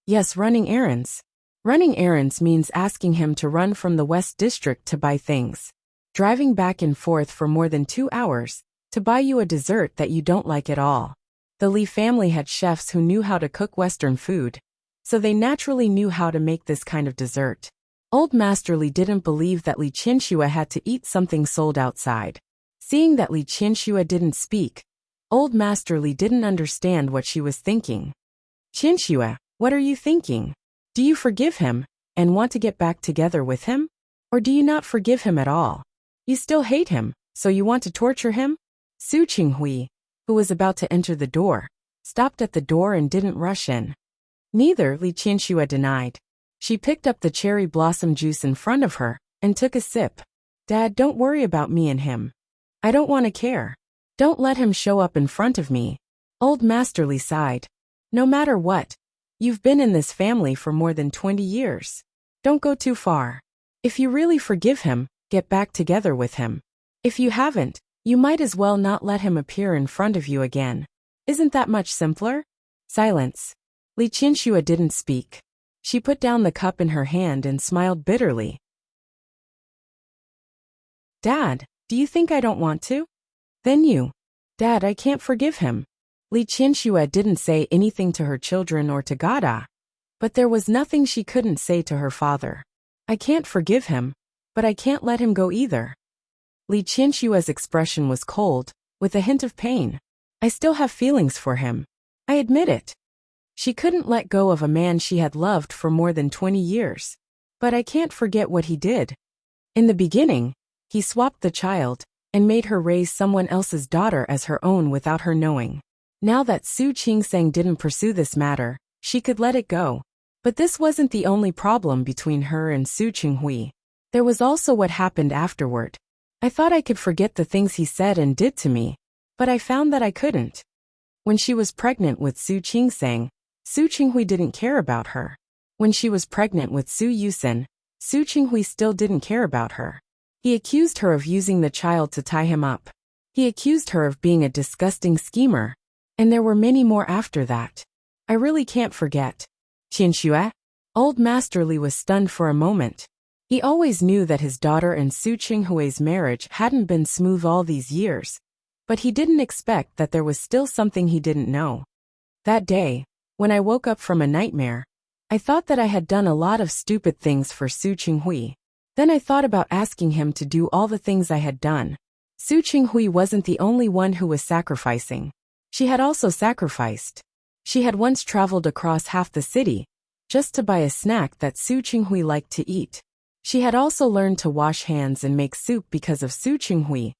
"Yes, running errands. Running errands means asking him to run from the West District to buy things. Driving back and forth for more than 2 hours to buy you a dessert that you don't like at all." The Li family had chefs who knew how to cook Western food, so they naturally knew how to make this kind of dessert. Old Master Li didn't believe that Li Qianxue had to eat something sold outside. Seeing that Li Qianxue didn't speak, Old Master Li didn't understand what she was thinking. "Qianxue, what are you thinking? Do you forgive him and want to get back together with him? Or do you not forgive him at all? You still hate him, so you want to torture him?" Su Qinghui, who was about to enter the door, stopped at the door and didn't rush in. Neither, Li Qianxue denied. She picked up the cherry blossom juice in front of her and took a sip. "Dad, don't worry about me and him. I don't want to care. Don't let him show up in front of me." Old Master Li sighed. "No matter what, you've been in this family for more than 20 years. Don't go too far. If you really forgive him, get back together with him. If you haven't, you might as well not let him appear in front of you again. Isn't that much simpler?" Silence. Li Qianxue didn't speak. She put down the cup in her hand and smiled bitterly. "Dad, do you think I don't want to? Then you." "Dad, I can't forgive him." Li Qianxue didn't say anything to her children or to Gada, but there was nothing she couldn't say to her father. "I can't forgive him, but I can't let him go either." Li Qianxue's expression was cold, with a hint of pain. "I still have feelings for him. I admit it. She couldn't let go of a man she had loved for more than 20 years. But I can't forget what he did. In the beginning, he swapped the child and made her raise someone else's daughter as her own without her knowing. Now that Su Qingsang didn't pursue this matter, she could let it go. But this wasn't the only problem between her and Su Qinghui. There was also what happened afterward. I thought I could forget the things he said and did to me, but I found that I couldn't. When she was pregnant with Su Qingsang, Su Qinghui didn't care about her. When she was pregnant with Su Yusen, Su Qinghui still didn't care about her. He accused her of using the child to tie him up. He accused her of being a disgusting schemer. And there were many more after that. I really can't forget. Qianxue? Old Master Li was stunned for a moment. He always knew that his daughter and Su Qinghui's marriage hadn't been smooth all these years, but he didn't expect that there was still something he didn't know. That day, when I woke up from a nightmare, I thought that I had done a lot of stupid things for Su Qinghui. Then I thought about asking him to do all the things I had done. Su Qinghui wasn't the only one who was sacrificing. She had also sacrificed. She had once traveled across half the city, just to buy a snack that Su Qinghui liked to eat. She had also learned to wash hands and make soup because of Su Qinghui,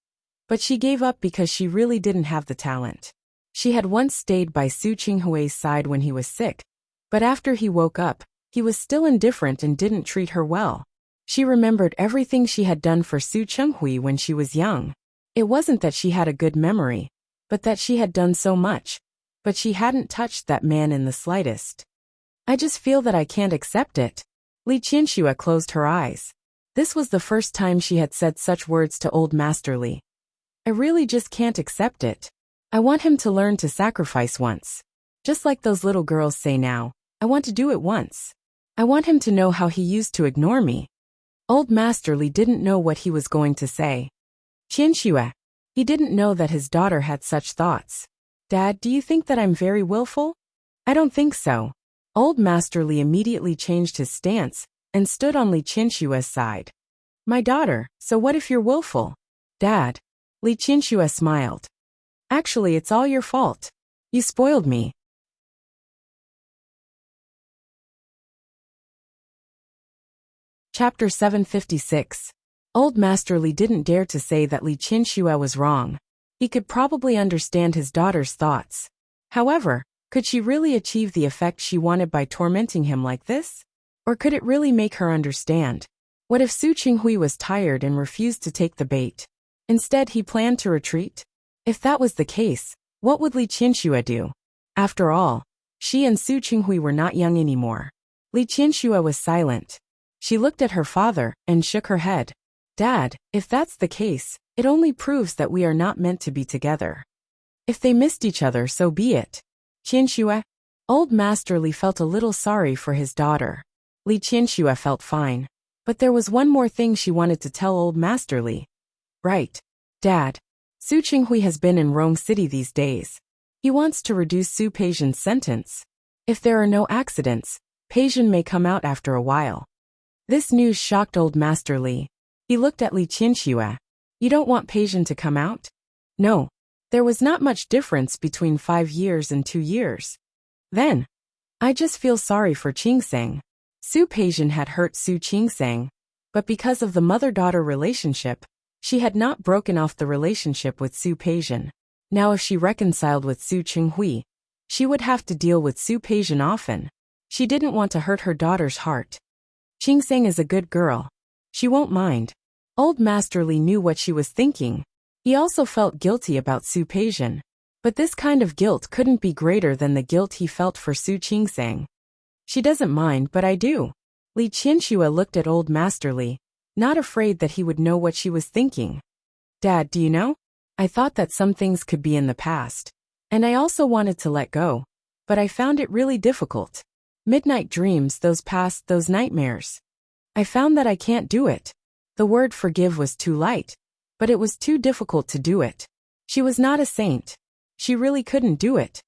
but she gave up because she really didn't have the talent. She had once stayed by Su Qinghui's side when he was sick, but after he woke up, he was still indifferent and didn't treat her well. She remembered everything she had done for Su Qinghui when she was young. It wasn't that she had a good memory, but that she had done so much, but she hadn't touched that man in the slightest. I just feel that I can't accept it. Li Qianxue closed her eyes. This was the first time she had said such words to Old Master Li. I really just can't accept it. I want him to learn to sacrifice once. Just like those little girls say now, I want to do it once. I want him to know how he used to ignore me. Old Master Li didn't know what he was going to say. Qianxue. He didn't know that his daughter had such thoughts. Dad, do you think that I'm very willful? I don't think so. Old Master Li immediately changed his stance and stood on Li Qianxue's side. My daughter, so what if you're willful? Dad. Li Qianxue smiled. Actually, it's all your fault. You spoiled me. Chapter 756. Old Master Li didn't dare to say that Li Qianxue was wrong. He could probably understand his daughter's thoughts. However, could she really achieve the effect she wanted by tormenting him like this? Or could it really make her understand? What if Su Qinghui was tired and refused to take the bait? Instead, he planned to retreat? If that was the case, what would Li Qianxue do? After all, she and Su Qinghui were not young anymore. Li Qianxue was silent. She looked at her father and shook her head. Dad, if that's the case, it only proves that we are not meant to be together. If they missed each other, so be it. Qianxue. Old Master Li felt a little sorry for his daughter. Li Qianxue felt fine. But there was one more thing she wanted to tell Old Master Li. Right. Dad. Su Qinghui has been in Rome City these days. He wants to reduce Su Peijian's sentence. If there are no accidents, Peijian may come out after a while. This news shocked Old Master Li. He looked at Li Qianxue. You don't want Peijian to come out? No. There was not much difference between 5 years and 2 years. Then, I just feel sorry for Qingsang. Su Peijian had hurt Su Qingsang, but because of the mother-daughter relationship, she had not broken off the relationship with Su Peijian. Now if she reconciled with Su Qinghui, she would have to deal with Su Peijian often. She didn't want to hurt her daughter's heart. Qingsang is a good girl. She won't mind. Old Master Li knew what she was thinking. He also felt guilty about Su Peijian. But this kind of guilt couldn't be greater than the guilt he felt for Su Qingsang. She doesn't mind, but I do. Li Qianxue looked at Old Master Li, not afraid that he would know what she was thinking. Dad, do you know? I thought that some things could be in the past. And I also wanted to let go. But I found it really difficult. Midnight dreams, those past, those nightmares. I found that I can't do it. The word forgive was too light. But it was too difficult to do it. She was not a saint. She really couldn't do it.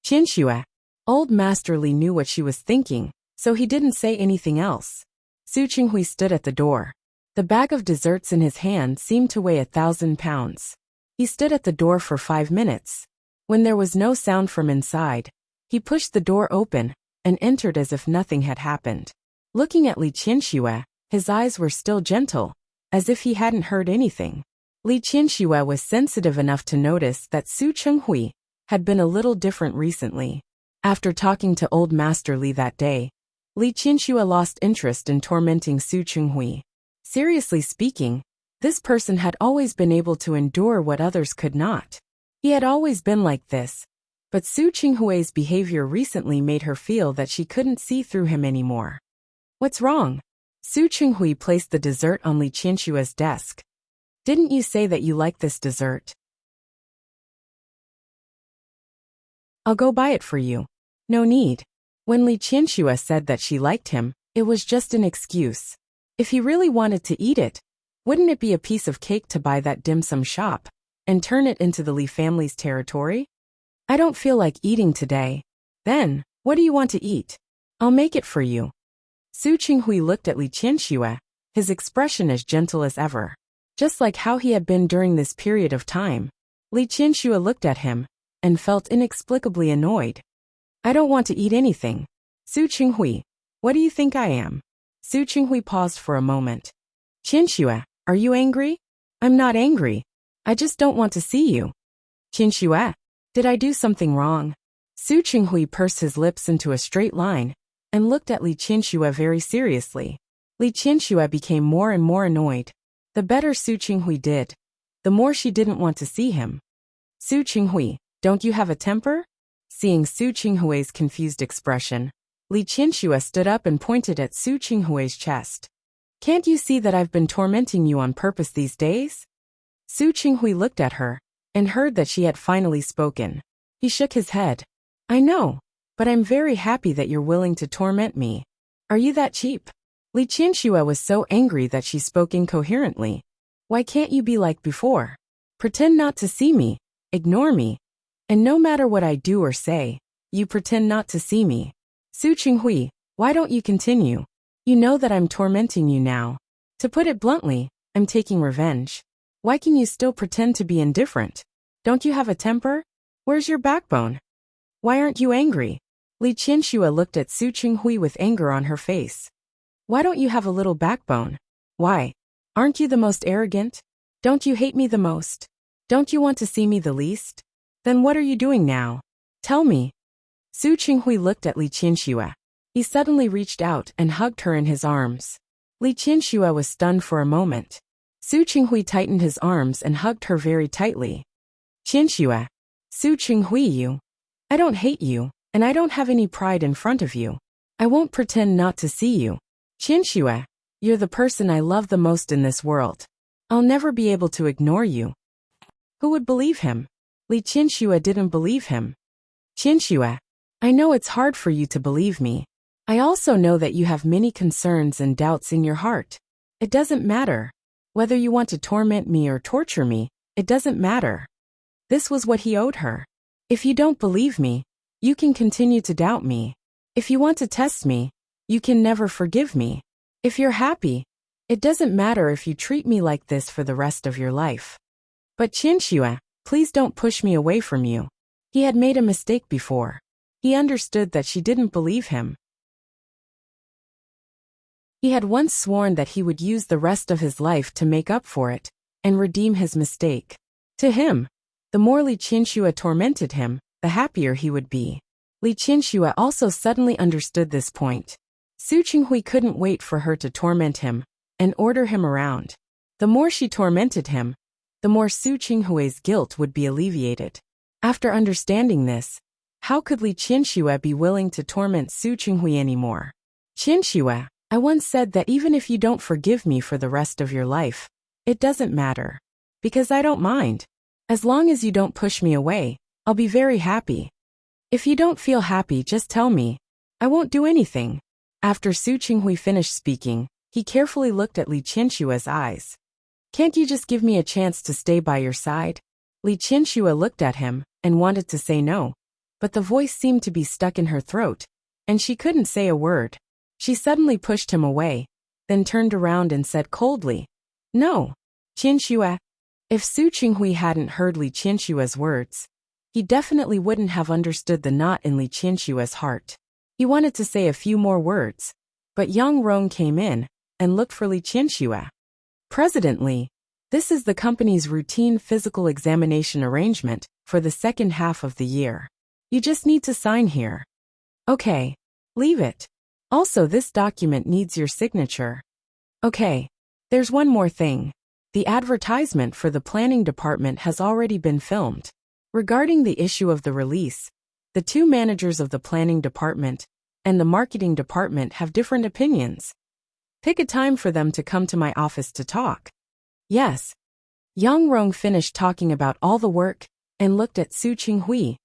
Qianxue. Old Master Li knew what she was thinking, so he didn't say anything else. Su Qinghui stood at the door. The bag of desserts in his hand seemed to weigh 1,000 pounds. He stood at the door for 5 minutes. When there was no sound from inside, he pushed the door open and entered as if nothing had happened. Looking at Li Qianxue, his eyes were still gentle, as if he hadn't heard anything. Li Qianxue was sensitive enough to notice that Su Qinghui had been a little different recently. After talking to Old Master Li that day, Li Qianxue lost interest in tormenting Su Qinghui. Seriously speaking, this person had always been able to endure what others could not. He had always been like this. But Su Qinghui's behavior recently made her feel that she couldn't see through him anymore. What's wrong? Su Qinghui placed the dessert on Li Qianxue's desk. Didn't you say that you like this dessert? I'll go buy it for you. No need. When Li Qianxue said that she liked him, it was just an excuse. If he really wanted to eat it, wouldn't it be a piece of cake to buy that dim sum shop and turn it into the Li family's territory? I don't feel like eating today. Then, what do you want to eat? I'll make it for you. Su Qinghui looked at Li Qianxue, his expression as gentle as ever, just like how he had been during this period of time. Li Qianxue looked at him and felt inexplicably annoyed. I don't want to eat anything. Su Qinghui, what do you think I am? Su Qinghui paused for a moment. Qianxue, are you angry? I'm not angry. I just don't want to see you. Qianxue, did I do something wrong? Su Qinghui pursed his lips into a straight line and looked at Li Qianxue very seriously. Li Qianxue became more and more annoyed. The better Su Qinghui did, the more she didn't want to see him. Su Qinghui, don't you have a temper? Seeing Su Qinghui's confused expression, Li Qianxue stood up and pointed at Su Qinghui's chest. Can't you see that I've been tormenting you on purpose these days? Su Qinghui looked at her and heard that she had finally spoken. He shook his head. I know, but I'm very happy that you're willing to torment me. Are you that cheap? Li Qianxue was so angry that she spoke incoherently. Why can't you be like before? Pretend not to see me, ignore me, and no matter what I do or say, you pretend not to see me. Su Qinghui, why don't you continue? You know that I'm tormenting you now. To put it bluntly, I'm taking revenge. Why can you still pretend to be indifferent? Don't you have a temper? Where's your backbone? Why aren't you angry? Li Qianxue looked at Su Qinghui with anger on her face. Why don't you have a little backbone? Why? Aren't you the most arrogant? Don't you hate me the most? Don't you want to see me the least? Then what are you doing now? Tell me. Su Qinghui looked at Li Qianxue. He suddenly reached out and hugged her in his arms. Li Qianxue was stunned for a moment. Su Qinghui tightened his arms and hugged her very tightly. Qianxue. Su Qinghui, you. I don't hate you, and I don't have any pride in front of you. I won't pretend not to see you. Qianxue, you're the person I love the most in this world. I'll never be able to ignore you. Who would believe him? Li Qianxue didn't believe him. Qianxue, I know it's hard for you to believe me. I also know that you have many concerns and doubts in your heart. It doesn't matter. Whether you want to torment me or torture me, it doesn't matter. This was what he owed her. If you don't believe me, you can continue to doubt me. If you want to test me, you can never forgive me. If you're happy, it doesn't matter if you treat me like this for the rest of your life. But Qianxue, please don't push me away from you. He had made a mistake before. He understood that she didn't believe him. He had once sworn that he would use the rest of his life to make up for it and redeem his mistake. To him, the more Li Qianxue tormented him, the happier he would be. Li Qianxue also suddenly understood this point. Su Qinghui couldn't wait for her to torment him and order him around. The more she tormented him, the more Su Qinghui's guilt would be alleviated. After understanding this, how could Li Qianxue be willing to torment Su Qinghui anymore? Qianxue, I once said that even if you don't forgive me for the rest of your life, it doesn't matter. Because I don't mind. As long as you don't push me away, I'll be very happy. If you don't feel happy, just tell me. I won't do anything. After Su Qinghui finished speaking, he carefully looked at Li Qianxue's eyes. Can't you just give me a chance to stay by your side? Li Qianxue looked at him and wanted to say no, but the voice seemed to be stuck in her throat, and she couldn't say a word. She suddenly pushed him away, then turned around and said coldly, No, Qianxue. If Su Qinghui hadn't heard Li Qianxue's words, he definitely wouldn't have understood the knot in Li Qianxue's heart. He wanted to say a few more words, but Yang Rong came in and looked for Li Qianxue. President Li, this is the company's routine physical examination arrangement for the second half of the year. You just need to sign here. Okay, leave it. Also, this document needs your signature. Okay, there's one more thing. The advertisement for the planning department has already been filmed. Regarding the issue of the release, the two managers of the planning department and the marketing department have different opinions. Pick a time for them to come to my office to talk. Yes. Yang Rong finished talking about all the work and looked at Su Qinghui,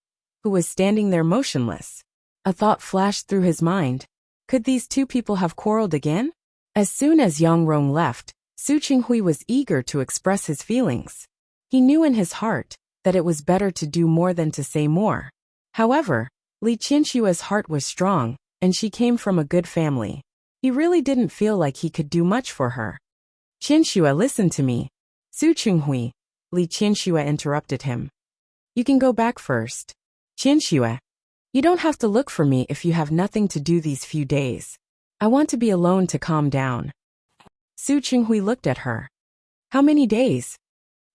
who was standing there motionless. A thought flashed through his mind. Could these two people have quarreled again? As soon as Yang Rong left, Su Qinghui was eager to express his feelings. He knew in his heart that it was better to do more than to say more. However, Li Qinshua's heart was strong, and she came from a good family. He really didn't feel like he could do much for her. Qianxue, listen to me. Su Qinghui, Li Qianxue interrupted him. You can go back first. Qianxue, you don't have to look for me if you have nothing to do these few days. I want to be alone to calm down. Su Qinghui looked at her. How many days?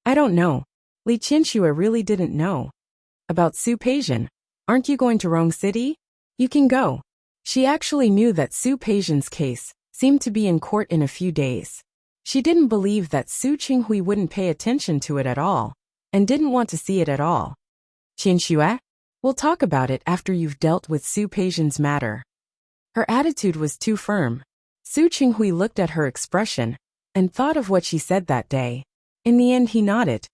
I don't know. Li Qianxue really didn't know. About Su Peijian, aren't you going to Rong City? You can go. She actually knew that Su Peijian's case seemed to be in court in a few days. She didn't believe that Su Qinghui wouldn't pay attention to it at all, and didn't want to see it at all. Qianxue, we'll talk about it after you've dealt with Su Peijian's matter. Her attitude was too firm. Su Qinghui looked at her expression and thought of what she said that day. In the end, he nodded.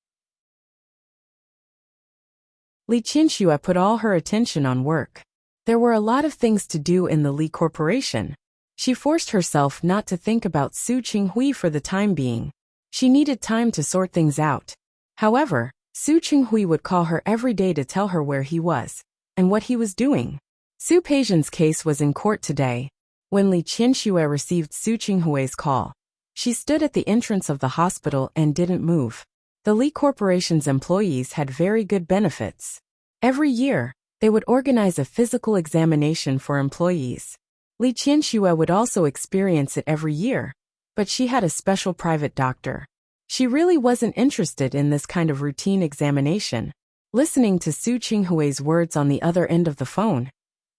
Li Qianxue put all her attention on work. There were a lot of things to do in the Li Corporation. She forced herself not to think about Su Qinghui for the time being. She needed time to sort things out. However, Su Qinghui would call her every day to tell her where he was and what he was doing. Su Peijian's case was in court today. When Li Qianxue received Su Qinghui's call, she stood at the entrance of the hospital and didn't move. The Li Corporation's employees had very good benefits. Every year, they would organize a physical examination for employees. Li Qianxue would also experience it every year, but she had a special private doctor. She really wasn't interested in this kind of routine examination. Listening to Su Qinghui's words on the other end of the phone,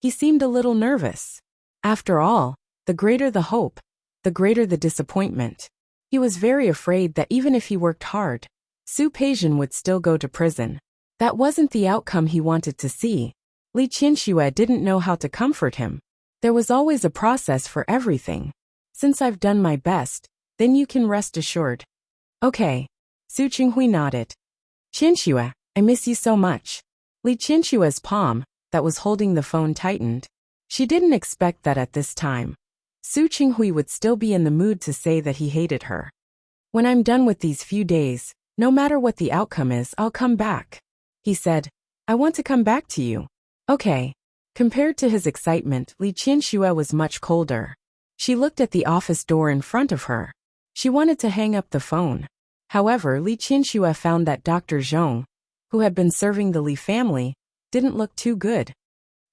he seemed a little nervous. After all, the greater the hope, the greater the disappointment. He was very afraid that even if he worked hard, Su Peijian would still go to prison. That wasn't the outcome he wanted to see. Li Qianxue didn't know how to comfort him. There was always a process for everything. Since I've done my best, then you can rest assured. Okay. Su Qinghui nodded. Qianxue, I miss you so much. Li Qianxue's palm, that was holding the phone, tightened. She didn't expect that at this time. Su Qinghui would still be in the mood to say that he hated her. When I'm done with these few days, no matter what the outcome is, I'll come back. He said, I want to come back to you. Okay. Compared to his excitement, Li Qianxue was much colder. She looked at the office door in front of her. She wanted to hang up the phone. However, Li Qianxue found that Dr. Zhong, who had been serving the Li family, didn't look too good.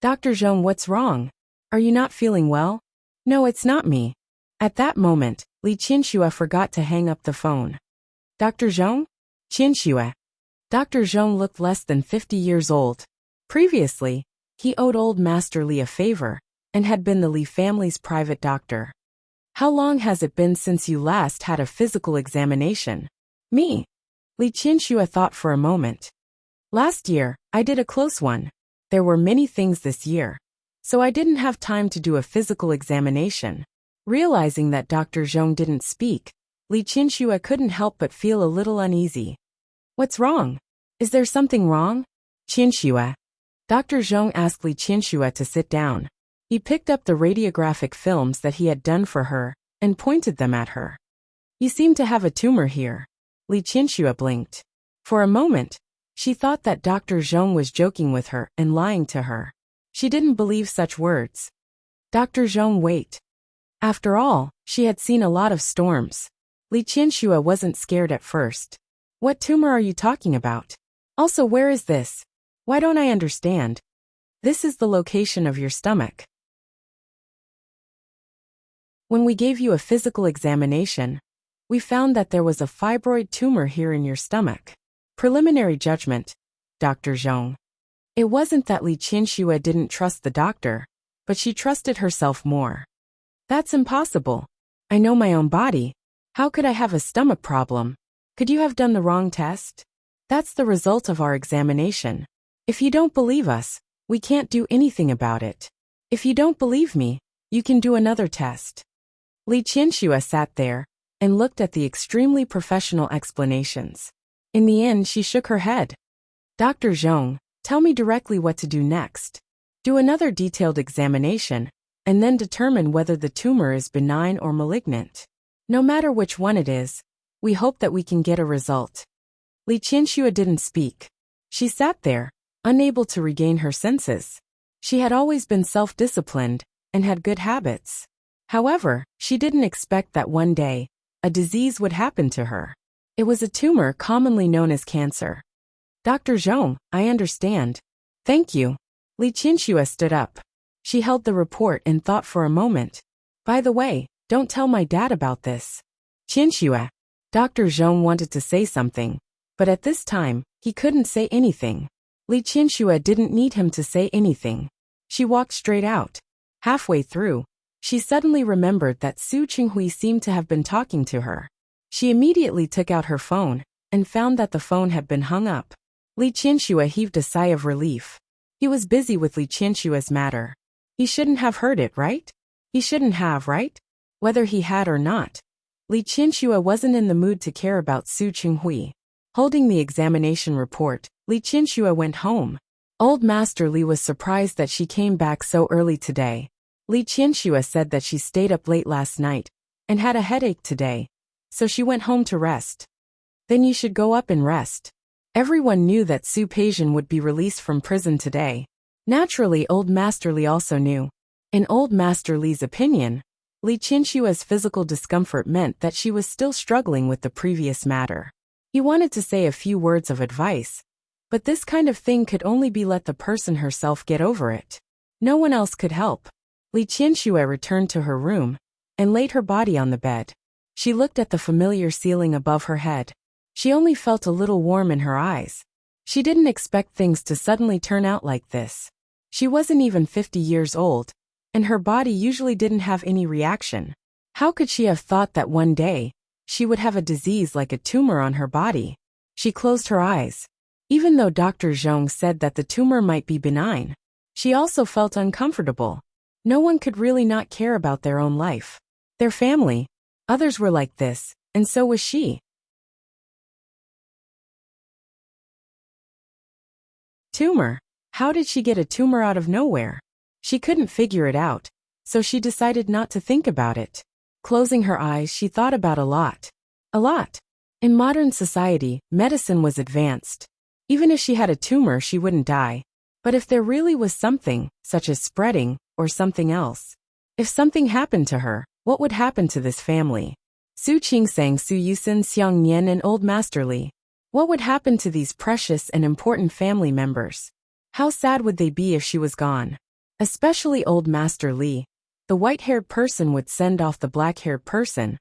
Dr. Zhong, what's wrong? Are you not feeling well? No, it's not me. At that moment, Li Qianxue forgot to hang up the phone. Dr. Zhong? Qianxue. Dr. Zhong looked less than 50 years old. Previously, he owed old Master Li a favor, and had been the Li family's private doctor. How long has it been since you last had a physical examination? Me. Li Qianxue thought for a moment. Last year, I did a close one. There were many things this year, so I didn't have time to do a physical examination. Realizing that Dr. Zhong didn't speak, Li Qianxue couldn't help but feel a little uneasy. What's wrong? Is there something wrong? Qianxue. Dr. Zhong asked Li Qianxue to sit down. He picked up the radiographic films that he had done for her and pointed them at her. You seem to have a tumor here. Li Qianxue blinked. For a moment, she thought that Dr. Zhong was joking with her and lying to her. She didn't believe such words. Dr. Zhong, wait. After all, she had seen a lot of storms. Li Qianxue wasn't scared at first. What tumor are you talking about? Also, where is this? Why don't I understand? This is the location of your stomach. When we gave you a physical examination, we found that there was a fibroid tumor here in your stomach. Preliminary judgment, Dr. Zhong. It wasn't that Li Qianxue didn't trust the doctor, but she trusted herself more. That's impossible. I know my own body. How could I have a stomach problem? Could you have done the wrong test? That's the result of our examination. If you don't believe us, we can't do anything about it. If you don't believe me, you can do another test. Li Qianxue sat there and looked at the extremely professional explanations. In the end, she shook her head. Dr. Zhong, tell me directly what to do next. Do another detailed examination, and then determine whether the tumor is benign or malignant. No matter which one it is, we hope that we can get a result. Li Qianxue didn't speak. She sat there, unable to regain her senses. She had always been self-disciplined and had good habits. However, she didn't expect that one day, a disease would happen to her. It was a tumor commonly known as cancer. Dr. Zhong, I understand. Thank you. Li Qianxue stood up. She held the report and thought for a moment. By the way, don't tell my dad about this. Qianxue. Dr. Zhong wanted to say something, but at this time, he couldn't say anything. Li Qianxue didn't need him to say anything. She walked straight out. Halfway through, she suddenly remembered that Su Qinghui seemed to have been talking to her. She immediately took out her phone and found that the phone had been hung up. Li Qianxue heaved a sigh of relief. He was busy with Li Qianxue's matter. He shouldn't have heard it, right? He shouldn't have, right? Whether he had or not. Li Qianxue wasn't in the mood to care about Su Qinghui. Holding the examination report, Li Qianxue went home. Old Master Li was surprised that she came back so early today. Li Qianxue said that she stayed up late last night and had a headache today, so she went home to rest. Then you should go up and rest. Everyone knew that Su Peijian would be released from prison today. Naturally, Old Master Li also knew. In Old Master Li's opinion, Li Qianxue's physical discomfort meant that she was still struggling with the previous matter. He wanted to say a few words of advice, but this kind of thing could only be let the person herself get over it. No one else could help. Li Qianxue returned to her room and laid her body on the bed. She looked at the familiar ceiling above her head. She only felt a little warm in her eyes. She didn't expect things to suddenly turn out like this. She wasn't even 50 years old, and her body usually didn't have any reaction. How could she have thought that one day, she would have a disease like a tumor on her body? She closed her eyes. Even though Dr. Zhong said that the tumor might be benign, she also felt uncomfortable. No one could really not care about their own life. Their family. Others were like this, and so was she. Tumor. How did she get a tumor out of nowhere? She couldn't figure it out, so she decided not to think about it. Closing her eyes, she thought about a lot. A lot. In modern society, medicine was advanced. Even if she had a tumor, she wouldn't die. But if there really was something, such as spreading, or something else, if something happened to her, what would happen to this family? Su Qingsang, Su Yusin, Xiang Nian, and Old Master Li. What would happen to these precious and important family members? How sad would they be if she was gone? Especially Old Master Li. The white-haired person would send off the black-haired person.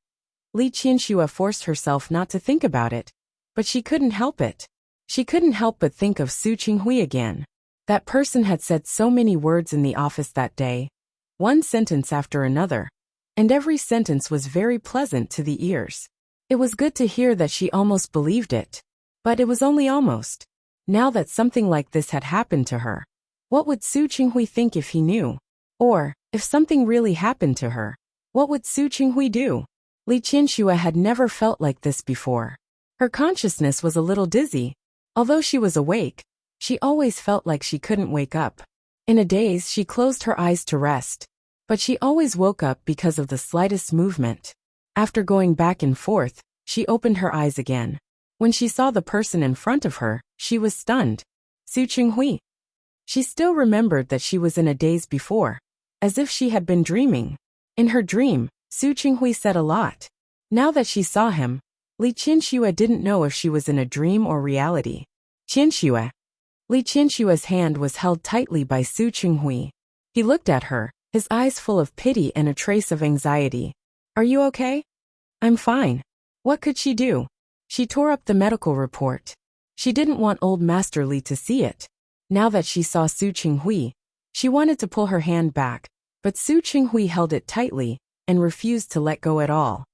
Li Qianxue forced herself not to think about it, but she couldn't help it. She couldn't help but think of Su Qinghui again. That person had said so many words in the office that day, one sentence after another, and every sentence was very pleasant to the ears. It was good to hear that she almost believed it. But it was only almost. Now that something like this had happened to her, what would Su Qinghui think if he knew? Or, if something really happened to her, what would Su Qinghui do? Li Qianxue had never felt like this before. Her consciousness was a little dizzy. Although she was awake, she always felt like she couldn't wake up. In a daze, she closed her eyes to rest. But she always woke up because of the slightest movement. After going back and forth, she opened her eyes again. When she saw the person in front of her, she was stunned. Su Qinghui. She still remembered that she was in a daze before, as if she had been dreaming. In her dream, Su Qinghui said a lot. Now that she saw him, Li Qianxue didn't know if she was in a dream or reality. Qianxue. Li Qianxue's hand was held tightly by Su Qinghui. He looked at her, his eyes full of pity and a trace of anxiety. Are you okay? I'm fine. What could she do? She tore up the medical report. She didn't want Old Master Li to see it. Now that she saw Su Qinghui, she wanted to pull her hand back, but Su Qinghui held it tightly and refused to let go at all.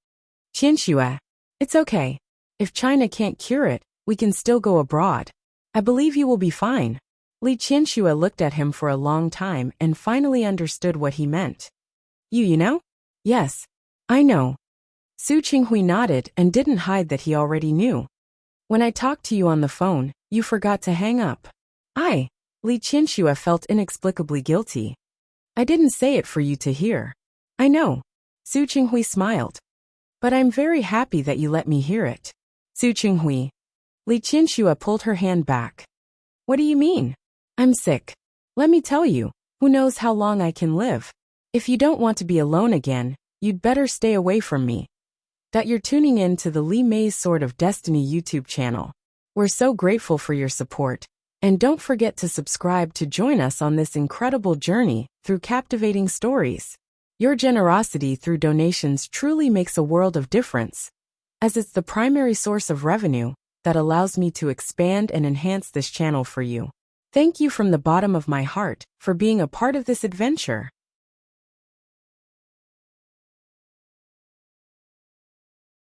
Qianxue. It's okay. If China can't cure it, we can still go abroad. I believe you will be fine. Li Qianxue looked at him for a long time and finally understood what he meant. You know? Yes. I know. Su Qinghui nodded and didn't hide that he already knew. When I talked to you on the phone, you forgot to hang up. Li Qinxue felt inexplicably guilty. I didn't say it for you to hear. I know. Su Qinghui smiled. But I'm very happy that you let me hear it. Su Qinghui. Li Qinxue pulled her hand back. What do you mean? I'm sick. Let me tell you, who knows how long I can live. If you don't want to be alone again, you'd better stay away from me. That you're tuning in to the Li Mei's Sword of Destiny YouTube channel. We're so grateful for your support. And don't forget to subscribe to join us on this incredible journey through captivating stories. Your generosity through donations truly makes a world of difference, as it's the primary source of revenue that allows me to expand and enhance this channel for you. Thank you from the bottom of my heart for being a part of this adventure.